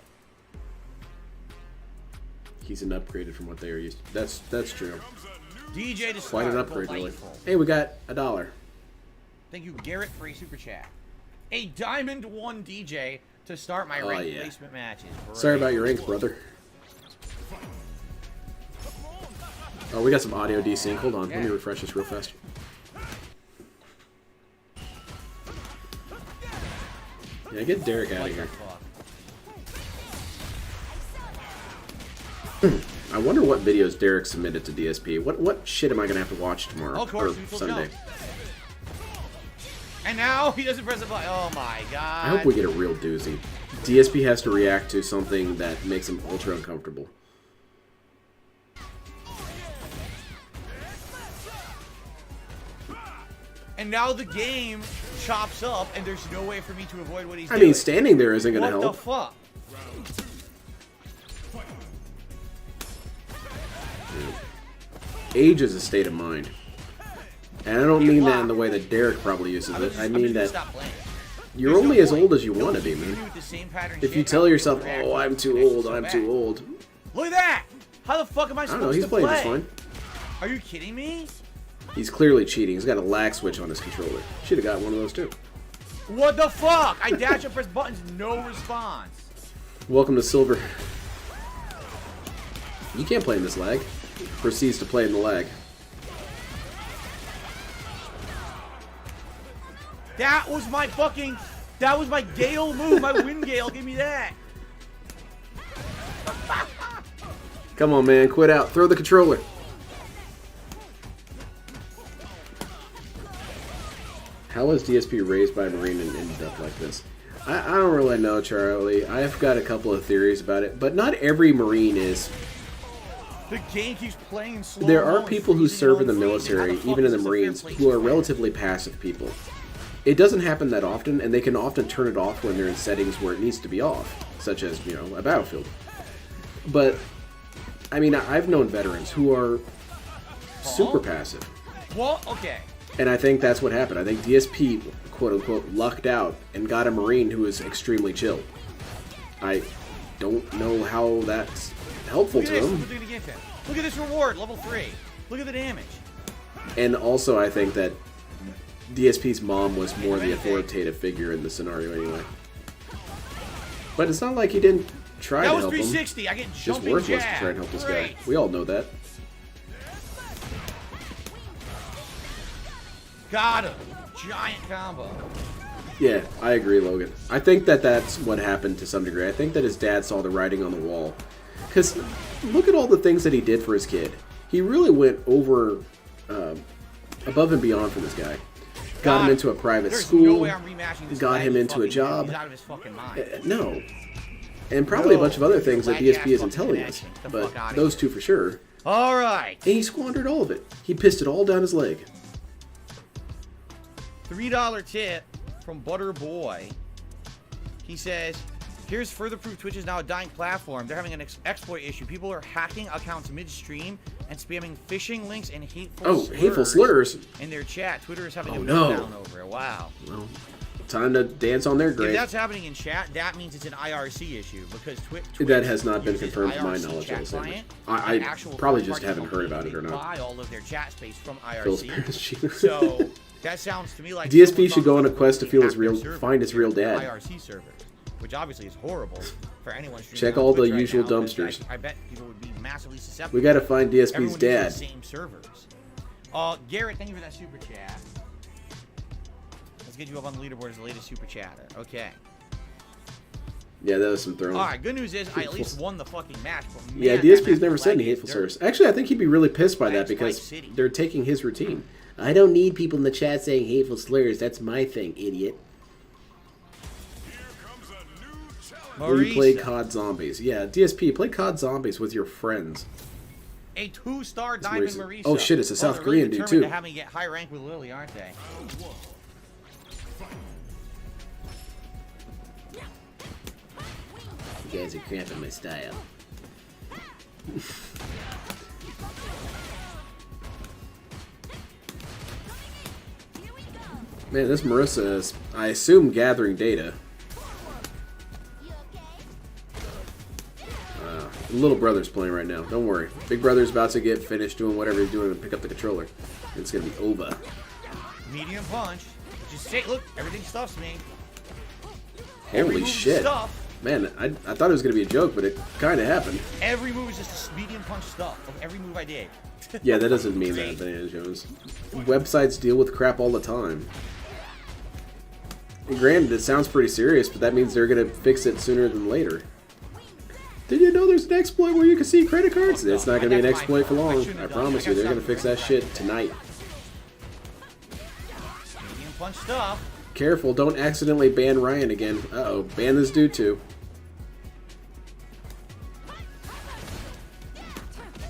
B: He's an upgraded from what they are used to. That's true.
E: DJ to
B: Quite
E: start.
B: an upgrade, really.
E: Delightful.
B: Hey, we got $1.
E: Thank you, Garrett, for a super chat. A Diamond 1 DJ to start my ranked
B: yeah.
E: placement matches.
B: Sorry
E: Great.
B: about your ink, brother. Oh, we got some audio desync. Hold on. Let me
E: Yeah.
B: refresh this real fast. Yeah, get Derek out
E: What
B: of
E: the
B: here.
E: fuck?
B: I wonder what videos Derek submitted to DSP. What shit am I going to have to watch tomorrow?
E: Of course,
B: or
E: we will
B: Sunday?
E: jump. And now he doesn't press the button. Oh my god.
B: I hope we get a real doozy. DSP has to react to something that makes him ultra uncomfortable.
E: And now the game chops up, and there's no way for me to avoid what he's
B: I
E: doing.
B: mean, standing there isn't going to
E: What
B: help.
E: the fuck?
B: age is a state of mind. And I don't mean that in the way that Derek probably uses it. I mean that you're only as old as you want to be, man. If you tell yourself, oh, I'm too old, I'm too old.
E: Look at that! How the fuck am I
B: I don't
E: supposed
B: know, he's
E: to
B: playing
E: play?
B: just fine.
E: Are you kidding me?
B: He's clearly cheating. He's got a lag switch on his controller. Should have got one of those too.
E: What the fuck? I dash and press buttons, no response.
B: Welcome to Silver. You can't play in this lag. Proceeds to play in the lag.
E: That was my fucking... That was my Gale move. My wind Gale. Give me that.
B: Come on, man. Quit out. Throw the controller. How was DSP raised by a Marine and ended up like this? I don't really know, Charlie. I've got a couple of theories about it, but not every Marine is.
E: The game keeps playing in slow.
B: There are people who serve in the military, even in the Marines, who are relatively passive people. It doesn't happen that often, and they can often turn it off when they're in settings where it needs to be off, such as, you know, a battlefield. But, I mean, I've known veterans who are super passive.
E: Well, okay.
B: And I think that's what happened. I think DSP, quote-unquote, lucked out and got a Marine who is extremely chill. I don't know how that's helpful to him.
E: Look at this reward, level 3. Look at the damage.
B: And also, I think that DSP's mom was more the authoritative figure in the scenario anyway. But it's not like he didn't try to help him.
E: That was 360. I get
B: Just
E: jumping
B: worthless
E: jab.
B: to try and help this
E: Great.
B: guy. We all know that.
E: Got him. Giant combo.
B: Yeah, I agree, Logan. I think that that's what happened to some degree. I think that his dad saw the writing on the wall. Because look at all the things that he did for his kid. He really went over, above and beyond for this guy. Got him into a private
E: There's
B: school.
E: no way I'm rematching this
B: got
E: guy.
B: him
E: He's
B: into a
E: fucking-
B: job.
E: He's out of his fucking mind.
B: No. And probably a bunch of other things that
E: Black-ass
B: DSP isn't
E: fucking
B: telling us.
E: connection. Get the
B: But
E: fuck outta
B: those
E: here.
B: two for sure.
E: All right.
B: And he squandered all of it. He pissed it all down his leg.
E: $3 tip from Butter Boy. He says, here's further proof Twitch is now a dying platform. They're having an exploit issue. People are hacking accounts midstream and spamming phishing links and hateful
B: slurs
E: in their chat. Twitter is having a
B: no.
E: meltdown over it. Wow.
B: Well, time to dance on their
E: If
B: grave.
E: that's happening in chat, that means it's an IRC issue because Twitch
B: That has not been
E: uses
B: confirmed to my
E: IRC
B: knowledge,
E: chat
B: Alexander.
E: client,
B: I
E: and actual
B: probably just
E: third-party
B: haven't heard about it or
E: companies
B: not.
E: buy all of their chat space from
B: Phil's
E: IRC.
B: parents.
E: So that sounds to me like
B: DSP
E: someone
B: should go on a
E: thought
B: quest to
E: they
B: feel his
E: hacked
B: real-
E: their server
B: find his real
E: to their
B: dad.
E: IRC servers, which obviously is horrible for anyone. streaming
B: Check
E: on
B: all the
E: Twitch right
B: usual
E: now, because
B: dumpsters.
E: I bet people would be massively susceptible.
B: We gotta find DSP's
E: Everyone
B: dad.
E: uses the same servers. Garrett, thank you for that super chat. Let's get you up on the leaderboard as the latest super chatter. Okay.
B: Yeah, that was some throwing.
E: All right. Good news is I at least won the fucking match. But man,
B: Yeah,
E: that
B: DSP's
E: match
B: never
E: was
B: said any
E: laggy as
B: hateful
E: dirt.
B: slurs. Actually, I think he'd be really pissed by that
E: Thanks,
B: because
E: Vice City.
B: they're taking his routine. I don't need people in the chat saying hateful slurs. That's my thing, idiot. We play
E: Marisa,
B: COD Zombies. Yeah, DSP, play COD Zombies with your friends.
E: a 2-star diamond
B: Marisa.
E: Marisa.
B: Oh, shit, it's a South
E: they're
B: Korean
E: really
B: dude,
E: determined
B: too.
E: To have me get high rank with Lily, aren't they?
B: You guys are cramping my style. Man, this Marissa is, I assume, gathering data. Little brother's playing right now. Don't worry. Big brother's about to get finished doing whatever he's doing and pick up the controller. It's going to be over.
E: Medium punch. Just say, look, everything stuffs me.
B: Holy
E: Every move is
B: shit.
E: stuff.
B: Man, I thought it was going to be a joke, but it kind of happened.
E: Every move is just a medium punch stuff of every move I did.
B: Yeah, that doesn't mean that, Banana Jones. Websites deal with crap all the time. And granted, it sounds pretty serious, but that means they're going to fix it sooner than later. Did you know there's an exploit where you can see credit cards? It's not going to be an exploit for long. I promise you, they're going to fix that shit tonight.
E: Medium punch stuff.
B: Careful, don't accidentally ban Ryan again. Uh-oh, ban this dude too.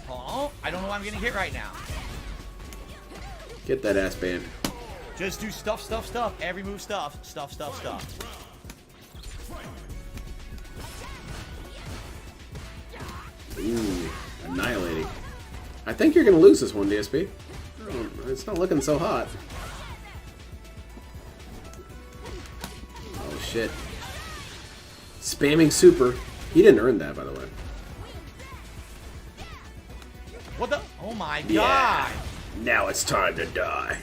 E: Oh, I don't know why I'm getting hit right now.
B: Get that ass banned.
E: Just do stuff, stuff, stuff. Every move stuff. Stuff, stuff, stuff.
B: Ooh, annihilating. I think you're going to lose this one, DSP. It's not looking so hot. Oh, shit. Spamming super. He didn't earn that, by the way.
E: What the? Oh my
B: Yeah.
E: god!
B: Now it's time to die.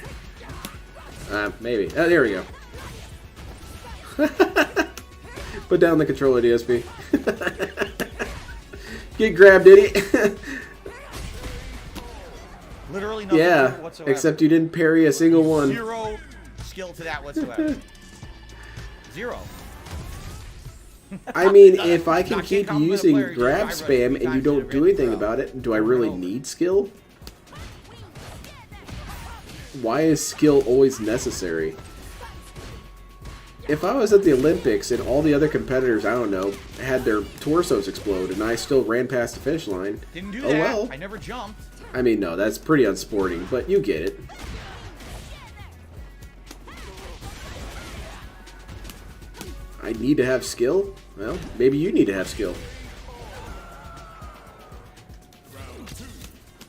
B: Maybe. Oh, there we go. Put down the controller, DSP. Get grabbed, idiot.
E: Literally nothing
B: Yeah,
E: whatsoever.
B: except you didn't parry a single one.
E: Zero skill to that whatsoever. Zero.
B: I mean, if I
E: No,
B: can
E: I can't
B: keep
E: compliment a
B: using
E: player who did
B: grab
E: dry rush
B: spam
E: 3
B: and you
E: times
B: don't
E: in a
B: do
E: red
B: anything
E: row.
B: about it, do I
E: Over and
B: really
E: over.
B: need skill? Why is skill always necessary? If I was at the Olympics and all the other competitors, I don't know, had their torsos explode and I still ran past the finish line,
E: Didn't do
B: oh
E: that.
B: well.
E: I never jumped.
B: I mean, no, that's pretty unsporting, but you get it. I need to have skill? Well, maybe you need to have skill.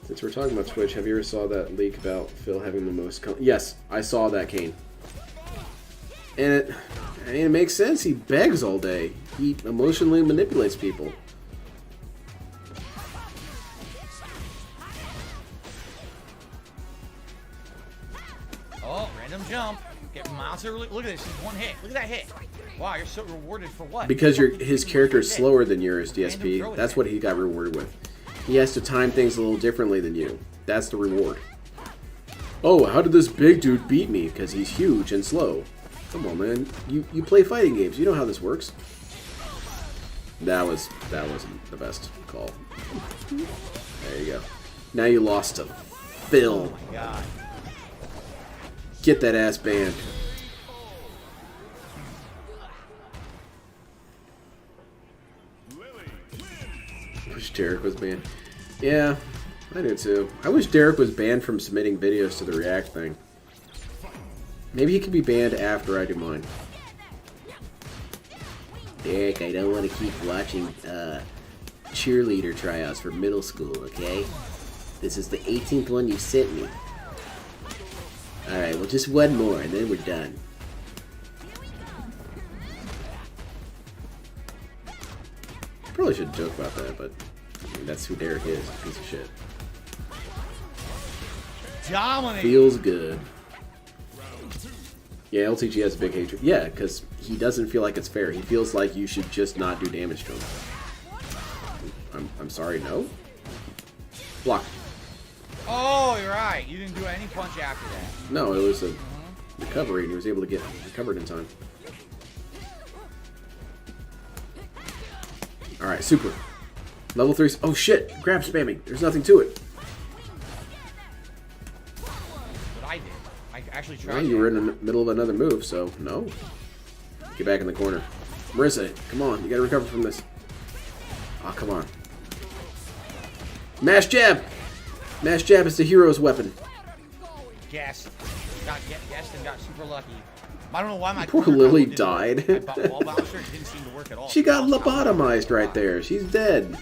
B: Since we're talking about Twitch, have you ever saw that leak about Phil having the most... Yes, I saw that, Kane. And it makes sense. He begs all day. He emotionally manipulates people.
E: Oh, random jump. Get monster. Look at this. Just one hit. Look at that hit. Wow, you're so rewarded for what?
B: Because his character is
E: Hit.
B: slower than yours,
E: Random
B: DSP.
E: throw
B: That's
E: attack.
B: what he got rewarded with. He has to time things a little differently than you. That's the reward. Oh, how did this big dude beat me? Because he's huge and slow. Come on, man. You play fighting games. You know how this works. That wasn't the best call. There you go. Now you lost to Phil.
E: Oh my god.
B: Get that ass banned. Wish Derek was banned. Yeah, I do too. I wish Derek was banned from submitting videos to the React thing. Maybe he could be banned after I do mine. Derek, I don't want to keep watching cheerleader tryouts for middle school, okay? This is the 18th one you sent me. Alright, well just one more and then we're done. Probably shouldn't joke about that, but I mean, that's who Derek is, a piece of shit.
E: Dominate.
B: Feels good. Yeah, LTG has a big hatred. Yeah, because he doesn't feel like it's fair. He feels like you should just not do damage to him. I'm sorry, no? Block.
E: Oh, you're right. You didn't do any punch after that.
B: No, it was a recovery, and he was able to get recovered in time. Alright, super. Level 3. Oh shit! Grab spamming. There's nothing to it.
E: But I did. I actually tried.
B: Well, you were in the middle of another move, so no. Get back in the corner. Marissa, come on. You gotta recover from this. Oh, come on. Mash jab! Mash jab is the hero's weapon.
E: Guessed. Got guessed and got super lucky. I don't know why my
B: Poor
E: corner
B: Lily
E: combo didn't
B: died.
E: work. I bought wall bouncer. It didn't seem to work at all.
B: She got lobotomized right there. She's dead.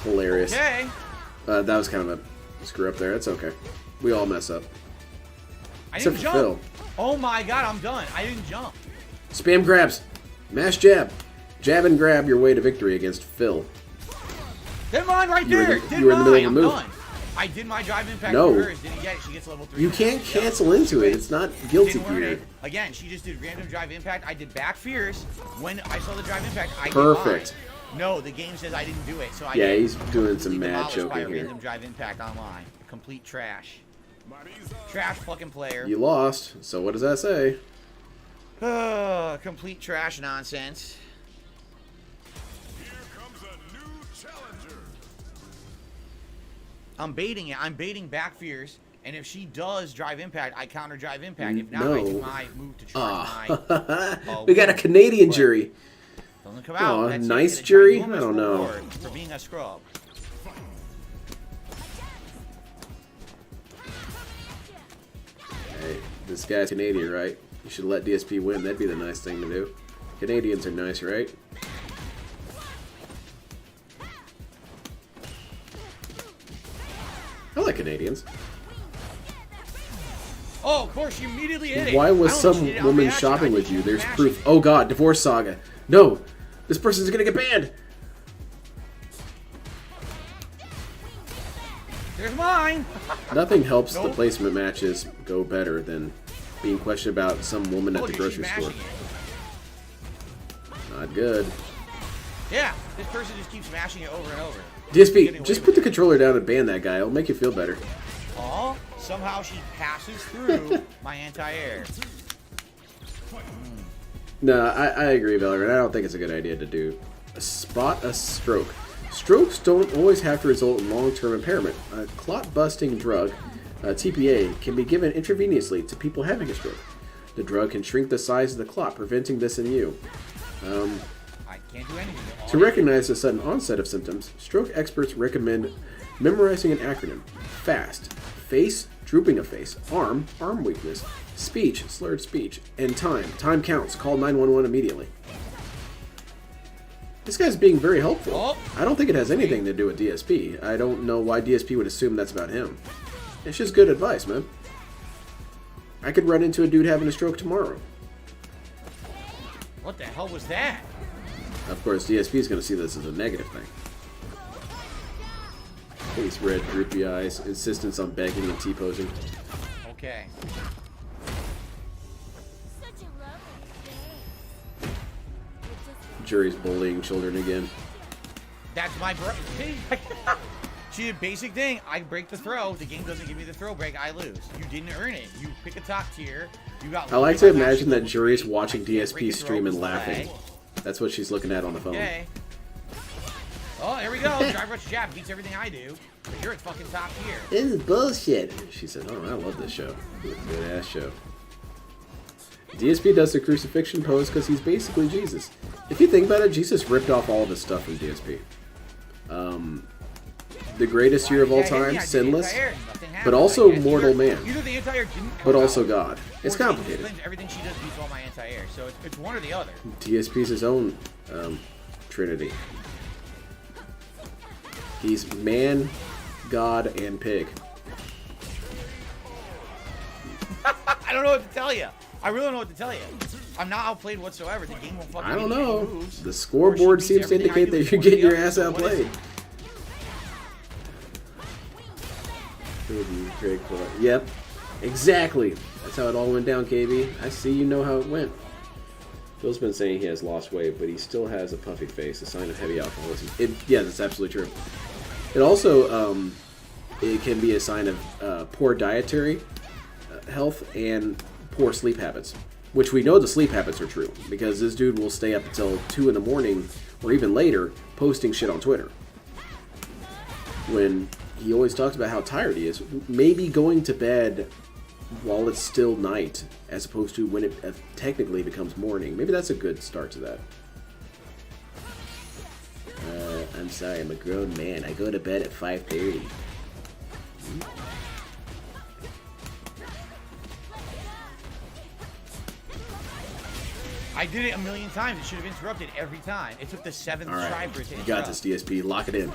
B: Hilarious.
E: Okay.
B: That was kind of a screw up there. It's okay. We all mess up.
E: I
B: Except
E: didn't
B: for
E: jump. Oh my god, I'm done. I didn't jump.
B: Spam grabs. Mash jab. Jab and grab your way to victory against Phil.
E: Did mine right
B: You were
E: there.
B: in the-
E: Did
B: you were in the middle
E: mine.
B: of the
E: I'm
B: move.
E: done. I did my drive impact
B: No.
E: for hers. Didn't get it. She gets level 3.
B: You can't cancel into it. It's not Guilty
E: Didn't learn
B: Gear.
E: it. Again, she just did random drive impact. I did back fierce. When I saw the drive impact, I
B: Perfect.
E: did mine. No, the game says I didn't do it, so I
B: Yeah,
E: did.
B: he's doing some
E: Completely
B: mad
E: demolished by
B: choking
E: a
B: here.
E: random drive impact online. Complete trash. Trash fucking player.
B: You lost. So what does that say?
E: Complete trash nonsense. I'm baiting it. I'm baiting back fierce. And if she does drive impact, I counter drive impact. If not, I do
B: No.
E: my move to charge my.
B: We got a Canadian
E: What?
B: jury.
E: Doesn't come out.
B: Aw,
E: That's it.
B: nice
E: Get a
B: jury?
E: ginormous
B: I don't know.
E: reward for being a scrub.
B: Hey, this guy's Canadian, right? You should let DSP win. That'd be the nice thing to do. Canadians are nice, right? I like Canadians.
E: Oh, of course, you immediately hit it.
B: Why was
E: I don't know
B: some
E: if she did it
B: woman
E: on reaction.
B: shopping
E: I
B: with
E: think
B: you?
E: she was
B: There's
E: mashing.
B: proof. Oh god, divorce saga. No! This person's gonna get banned!
E: There's mine.
B: Nothing helps the
E: Nope.
B: placement matches go better than being questioned about some woman at
E: Look,
B: the
E: she's
B: grocery
E: mashing
B: store.
E: it.
B: Not good.
E: Yeah, this person just keeps smashing it over and over.
B: DSP,
E: Getting
B: just
E: away
B: put the
E: with it.
B: controller down and ban that guy. It'll make you feel better.
E: Oh, somehow she passes through my anti-air.
B: No, I agree, Valorant. I don't think it's a good idea to do. Spot a stroke. Strokes don't always have to result in long-term impairment. A clot-busting drug, TPA, can be given intravenously to people having a stroke. The drug can shrink the size of the clot, preventing this in you.
E: I can't do anything. All
B: To recognize the sudden onset of symptoms, stroke experts recommend memorizing an acronym. FAST. Face, drooping of face. Arm weakness. Speech, slurred speech. And time. Time counts. Call 911 immediately. This guy's being very helpful.
E: Oh.
B: I don't think it has anything to do with DSP. I don't know why DSP would assume that's about him. It's just good advice, man. I could run into a dude having a stroke tomorrow.
E: What the hell was that?
B: Of course, DSP is going to see this as a negative thing. Face red, droopy eyes, insistence on begging and T-posing.
E: Okay.
F: Such a lovely day.
B: Jury's bullying children again.
E: That's my bro. She did basic thing. I break the throw. The game doesn't give me the throw break. I lose. You didn't earn it. You pick a top tier. You got.
B: I like to imagine that Jury's
E: jury's
B: watching DSP stream and laughing. That's what she's looking at on the phone.
E: Okay. Oh, here we go. Drive rush jab beats everything I do. But you're at fucking top tier.
B: This is bullshit. She said, oh, I love this show. Good ass show. DSP does the crucifixion pose because he's basically Jesus. If you think about it, Jesus ripped off all of his stuff from DSP. The greatest year of all time, sinless, but also mortal man,
E: Either the anti-air didn't come
B: but also
E: out,
B: God. It's
E: or she
B: complicated.
E: claims everything she does beats all my anti-air. So it's one or the other.
B: DSP's his own trinity. He's man, God, and pig.
E: I don't know what to tell you. I really don't know what to tell you. I'm not outplayed whatsoever. The game won't fucking
B: I don't
E: give me any
B: know.
E: moves,
B: The
E: or she
B: scoreboard
E: beats
B: seems to
E: everything I
B: indicate
E: do.
B: that
E: It's
B: you're
E: one or
B: getting
E: the
B: your
E: other.
B: ass
E: So what is
B: outplayed.
E: it?
B: Very cool. Yep, exactly. That's how it all went down, KB. I see you know how it went. Phil's been saying he has lost weight, but he still has a puffy face, a sign of heavy alcoholism. Yeah, that's absolutely true. It also it can be a sign of poor dietary health and poor sleep habits, which we know the sleep habits are true because this dude will stay up until 2 in the morning or even later posting shit on Twitter. When he always talks about how tired he is, maybe going to bed while it's still night as opposed to when it technically becomes morning. Maybe that's a good start to that. I'm sorry, I'm a grown man. I go to bed at 5:30.
E: I did it a million times. It should have interrupted every time. It took the 7th
B: All right,
E: try for it to
B: you
E: interrupt.
B: got this, DSP. Lock it in.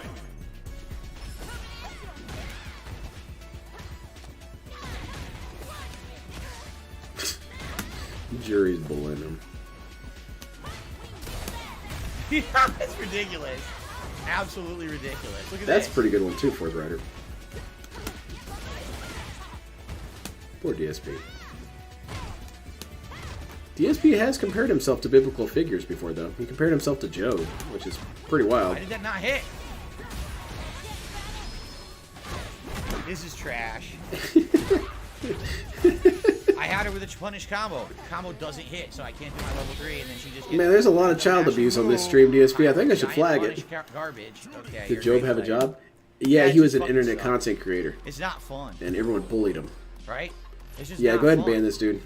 B: Jury's bullying him.
E: That's ridiculous. Absolutely ridiculous. Look at
B: That's a
E: this.
B: pretty good one too, Fourth Rider. Poor DSP. DSP has compared himself to biblical figures before, though. He compared himself to Job, which is pretty wild.
E: Why did that not hit? This is trash. I had her with a punish combo. The combo doesn't hit, so I can't do my level 3, and then she just gets...
B: Man, there's a lot of child abuse on this stream, DSP. I think I should
E: Giant
B: flag
E: punish
B: it.
E: Garbage. Okay,
B: Did
E: you're
B: Job
E: great
B: have a
E: player.
B: job? Yeah,
E: Yeah,
B: he was
E: just
B: an
E: fucking
B: internet
E: suck.
B: content creator,
E: It's not fun,
B: and everyone bullied him.
E: right? It's just
B: Yeah,
E: not
B: go ahead and
E: fun.
B: ban this dude.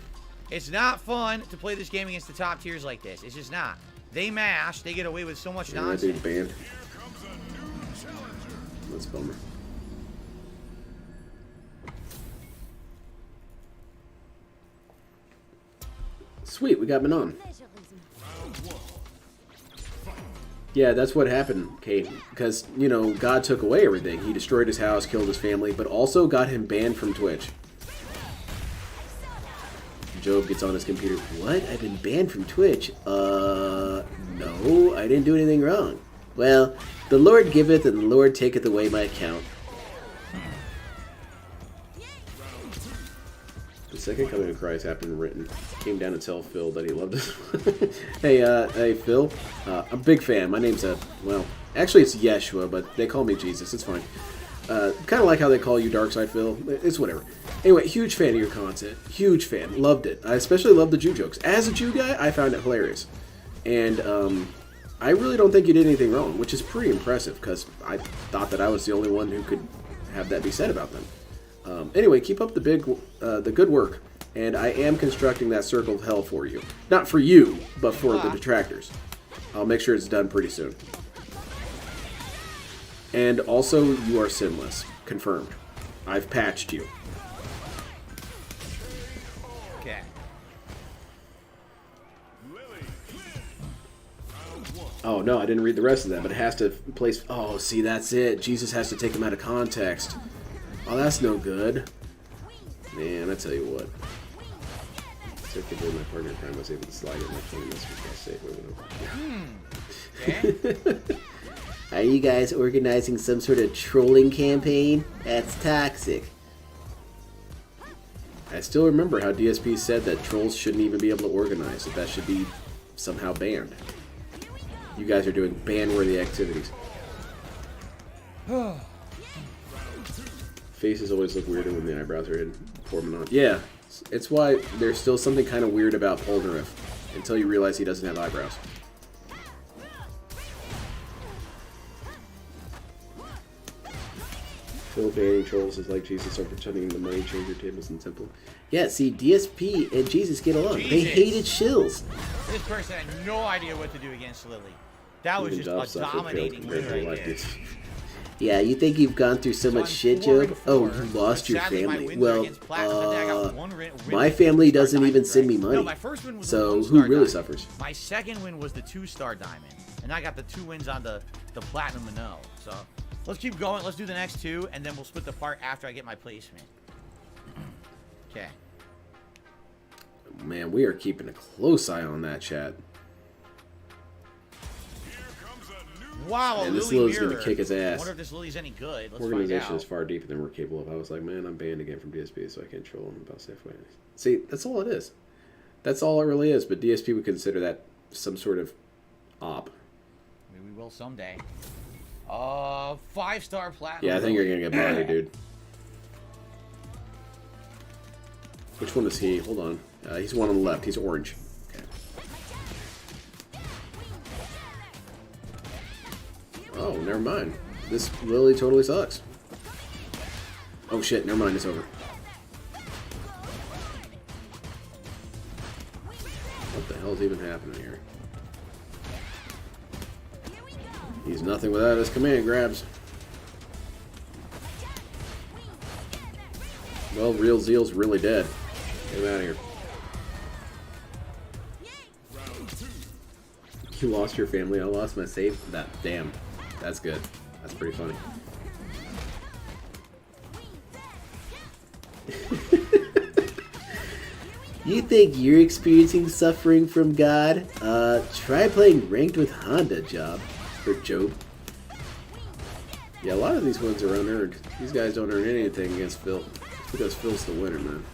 E: It's not fun to play this game against the top tiers like this. It's just not. They mash. They get away with so much
B: Yeah, that
E: nonsense.
B: dude's banned. That's a bummer. Sweet, we got Manon. Yeah, that's what happened, Kate. Because, you know, God took away everything. He destroyed his house, killed his family, but also got him banned from Twitch. Job gets on his computer. What? I've been banned from Twitch? No, I didn't do anything wrong. Well, the Lord giveth and the Lord taketh away my account. The second coming of Christ happened written. Came down to tell Phil that he loved us. Hey Phil. I'm a big fan. My name's, well, actually it's Yeshua, but they call me Jesus. It's fine. Kind of like how they call you Darkside Phil. It's whatever. Anyway, huge fan of your content. Huge fan. Loved it. I especially love the Jew jokes. As a Jew guy, I found it hilarious. And, I really don't think you did anything wrong, which is pretty impressive, because I thought that I was the only one who could have that be said about them. Anyway, keep up the good work, and I am constructing that circle of hell for you. Not for you, but for the detractors. I'll make sure it's done pretty soon. And also, you are sinless. Confirmed. I've patched you.
E: Okay.
B: Oh, no, I didn't read the rest of that, but it has to place... Oh, see, that's it. Jesus has to take them out of context. Oh, that's no good. Man, I tell you what. So I could do my partner time. I was able to slide it in my phone. That's safe.
E: Okay.
B: Are you guys organizing some sort of trolling campaign? That's toxic. I still remember how DSP said that trolls shouldn't even be able to organize. That should be somehow banned. You guys are doing ban-worthy activities. Faces always look weirder when the eyebrows are in forming on. Yeah, it's why there's still something kind of weird about Polnareff until you realize he doesn't have eyebrows. Phil banning trolls is like Jesus are pretending the money changer tables in temple. Yeah, see, DSP and Jesus get along. They hated shills.
E: This person had no idea what to do against Lily. That was just a dominating win right there.
B: Yeah, you think you've gone through so much shit, Job? Oh, you lost your family. Well, my family doesn't even send me money. So who really suffers?
E: My second win was the 2-star diamond, and I got the 2 wins on the platinum Minnow. So let's keep going. Let's do the next 2, and then we'll split the part after I get my placement. Okay.
B: Man, we are keeping a close eye on that, chat.
E: Wow,
B: and this
E: Lily
B: Lily's
E: mirror.
B: gonna kick his ass.
E: I wonder if this Lily's any good. Let's
B: Organization
E: find out.
B: is far deeper than we're capable of. I was like, man, I'm banned again from DSP, so I can't troll him about safe ways. See, that's all it is. That's all it really is. But DSP would consider that some sort of op.
E: Maybe we will someday. 5-star platinum.
B: Yeah, I think you're gonna get bodied, dude. Which one is he? Hold on. He's one on the left. He's orange. Okay. Oh, never mind. This Lily totally sucks. Oh shit, never mind, it's over. What the hell is even happening here? He's nothing without his command grabs. Well, Real Zeal's really dead. Get him out of here. You lost your family, I lost my save. That, damn. That's good. That's pretty funny. You think you're experiencing suffering from God? Try playing ranked with Honda, Job. Or Job. Yeah, a lot of these wins are unearned. These guys don't earn anything against Phil. It's because Phil's the winner, man.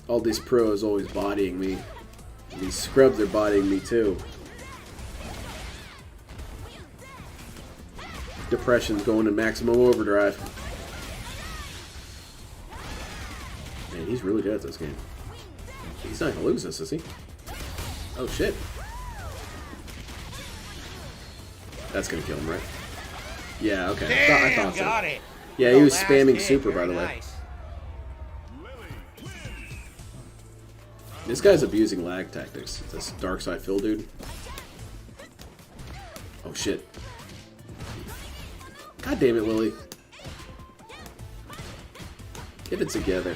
B: All these pros always bodying me. These scrubs are bodying me too. Depression's going to maximum overdrive. Man, he's really good at this game. He's not gonna lose this, is he? Oh shit. That's gonna kill him, right? Yeah, okay.
E: Damn,
B: I thought so.
E: got it.
B: Yeah, he was spamming super, by the way.
E: Nice.
B: This guy's abusing lag tactics. This Darkside Phil dude. Oh shit. God damn it, Lily. Get it together.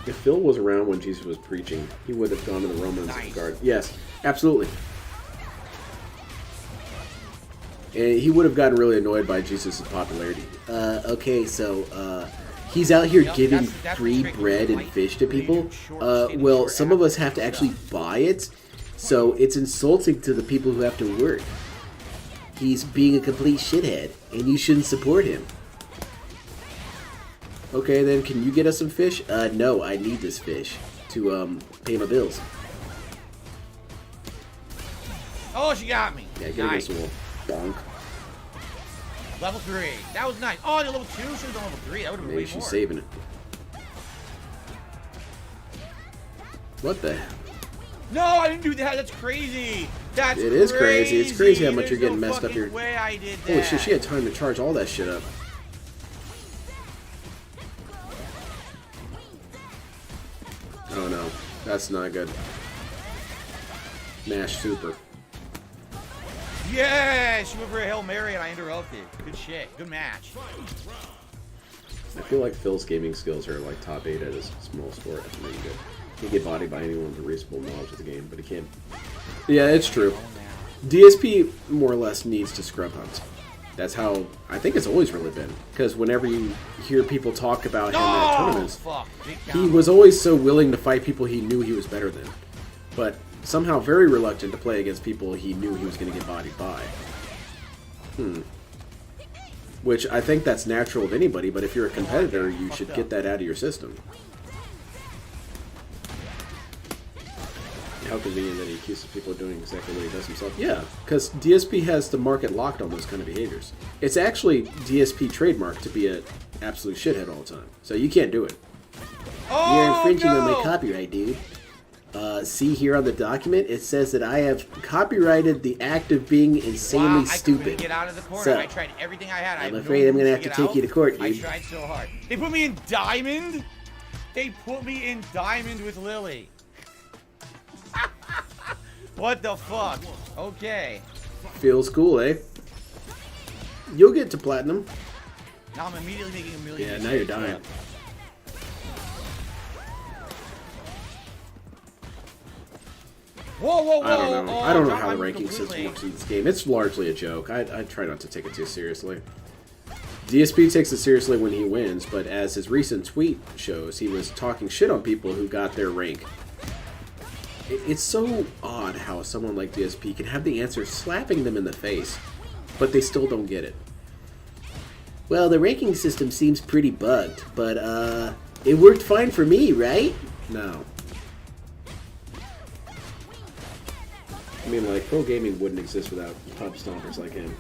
B: If Phil was around when Jesus was preaching, he would have gone to the Romans guard. Yes, absolutely. And he would have gotten really annoyed by Jesus' popularity. Okay, so he's out here giving free bread and fish to people. Well, some of us have to actually buy it, so it's insulting to the people who have to work. He's being a complete shithead, and you shouldn't support him. Okay, then, can you get us some fish? No, I need this fish to, pay my bills.
E: Oh, she got me.
B: Yeah, get against the wall. Bonk.
E: Level 3. That was nice. Oh, the level 2 should have done level 3. That would have been
B: Maybe
E: way
B: she's
E: more.
B: saving it. What the?
E: No, I didn't do that. That's crazy. That's
B: It is crazy. It's crazy how much you're
E: There's
B: getting
E: no
B: messed up
E: fucking
B: here.
E: way I did that.
B: Holy shit, she had time to charge all that shit up. Oh no, that's not good. Mash super.
E: Yes! She went for a Hail Mary and I interrupted. Good shit. Good match.
B: I feel like Phil's gaming skills are like top 8 at his small sport. That's really good. He can get bodied by anyone with a reasonable knowledge of the game, but he can't. Yeah, it's true. DSP more or less needs to scrub hunt. That's how I think it's always really been. Because whenever you hear people talk about him at tournaments,
E: Fuck. Big
B: he
E: count.
B: was always so willing to fight people he knew he was better than, but somehow very reluctant to play against people he knew he was going to get bodied by. Which I think that's natural of anybody, but if you're a competitor, you should get that out of your system. How convenient that he accuses people of doing exactly what he does himself. Yeah, because DSP has the market locked on those kind of behaviors. It's actually DSP trademark to be an absolute shithead all the time, so you can't do it.
E: Oh,
B: You're infringing on my
E: no!
B: copyright, dude. See here on the document, it says that I have copyrighted the act of being insanely
E: Wow, I
B: stupid.
E: couldn't get out of the corner.
B: So,
E: I tried everything I had. I
B: I'm
E: had
B: afraid
E: no
B: I'm gonna
E: moves
B: have to
E: get
B: take you
E: out.
B: to court,
E: I
B: dude.
E: tried so hard. They put me in diamond? They put me in diamond with Lily. What the fuck? Okay.
B: Feels cool, eh? You'll get to platinum.
E: Now I'm immediately making a million.
B: Yeah, now you're dying.
E: Whoa, whoa, whoa!
B: I don't know.
E: Oh,
B: I don't know
E: drop
B: how the
E: my
B: ranking
E: completely.
B: system works in this game. It's largely a joke. I try not to take it too seriously. DSP takes it seriously when he wins, but as his recent tweet shows, he was talking shit on people who got their rank. It's so odd how someone like DSP can have the answer slapping them in the face, but they still don't get it. Well, the ranking system seems pretty bugged, but it worked fine for me, right? No. I mean, like, pro gaming wouldn't exist without pub stompers like him.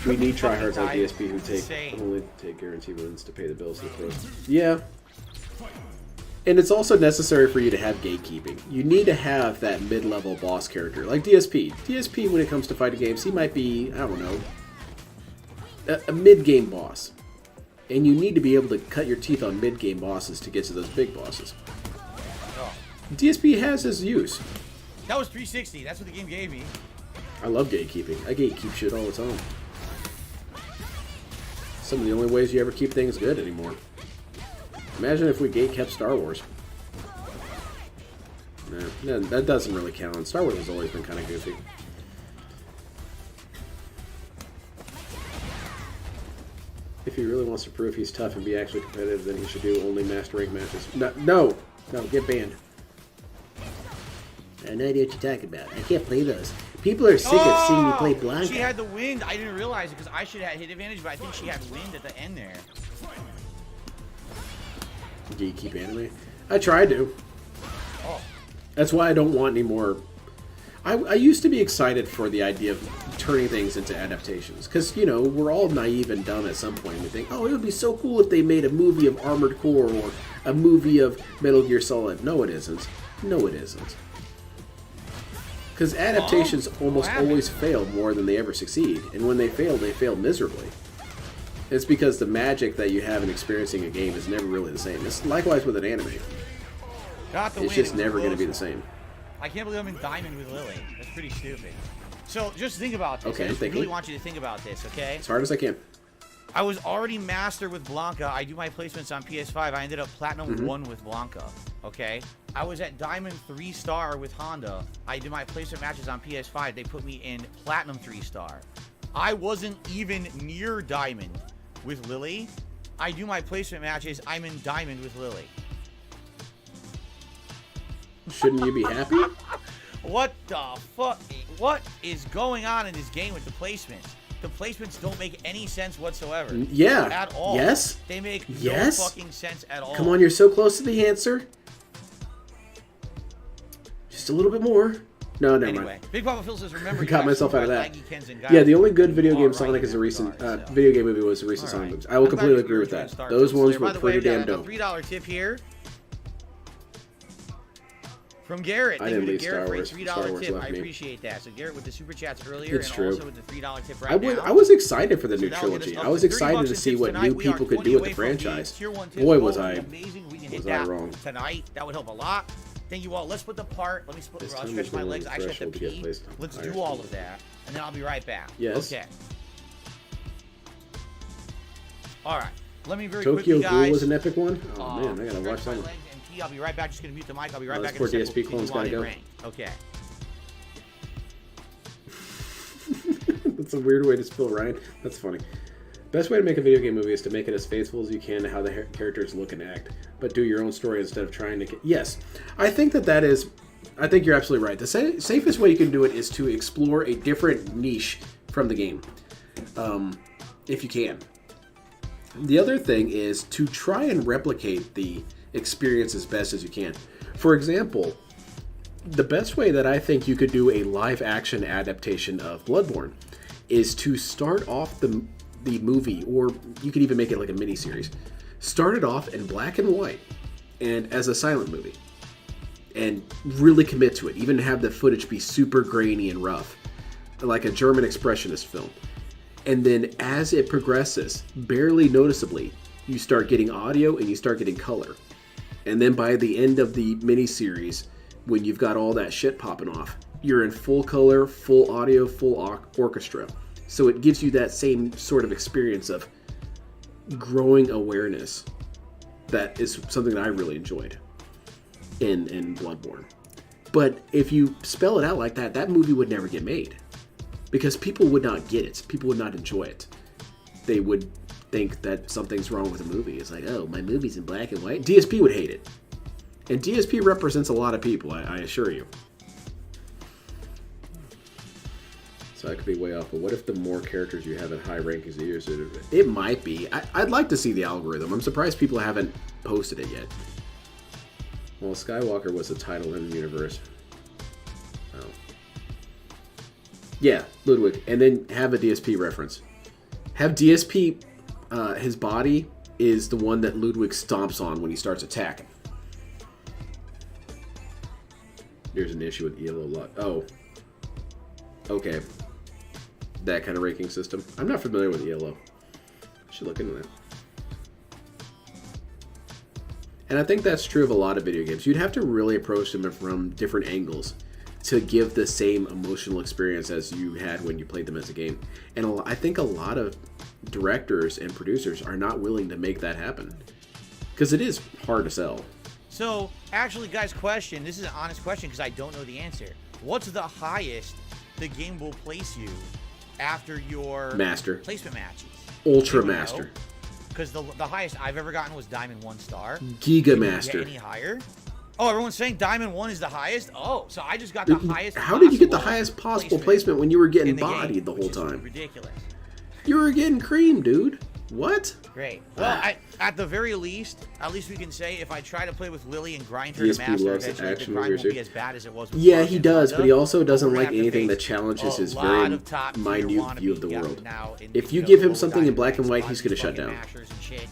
B: We need tryhards like DSP who only take guarantee wins to pay the bills to the pros. Yeah. And it's also necessary for you to have gatekeeping. You need to have that mid-level boss character, like DSP. DSP, when it comes to fighting games, he might be, I don't know, a mid-game boss. And you need to be able to cut your teeth on mid-game bosses to get to those big bosses. DSP has his use.
E: That was 360. That's what the game gave me.
B: I love gatekeeping. I gatekeep shit all the time. Some of the only ways you ever keep things good anymore. Imagine if we gatekept Star Wars. Nah, that doesn't really count. Star Wars has always been kind of goofy. If he really wants to prove he's tough and be actually competitive, then he should do only master rank matches. No, get banned. I have no idea what you're talking about. I can't play those. People are sick of seeing me play Blanca.
E: She had the wind. I didn't realize it because I should have hit advantage, but I think she had wind at the end there.
B: Gatekeep anime? I tried to.
E: Oh.
B: That's why I don't want any more. I used to be excited for the idea of turning things into adaptations. Because, you know, we're all naive and dumb at some point. We think, oh, it would be so cool if they made a movie of Armored Core or a movie of Metal Gear Solid. No, it isn't. No, it isn't. Because adaptations almost always fail more than they ever succeed. And when they fail miserably. It's because the magic that you have in experiencing a game is never really the same. It's likewise with an anime.
E: Got the
B: It's
E: win.
B: just
E: It was
B: never going to
E: close.
B: be the same.
E: I can't believe I'm in diamond with Lily. That's pretty stupid. So just think about this.
B: Okay,
E: I just
B: thinking.
E: really want you to think about this, okay?
B: As hard as I can.
E: I was already master with Blanca. I do my placements on PS5. I ended up platinum 1 with Blanca. Okay. I was at diamond 3-star with Honda. I did my placement matches on PS5. They put me in platinum 3-star. I wasn't even near diamond with Lily. I do my placement matches. I'm in diamond with Lily.
B: Shouldn't you be happy?
E: What the fuck? What is going on in this game with the placements? The placements don't make any sense whatsoever.
B: Yeah.
E: At all.
B: Yes.
E: They make
B: Yes.
E: no fucking sense at all.
B: Come on, you're so close to the answer. Just a little bit more. No, never
E: Anyway,
B: mind.
E: Big Papa Phil says, remember, you
B: Got
E: got
B: myself
E: sued
B: out of
E: by
B: that.
E: laggy Kens and
B: Yeah, the
E: guys.
B: only good video
E: You
B: game
E: are
B: Sonic
E: right
B: is a
E: in
B: recent
E: that regard, so.
B: video game movie was a recent
E: All
B: Sonic
E: right.
B: movie. I will
E: I'm glad
B: completely
E: you
B: agree with
E: were trying
B: that.
E: to start
B: Those
E: those
B: ones
E: there.
B: were
E: By the
B: pretty
E: way,
B: damn
E: we got
B: dope.
E: a $3 tip here from Garrett.
B: I
E: Thank
B: didn't
E: you
B: leave
E: to Garrett for a
B: Star Wars. Star
E: $3
B: Wars
E: tip.
B: left
E: I
B: me.
E: appreciate that. So Garrett with the super chats earlier
B: It's
E: and
B: true.
E: also with the $3 tip right
B: I
E: now.
B: was excited for the new
E: So that'll get us
B: trilogy.
E: up
B: I was
E: to 30
B: excited
E: bucks
B: to
E: in
B: see
E: tips
B: what
E: tonight.
B: new
E: We are
B: people could
E: 20
B: do with
E: away
B: the
E: from the
B: franchise.
E: tier 1 tips
B: Boy, was
E: goal.
B: I
E: Amazing. We can hit
B: was I
E: that
B: wrong.
E: tonight. That would help a lot. Thank you all. Let's split the part. Let me
B: This
E: I'll
B: time
E: stretch
B: is
E: my
B: the
E: legs. I actually have to
B: threshold to get
E: pee.
B: placed on
E: Let's
B: higher
E: do all
B: speed.
E: of that, and then I'll be right back.
B: Yes.
E: Okay. All right. Let me very
B: Tokyo
E: quickly,
B: Ghoul
E: guys.
B: was an epic one. Oh man, I gotta
E: stretch
B: watch that
E: my
B: one.
E: legs and pee. I'll be right back. Just gonna mute the mic. I'll be right back.
B: That's where
E: in a second.
B: DSP clones gotta go.
E: Okay.
B: That's a weird way to spell Ryan. That's funny. Best way to make a video game movie is to make it as faithful as you can to how the characters look and act, but do your own story instead of trying to. Yes, I think that is. I think you're absolutely right. The safest way you can do it is to explore a different niche from the game, if you can. The other thing is to try and replicate the experience as best as you can. For example, the best way that I think you could do a live action adaptation of Bloodborne is to start off the movie, or you could even make it like a mini series. Start it off in black and white and as a silent movie, and really commit to it. Even have the footage be super grainy and rough, like a German expressionist film. And then as it progresses, barely noticeably, you start getting audio and you start getting color. And then by the end of the miniseries, when you've got all that shit popping off, you're in full color, full audio, full orchestra. So it gives you that same sort of experience of growing awareness. That is something that I really enjoyed in Bloodborne. But if you spell it out like that, that movie would never get made. Because people would not get it. People would not enjoy it. They would think that something's wrong with the movie. It's like, oh, my movie's in black and white. DSP would hate it. And DSP represents a lot of people, I assure you. So I could be way off, but what if the more characters you have at high rankings, the years it might be. I'd like to see the algorithm. I'm surprised people haven't posted it yet. Well, Skywalker was the title in the universe. Oh. Yeah, Ludwig. And then have a DSP reference. Have DSP, his body is the one that Ludwig stomps on when he starts attacking. There's an issue with ELO lot. Oh. Okay. That kind of ranking system. I'm not familiar with ELO. I should look into that. And I think that's true of a lot of video games. You'd have to really approach them from different angles to give the same emotional experience as you had when you played them as a game. And I think a lot of directors and producers are not willing to make that happen. Because it is hard to sell.
E: So, actually, guys, question. This is an honest question because I don't know the answer. What's the highest the game will place you after your
B: Master.
E: placement matches?
B: Ultra Master.
E: Because the highest I've ever gotten was Diamond 1 star.
B: Giga
E: Can you
B: Master.
E: get any higher? Oh, everyone's saying Diamond 1 is the highest? Oh, so I just got the highest
B: How did you get the
E: possible
B: highest possible placement when you were getting bodied the whole
E: which is
B: time?
E: ridiculous.
B: You were getting creamed, dude. What?
E: Great. Well, at the very least, at least we can say if I try to play with Lily and grind her to
B: DSP
E: master,
B: loves
E: eventually the
B: action
E: grind won't
B: figures.
E: be as bad as it was with
B: Yeah,
E: Mark
B: he
E: and
B: does,
E: Honda.
B: but he also doesn't
E: We're gonna
B: like
E: have to
B: anything that
E: face
B: challenges
E: a
B: his
E: lot
B: very
E: of top-tier
B: minute view of the
E: wannabe
B: world.
E: now in,
B: If you
E: know,
B: give him
E: low
B: something in black and
E: dynamics,
B: white, he's going to shut
E: fucking
B: down.
E: mashers and shit.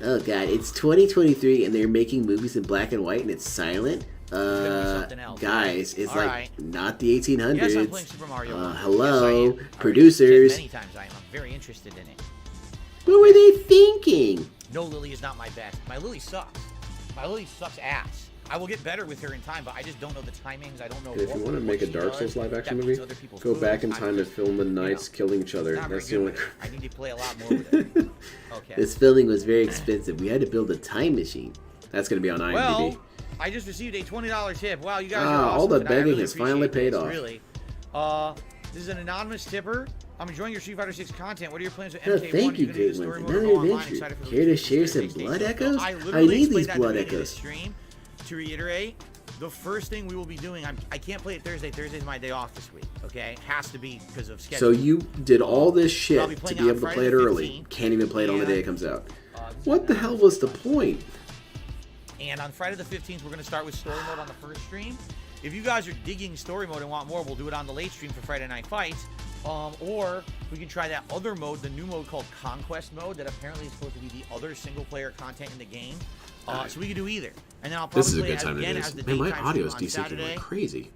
B: Oh god, it's 2023 and they're making movies in black and white and it's silent?
E: something else,
B: Guys, it's
E: All
B: like
E: right.
B: not the 1800s.
E: Yes, I'm playing Super Mario World.
B: Hello,
E: Yes, I am. I
B: producers.
E: already said many times I am. I'm very interested in it.
B: What were they thinking?
E: No, Lily is not my best. My Lily sucks. My Lily sucks ass. I will get better with her in time, but I just don't know the timings. I don't know.
B: If you want to make a Dark Souls live action movie, go
E: food.
B: back in time and film the knights killing each other.
E: Not very
B: That's the
E: good
B: only.
E: with it. I need to play a lot more with it. Okay.
B: This filming was very expensive. We had to build a time machine. That's going to be on IMDb.
E: Well, I just received a $20 tip. Wow, you guys are
B: Ah,
E: awesome
B: all the
E: tonight. I
B: begging
E: really
B: has finally
E: appreciate
B: paid
E: this,
B: off.
E: Really. This is an anonymous tipper. I'm enjoying your Street Fighter 6 content. What are your plans with
B: Oh,
E: MK1?
B: thank you,
E: gonna do the
B: Great
E: story
B: Ones.
E: mode or
B: Another
E: go online?
B: adventure.
E: Excited for the
B: Care to
E: release of
B: share
E: the
B: some
E: Thursday
B: blood
E: station.
B: echoes?
E: I
B: I
E: literally
B: need
E: explained
B: these
E: that at the
B: blood
E: beginning of
B: echoes.
E: this stream. To reiterate, the first thing we will be doing, I can't play it Thursday. Thursday's my day off this week, okay? It has to be because of schedule.
B: So you did all this shit
E: I'll be
B: to
E: playing
B: be
E: on
B: able to
E: Friday
B: play it
E: the
B: early.
E: 15th.
B: Can't even play it on the
E: Yeah.
B: day it comes out. What the hell was the point?
E: And on Friday the 15th, we're going to start with story mode on the first stream. If you guys are digging story mode and want more, we'll do it on the late stream for Friday Night Fights. Or we can try that other mode, the new mode called Conquest mode, that apparently is supposed to be the other single-player content in the game. So we can do either. And then I'll probably
B: This is a
E: play
B: good
E: it
B: time to
E: again
B: do
E: as
B: this.
E: the
B: Man, my
E: daytime
B: audio is
E: stream on
B: desyncing
E: Saturday.
B: like crazy.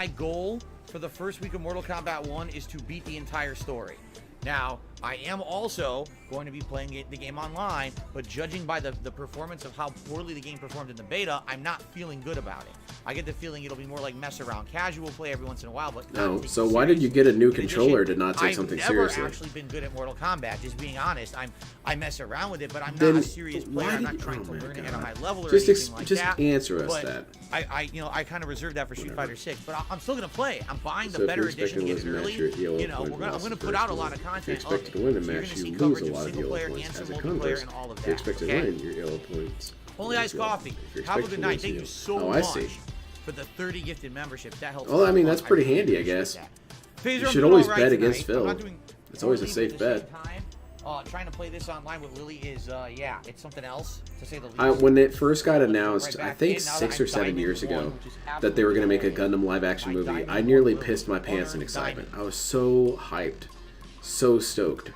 E: My goal for the first week of Mortal Kombat 1 is to beat the entire story. Now, I am also going to be playing the game online, but judging by the performance of how poorly the game performed in the beta, I'm not feeling good about it. I get the feeling it'll be more like mess around casual play every once in a while, but not
B: No,
E: take
B: so
E: it
B: why did you
E: seriously.
B: get a new
E: In
B: controller
E: addition,
B: to not take something
E: I've never
B: seriously?
E: actually been good at Mortal Kombat, just being honest. I mess around with it, but I'm
B: Then
E: not a serious
B: why
E: player. I'm
B: did
E: not
B: you-
E: trying
B: oh
E: to
B: my
E: learn it at a
B: God.
E: high level or
B: Just
E: anything like
B: just
E: that.
B: answer us
E: But
B: that.
E: I kind of reserved that for Street Fighter 6, but I'm still gonna play. I'm buying
B: So
E: the
B: if
E: better
B: you're
E: edition,
B: expecting
E: get
B: to
E: it
B: win a
E: early.
B: match, your ELO
E: You know,
B: point
E: I'm
B: loss
E: gonna
B: the
E: put out a
B: first
E: lot
B: one.
E: of
B: If you're
E: content.
B: expected to win a
E: So you're
B: match,
E: gonna see
B: you lose
E: coverage
B: a
E: of
B: lot of
E: single
B: ELO
E: player
B: points.
E: and
B: As
E: some
B: a
E: multiplayer
B: converse,
E: and all of
B: if
E: that.
B: you expect to
E: Okay?
B: win, your ELO points.
E: Only
B: lose
E: Iced
B: as well.
E: Coffee.
B: If you're
E: Have a
B: expecting
E: good
B: to
E: night.
B: win,
E: Thank
B: you
E: you so
B: Oh, I
E: much
B: see.
E: for the 30 gifted membership. That helps.
B: Well, I mean,
E: so
B: that's
E: much.
B: pretty
E: really
B: handy, I
E: appreciate
B: guess.
E: that.
B: You
E: Phaser, I'm
B: should
E: doing
B: always
E: all right
B: bet
E: tonight.
B: against
E: I'm
B: Phil.
E: not doing
B: It's always a
E: poorly,
B: safe
E: but at the
B: bet.
E: same time, trying to play this online with Lily is, yeah, it's something else, to say the least.
B: When it first got
E: Let's jump
B: announced,
E: right
B: I
E: back
B: think
E: in. Now that
B: 6
E: I'm
B: or 7
E: Diamond
B: years ago,
E: 1, which is
B: that they were going to make a
E: absolutely
B: Gundam live action
E: my
B: movie,
E: Diamond
B: I nearly
E: 1
B: pissed my pants in
E: unearned
B: excitement.
E: diamond.
B: I was so hyped. So stoked.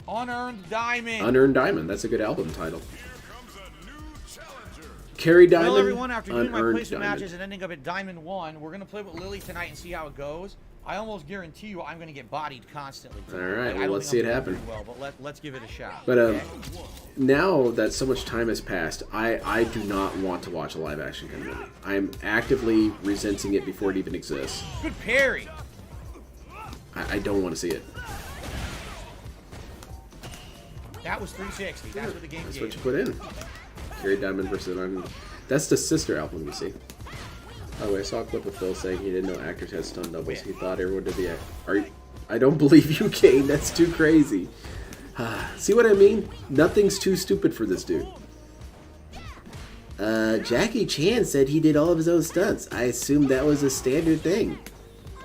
E: Unearned Diamond.
B: Unearned Diamond, that's a good album title. Carry Diamond,
E: Well, everyone, after doing my
B: Unearned
E: placement
B: Diamond.
E: matches and ending up at Diamond 1, we're going to play with Lily tonight and see how it goes. I almost guarantee you I'm going to get bodied constantly.
B: All right,
E: Like, I
B: well,
E: don't
B: let's
E: think
B: see
E: I'm
B: it
E: gonna do
B: happen.
E: very well, but let's give it a shot.
B: But
E: okay?
B: now that so much time has passed, I do not want to watch a live action Gundam movie. I am actively resenting it before it even exists.
E: Good parry.
B: I don't want to see it.
E: That was 360. That's what the game
B: That's
E: gave.
B: what you put in. Carry Diamond versus Diamond. That's the sister album, you see. By the way, I saw a clip of Phil saying he didn't know actors had stunt doubles. He thought everyone did the act. Are you? I don't believe you, Kane. That's too crazy. See what I mean? Nothing's too stupid for this dude. Jackie Chan said he did all of his own stunts. I assumed that was a standard thing.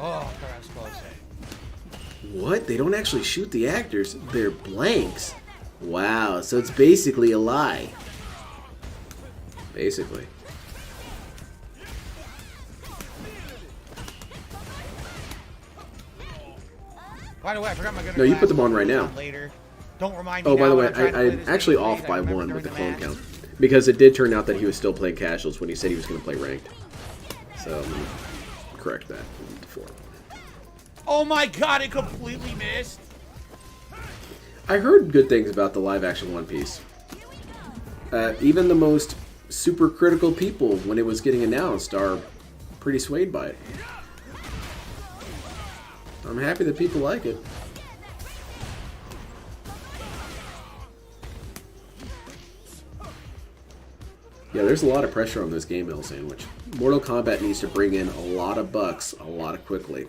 E: Oh, I thought I was close.
B: What? They don't actually shoot the actors. They're blanks. Wow, so it's basically a lie. Basically.
E: By the way, I forgot my gunner.
B: No, you put them on right now.
E: Later. Don't remind me.
B: Oh, by
E: now
B: the
E: when
B: way,
E: I'm trying to play
B: I'm
E: this
B: actually
E: game
B: off
E: phase.
B: by
E: I remember
B: 1 with the
E: during
B: clone
E: match.
B: count. Because it did turn out that he was still playing casuals when he said he was going to play ranked. So, I'm going to correct that before.
E: Oh my god, it completely missed.
B: I heard good things about the live-action One Piece. Even the most super critical people, when it was getting announced, are pretty swayed by it. I'm happy that people like it. Yeah, there's a lot of pressure on this game, L Sandwich. Mortal Kombat needs to bring in a lot of bucks a lot of quickly.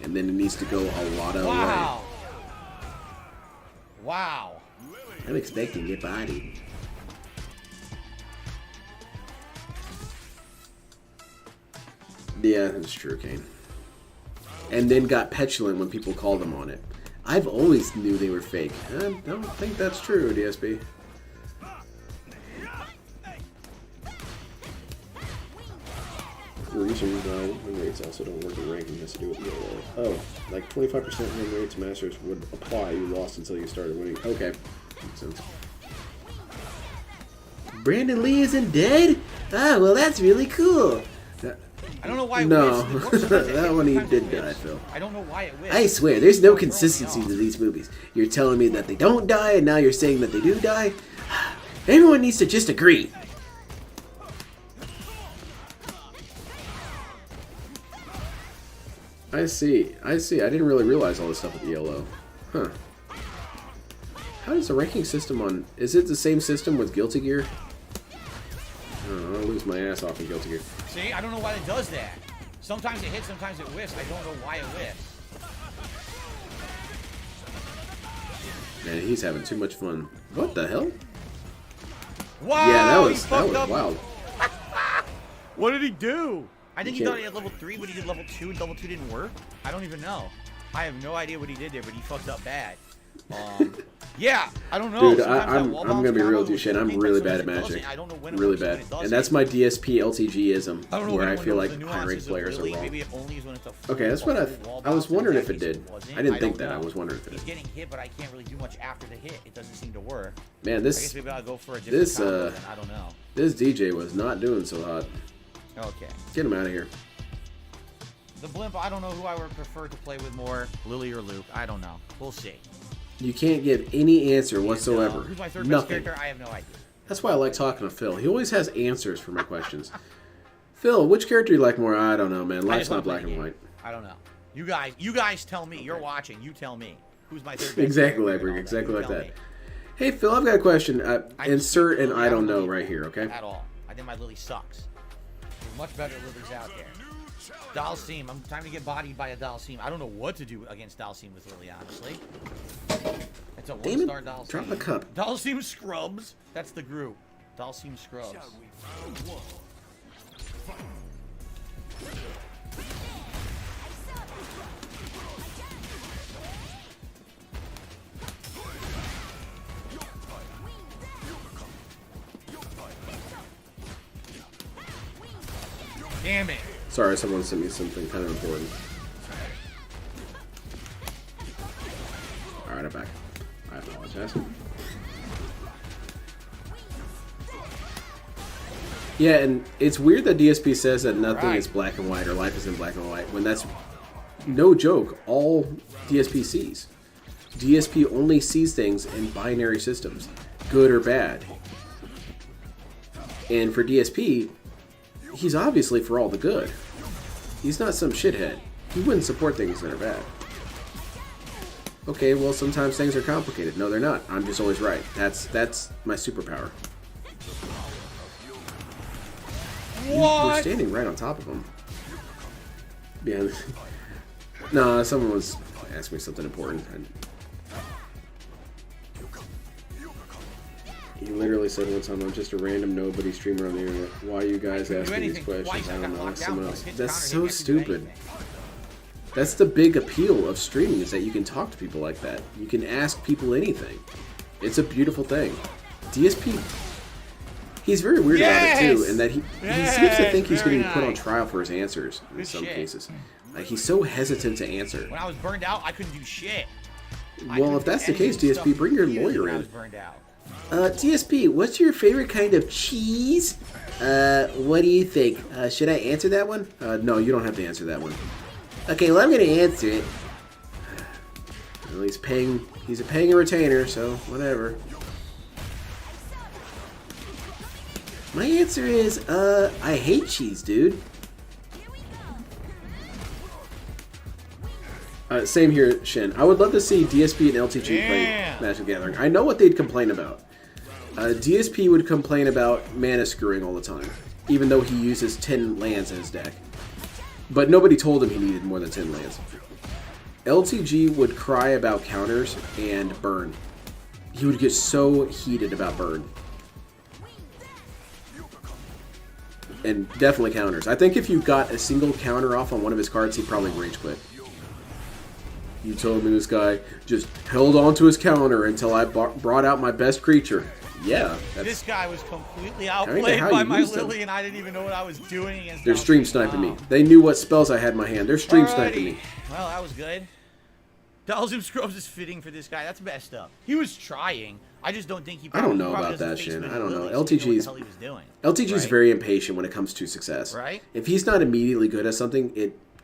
B: And then it needs to go a lot of
E: Wow. Wow.
B: I'm expecting to get bodied. Yeah, that's true, Kane. And then got petulant when people called him on it. I've always knew they were fake. I don't think that's true, DSP. Reason win rates also don't work in ranking has to do with ELO. Oh, like 25% win rates masters would apply. You lost until you started winning. Okay, makes sense. Brandon Lee isn't dead? Ah, well that's really cool.
E: I don't know why it
B: No,
E: whiffs.
B: that one he
E: Sometimes it
B: did die,
E: whiffs.
B: Phil.
E: I don't know why it whiffs.
B: I swear, there's no
E: It's throwing me
B: consistency
E: off.
B: to these movies. You're telling me that they don't die, and now you're saying that they do die? Everyone needs to just agree. I see. I see. I didn't really realize all this stuff with ELO. Huh. How does the ranking system on... Is it the same system with Guilty Gear? Oh, I'll lose my ass off in Guilty Gear.
E: See, I don't know why it does that. Sometimes it hits, sometimes it whiffs. I don't know why it whiffs.
B: Man, he's having too much fun. What the hell?
E: Wow,
B: Yeah, that
E: he
B: was
E: fucked up.
B: wild.
E: What did he do? I think he
B: can't-
E: thought he had level 3, but he did level 2, and level 2 didn't work. I don't even know. I have no idea what he did there, but he fucked up bad. Yeah, I don't know.
B: Dude,
E: Sometimes that
B: I'm
E: wall
B: gonna
E: bounce
B: be real
E: combo
B: with you,
E: was
B: Shane. I'm
E: working, but
B: really bad at
E: sometimes it
B: Magic.
E: doesn't. I don't know when it
B: Really
E: works and when
B: bad.
E: it doesn't.
B: And that's my DSP LTG-ism,
E: I don't know
B: where
E: when
B: I feel like
E: the
B: high-ranked
E: nuances of
B: players are
E: Lily.
B: wrong.
E: Maybe it only is when it's a full,
B: Okay, that's what
E: a full wall
B: I was
E: bounce. In
B: wondering
E: that
B: if it
E: case,
B: did.
E: wasn't.
B: I didn't
E: I
B: think
E: don't
B: that. I
E: know.
B: was wondering if it
E: He's
B: did.
E: getting hit, but I can't really do much after the hit. It doesn't seem to work.
B: Man,
E: I
B: this
E: guess maybe I'll go for a different combo then. I don't know.
B: this DJ was not doing so hot.
E: Okay.
B: Get him out of here.
E: The blimp, I don't know who I would prefer to play with more, Lily or Luke. I don't know. We'll see.
B: You can't give any answer whatsoever.
E: Who's my third best
B: Nothing.
E: character? I have no idea.
B: That's why I like talking to Phil. He always has answers for my questions. Phil, which character you like more? I don't know, man.
E: I
B: Life's
E: just
B: not
E: wanna play
B: black
E: the
B: and
E: game.
B: white.
E: I don't know. You guys tell me. You're watching. You tell me. Who's my third best
B: Exactly,
E: character
B: Labrig.
E: and all
B: Exactly
E: You
B: like
E: tell
B: that.
E: me.
B: Hey, Phil, I've got a question.
E: I just
B: Insert
E: think
B: an
E: Lily,
B: I don't know
E: believe
B: right
E: her
B: here, okay?
E: At all. I think my Lily sucks. There's much better Lilies out there. Dalsim. I'm time to get bodied by a Dalsim. I don't know what to do against Dalsim with Lily, honestly. It's a
B: Damn it.
E: one-star Dalsim.
B: Drop the cup.
E: Dalsim Scrubs. That's the group. Dalsim Scrubs. Damn it.
B: Sorry, someone sent me something kind of important. Alright, I'm back. I apologize. Yeah, and it's weird that DSP says that nothing
E: Right.
B: is black and white or life is in black and white when that's no joke all DSP sees. DSP only sees things in binary systems, good or bad. And for DSP, he's obviously for all the good. He's not some shithead. He wouldn't support things that are bad. Okay, well, sometimes things are complicated. No, they're not. I'm just always right. That's my superpower. We're standing right on top of him. Yeah. No, someone was asking me something important. He literally said one time, I'm just a random nobody streamer on the internet. Why are you guys asking these questions? I don't know. Ask someone else. That's so stupid. That's the big appeal of streaming, is that you can talk to people like that. You can ask people anything. It's a beautiful thing. DSP, he's very weird about it too, in that he seems to think he's getting put on trial for his answers in some cases. Like, he's so hesitant to answer.
E: When I was burned out, I couldn't do shit.
B: Well, if that's the case, DSP, bring your lawyer
E: When I
B: in.
E: was burned out.
B: DSP, what's your favorite kind of cheese? What do you think? Should I answer that one? No, you don't have to answer that one. Okay, well, I'm gonna answer it. Well, he's paying a retainer, so whatever. My answer is, I hate cheese, dude. Same here, Shin. I would love to see DSP and LTG play Magic the Gathering. I know what they'd complain about. DSP would complain about mana screwing all the time, even though he uses 10 lands in his deck. But nobody told him he needed more than 10 lands. LTG would cry about counters and burn. He would get so heated about burn. And definitely counters. I think if you got a single counter off on one of his cards, he'd probably rage quit. You told me this guy just held on to his counter until I brought out my best creature. Yeah.
E: This guy was completely
B: Kinda
E: outplayed
B: how
E: by
B: you
E: my
B: used him.
E: Lily, and I didn't even know what I was doing against.
B: They're
E: Dalsim.
B: stream sniping me.
E: Wow.
B: They knew what spells I had in my hand. They're stream sniping me.
E: Well, that was good. Dalsim Scrubs is fitting for this guy. That's messed up. He was trying. I just don't think he.
B: I don't know
E: he probably
B: about that,
E: doesn't face
B: Shin.
E: many
B: I don't know.
E: Lilies, so he didn't
B: LTG's
E: know what the hell he was doing.
B: LTG's
E: right?
B: very impatient when it comes to success.
E: Right.
B: If he's not immediately good at something,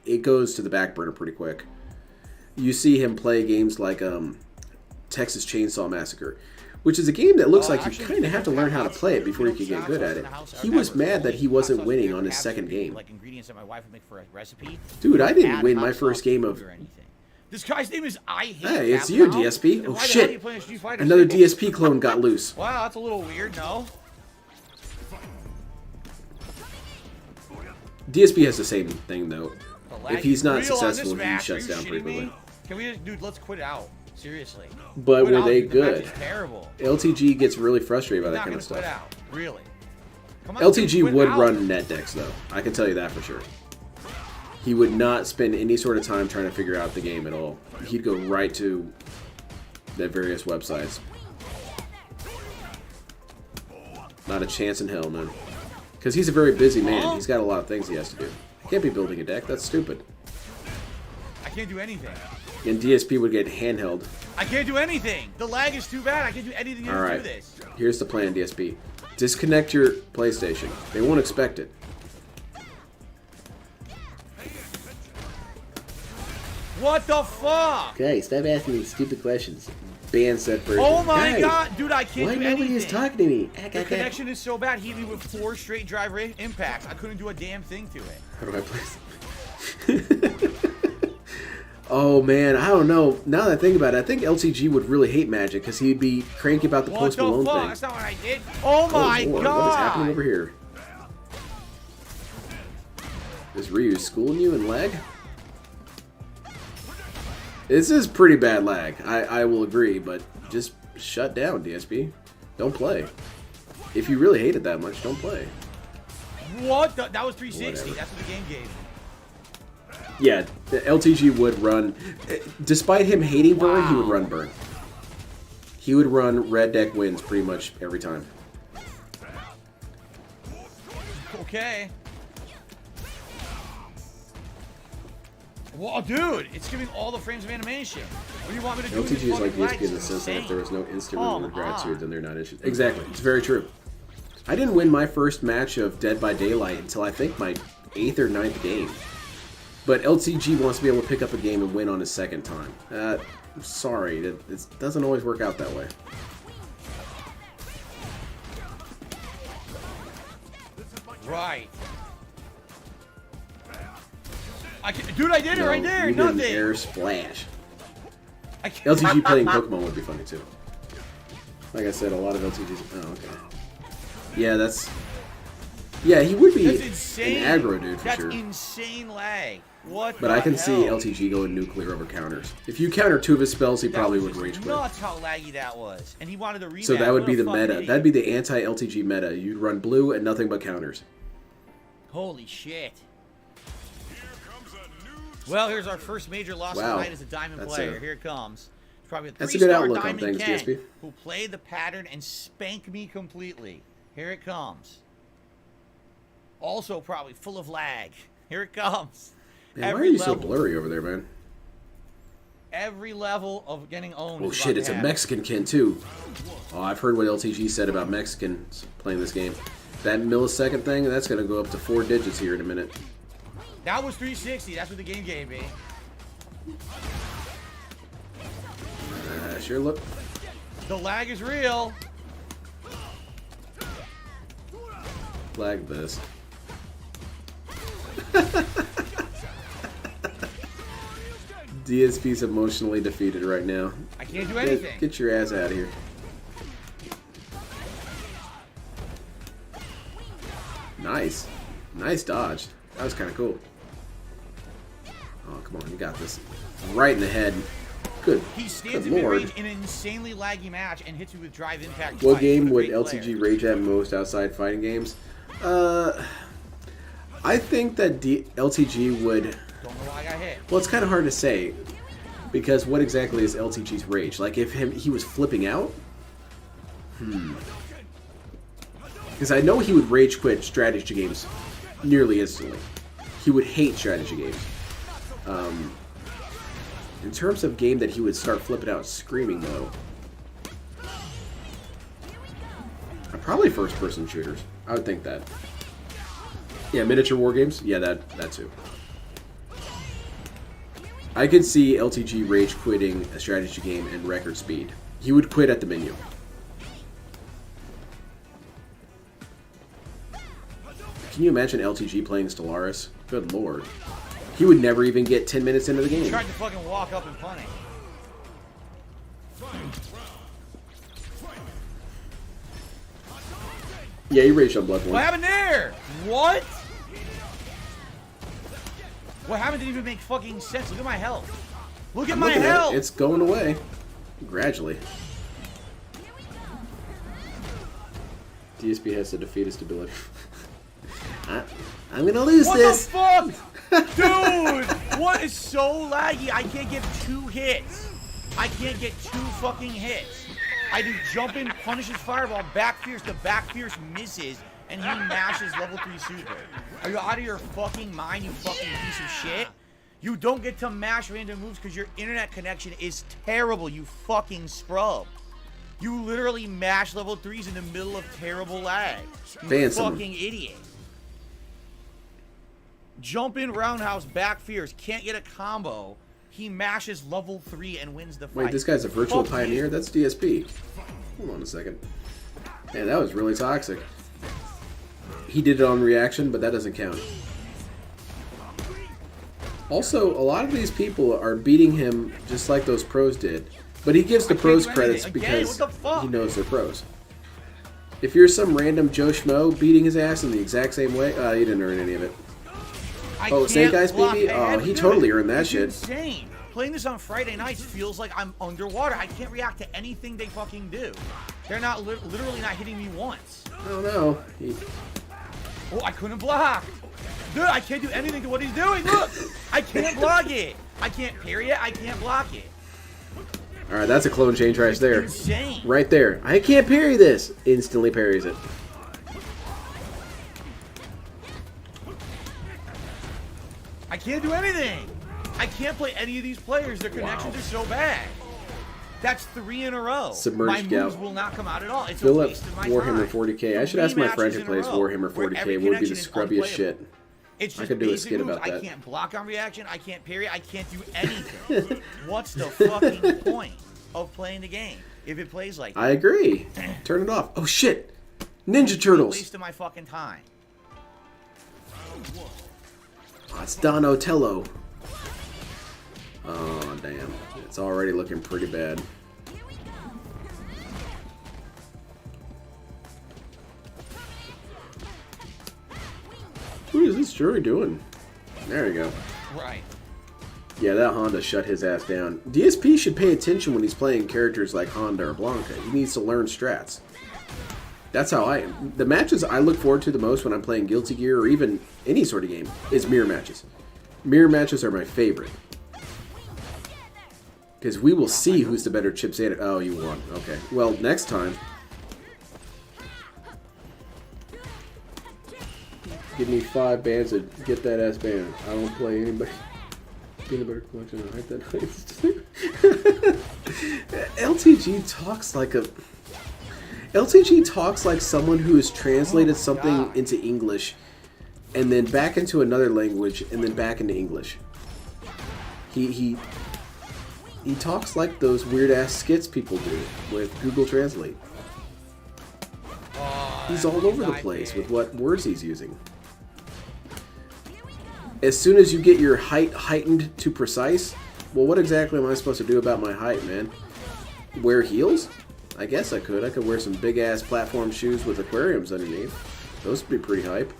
B: it goes to the back burner pretty quick. You see him play games like Texas Chainsaw Massacre, which is a game that looks like you
E: Actually,
B: kind of have to learn how to play it before you can get good at it. He was mad that he wasn't winning on his second game.
E: Like ingredients that my wife would make for a recipe.
B: Dude, I didn't
E: Add
B: win
E: hot
B: my
E: sauce,
B: first game of...
E: food, or anything. This guy's name is I Hate
B: Hey, it's
E: Capcom.
B: you, DSP.
E: Then
B: Oh,
E: why the hell are
B: shit.
E: you playing Street Fighter
B: Another
E: singles?
B: DSP clone got loose.
E: Wow, that's a little weird, no?
B: DSP has the same thing, though.
E: The lag
B: If he's not
E: is real on this
B: successful, he
E: match.
B: shuts
E: Are you
B: down
E: shitting
B: pretty
E: me?
B: quickly.
E: Can we just, dude, let's quit out. Seriously.
B: But
E: Quit
B: were
E: out,
B: they
E: dude. The match
B: good?
E: is terrible.
B: LTG gets really frustrated by
E: He's
B: that
E: not
B: kind
E: gonna
B: of stuff.
E: quit out. Really. Come on,
B: LTG
E: dude, quit
B: would
E: out.
B: run net decks, though. I can tell you that for sure. He would not spend any sort of time trying to figure out the game at all. He'd go right to the various websites. Not a chance in hell, man. Because he's a very busy man. He's got a lot of things he has to do. He can't be building a deck. That's stupid.
E: I can't do anything.
B: And DSP would get handheld.
E: I can't do anything. The lag is too bad. I can't do anything to do
B: Alright.
E: this.
B: Here's the plan, DSP. Disconnect your PlayStation. They won't expect it.
E: What the fuck?
B: Okay, stop asking me stupid questions. Ban said version.
E: Oh my
B: Guys,
E: god, dude, I can't
B: why
E: do
B: nobody
E: anything.
B: is talking to me?
E: The connection is so bad. He hit me with 4 straight drive impacts. I couldn't do a damn thing to it.
B: How do I play? Oh man, I don't know. Now that I think about it, I think LTG would really hate Magic because he'd be cranky about the
E: What
B: Post
E: the
B: Malone
E: fuck?
B: thing.
E: That's not what I did. Oh my
B: Lord,
E: god.
B: what is happening over here? Is Ryu schooling you in lag? This is pretty bad lag. I will agree, but just shut down, DSP. Don't play. If you really hate it that much, don't play.
E: What the? That was 360.
B: Whatever.
E: That's what the game gave me.
B: Yeah, the LTG would run. Despite him hating Burn, he would
E: Wow.
B: run Burn. He would run red deck wins pretty much every time.
E: Okay. Well, dude, it's giving all the frames of animation. What do you want me to do? with this
B: LTG is like
E: fucking lag?
B: DSP in the
E: This
B: sense that if
E: insane.
B: there was no instant
E: Come
B: reward gratitude,
E: on.
B: then they're not interested. Exactly, it's very true. I didn't win my first match of Dead by Daylight until I think my 8th or 9th game. But LTG wants to be able to pick up a game and win on his second time. I'm sorry, it doesn't always work out that way.
E: Right. Dude, I did it right there.
B: You did an
E: Nothing.
B: air splash.
E: I can't.
B: LTG playing Pokemon would be funny too. Like I said, a lot of LTGs. Oh, okay. Yeah, that's. Yeah, he would be
E: That's insane.
B: an aggro dude for
E: That's
B: sure.
E: insane lag. What?
B: But
E: the
B: I can
E: hell?
B: see LTG going nuclear over counters. If you counter 2 of his spells, he
E: That
B: probably
E: was
B: would
E: just
B: rage quit.
E: nuts how laggy that was, and he wanted a rematch.
B: So that would
E: What
B: be
E: a
B: the
E: fucking
B: meta.
E: idiot.
B: That'd be the anti-LTG meta. You'd run blue and nothing but counters.
E: Holy shit. Well, here's our first major loss
B: Wow.
E: of the night as a diamond
B: That's
E: player.
B: a-
E: Here it comes. It's probably a
B: That's a good
E: 3-star
B: outlook on
E: Diamond
B: things,
E: Ken,
B: DSP.
E: who played the pattern and spanked me completely. Here it comes. Also probably full of lag. Here it comes.
B: Man, why are you so blurry over there, man?
E: Every level of getting owned.
B: Oh
E: is
B: shit,
E: about
B: it's
E: to
B: a
E: happen.
B: Mexican Ken too. Oh, I've heard what LTG said about Mexicans playing this game. That millisecond thing, that's going to go up to 4 digits here in a minute.
E: That was 360. That's what the game gave me.
B: Sure look.
E: The lag is real.
B: Flag this. DSP's emotionally defeated right now.
E: I can't do anything.
B: Get your ass out of here. Nice. Nice dodge. That was kind of cool. Oh, come on. You got this. Right in the head. Good.
E: He stands
B: Good
E: in
B: lord.
E: mid-range in an insanely laggy match and hits you with drive impact.
B: What
E: twice.
B: game
E: a
B: would
E: great
B: LTG
E: player.
B: rage at most outside fighting games? I think that LTG would...
E: Don't know why I got hit.
B: Well, it's kind of hard to say, because what exactly is LTG's rage? Like, if he was flipping out? Because I know he would rage quit strategy games nearly instantly. He would hate strategy games. In terms of game that he would start flipping out screaming, though, probably first-person shooters. I would think that. Yeah, miniature war games. Yeah, that too. I could see LTG rage quitting a strategy game in record speed. He would quit at the menu. Can you imagine LTG playing Stellaris? Good lord. He would never even get 10 minutes into the game.
E: Tried to fucking walk up and punish.
B: Yeah, he raged on Bloodborne.
E: What happened there? What? What happened didn't even make fucking sense. Look at my health. Look at
B: I'm
E: my
B: looking at
E: health.
B: it. It's going away. Gradually. DSP has to defeat his stability. I'm gonna lose this.
E: What the fuck? Dude! What is so laggy? I can't get 2 hits. I can't get 2 fucking hits. I do jump in, punishes fireball, back fierce, the back fierce misses, and he mashes level 3 super. Are you out of your fucking mind, you fucking piece of shit? You don't get to mash random moves because your internet connection is terrible, you fucking scrub. You literally mash level 3s in the middle of terrible lag. You
B: Ban
E: fucking
B: someone.
E: idiot. Jump in roundhouse, back fierce, can't get a combo. He mashes level 3 and wins the fight.
B: Wait, this guy's a virtual
E: Fuck
B: pioneer?
E: you.
B: That's DSP. Hold on a second. Man, that was really toxic. He did it on reaction, but that doesn't count. Also, a lot of these people are beating him just like those pros did. But he gives the pros credits because he knows they're pros. If you're some random Joe Schmo beating his ass in the exact same way, you didn't earn any of it. Oh, Snake Eyes BB? Oh, he totally earned that shit.
E: Insane. Playing this on Friday nights feels like I'm underwater. I can't react to anything they fucking do. They're not literally not hitting me once.
B: Oh no.
E: Oh, I couldn't block. Dude, I can't do anything to what he's doing. Look, I can't block it. I can't parry it. I can't block it.
B: Alright, that's a clone change right there.
E: Insane.
B: Right there. I can't parry this. Instantly parries it.
E: I can't do anything. I can't play any of these players. Their connections are so bad. That's 3 in a row.
B: Submerged
E: my moves
B: Gout.
E: will not come out at all. It's a
B: Fill up
E: waste of my
B: Warhammer
E: time.
B: 40k. I should ask my friend who
E: Three
B: plays
E: matches in a row
B: Warhammer
E: where
B: 40k
E: every
B: what would be the
E: connection is
B: scrubbiest
E: unplayable.
B: shit.
E: It's just
B: I could do a
E: basic
B: skit
E: moves.
B: about that.
E: I can't block on reaction. I can't parry. I can't do anything. What's the fucking point of playing the game if it plays like that?
B: I agree. Turn it off. Oh shit! Ninja
E: It's a
B: Turtles!
E: waste of my fucking time.
B: Oh, it's Donatello. Oh damn. It's already looking pretty bad. What is this jury doing? There you go.
E: Right.
B: Yeah, that Honda shut his ass down. DSP should pay attention when he's playing characters like Honda or Blanca. He needs to learn strats. That's how I am. The matches I look forward to the most when I'm playing Guilty Gear or even any sort of game is mirror matches. Mirror matches are my favorite. Because we will see who's the better Chip Santa. Oh, you won. Okay. Well, next time. Give me 5 bands and get that ass banned. I don't play anybody. Peanut butter collection and hype that LTG talks like a... LTG talks like someone who has translated something into English and then back into another language and then back into English. He talks like those weird ass skits people do with Google Translate. He's all over the place with what words he's using. As soon as you get your height heightened to precise, well, what exactly am I supposed to do about my height, man? Wear heels? I guess I could. I could wear some big-ass platform shoes with aquariums underneath. Those would be pretty hype.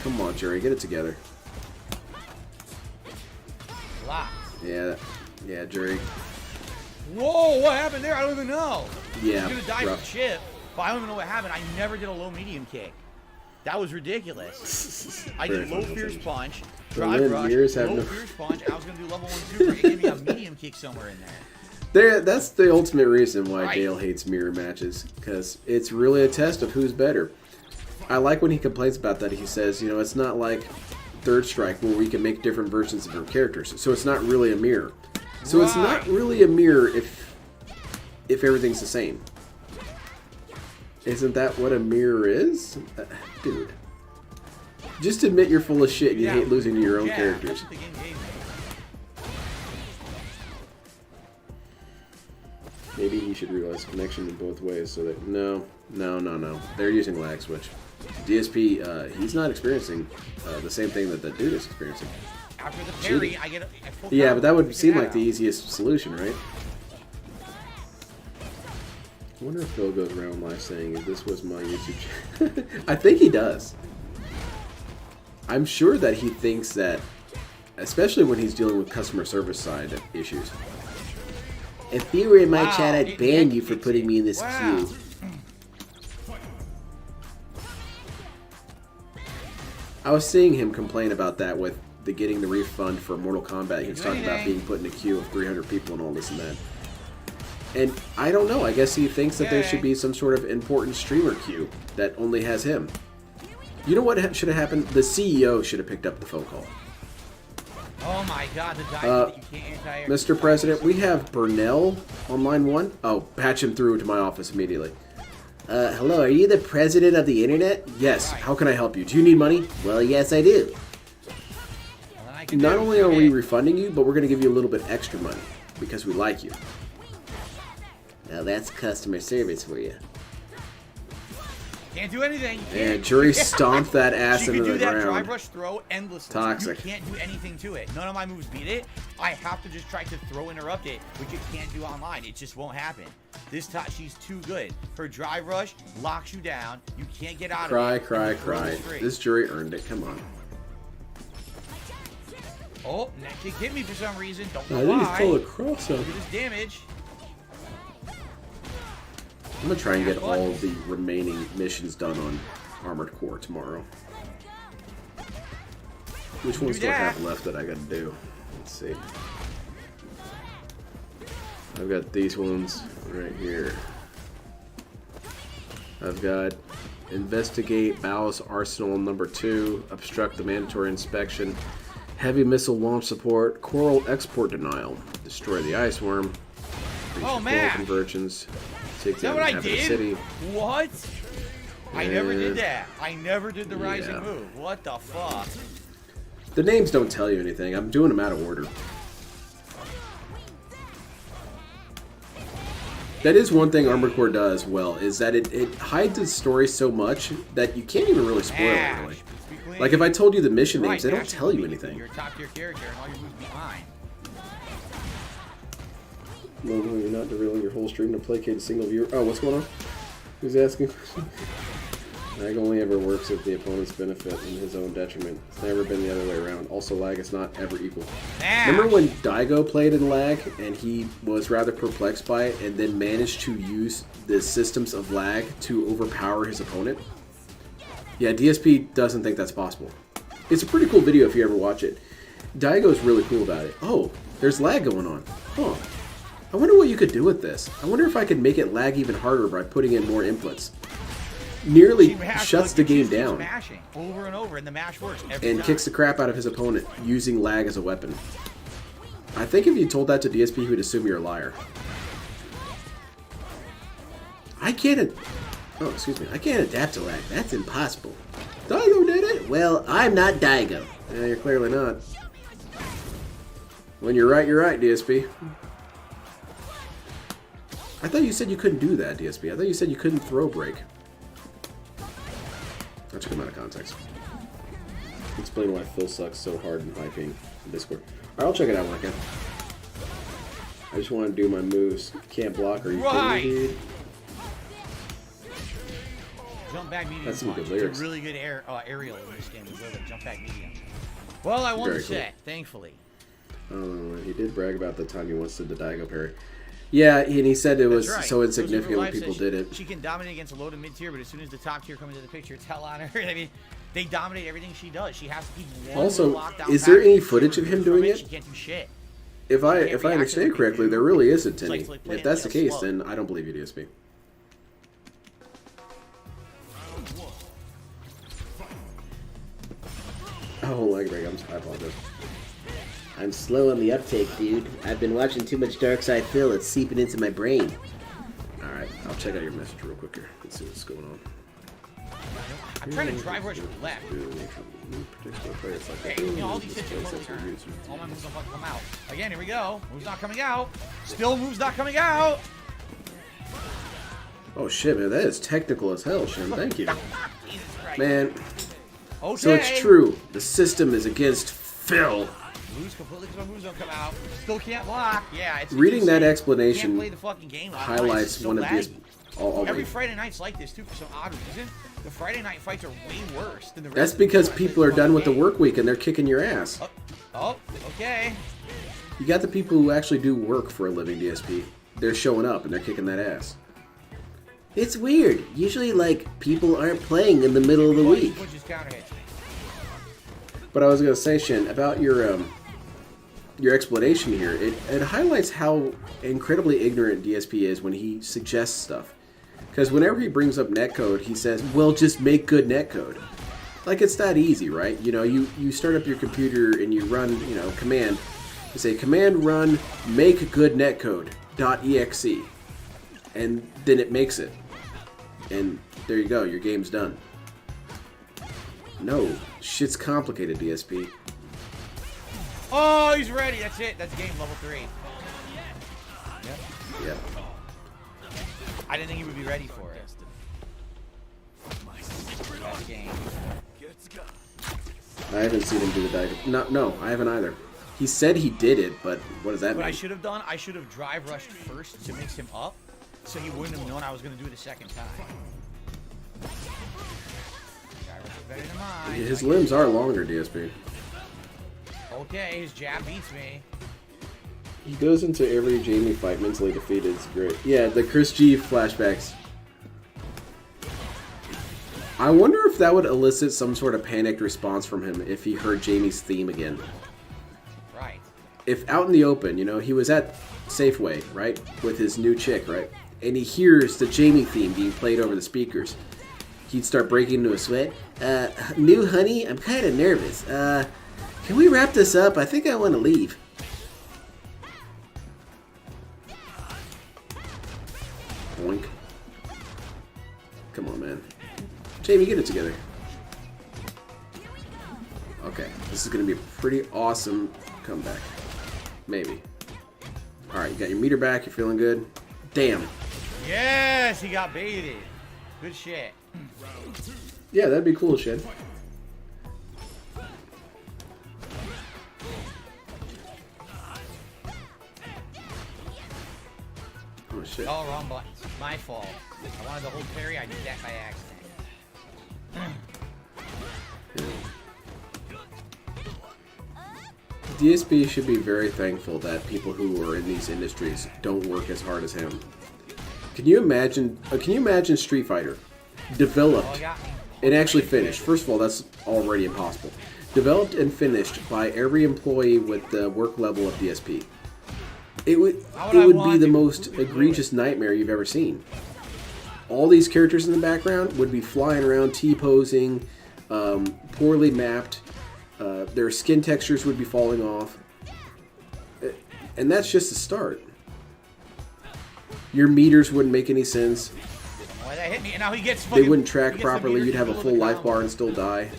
B: Come on, Jerry, get it together.
E: Lock.
B: Yeah, Jerry.
E: Whoa, what happened there? I don't even know.
B: Yeah,
E: He's gonna die
B: rough.
E: from chip, but I don't even know what happened. I never did a low medium kick. That was ridiculous. I did low fierce punch, drive
B: Berlin
E: rush,
B: years have
E: low
B: no-
E: fierce punch, and I was gonna do level 1 super. It gave me a medium kick somewhere in there.
B: That's the ultimate reason why
E: Right.
B: Dale hates mirror matches, because it's really a test of who's better. I like when he complains about that. He says, you know, it's not like Third Strike where we can make different versions of our characters, so it's not really a mirror. So it's not really a mirror if everything's the same. Isn't that what a mirror is? Dude. Just admit you're full of shit and you hate losing to your own characters.
E: That's what the game gave me.
B: Maybe he should realize connection in both ways so that... No. They're using lag switch. DSP, he's not experiencing the same thing that the dude is experiencing.
E: After the parry, I get a full
B: Yeah,
E: combo.
B: but that would
E: Freaking
B: seem
E: out.
B: like the easiest solution, right? I wonder if Phil goes around live saying, if this was my YouTube channel. I think he does. I'm sure that he thinks that, especially when he's dealing with customer service side issues. If you were in my chat, I'd ban you for putting me in this queue. I was seeing him complain about that with the getting the refund for Mortal Kombat. He was talking about being put in a queue of 300 people and all this and that. And I don't know. I guess he thinks that there should be some sort of important streamer queue that only has him. You know what should have happened? The CEO should have picked up the phone call.
E: Oh my god, the diamond that you can't anti-air.
B: Mr. President, we have Burnell on line 1. Oh, patch him through to my office immediately. Hello, are you the president of the internet? Yes. How can I help you? Do you need money? Well, yes, I do. Not only are we refunding you, but we're going to give you a little bit extra money because we like you. Now that's customer service for you.
E: Can't do anything.
B: And Jury stomped that ass
E: She
B: into
E: can
B: the
E: do that
B: ground.
E: drive rush throw endlessly.
B: Toxic.
E: You can't do anything to it. None of my moves beat it. I have to just try to throw interrupt it, which you can't do online. It just won't happen. This time she's too good. Her drive rush locks you down. You can't get out of it.
B: Cry.
E: Straight.
B: This Jury earned it. Come on.
E: Oh, neck kick hit me for some reason. Don't
B: I
E: know
B: think
E: why.
B: he's pulled a cross up.
E: Look at his damage.
B: I'm gonna try and get all the remaining missions done on Armored Core tomorrow. Which ones do I have left that I gotta do? Let's see. I've got these ones right here. I've got Investigate Bao's Arsenal number 2, Obstruct the Mandatory Inspection, Heavy Missile Launch Support, Coral Export Denial, Destroy the Ice Worm,
E: Oh, man.
B: Conversions, Take
E: Is that
B: down
E: what I
B: Capital
E: did?
B: City.
E: What? I never did
B: And-
E: that. I never did the rising
B: Yeah.
E: move. What the fuck?
B: The names don't tell you anything. I'm doing them out of order. That is one thing Armored Core does well, is that it hides its story so much that you can't even really spoil it, really.
E: Speak clean.
B: Like, if I told you the mission
E: Right,
B: names, they don't
E: Ash,
B: tell you
E: you're
B: anything.
E: You're a top tier character and all your moves beat mine.
B: No, you're not derailing your whole stream to placate a single viewer. Oh, what's going on? Who's asking? Lag only ever works at the opponent's benefit and his own detriment. It's never been the other way around. Also, lag is not ever equal. Remember when Daigo played in lag and he was rather perplexed by it and then managed to use the systems of lag to overpower his opponent? Yeah, DSP doesn't think that's possible. It's a pretty cool video if you ever watch it. Daigo's really cool about it. Oh, there's lag going on. Huh. I wonder what you could do with this. I wonder if I could make it lag even harder by putting in more inputs. Nearly shuts the game down
E: Mashing over and over, and the mash works every
B: and
E: time.
B: kicks the crap out of his opponent using lag as a weapon. I think if you told that to DSP, he would assume you're a liar. I can't adapt to lag. That's impossible. Daigo did it. Well, I'm not Daigo. Yeah, you're clearly not. When you're right, DSP. I thought you said you couldn't do that, DSP. I thought you said you couldn't throw break. That should come out of context. Explain why Phil sucks so hard in hyping in Discord. Alright, I'll check it out when I can. I just want to do my moves. Can't block, are you kidding me, dude?
E: Jump back medium.
B: That's some good
E: punch.
B: lyrics.
E: It's a really good aerial in this game as well. That jump back medium. Well, I won
B: Very
E: the
B: cool.
E: set, thankfully.
B: He did brag about the time he once did the Daigo parry. Yeah, and he said it was
E: That's right.
B: so
E: Those
B: insignificant
E: real
B: when
E: life
B: people
E: said
B: did it.
E: She can dominate against a low to mid tier, but as soon as the top tier comes into the picture, it's hell on her. I mean, they dominate everything she does. She has to keep one
B: Also,
E: little lockdown
B: is there
E: pattern.
B: any
E: If she
B: footage of him
E: removes from
B: doing
E: it?
B: it?
E: She can't do shit.
B: If I
E: react
B: understand
E: to
B: correctly,
E: it.
B: there really isn't
E: It's
B: any.
E: like playing
B: If that's the
E: against
B: case,
E: slow.
B: then I don't believe you, DSP. Oh, leg break. I apologize. I'm slow on the uptake, dude. I've been watching too much Dark Side Phil. It's seeping into my brain. Alright, I'll check out your message real quick here. Let's see what's going on.
E: I'm trying to drive rush left. Hey, you know, all these hits are totally earned. All my moves don't fucking come out. Again, here we go. Moves not coming out. Still moves not coming out.
B: Oh shit, man, that is technical as hell, Shin. Thank you.
E: Jesus Christ.
B: Man,
E: Okay.
B: so it's true. The system is against Phil.
E: Lose completely because my moves don't come out. Still can't block. Yeah, it's
B: Reading that
E: can't
B: explanation
E: play the fucking game online.
B: highlights
E: It's so
B: one of
E: laggy.
B: these. Oh,
E: Every
B: wait.
E: Friday night's like this too for some odd reason. The Friday night fights are way worse than the rest
B: That's
E: of the
B: because
E: week.
B: people are done with the work week and they're kicking your ass.
E: Oh, okay.
B: You got the people who actually do work for a living, DSP. They're showing up and they're kicking that ass. It's weird. Usually, like, people aren't playing in the middle of the week.
E: Which is counter hits.
B: But I was gonna say, Shin, about your explanation here. It highlights how incredibly ignorant DSP is when he suggests stuff. Because whenever he brings up netcode, he says, "Well, just make good netcode." Like, it's that easy, right? You know, you start up your computer and you run, you know, command. You say command run make good netcode .exe, and then it makes it, and there you go, your game's done. No, shit's complicated, DSP.
E: Oh, he's ready. That's it. That's game level 3. Yep.
B: Yeah.
E: I didn't think he would be ready for it. That's game.
B: I haven't seen him do the dive. No, I haven't either. He said he did it, but what does that
E: What
B: mean?
E: I should have done, I should have drive rushed first to mix him up, so he wouldn't have known I was going to do it a second time. Drive rush is better than mine.
B: His limbs are longer, DSP.
E: Okay, his jab beats me.
B: He goes into every Jamie fight mentally defeated. It's great. Yeah, the Chris G flashbacks. I wonder if that would elicit some sort of panicked response from him if he heard Jamie's theme again.
E: Right.
B: If out in the open, you know, he was at Safeway, right, with his new chick, right, and he hears the Jamie theme being played over the speakers, he'd start breaking into a sweat. New honey, I'm kind of nervous. Can we wrap this up? I think I want to leave. Boink. Come on, man. Jamie, get it together. Okay, this is going to be a pretty awesome comeback. Maybe. Alright, you got your meter back, you're feeling good. Damn.
E: Yes, he got baited. Good shit.
B: Yeah, that'd be cool, Shed. Oh, shit.
E: Oh, wrong button. My fault. I wanted to hold parry, I did that by accident.
B: DSP should be very thankful that people who are in these industries don't work as hard as him. Can you imagine Street Fighter developed and actually finished? First of all, that's already impossible. Developed and finished by every employee with the work level of DSP. It would be the most egregious nightmare you've ever seen. All these characters in the background would be flying around, T-posing, poorly mapped. Their skin textures would be falling off. And that's just the start. Your meters wouldn't make any sense.
E: Why that hit me? And now he gets
B: They
E: fucking,
B: wouldn't track
E: he gets the
B: properly.
E: meter
B: You'd
E: to
B: have a
E: the
B: full
E: middle of
B: life
E: the
B: bar
E: combo.
B: and still die.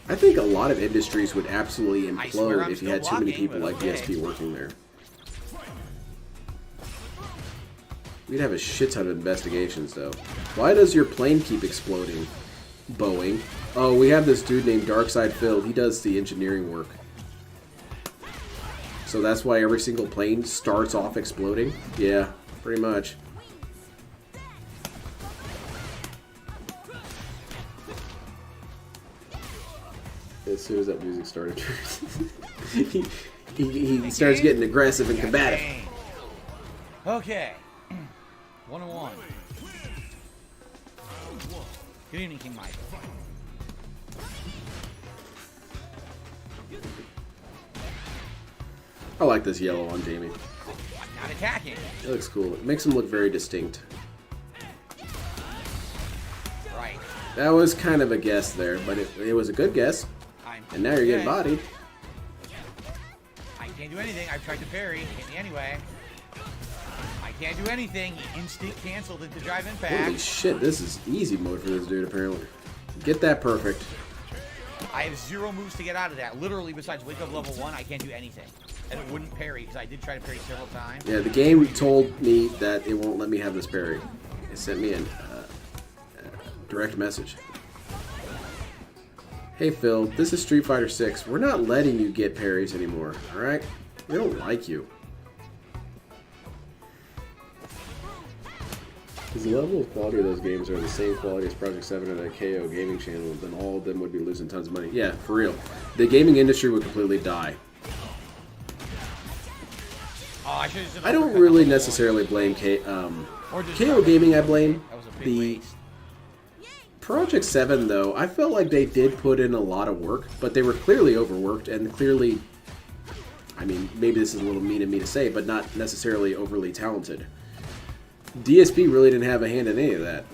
B: I think a lot of industries would absolutely
E: I swear
B: implode
E: I'm
B: if you had
E: still
B: too many
E: blocking,
B: people
E: but
B: like
E: okay.
B: DSP working there. We'd have a shit ton of investigations, though. Why does your plane keep exploding? Boeing. Oh, we have this dude named Darkside Phil. He does the engineering work. So that's why every single plane starts off exploding? Yeah, pretty much. As soon as that music started, he starts getting aggressive and combative.
E: Okay. 1-1. Good evening, King Mike.
B: I like this yellow on Jamie.
E: I'm not attacking.
B: It looks cool. It makes him look very distinct.
E: Right.
B: That was kind of a guess there, but it was a good guess. And now you're getting bodied.
E: I can't do anything. I've tried to parry. Hit me anyway. I can't do anything. He instant canceled into drive impact.
B: Holy shit, this is easy mode for this dude, apparently. Get that perfect.
E: I have 0 moves to get out of that. Literally, besides wake up level 1, I can't do anything. And it wouldn't parry, because I did try to parry several times.
B: Yeah, the game told me that it won't let me have this parry. It sent me a direct message. Hey Phil, this is Street Fighter 6. We're not letting you get parries anymore, alright? We don't like you. Because the level of quality of those games are the same quality as Project 7 and a KO gaming channel, then all of them would be losing tons of money. Yeah, for real. The gaming industry would completely die.
E: Oh,
B: I don't really necessarily blame KO gaming, I blame. The Project 7, though, I felt like they did put in a lot of work, but they were clearly overworked and clearly, I mean, maybe this is a little mean of me to say, but not necessarily overly talented. DSP really didn't have a hand in any of that.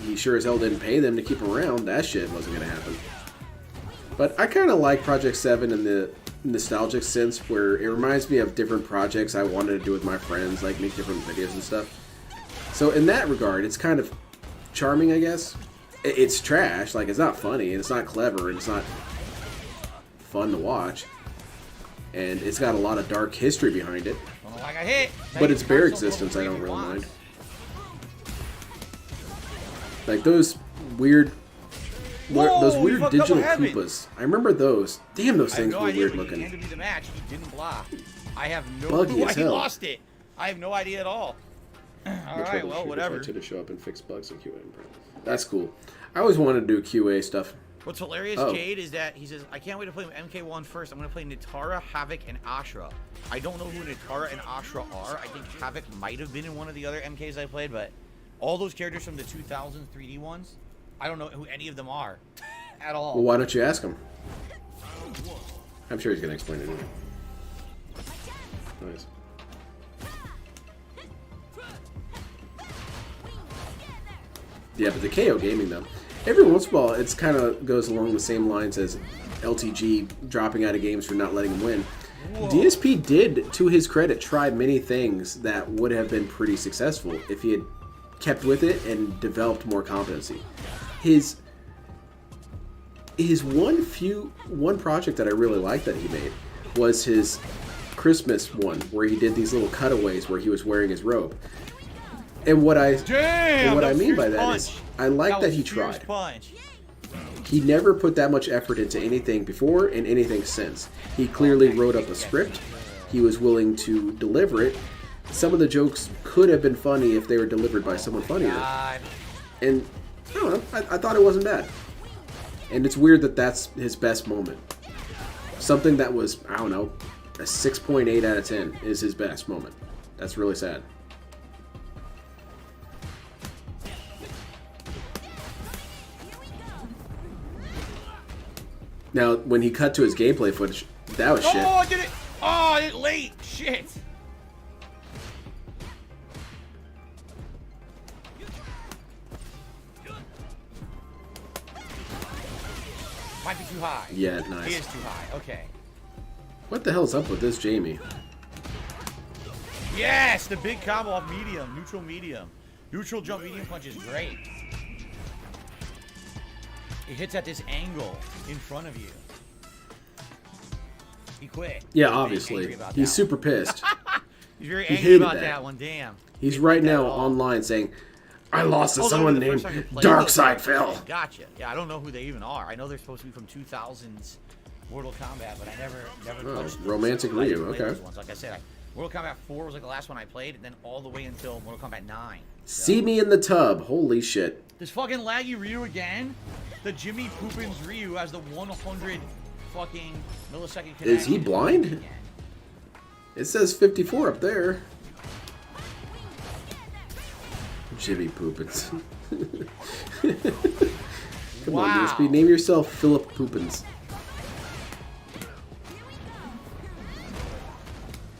B: He sure as hell didn't pay them to keep around. That shit wasn't going to happen. But I kind of like Project 7 in the nostalgic sense, where it reminds me of different projects I wanted to do with my friends, like make different videos and stuff. So in that regard, it's kind of charming, I guess. It's trash, like it's not funny, and it's not clever, and it's not fun to watch. And it's got a lot of dark history behind it. But its bare existence, I don't really mind. Like those weird digital Koopas. I remember those. Damn, those things were weird looking.
E: He handed me the match. He didn't block. I have no
B: Buggy
E: clue why
B: as
E: he
B: hell.
E: lost it. I have no idea at all. All right, well, whatever.
B: To show up and fix bugs in QA. That's cool. I always wanted to do QA stuff.
E: What's hilarious, Jade, is that he says, I can't wait to play MK1 first. I'm going to play Nitara, Havoc, and Ashra. I don't know who Nitara and Ashra are. I think Havoc might have been in one of the other MKs I played, but all those characters from the 2000s 3D ones, I don't know who any of them are at all.
B: Well, why don't you ask him? I'm sure he's going to explain it anyway. Nice. Yeah, but the KO gaming, though, every once in a while, it's kind of goes along the same lines as LTG dropping out of games for not letting him win. Whoa. DSP did, to his credit, try many things that would have been pretty successful if he had kept with it and developed more competency. His one project that I really liked that he made was his Christmas one, where he did these little cutaways where he was wearing his robe. And what I mean by that is, I like that he tried. He never put that much effort into anything before and anything since. He clearly wrote up a script. He was willing to deliver it. Some of the jokes could have been funny if they were delivered by someone funnier. And I don't know, I thought it wasn't bad. And it's weird that that's his best moment. Something that was, I don't know, a 6.8 out of 10 is his best moment. That's really sad. Now, when he cut to his gameplay footage, that was shit.
E: Oh, I did it! Oh, it's late! Shit! Might be too high.
B: Yeah, nice.
E: He is too high, okay.
B: What the hell's up with this Jamie?
E: Yes! The big combo off medium, neutral medium. Neutral jump medium punch is great. It hits at this angle in front of you. He quit.
B: Yeah, obviously. He's super pissed.
E: He's very angry about that one, damn.
B: He's right now online saying, I lost to someone named Darkside Phil.
E: Gotcha. Yeah, I don't know who they even are. I know they're supposed to be from 2000s Mortal Kombat, but I never touched
B: Romantic Ryu, okay.
E: Like I said, Mortal Kombat 4 was like the last one I played, and then all the way until Mortal Kombat 9. So.
B: See me in the tub. Holy shit.
E: This fucking laggy Ryu again? The Jimmy Poopins Ryu has the 100 fucking millisecond connection.
B: Is he blind? It says 54 up there. Jimmy Poopins. Come on, DSP. Name yourself Philip Poopins.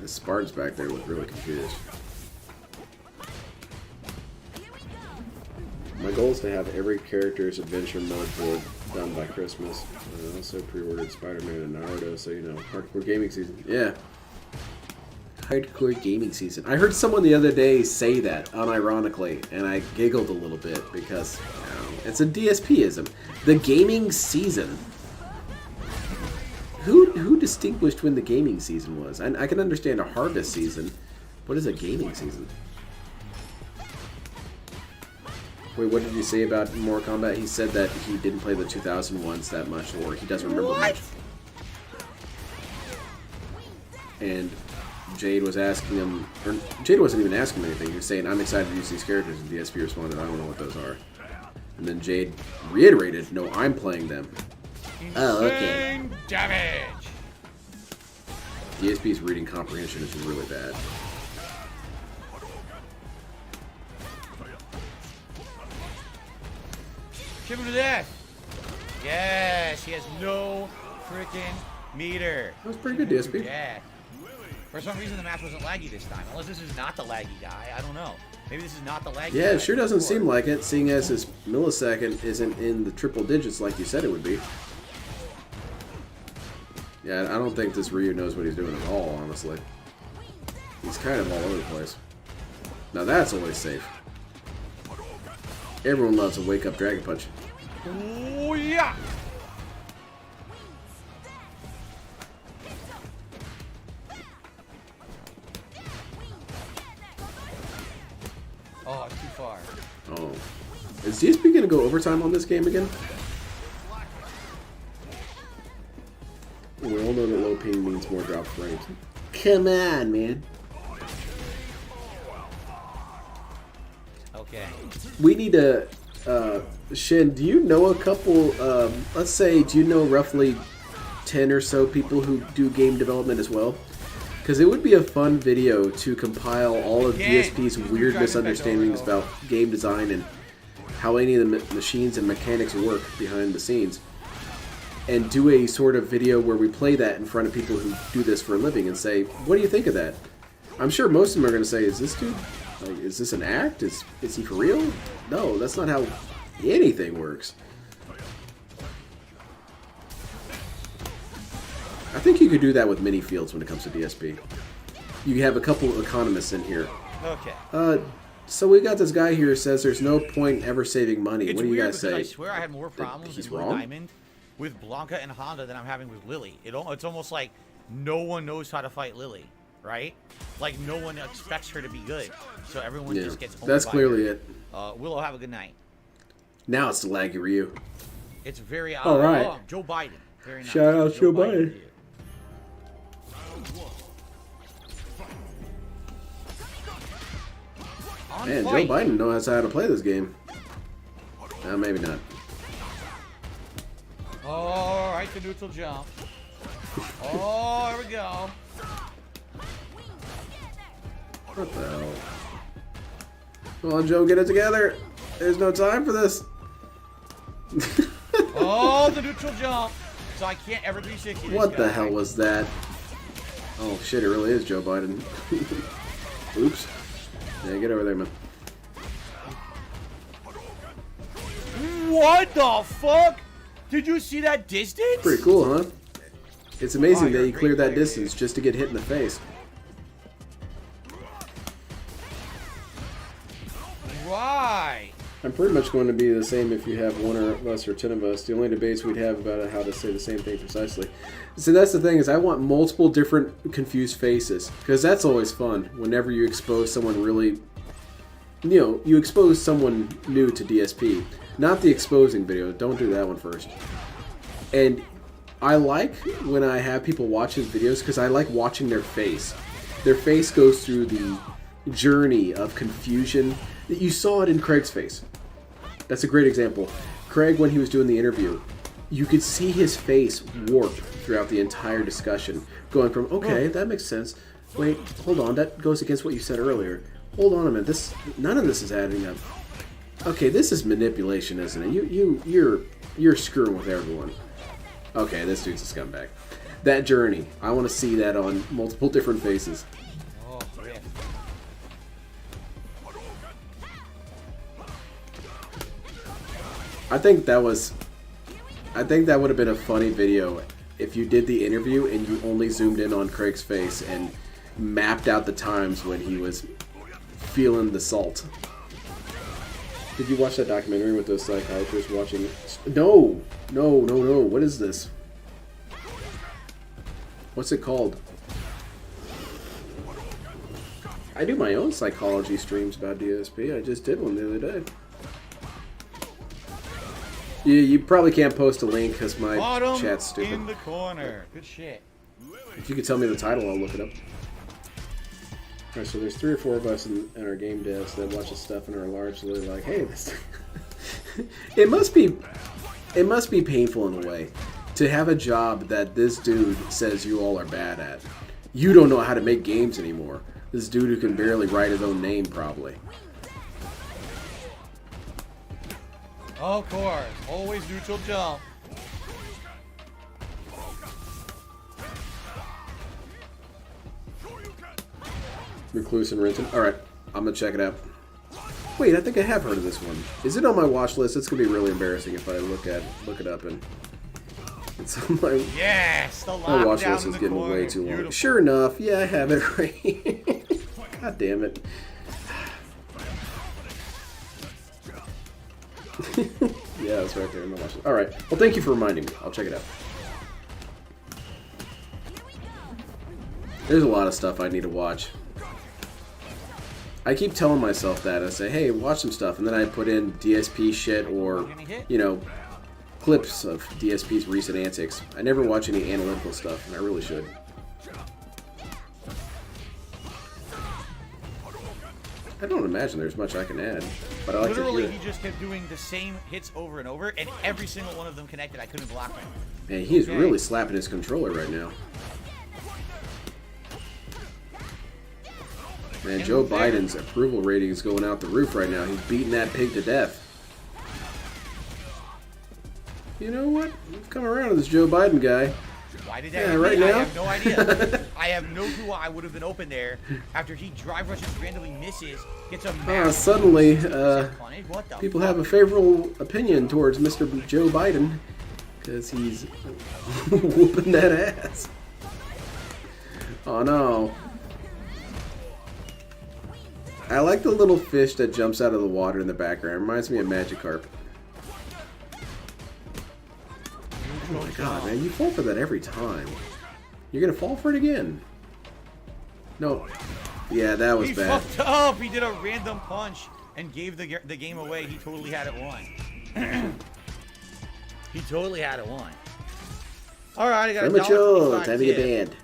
B: The Spartans back there look really confused. My goal is to have every character's adventure mode board done by Christmas. I also pre-ordered Spider-Man and Naruto, so you know, hardcore gaming season. Yeah. Hardcore gaming season. I heard someone the other day say that, unironically, and I giggled a little bit because, you know, it's a DSP-ism. The gaming season. Who distinguished when the gaming season was? I can understand a harvest season. What is a gaming season? Wait, what did you say about Mortal Kombat? He said that he didn't play the 2001s that much, or he doesn't remember much. And Jade was asking him, or Jade wasn't even asking him anything. He was saying, "I'm excited to use these characters," and DSP responded, "I don't know what those are." And then Jade reiterated, "No, I'm playing them." Oh, okay.
E: Damage.
B: DSP's reading comprehension is really bad.
E: Chip him to death. Yes, he has no freaking meter.
B: That was pretty good, DSP.
E: Yeah. For some reason, the match wasn't laggy this time. Unless this is not the laggy guy. I don't know. Maybe this is not the laggy guy.
B: Yeah, it sure doesn't seem like it, seeing as his millisecond isn't in the triple digits like you said it would be. Yeah, I don't think this Ryu knows what he's doing at all, honestly. He's kind of all over the place. Now that's always safe. Everyone loves a wake-up Dragon Punch.
E: Oh, yeah. Oh, too far.
B: Oh. Is DSP going to go overtime on this game again? We all know that low ping means more drop frames. Come on, man.
E: Okay.
B: We need to... Shin, do you know a couple... let's say, do you know roughly 10 or so people who do game development as well? Because it would be a fun video to compile all of DSP's weird misunderstandings about game design and how any of the machines and mechanics work behind the scenes. And do a sort of video where we play that in front of people who do this for a living and say, what do you think of that? I'm sure most of them are going to say, is this dude, like, is this an act? Is he for real? No, that's not how anything works. I think you could do that with mini fields when it comes to DSP. You have a couple of economists in here.
E: Okay.
B: So we got this guy here who says there's no point ever saving money.
E: It's
B: what do you
E: weird
B: guys
E: because
B: say?
E: I swear I had more problems
B: he's
E: in Blue
B: wrong?
E: Diamond with Blanca and Honda than I'm having with Lily. It's almost like no one knows how to fight Lily, right? Like no one expects her to be good, so everyone just gets owned
B: that's
E: by
B: clearly
E: her.
B: it.
E: Willow, have a good night.
B: Now it's the laggy Ryu.
E: It's very
B: All right.
E: Oh, Joe Biden. Very nice.
B: Shout out Joe Biden.
E: Biden.
B: Man, Joe Biden knows how to play this game. Maybe not.
E: All right, the neutral jump. Oh, here we go.
B: What the hell? Come on, Joe, get it together. There's no time for this.
E: Oh, the neutral jump. So I can't ever 360 this
B: What the
E: guy.
B: hell was that? Oh shit, it really is Joe Biden. Oops. Yeah, get over there, man.
E: What the fuck? Did you see that distance?
B: Pretty cool, huh? It's amazing
E: you're
B: that
E: a
B: you
E: great
B: cleared that
E: player,
B: distance just to get hit in the face.
E: Right.
B: I'm pretty much going to be the same if you have one of us or 10 of us. The only debates we'd have about how to say the same thing precisely. So that's the thing, is I want multiple different confused faces. Because that's always fun, whenever you expose someone really... You know, you expose someone new to DSP. Not the exposing video, don't do that one first. And I like when I have people watch his videos because I like watching their face. Their face goes through the journey of confusion. You saw it in Craig's face. That's a great example. Craig, when he was doing the interview, you could see his face warp throughout the entire discussion. Going from, okay, that makes sense. Wait, hold on, that goes against what you said earlier. Hold on a minute, none of this is adding up. Okay, this is manipulation, isn't it? You're screwing with everyone. Okay, this dude's a scumbag. That journey, I want to see that on multiple different faces.
E: Oh, man.
B: I think that would have been a funny video if you did the interview and you only zoomed in on Craig's face and mapped out the times when he was feeling the salt. Did you watch that documentary with those psychiatrists watching? No. What is this? What's it called? I do my own psychology streams about DSP. I just did one the other day. You probably can't post a link because my
E: Bottom
B: chat's stupid.
E: in the corner. Good shit.
B: If you could tell me the title, I'll look it up. Alright, so there's 3 or 4 of us in our game devs that watch this stuff and are largely like, hey, this it must be painful in a way to have a job that this dude says you all are bad at. You don't know how to make games anymore. This dude who can barely write his own name, probably.
E: Of course. Always neutral jump.
B: Recluse and Renton. Alright, I'm gonna check it out. Wait, I think I have heard of this one. Is it on my watch list? It's gonna be really embarrassing if I look it up and it's on my
E: Yes, the
B: my watch
E: lockdown
B: list
E: in
B: is
E: the
B: getting
E: corner.
B: way too long.
E: Beautiful.
B: Sure enough, yeah, I have it right here. God damn it. Yeah, it's right there in the watch list. Alright, well thank you for reminding me. I'll check it out. There's a lot of stuff I need to watch. I keep telling myself that. I say, hey, watch some stuff, and then I put in DSP shit or, you know, clips of DSP's recent antics. I never watch any analytical stuff, and I really should. I don't imagine there's much I can add, but I like
E: Literally,
B: to hear it.
E: he just kept doing the same hits over and over, and every single one of them connected. I couldn't block them.
B: Man, he's really slapping his controller right now. Man, Joe Biden's approval rating is going out the roof right now. He's beating that pig to death. You know what? Let's come around to this Joe Biden guy.
E: Why did that?
B: Yeah, right now?
E: I have no idea. I have no clue why I would have been open there after he drive rushes, randomly misses, gets a
B: Suddenly,
E: what the
B: people
E: fuck?
B: have a favorable opinion towards Mr. Joe Biden because he's whooping that ass. Oh no. I like the little fish that jumps out of the water in the background. Reminds me of Magikarp. Oh my god, man, you fall for that every time. You're gonna fall for it again. No. Yeah, that was
E: He
B: bad.
E: fucked up. He did a random punch and gave the game away. He totally had it won. He totally had it won. All right, I got
B: Premature.
E: $1.25
B: Time to get
E: tip.
B: banned.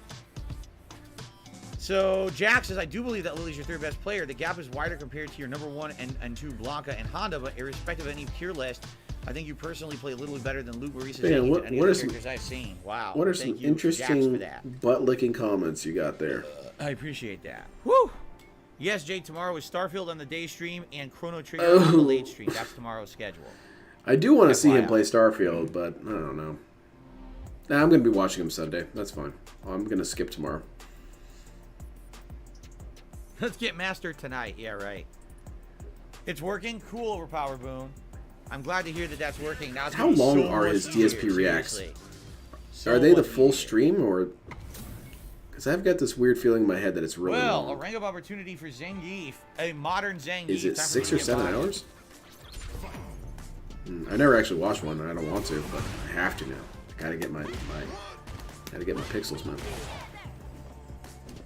E: So Jack says, I do believe that Lily's your third best player. The gap is wider compared to your number 1 and 2 Blanca and Honda, but irrespective of any tier list, I think you personally play a little bit better than Luke, Marisa,
B: Man,
E: and
B: what
E: any
B: are
E: other
B: some-
E: characters I've seen. Wow.
B: What are
E: Thank
B: some
E: you, Jax, for
B: interesting
E: that.
B: butt-licking comments you got there?
E: I appreciate that. Woo! Yes, Jay, tomorrow is Starfield on the day stream and Chrono Trigger
B: Oh.
E: on the late stream. That's tomorrow's schedule.
B: I do want to see him
E: FYI.
B: play Starfield, but I don't know. Nah, I'm going to be watching him Sunday. That's fine. I'm going to skip tomorrow.
E: Let's get mastered tonight. Yeah, right. It's working. Cool, Overpower Boone. I'm glad to hear that that's working. Now it's
B: How
E: gonna be
B: long
E: so
B: are
E: much
B: his
E: easier,
B: DSP reacts?
E: seriously. So
B: Are they the
E: much
B: full
E: easier.
B: stream, or... Because I've got this weird feeling in my head that it's really
E: Well, a
B: long.
E: rank of opportunity for Zangief, a modern Zangief.
B: Is it
E: Time for
B: 6
E: me
B: or
E: to get
B: 7
E: by.
B: hours? I never actually watched one, and I don't want to, but I have to now. I gotta get my pixels, man.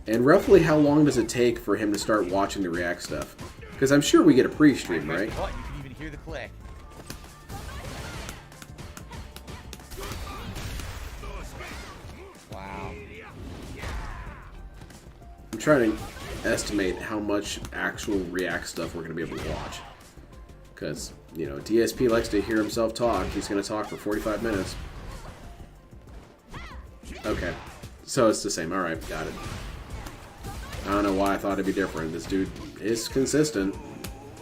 B: And roughly how long does it take for him to start watching the React stuff? Because I'm sure we get a pre-stream, right?
E: What? You can even hear the click. Wow.
B: I'm trying to estimate how much actual React stuff we're going to be able to watch. Because, you know, DSP likes to hear himself talk. He's going to talk for 45 minutes. Okay. So it's the same. Alright, got it. I don't know why I thought it'd be different. This dude is consistent.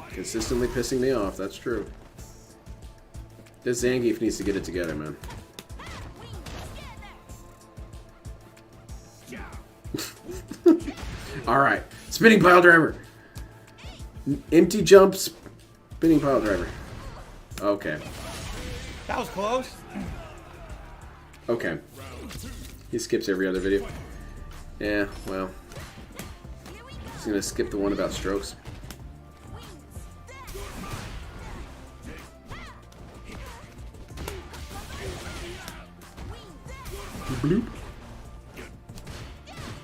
B: Consistently pissing me off, that's true. This Zangief needs to get it together, man. Alright. Spinning pile driver. Empty jumps. Spinning pile driver. Okay.
E: That was close.
B: Okay. He skips every other video. Yeah, well. He's gonna skip the one about strokes. Bloop.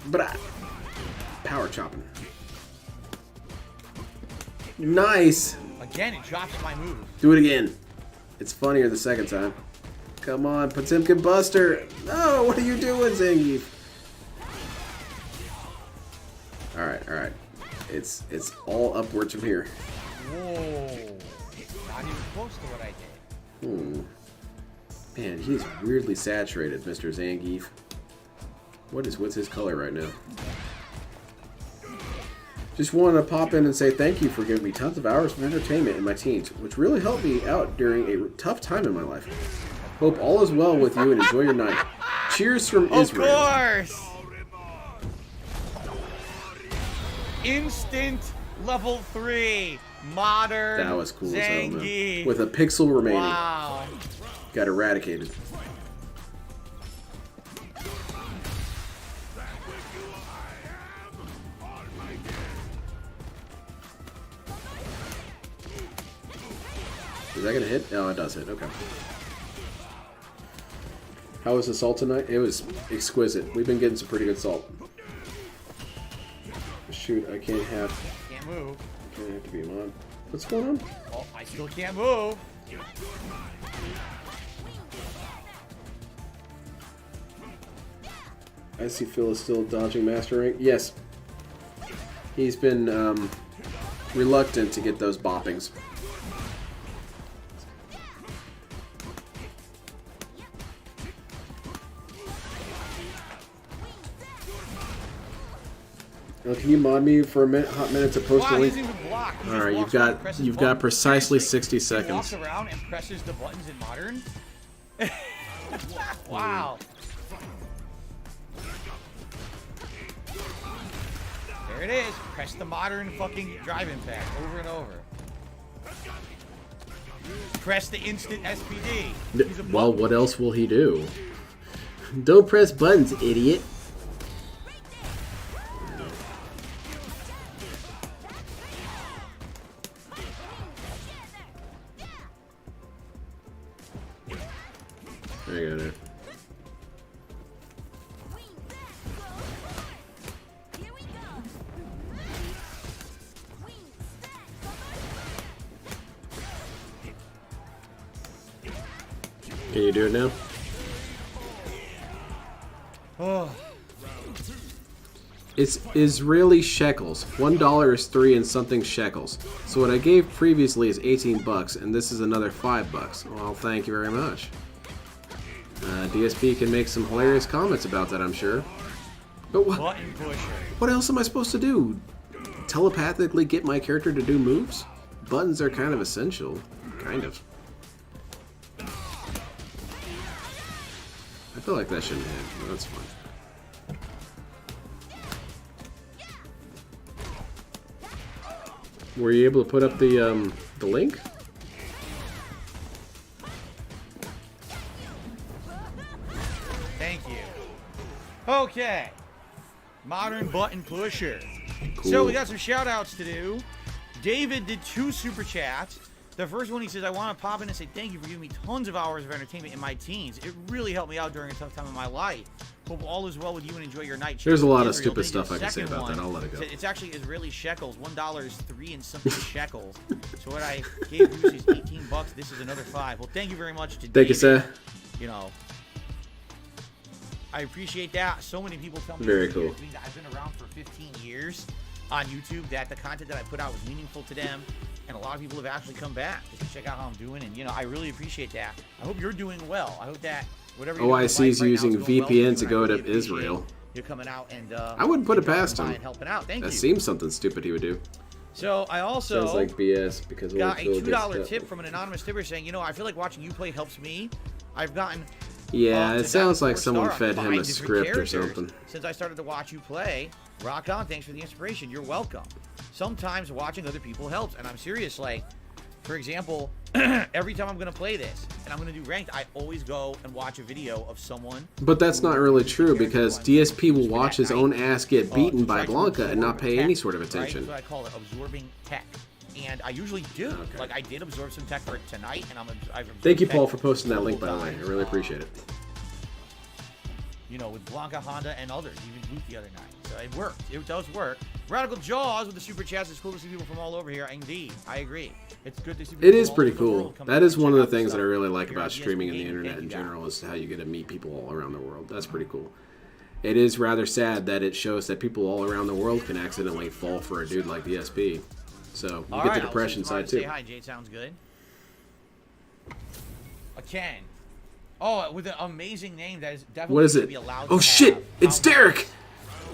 B: But power chopping. Nice.
E: Again, it drops my move.
B: Do it again. It's funnier the second time. Come on, Potemkin Buster. No, what are you doing, Zangief? Alright, alright. It's all upwards from here.
E: Whoa. Not even close to what I did.
B: Man, he's weirdly saturated, Mr. Zangief. What's his color right now? Just wanted to pop in and say thank you for giving me tons of hours of entertainment in my teens, which really helped me out during a tough time in my life. Hope all is well with you and enjoy your night. Cheers from Israel.
E: Of course! Instant level 3 modern
B: That was cool as hell, man.
E: Zangief.
B: With a pixel remaining.
E: Wow.
B: Got eradicated. Is that gonna hit? Oh, it does hit. Okay. How was the salt tonight? It was exquisite. We've been getting some pretty good salt. Shoot, I can't have.
E: Can't move.
B: Can't have to be on. What's going on?
E: Oh, I still can't move.
B: I see Phil is still dodging master rank. Yes. He's been reluctant to get those boppings. Now, can you mod me for a hot minute to post a
E: Wow,
B: link?
E: he's even blocked. He
B: All
E: just
B: right,
E: walks around and presses
B: you've got
E: buttons.
B: precisely
E: Seriously,
B: 60
E: He walks
B: seconds.
E: around and presses the buttons in modern. Wow. There it is. Press the modern fucking drive impact over and over. Press the instant SPD. Use a
B: Well,
E: button.
B: what else will he do? Don't press buttons, idiot. There you go, there.
F: Here we go.
B: Can you do it now?
E: Oh,
B: It's Israeli shekels. $1 is 3 and something shekels. So what I gave previously is 18 bucks, and this is another 5 bucks. Well, thank you very much. DSP can make some hilarious comments about that, I'm sure. But
E: button pusher.
B: what else am I supposed to do? Telepathically get my character to do moves? Buttons are kind of essential. Kind of. I feel like that shouldn't hit. But that's fine. Were you able to put up the link?
E: Thank you. Okay. Modern button pusher.
B: Cool.
E: So we got some shout outs to do. David did 2 super chats. The first one, he says, I want to pop in and say thank you for giving me tons of hours of entertainment in my teens. It really helped me out during a tough time in my life. Hope all is well with you and enjoy your night.
B: There's a lot of
E: Israel.
B: stupid
E: Thank you.
B: stuff I can say
E: Second
B: about that.
E: one,
B: I'll let it go.
E: It's actually Israeli shekels. $1 is 3 and something shekels. So what I gave Bruce is 18 bucks. This is another 5. Well, thank you very much to
B: Thank
E: David.
B: you, sir.
E: You know, I appreciate that. So many people tell me
B: Very
E: over the
B: cool.
E: years, I've been around for 15 years on YouTube, that the content that I put out was meaningful to them, and a lot of people have actually come back just to check out how I'm doing, and you know, I really appreciate that. I hope you're doing well. I hope that whatever you're doing in
B: OIC is
E: life right now
B: using
E: is going well for
B: VPN
E: you,
B: to
E: and
B: go
E: I
B: to
E: really appreciate
B: Israel.
E: You're coming out and
B: I wouldn't put it
E: dropping
B: past
E: by
B: him.
E: and helping out. Thank
B: That
E: you.
B: seems something stupid he would do.
E: So I also
B: Sounds like BS because
E: got a
B: Phil gets
E: $2
B: that.
E: tip from an anonymous tipper saying, you know, I feel like watching you play helps me. I've gotten
B: Yeah,
E: to
B: it sounds
E: that
B: like
E: 4
B: someone
E: star
B: fed
E: on
B: him
E: 5
B: a
E: different
B: script or
E: characters
B: something.
E: Since I started to watch you play, rock on. Thanks for the inspiration. You're welcome. Sometimes watching other people helps, and I'm serious. Like, for example, every time I'm gonna play this and I'm gonna do ranked, I always go and watch a video of someone.
B: But that's not really true because DSP will
E: for
B: watch
E: that
B: his
E: night.
B: own ass get beaten
E: So
B: by
E: I can
B: Blanca and not
E: absorb
B: pay
E: tech,
B: any sort of
E: right?
B: attention.
E: That's what I call it, absorbing tech. And I usually do.
B: Okay.
E: Like, I did absorb some tech for it tonight, and I've absorbed
B: Thank you,
E: tech
B: Paul, for posting that link, by the way. I
E: multiple
B: really
E: times.
B: appreciate it.
E: You know, with Blanca, Honda, and others. Even Luke the other night. So it worked. It does work. Radical Jaws with the super chats. It's cool to see people from all over here. Indeed, I agree. It's good to see people
B: It is
E: from all
B: pretty
E: over the
B: cool.
E: world come
B: That
E: out
B: is
E: and
B: one
E: check
B: of the
E: out
B: things that I
E: stuff
B: really like
E: here
B: about
E: at
B: streaming and the
E: DSP.
B: internet
E: Thank
B: in
E: you, guys.
B: general is how you get to meet people all around the world. That's pretty cool. It is rather sad that it shows that people all around the world can accidentally fall for a dude like DSP. So you
E: All
B: get
E: right,
B: the depression side
E: say
B: too.
E: hi, Jade. Sounds good. A Ken. Oh, with an amazing name that is definitely
B: What is
E: should
B: it?
E: be allowed
B: Oh
E: to
B: shit!
E: have.
B: It's
E: How-
B: Derek!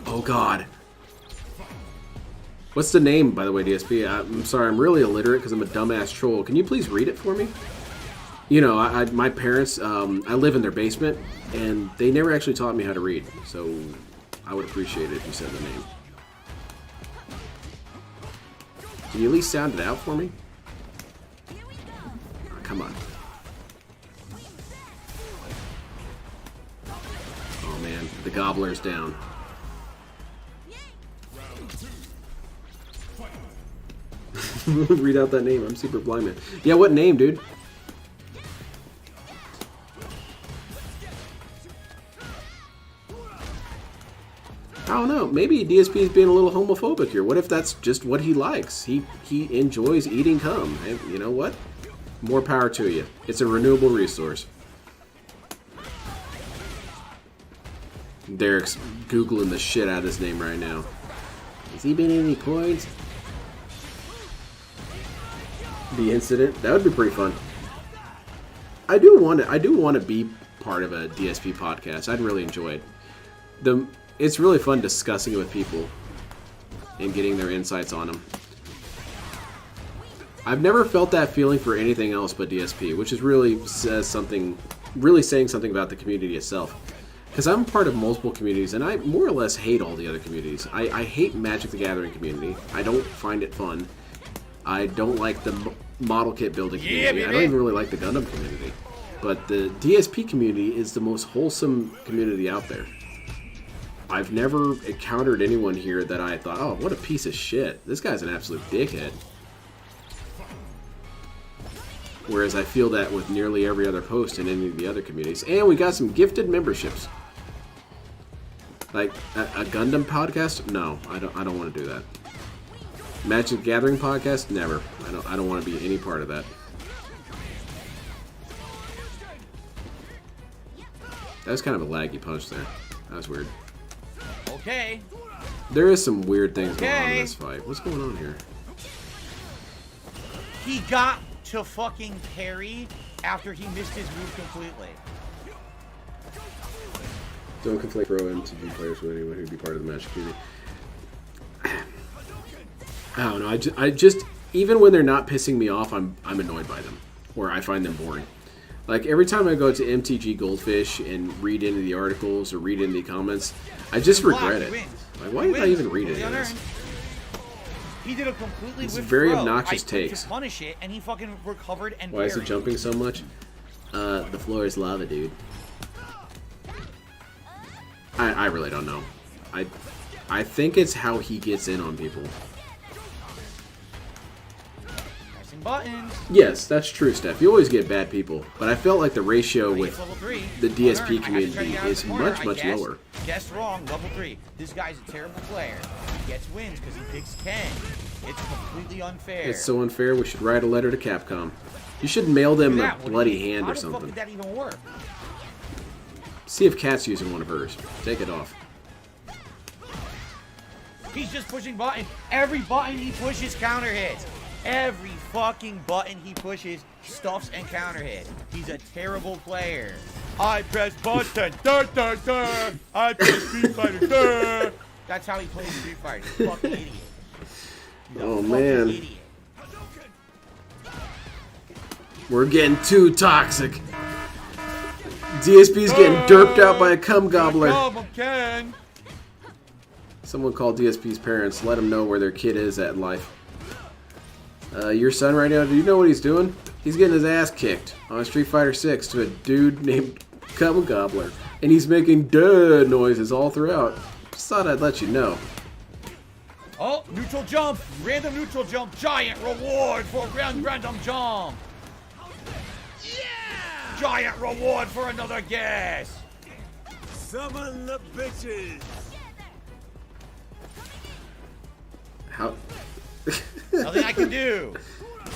B: Oh god. What's the name, by the way, DSP? I'm sorry, I'm really illiterate because I'm a dumbass troll. Can you please read it for me? You know, my parents, I live in their basement, and they never actually taught me how to read. So I would appreciate it if you said the name. Can you at least sound it out for me? Oh, come on. Oh man, the gobbler's down. Read out that name. I'm super blind, man. Yeah, what name, dude? I don't know. Maybe DSP is being a little homophobic here. What if that's just what he likes? He enjoys eating cum. And you know what? More power to you. It's a renewable resource. Derek's Googling the shit out of this name right now. Has he been in any coins? The incident? That would be pretty fun. I do want to be part of a DSP podcast. I'd really enjoy it. It's really fun discussing it with people and getting their insights on them. I've never felt that feeling for anything else but DSP, which is really saying something about the community itself. Because I'm part of multiple communities, and I more or less hate all the other communities. I hate Magic the Gathering community. I don't find it fun. I don't like the model kit building community. I don't even really like the Gundam community. But the DSP community is the most wholesome community out there. I've never encountered anyone here that I thought, oh, what a piece of shit. This guy's an absolute dickhead. Whereas I feel that with nearly every other post in any of the other communities. And we got some gifted memberships. Like a Gundam podcast? No, I don't want to do that. Magic the Gathering podcast? Never. I don't want to be any part of that. That was kind of a laggy punch there. That was weird.
E: Okay.
B: There is some weird things going on in this fight. What's going on here?
E: He got to fucking parry after he missed his move completely.
B: Don't conflict pro MTG players with anyone who'd be part of the Magic community. I don't know. I just even when they're not pissing me off, I'm annoyed by them, or I find them boring. Like every time I go to MTG Goldfish and read into the articles or read into the comments, I just regret it. Like, why did I even read any of this?
E: He did a completely
B: It's a
E: whipped
B: very
E: throw.
B: obnoxious
E: I tried
B: takes.
E: to punish it, and he fucking recovered and
B: Why is he
E: parried.
B: jumping so much? The floor is lava, dude. I really don't know. I think it's how he gets in on people.
E: Pressing buttons.
B: Yes, that's true, Steph. You always get bad people, but I felt like the ratio
E: It's
B: with
E: level 3.
B: the
E: Unearned.
B: DSP
E: I had to try to
B: community
E: get out of
B: is
E: the corner.
B: much,
E: I
B: much
E: guessed-
B: lower.
E: Guessed wrong. Level 3. This guy's a terrible player. He gets wins because he picks Ken. It's completely unfair.
B: It's so unfair. We should write a letter to Capcom. You should mail them
E: Look at
B: a
E: that. What do
B: bloody
E: you mean?
B: hand
E: How
B: or
E: the fuck
B: something.
E: did that even work?
B: See if Kat's using one of hers. Take it off.
E: He's just pushing buttons. Every button he pushes counter hits. Every fucking button he pushes stuffs and counter hits. He's a terrible player. I press button. I press Street Fighter. That's how he plays Street Fighter. He's a fucking idiot. He's a
B: Oh,
E: fucking
B: man.
E: idiot.
B: We're getting too toxic. DSP's getting derped out by a cum gobbler.
E: Ken.
B: Someone called DSP's parents. Let them know where their kid is at in life. Your son right now, do you know what he's doing? He's getting his ass kicked on Street Fighter 6 to a dude named Cum Gobbler. And he's making duh noises all throughout. Just thought I'd let you know.
E: Oh, neutral jump. Random neutral jump. Giant reward for random jump. Yeah! Giant reward for another guess.
D: Summon the bitches.
B: How?
E: Nothing I can do.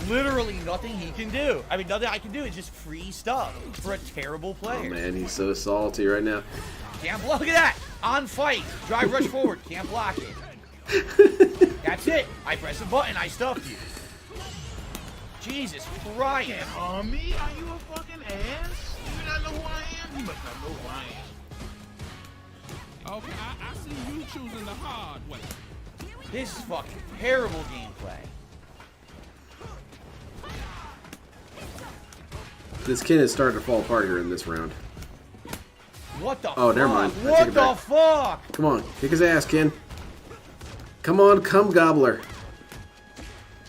E: Literally nothing he can do. I mean, nothing I can do is just free stuff for a terrible
B: Oh
E: player.
B: man, he's so salty right now.
E: Can't block. Look at that. On fight. Drive rush forward. Can't block it. That's it. I press a button. I stuffed you. Jesus Christ.
D: Me? Are you a fucking ass? You not know who I am? You must not know who I am.
H: Okay, I see you choosing the hard way.
E: This is fucking terrible gameplay.
B: This kid is starting to fall apart here in this round.
E: What the
B: Oh,
E: fuck?
B: never mind. I take
E: What
B: it
E: the
B: back.
E: fuck?
B: Come on, kick his ass, Ken. Come on, cum gobbler.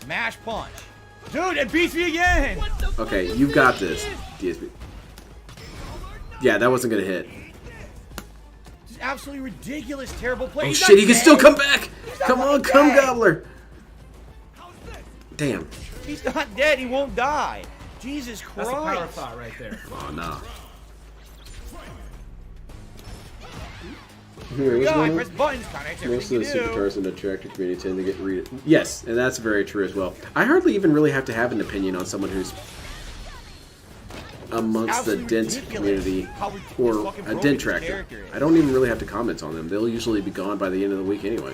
E: Mash punch. Dude, it beats me again.
B: Okay, you've got this, DSP. Yeah, that wasn't gonna hit.
E: This is absolutely ridiculous, terrible play.
B: Oh
E: He's
B: shit,
E: not
B: he can
E: dead.
B: still come back! Come on,
E: fucking
B: cum
E: dead.
B: gobbler! Damn.
E: He's not dead. He won't die. Jesus
I: That's a power
E: Christ.
I: thought right there.
B: Oh, nah.
E: Here we
B: What's
E: go. I
B: going
E: press
B: on?
E: buttons. Counteracts
B: Most of
E: everything
B: the
E: you do.
B: superstars in the tractor community tend to get read. Yes, and that's very true as well. I hardly even really have to have an opinion on someone who's amongst the
E: Absolutely
B: dent
E: ridiculous
B: community
E: how ridiculous
B: or
E: fucking
B: a
E: broken
B: dent
E: this
B: tractor.
E: character is.
B: I don't even really have to comment on them. They'll usually be gone by the end of the week anyway.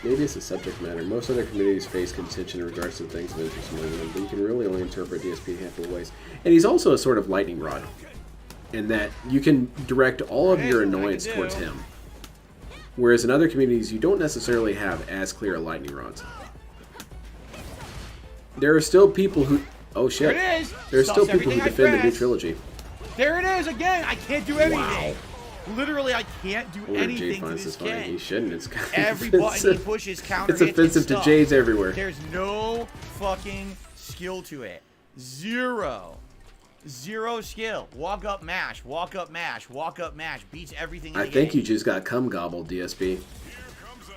B: Maybe it's a subject matter. Most other communities face contention in regards to things of interest among them, but you can really only interpret DSP a handful of ways. And he's also a sort of lightning rod, in that you can direct all of
E: It
B: your
E: is what I
B: annoyance
E: can
B: towards
E: do.
B: him. Whereas in other communities, you don't necessarily have as clear lightning rods. There are still people who... Oh shit.
E: There it is.
B: There are still
E: Stops
B: people who
E: everything I
B: defend the new
E: press.
B: trilogy.
E: There it is again. I can't do anything. Literally, I can't do
B: I wonder if Jade
E: anything to
B: finds
E: this
B: this funny. He
E: kid.
B: shouldn't. It's kind of
E: Every button he
B: offensive.
E: pushes counter
B: It's
E: hits and
B: offensive to
E: stuff.
B: Jades everywhere.
E: There's no fucking skill to it. Zero. Zero skill. Walk up mash. Walk up mash. Walk up mash. Beats everything in
B: I
E: the
B: think
E: game.
B: you just got cum gobbled, DSP.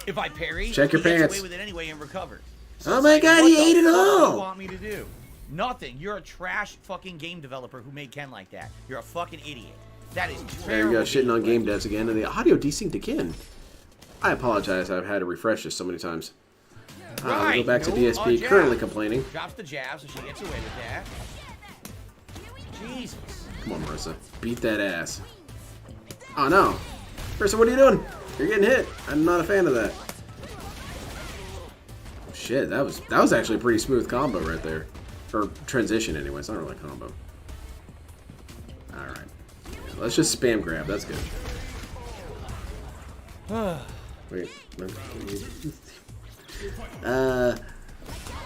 E: If I parry,
B: Check your
E: he gets
B: pants.
E: away with it anyway and recovers.
B: Oh
E: it's
B: my
E: like,
B: God,
E: what
B: he
E: the
B: ate it
E: fuck
B: all.
E: do you want me to do? Nothing. You're a trash fucking game developer who made Ken like that. You're a fucking idiot. That is terrible.
B: There you go, shitting on
E: gameplay.
B: game devs again, and the audio desynced again. I apologize, I've had to refresh this so many times. We'll go
E: Right,
B: back to
E: no,
B: DSP,
E: jab.
B: currently complaining.
E: Drops the jab, so she gets away with that. Jesus.
B: Come on, Marissa. Beat that ass. Oh no. Marissa, what are you doing? You're getting hit. I'm not a fan of that. Shit, that was actually a pretty smooth combo right there. Or transition anyway, it's not really a combo. Alright. Yeah, let's just spam grab, that's good. Wait.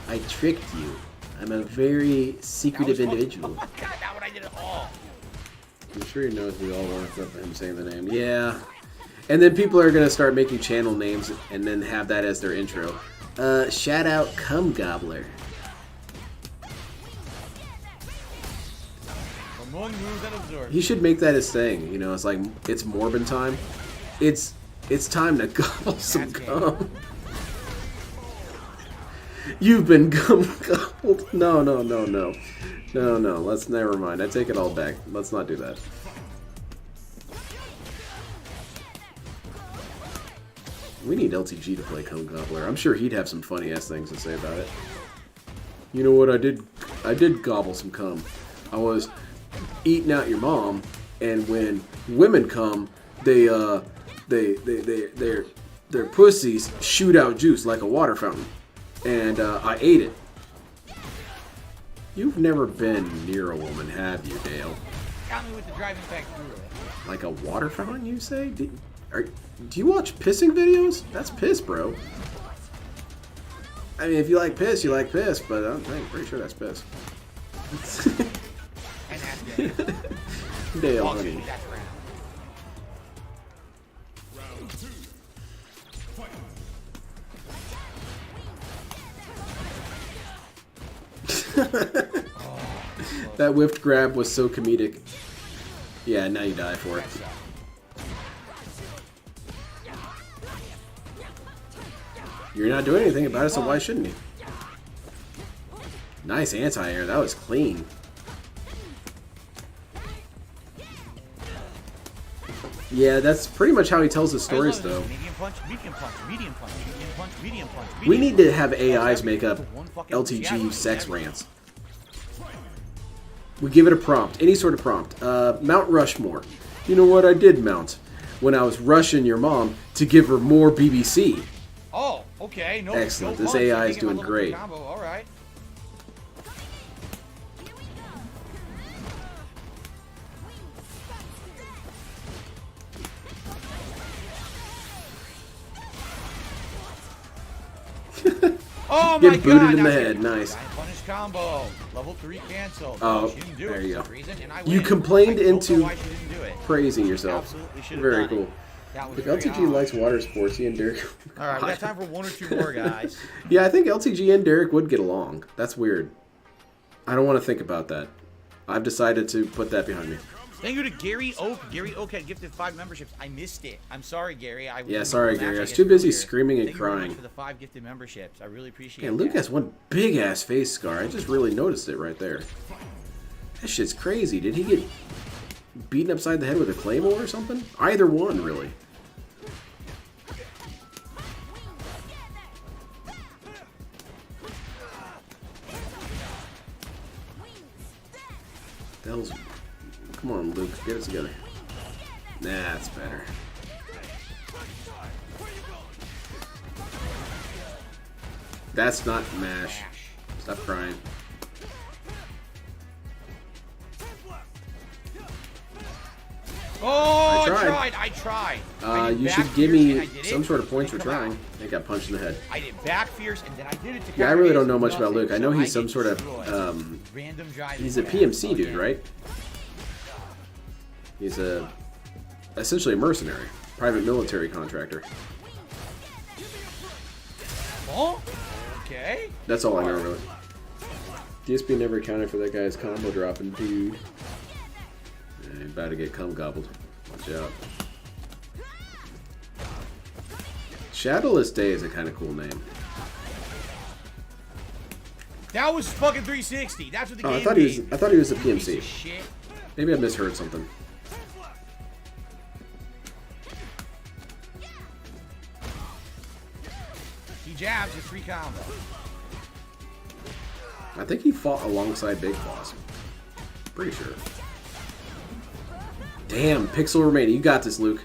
B: I tricked you. I'm a very secretive individual.
E: God, not what I did at all.
B: I'm sure he knows we all want him saying the name. Yeah. And then people are going to start making channel names and then have that as their intro. Shout out Cum Gobbler.
E: Among moves and absorb.
B: He should make that his thing. You know, it's like, it's Morbin time. It's time to gobble some
E: That's
B: cum. You've been cum gobbled. No. Let's never mind. I take it all back. Let's not do that. We need LTG to play Cum Gobbler. I'm sure he'd have some funny ass things to say about it. You know what I did? I did gobble some cum. I was eating out your mom, and when women come, their pussies shoot out juice like a water fountain, and I ate it. You've never been near a woman, have you, Dale?
E: Got me with the driving back through it.
B: Like a water fountain, you say? Do you watch pissing videos? That's piss, bro. I mean, if you like piss, you like piss, but I'm pretty sure that's piss.
E: And that's good.
B: Dale,
E: Walks
B: honey.
E: in, that's round.
B: That whiffed grab was so comedic. Yeah, now you die for it. You're not doing anything about it, so why shouldn't you? Nice anti-air. That was clean. Yeah, that's pretty much how he tells his stories, though.
E: Medium punch, medium punch, medium punch, medium punch, medium punch.
B: We need to have AIs make up LTG sex rants. We give it a prompt, any sort of prompt. Mount Rushmore. You know what I did, Mount? When I was rushing your mom to give her more BBC.
E: Oh, okay. No,
B: Excellent.
E: no
B: This
E: punch.
B: AI is
E: Taking my
B: doing
E: level
B: great.
E: 3 combo. All right. Oh
B: Get
E: my
B: booted
E: God,
B: in the
E: now
B: head.
E: she-
B: Nice.
E: Giant punish combo. Level 3 cancel.
B: Oh,
E: She didn't do
B: there
E: it
B: you
E: for
B: go.
E: some reason, and I
B: You
E: win.
B: complained
E: I don't
B: into
E: know why she didn't do it.
B: praising yourself.
E: Absolutely should have
B: Very
E: done
B: cool.
E: it. That was
B: Look,
E: very
B: LTG
E: odd.
B: likes water sports. He and Derek.
E: All right, we got time for 1 or 2 more, guys.
B: Yeah, I think LTG and Derek would get along. That's weird. I don't want to think about that. I've decided to put that behind me.
E: Thank you to Gary Oak. Gary Oak had gifted 5 memberships. I missed it. I'm sorry, Gary.
B: Yeah, sorry, Gary. I was too busy screaming and
E: Thank you very
B: crying.
E: much for the 5 gifted memberships. I really appreciate
B: Yeah,
E: it.
B: Luke has one big ass face scar. I just really noticed it right there. That shit's crazy. Did he get beaten upside the head with a claymore or something? Either one, really. The hell's... Come on, Luke. Get it together. Nah, that's better. That's not MASH. Stop crying.
E: Oh,
B: I
E: I tried.
B: You should give me some sort of points for trying. I got punched in the head.
E: I did back fierce, and then I did it to
B: Yeah, I really
E: counter
B: don't know
E: his
B: much about
E: nothing,
B: Luke. I know
E: so
B: he's some
E: get
B: sort of,
E: destroyed. Random drive
B: he's a
E: attack.
B: PMC dude,
E: Okay.
B: right? He's essentially a mercenary, private military contractor.
E: Oh, okay.
B: That's all I know, really. DSP never accounted for that guy's combo dropping, dude. Yeah, he's about to get cum gobbled. Watch out. Shadowless Day is a kind of cool name.
E: That was fucking 360. That's what the
B: Oh,
E: game
B: I thought he was a
E: Piece
B: PMC.
E: of shit.
B: Maybe I misheard something.
E: He jabs his 3 combo.
B: I think he fought alongside Big Boss. Pretty sure. Damn, Pixel remaining. You got this, Luke.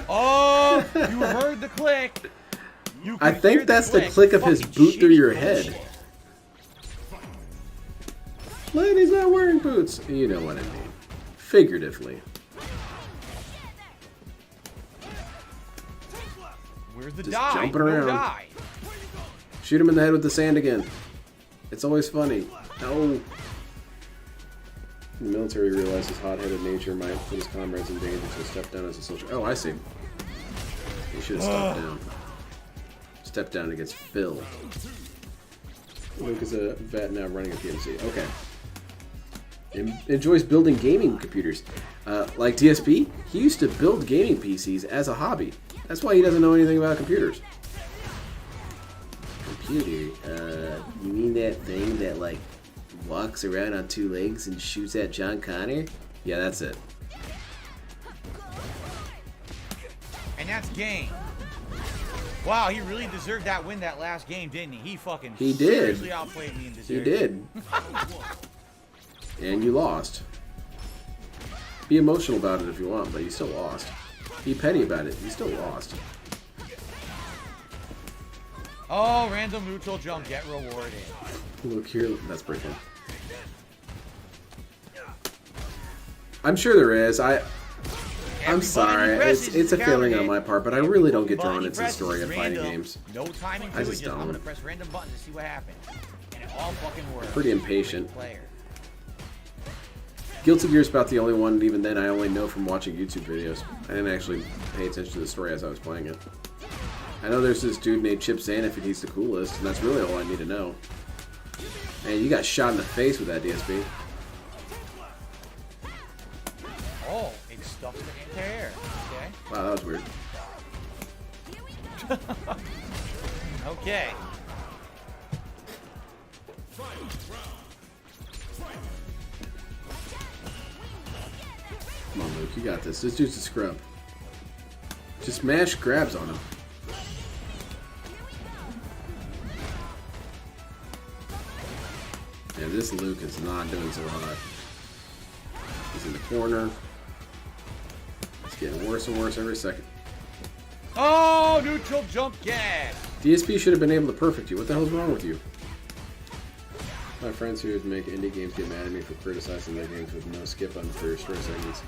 E: Oh, you heard the click. You
B: I
E: could
B: think
E: hear
B: that's the click of his
E: Fucking
B: boot through
E: shitty
B: your
E: bullshit.
B: head. Lady's not wearing boots. You know what I mean. Figuratively.
E: Where's the
B: Just
E: die?
B: jumping
E: No
B: around.
E: die.
B: Shoot him in the head with the sand again. It's always funny. No. The military realized his hot-headed nature might put his comrades in danger, so step down as a soldier. Oh, I see. He should have stepped down. Step down against Phil. Luke is a vet now running a PMC. Okay. Enjoys building gaming computers. Like DSP, he used to build gaming PCs as a hobby. That's why he doesn't know anything about computers. Computer? You mean that thing that, like, walks around on 2 legs and shoots at John Connor? Yeah, that's it.
E: And that's game. Wow, he really deserved that win that last game, didn't he? He fucking
B: He did.
E: seriously outplayed me in this
B: He
E: area.
B: did. And you lost. Be emotional about it if you want, but you still lost. Be petty about it. You still lost.
E: Oh, random neutral jump, get rewarded.
B: Look here. That's pretty fun. I'm sure there is. I'm
E: Everybody
B: sorry.
E: presses
B: It's a
E: the
B: failing
E: counter
B: on my
E: hit.
B: part, but I really don't get drawn
E: Everybody
B: into the
E: presses
B: story of fighting
E: random.
B: games.
E: No timing to
B: I
E: it,
B: just
E: I'm gonna
B: don't.
E: press random buttons to see what happens. And it all fucking works.
B: Pretty impatient.
E: Player.
B: Guilty Gear is about the only one, and even then I only know from watching YouTube videos. I didn't actually pay attention to the story as I was playing it. I know there's this dude named Chip Zanif and he's the coolest, and that's really all I need to know. Man, you got shot in the face with that DSP.
E: Oh, it stuffs the anti-air. Okay.
B: Wow, that was weird.
E: Okay.
B: Luke. You got this. This dude's a scrub. Just mash grabs on him. Yeah, this Luke is not doing so hot. He's in the corner. It's getting worse and worse every second.
E: Oh, neutral jump gas.
B: DSP should have been able to perfect you. What the hell's wrong with you? My friends who make indie games get mad at me for criticizing their games with no skip button for short segments.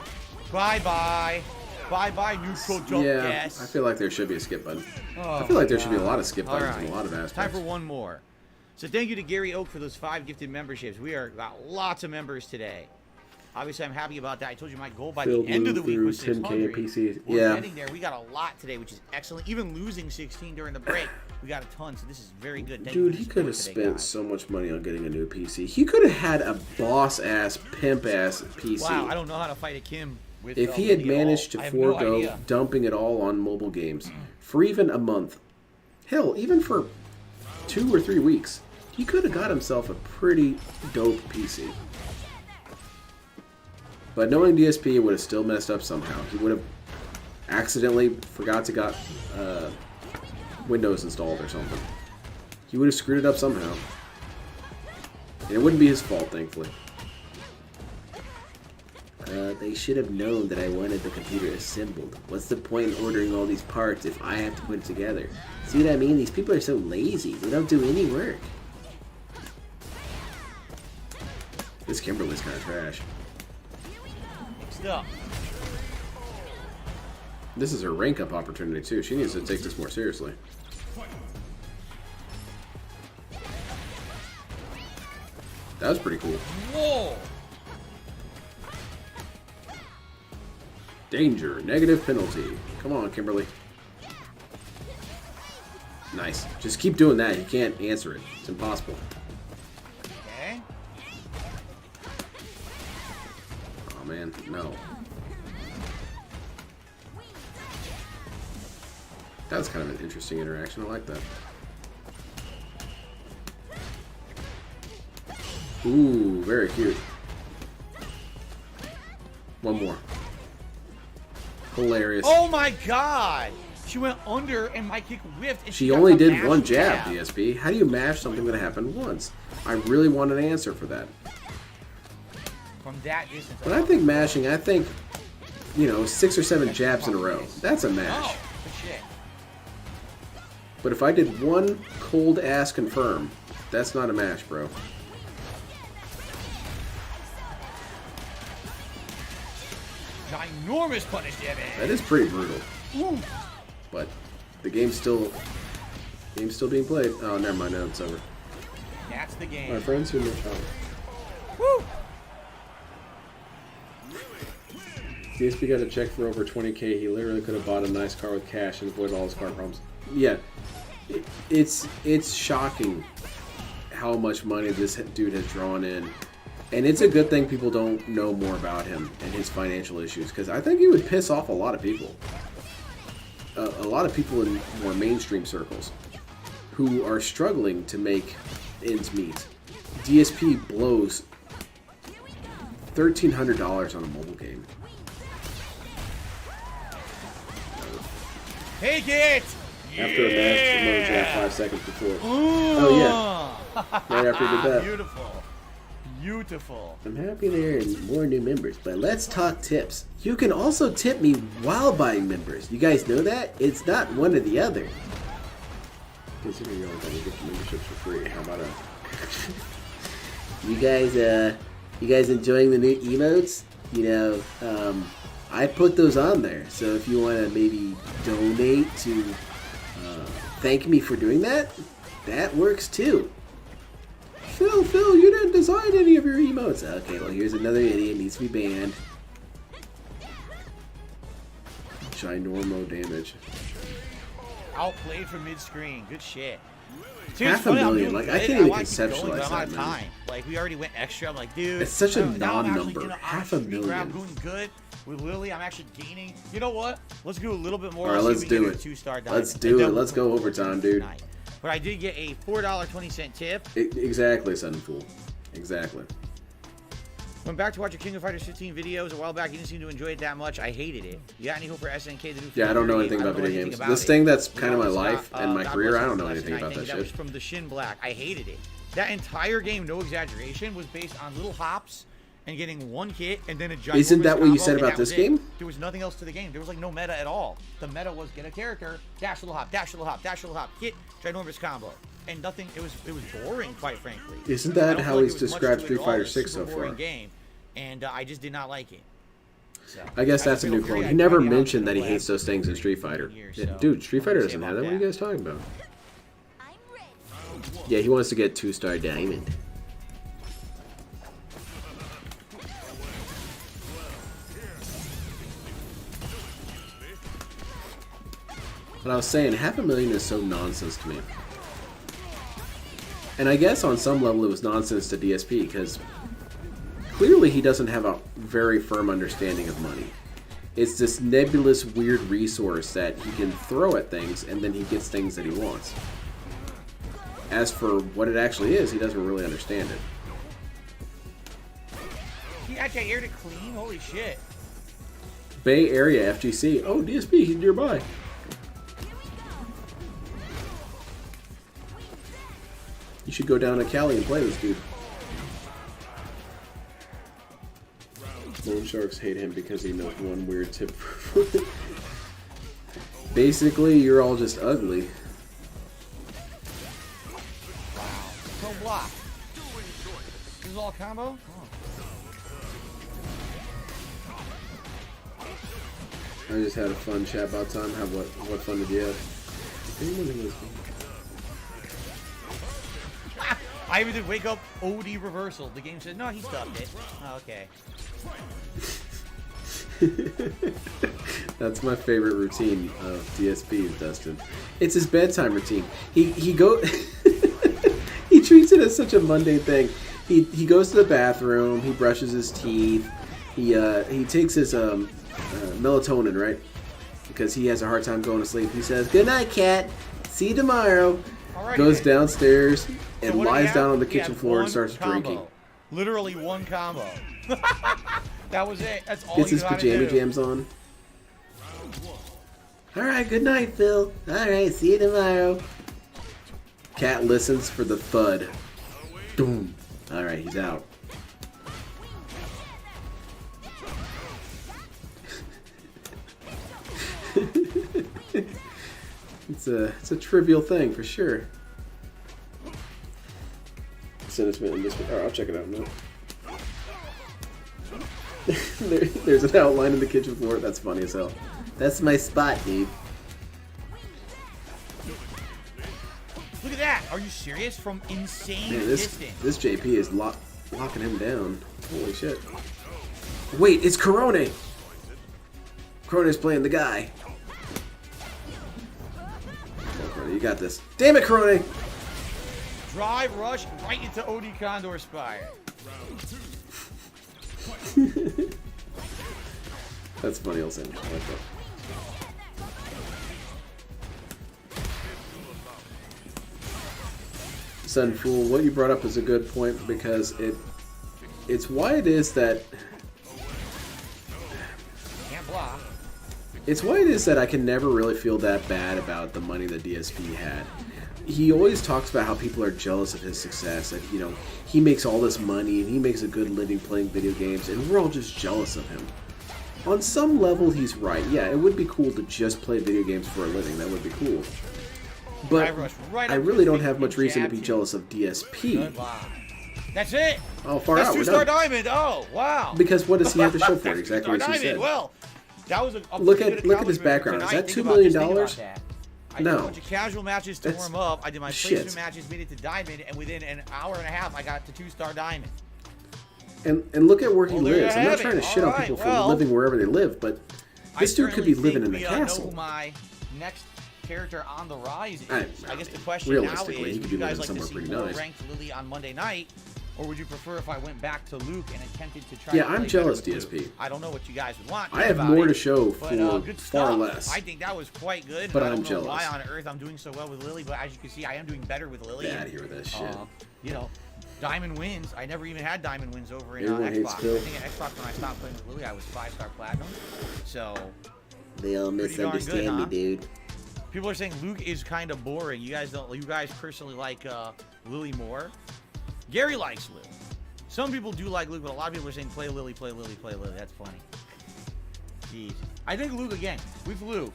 E: Bye-bye. Bye-bye, neutral jump gas.
B: I feel like there should be a skip button.
E: Oh,
B: I feel like there should be a lot of skip
E: All
B: buttons
E: right.
B: in a lot of aspects.
E: Time for one more. So thank you to Gary Oak for those 5 gifted memberships. We are got lots of members today. Obviously, I'm happy about that. I told you my goal by
B: Filled
E: the end of the week
B: through
E: was
B: 10K
E: 600.
B: PCs.
E: We're
B: Yeah.
E: getting there. We got a lot today, which is excellent. Even losing 16 during the break, we got a ton. So this is very good. Thank you
B: Dude,
E: for
B: he
E: the
B: could have
E: support today,
B: spent
E: guys.
B: so much money on getting a new PC. He could have had a boss-ass, pimp-ass PC.
E: Wow, I don't know how to fight a Kim with
B: If he had
E: Lydia at all.
B: managed to
E: I have no
B: forego
E: idea.
B: dumping it all on mobile games for even a month, hell, even for 2 or 3 weeks, he could have got himself a pretty dope PC. But knowing DSP would have still messed up somehow. He would have accidentally forgot to got Windows installed or something. He would have screwed it up somehow. And it wouldn't be his fault, thankfully. They should have known that I wanted the computer assembled. What's the point in ordering all these parts if I have to put it together? See what I mean? These people are so lazy. They don't do any work. This Kimberly's kind of trash.
E: Next up.
B: This is her rank up opportunity too. She needs to take this more seriously. That was pretty cool.
E: Whoa!
B: Danger. Negative penalty. Come on, Kimberly. Nice. Just keep doing that. You can't answer it. It's impossible.
E: Okay.
B: Oh man, no. That was kind of an interesting interaction. I like that. Ooh, very cute. One more. Hilarious.
E: Oh my god! She went under and my kick whiffed. And
B: She
E: got
B: only
E: the
B: did one
E: mash
B: jab, DSP. How do you mash something that happened once? I really want an answer for that.
E: From that distance.
B: When I think mashing, I think, you know, 6 or 7 jabs in a row. That's a mash.
E: Oh, good shit.
B: But if I did one cold ass confirm, that's not a mash, bro.
E: Ginormous punish damage.
B: That is pretty brutal.
E: Woo.
B: But the game's still being played. Oh, never mind. Now it's over.
E: That's the game.
B: My friends who know.
E: Woo.
B: DSP got a check for over 20K. He literally could have bought a nice car with cash and avoided all his car problems. Yeah, it's shocking how much money this dude has drawn in, and it's a good thing people don't know more about him and his financial issues, because I think he would piss off a lot of people. A lot of people in more mainstream circles who are struggling to make ends meet. DSP blows $1,300 on a mobile game.
E: Take it.
B: After a match, emoji at 5 seconds before. Oh yeah, right after he did that.
E: Beautiful. Beautiful.
B: I'm happy there are more new members, but let's talk tips. You can also tip me while buying members. You guys know that? It's not one or the other. Consider you're all going to get memberships for free. How about you guys enjoying the new emotes? You know, I put those on there. So if you want to maybe donate to thank me for doing that, that works too. Phil, you didn't design any of your emotes. Okay, well, here's another idiot. Needs to be banned. Ginormo damage.
E: Outplayed from mid-screen. Good shit.
B: Half a million. Like, I can't even conceptualize
E: that,
B: that, man.
E: time. Like, we already went extra. I'm like, dude.
B: It's such a
E: now I'm actually
B: non-number.
E: gonna
B: Half a
E: actually grab
B: million.
E: doing good with Lily. I'm actually gaining. You know what? Let's do a little bit more.
B: All right,
E: See if
B: let's
E: we can
B: do
E: get
B: it.
E: a 2-star diamond.
B: Let's do it. Let's go overtime, dude.
E: Tonight. But I did get a $4.20 tip.
B: Exactly, Sudden Fool. Exactly.
E: Went back to watch your King of Fighters 15 videos a while back. You didn't seem to enjoy it that much. I hated it. You got any hope for SNK to do?
B: Yeah, I don't know anything about video games. This thing that's kind of my life and my career, I don't know anything about that
E: That was
B: shit.
E: from the Shin Black. I hated it. That entire game, no exaggeration, was based on little hops and getting one hit and then a giant.
B: Isn't that what you said about this game?
E: There was nothing else to the game. There was like no meta at all. The meta was get a character, dash little hop, dash little hop, dash little hop, hit ginormous combo, and nothing. It was boring, quite frankly.
B: Isn't
E: I
B: that
E: don't
B: how
E: feel like
B: he's
E: there was much
B: described
E: to it
B: Street
E: at all.
B: Fighter
E: It was a
B: 6
E: super
B: so far?
E: boring game, and I just did not like it. So,
B: I guess that's a new
E: feel
B: clone.
E: free.
B: He never
E: I tried it out
B: mentioned that he
E: for
B: hates those things in Street Fighter.
E: years,
B: Yeah,
E: so
B: dude, Street
E: what
B: Fighter
E: do you say
B: doesn't have that.
E: about
B: What are you guys talking about?
F: I'm ready.
B: Yeah, he wants to get 2-star diamond. But I was saying, 500,000 is so nonsense to me. And I guess on some level it was nonsense to DSP, because clearly he doesn't have a very firm understanding of money. It's this nebulous, weird resource that he can throw at things, and then he gets things that he wants. As for what it actually is, he doesn't really understand it.
E: He actually aired it clean. Holy shit!
B: Bay Area FGC. Oh, DSP, he's nearby. You should go down to Cali and play this dude. Loan Sharks hate him because he knows one weird tip. Basically, you're all just ugly.
E: Pro block. This is all combo.
B: I just had a fun chat about time. What fun did you have? Anyone who was
E: I even did wake up OD reversal. The game said no, he stopped it. Oh, okay.
B: That's my favorite routine of DSP, Dustin. It's his bedtime routine. He he treats it as such a mundane thing. He goes to the bathroom. He brushes his teeth. He takes his melatonin, right? Because he has a hard time going to sleep. He says, "Good night, cat. See you tomorrow."
E: Alrighty,
B: Goes
E: then.
B: downstairs and
E: So what did he
B: lies
E: have?
B: down on the
E: He
B: kitchen
E: had
B: floor and
E: one
B: starts
E: combo.
B: drinking.
E: Literally one combo. That was it. That's all
B: Gets
E: he
B: his
E: knew how to
B: pajama
E: do.
B: jams on. Alright, good night, Phil. Alright, see you tomorrow. Cat listens for the thud. Boom. Alright, he's out. It's a trivial thing for sure. Sentiment in this. Oh, I'll check it out now. There's an outline in the kitchen floor. That's funny as hell. That's my spot, dude.
E: Look at that. Are you serious? From insane
B: Man,
E: distance.
B: this JP is locking him down. Holy shit. Wait, it's Corone! Corone's playing the guy. Oh, Corone, you got this. Damn it, Corone!
E: Drive rush right into OD Condor Spire.
B: That's funny, I'll send. I like that. Son Fool, what you brought up is a good point because it's why it is that
E: Can't block.
B: it's why it is that I can never really feel that bad about the money that DSP had. He always talks about how people are jealous of his success, and you know, he makes all this money and he makes a good living playing video games, and we're all just jealous of him. On some level, he's right. Yeah, it would be cool to just play video games for a living. That would be cool. But
E: Drive rush right
B: I
E: up
B: really
E: to
B: don't
E: the
B: have much
E: big
B: reason to
E: jab
B: be
E: to-
B: jealous of DSP.
E: Goodbye. That's it.
B: Oh, far
E: That's
B: out, we're
E: 2-star
B: done.
E: diamond. Oh, wow.
B: Because what does he have to show for it?
E: That's
B: Exactly
E: 2-star
B: as he
E: diamond.
B: said.
E: Well, that was a
B: Look
E: pretty
B: at-
E: good
B: look at his
E: accomplishment
B: background. Is
E: tonight.
B: that
E: Think
B: $2
E: about this,
B: million?
E: think about that. I did
B: No.
E: a bunch of casual matches to
B: That's-
E: warm up. I did my
B: shit.
E: placement matches, made it to diamond, and within an hour and a half, I got to 2-star diamond.
B: And look at where he
E: Well, there you
B: lives. I'm not
E: have
B: trying to
E: it.
B: shit on
E: Alright,
B: people for
E: well,
B: living wherever they live, but this dude could be living in a
E: know
B: castle.
E: who my next character on the rise is.
B: I
E: guess the question now is,
B: realistically, he could
E: would
B: be
E: you guys
B: living
E: like to
B: somewhere
E: see
B: pretty
E: more
B: nice.
E: ranked Lily on Monday night, or would you prefer if I went back to Luke and attempted to try
B: Yeah,
E: to
B: I'm
E: play
B: jealous,
E: better with
B: DSP.
E: Luke? I don't know what you guys would want.
B: I have
E: about
B: more
E: it,
B: to show
E: but,
B: for
E: good
B: far
E: stuff.
B: less.
E: I think that was quite good.
B: But
E: and I
B: I'm
E: don't know why
B: jealous.
E: on earth I'm doing so well with Lily, but as you can see, I am doing better with Lily.
B: Get out of here with that shit.
E: You know, Diamond wins. I never even had diamond wins over in
B: Everyone hates
E: Xbox.
B: Phil.
E: I think at Xbox when I stopped playing with Lily, I was 5-star platinum. So
B: They all
E: Pretty darn
B: misunderstand
E: good,
B: me,
E: huh?
B: dude.
E: people are saying Luke is kind of boring. You guys don't. You guys personally like Lily more. Gary likes Lily. Some people do like Luke, but a lot of people are saying play Lily, play Lily, play Lily. That's funny. Jeez. I think Luke again with Luke.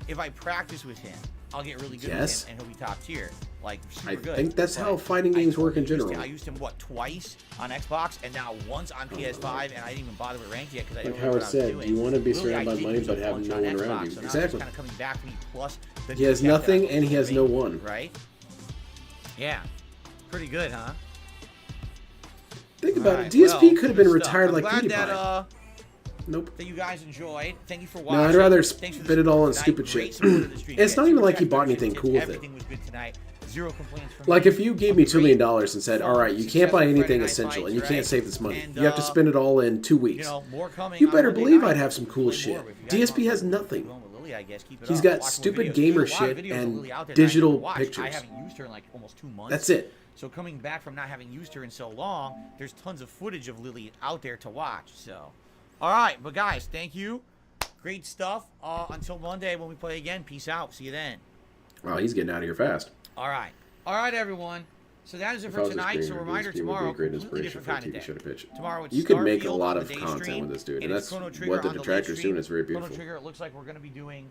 E: If I practice with him, I'll get really good
B: Yes.
E: with him, and he'll be top tier. Like super
B: I
E: good.
B: think that's
E: But
B: how fighting games work in
E: used him-
B: general.
E: I used him what twice on Xbox, and now once on PS5, and I didn't even bother with ranked yet because I
B: Like
E: didn't know
B: Howard
E: what I was
B: said,
E: doing.
B: you want to be
E: Lily, I
B: surrounded by
E: did
B: money,
E: use
B: but
E: him
B: have
E: once
B: no
E: on
B: one
E: Xbox,
B: around you.
E: so now it's just
B: Exactly.
E: kind of coming back to me. Plus, the
B: He has
E: new tech
B: nothing
E: that
B: and he has no one.
E: Right? Yeah. Pretty good, huh?
B: Think about
E: Alright,
B: it. DSP
E: well,
B: could have been
E: good stuff.
B: retired
E: I'm
B: like
E: glad
B: PewDiePie.
E: that,
B: Nope.
E: that you guys enjoyed. Thank you for watching.
B: No, I'd rather
E: Thanks for
B: spend it all on
E: tonight.
B: stupid
E: Great
B: shit.
E: support of the stream.
B: It's
E: Yeah,
B: not even
E: super
B: like he
E: chat,
B: bought
E: donations,
B: anything
E: tips,
B: cool with it.
E: Everything was good tonight. Zero complaints from
B: Like
E: me.
B: if you gave me $2 million and said,
E: Fun,
B: "All right, you can't
E: successful
B: buy
E: Friday
B: anything
E: night
B: essential,
E: fights,
B: and you
E: right?
B: can't save this money.
E: And,
B: You have to spend it all in 2 weeks."
E: You know, more coming.
B: You
E: on
B: better
E: Monday
B: believe
E: night.
B: I'd have some cool
E: Play
B: shit.
E: more, but if you guys
B: DSP
E: want
B: has
E: to
B: nothing.
E: go with Lily, I guess, keep it
B: He's
E: up.
B: got
E: Watch more
B: stupid
E: videos.
B: gamer
E: There's a lot of
B: shit
E: videos of
B: and
E: Lily out there that I
B: digital
E: need to watch.
B: pictures.
E: I haven't used her in like almost 2 months.
B: That's it.
E: So coming back from not having used her in so long, there's tons of footage of Lily out there to watch. So, all right, but guys, thank you. Great stuff. Until Monday when we play again. Peace out. See you then.
B: Wow, he's getting out of here fast.
E: All right, everyone. So that is it
B: If I
E: for
B: was a
E: tonight. So
B: screener,
E: reminder
B: DSP would be
E: tomorrow,
B: a great
E: completely
B: inspiration
E: different
B: for a
E: kind of
B: TV
E: day.
B: show to pitch.
E: Tomorrow it's
B: You could make a
E: Starfield
B: lot
E: on
B: of
E: the day
B: content
E: stream,
B: with this dude, and
E: it's
B: that's
E: Chrono Trigger
B: what the
E: on late
B: Detractor's
E: stream.
B: doing. It's very
E: Chrono
B: beautiful.
E: Trigger, it looks like we're going to be doing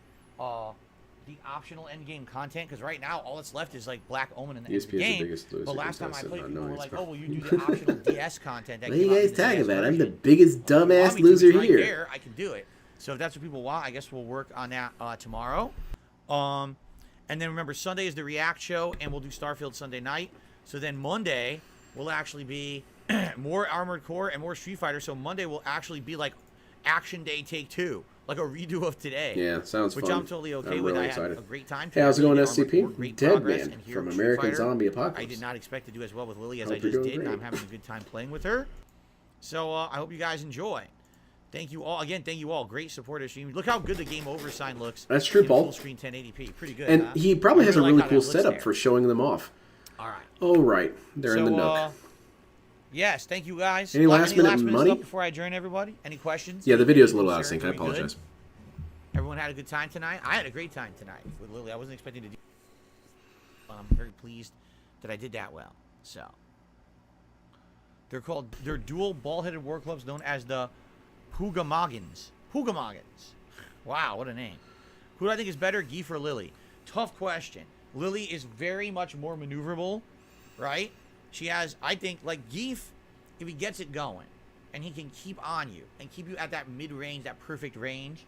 E: the optional end game content because right now all that's left is like Black Omen and the, end of
B: DSP
E: the
B: is the
E: game.
B: biggest loser
E: But last time I
B: contestant,
E: played,
B: not
E: people were
B: knowing
E: like,
B: it's
E: "Oh, well, you do the optional DS content." That
B: What are you
E: came out
B: guys
E: in the
B: talking
E: DS
B: about? I'm the
E: version.
B: biggest
E: Well, if you want
B: dumbass
E: me to,
B: loser
E: it's right
B: here.
E: there. I can do it. So if that's what people want, I guess we'll work on that tomorrow. And then remember, Sunday is the React show, and we'll do Starfield Sunday night. So then Monday will actually be more Armored Core and more Street Fighter. So Monday will actually be like Action Day Take 2, like a redo of today.
B: Yeah, sounds
E: which
B: fun.
E: I'm totally okay
B: I'm
E: with.
B: really
E: I had
B: excited.
E: a great time.
B: Hey, how's it going,
E: Armored Core,
B: SCP?
E: great
B: Dead
E: progress,
B: Man
E: and here
B: from
E: with Street
B: American
E: Fighter,
B: Zombie
E: I
B: Apocalypse.
E: did not expect to do as well with Lily as
B: Hope
E: I
B: you're
E: just
B: doing
E: did, and I'm
B: great.
E: having a good time playing with her. So I hope you guys enjoy. Thank you all. Again, thank you all. Great support of stream. Look how good the game over sign looks.
B: That's true,
E: in
B: Paul.
E: Full screen 1080p. Pretty good.
B: And
E: huh?
B: he probably
E: I
B: has a
E: like
B: really
E: how
B: cool
E: that looks
B: setup
E: there.
B: for showing them off.
E: All right.
B: Oh, right. They're in the nook.
E: Yes, thank you guys.
B: Any last minute
E: minute
B: money?
E: stuff before I adjourn everybody? Any questions?
B: Yeah, the
E: Any
B: video's a little out of
E: concerns?
B: sync. I
E: We good?
B: apologize.
E: Everyone had a good time tonight? I had a great time tonight with Lily. I wasn't expecting to do I'm very pleased that I did that well. So they're dual ball-headed war clubs known as the Pugamogans. Wow, what a name. Who do I think is better, Geef or Lily? Tough question. Lily is very much more maneuverable, right? She has, I think, like Geef, if he gets it going and he can keep on you and keep you at that mid-range, that perfect range,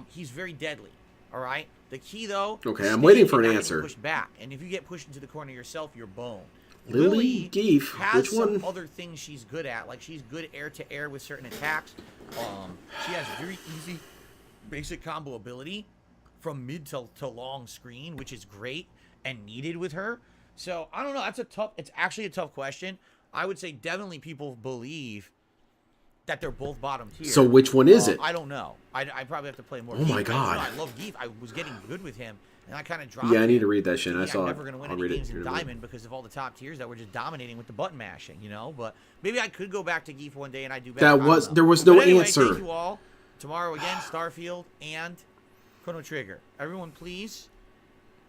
E: he's very deadly, all right? The key, though,
B: Okay, I'm
E: staying
B: waiting for
E: and
B: an
E: not
B: answer.
E: getting pushed back. And if you get pushed into the corner yourself, you're boned.
B: Lily, Geef,
E: has
B: which
E: some
B: one?
E: other things she's good at. Like she's good air-to-air with certain attacks. She has very easy basic combo ability from mid to long screen, which is great and needed with her. So I don't know. It's actually a tough question. I would say definitely people believe that they're both bottom tier.
B: So which one is it?
E: I don't know. I probably have to play more.
B: Oh my
E: Geef.
B: God.
E: I love Geef. I was getting good with him, and I kind of dropped.
B: Yeah, I need
E: him.
B: to read that shit. I
E: Yeah,
B: saw
E: I'm
B: it.
E: never going to win
B: I'll
E: any
B: read it
E: games
B: here
E: in
B: in a minute.
E: Diamond because of all the top tiers that were just dominating with the button mashing, you know. But maybe I could go back to Geef one day and I do better.
B: That
E: I
B: was
E: don't know.
B: there was no
E: But anyway,
B: answer.
E: Thank you all. Tomorrow again, Starfield and Chrono Trigger. Everyone, please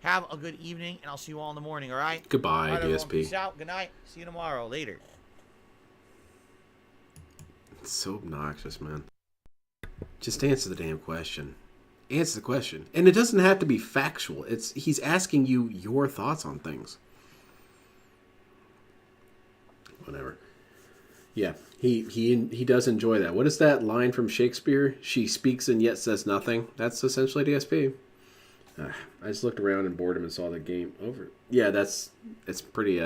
E: have a good evening, and I'll see you all in the morning. All right.
B: Goodbye,
E: All right, everyone,
B: DSP.
E: Peace out. Good night. See you tomorrow. Later.
B: It's so obnoxious, man. Just answer the damn question. Answer the question. And it doesn't have to be factual. He's asking you your thoughts on things. Whatever. Yeah, he does enjoy that. What is that line from Shakespeare? She speaks and yet says nothing. That's essentially DSP. I just looked around and bored him and saw the game over. Yeah, it's pretty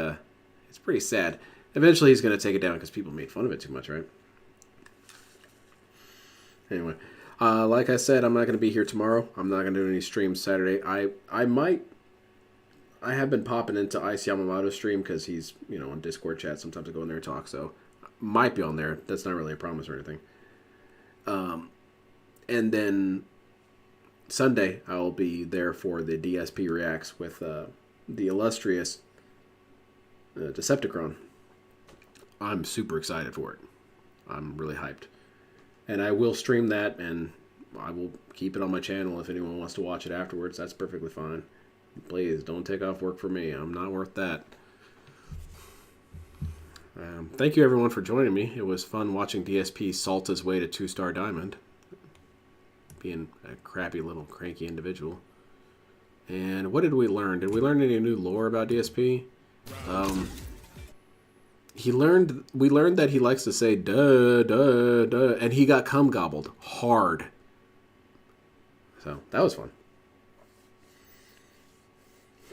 B: sad. Eventually he's gonna take it down because people made fun of it too much, right? Anyway, like I said, I'm not gonna be here tomorrow. I'm not gonna do any streams Saturday. I have been popping into Ice Yamamoto's stream because he's on Discord chat. Sometimes I go in there and talk, so might be on there. That's not really a promise or anything. And then Sunday I'll be there for the DSP Reacts with the illustrious Decepticon. I'm super excited for it. I'm really hyped. And I will stream that, and I will keep it on my channel if anyone wants to watch it afterwards. That's perfectly fine. Please, don't take off work for me. I'm not worth that. Thank you, everyone, for joining me. It was fun watching DSP salt his way to 2-star diamond. Being a crappy little cranky individual. And what did we learn? Did we learn any new lore about DSP? We learned that he likes to say duh, duh, duh, and he got cum gobbled hard. So, that was fun.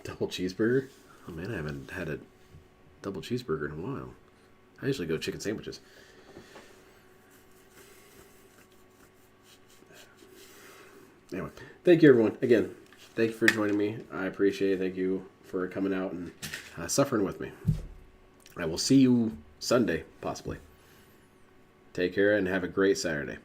B: Double cheeseburger? Oh man, I haven't had a double cheeseburger in a while. I usually go chicken sandwiches. Anyway, thank you everyone. Again, thank you for joining me. I appreciate it. Thank you for coming out and suffering with me. I will see you Sunday, possibly. Take care and have a great Saturday.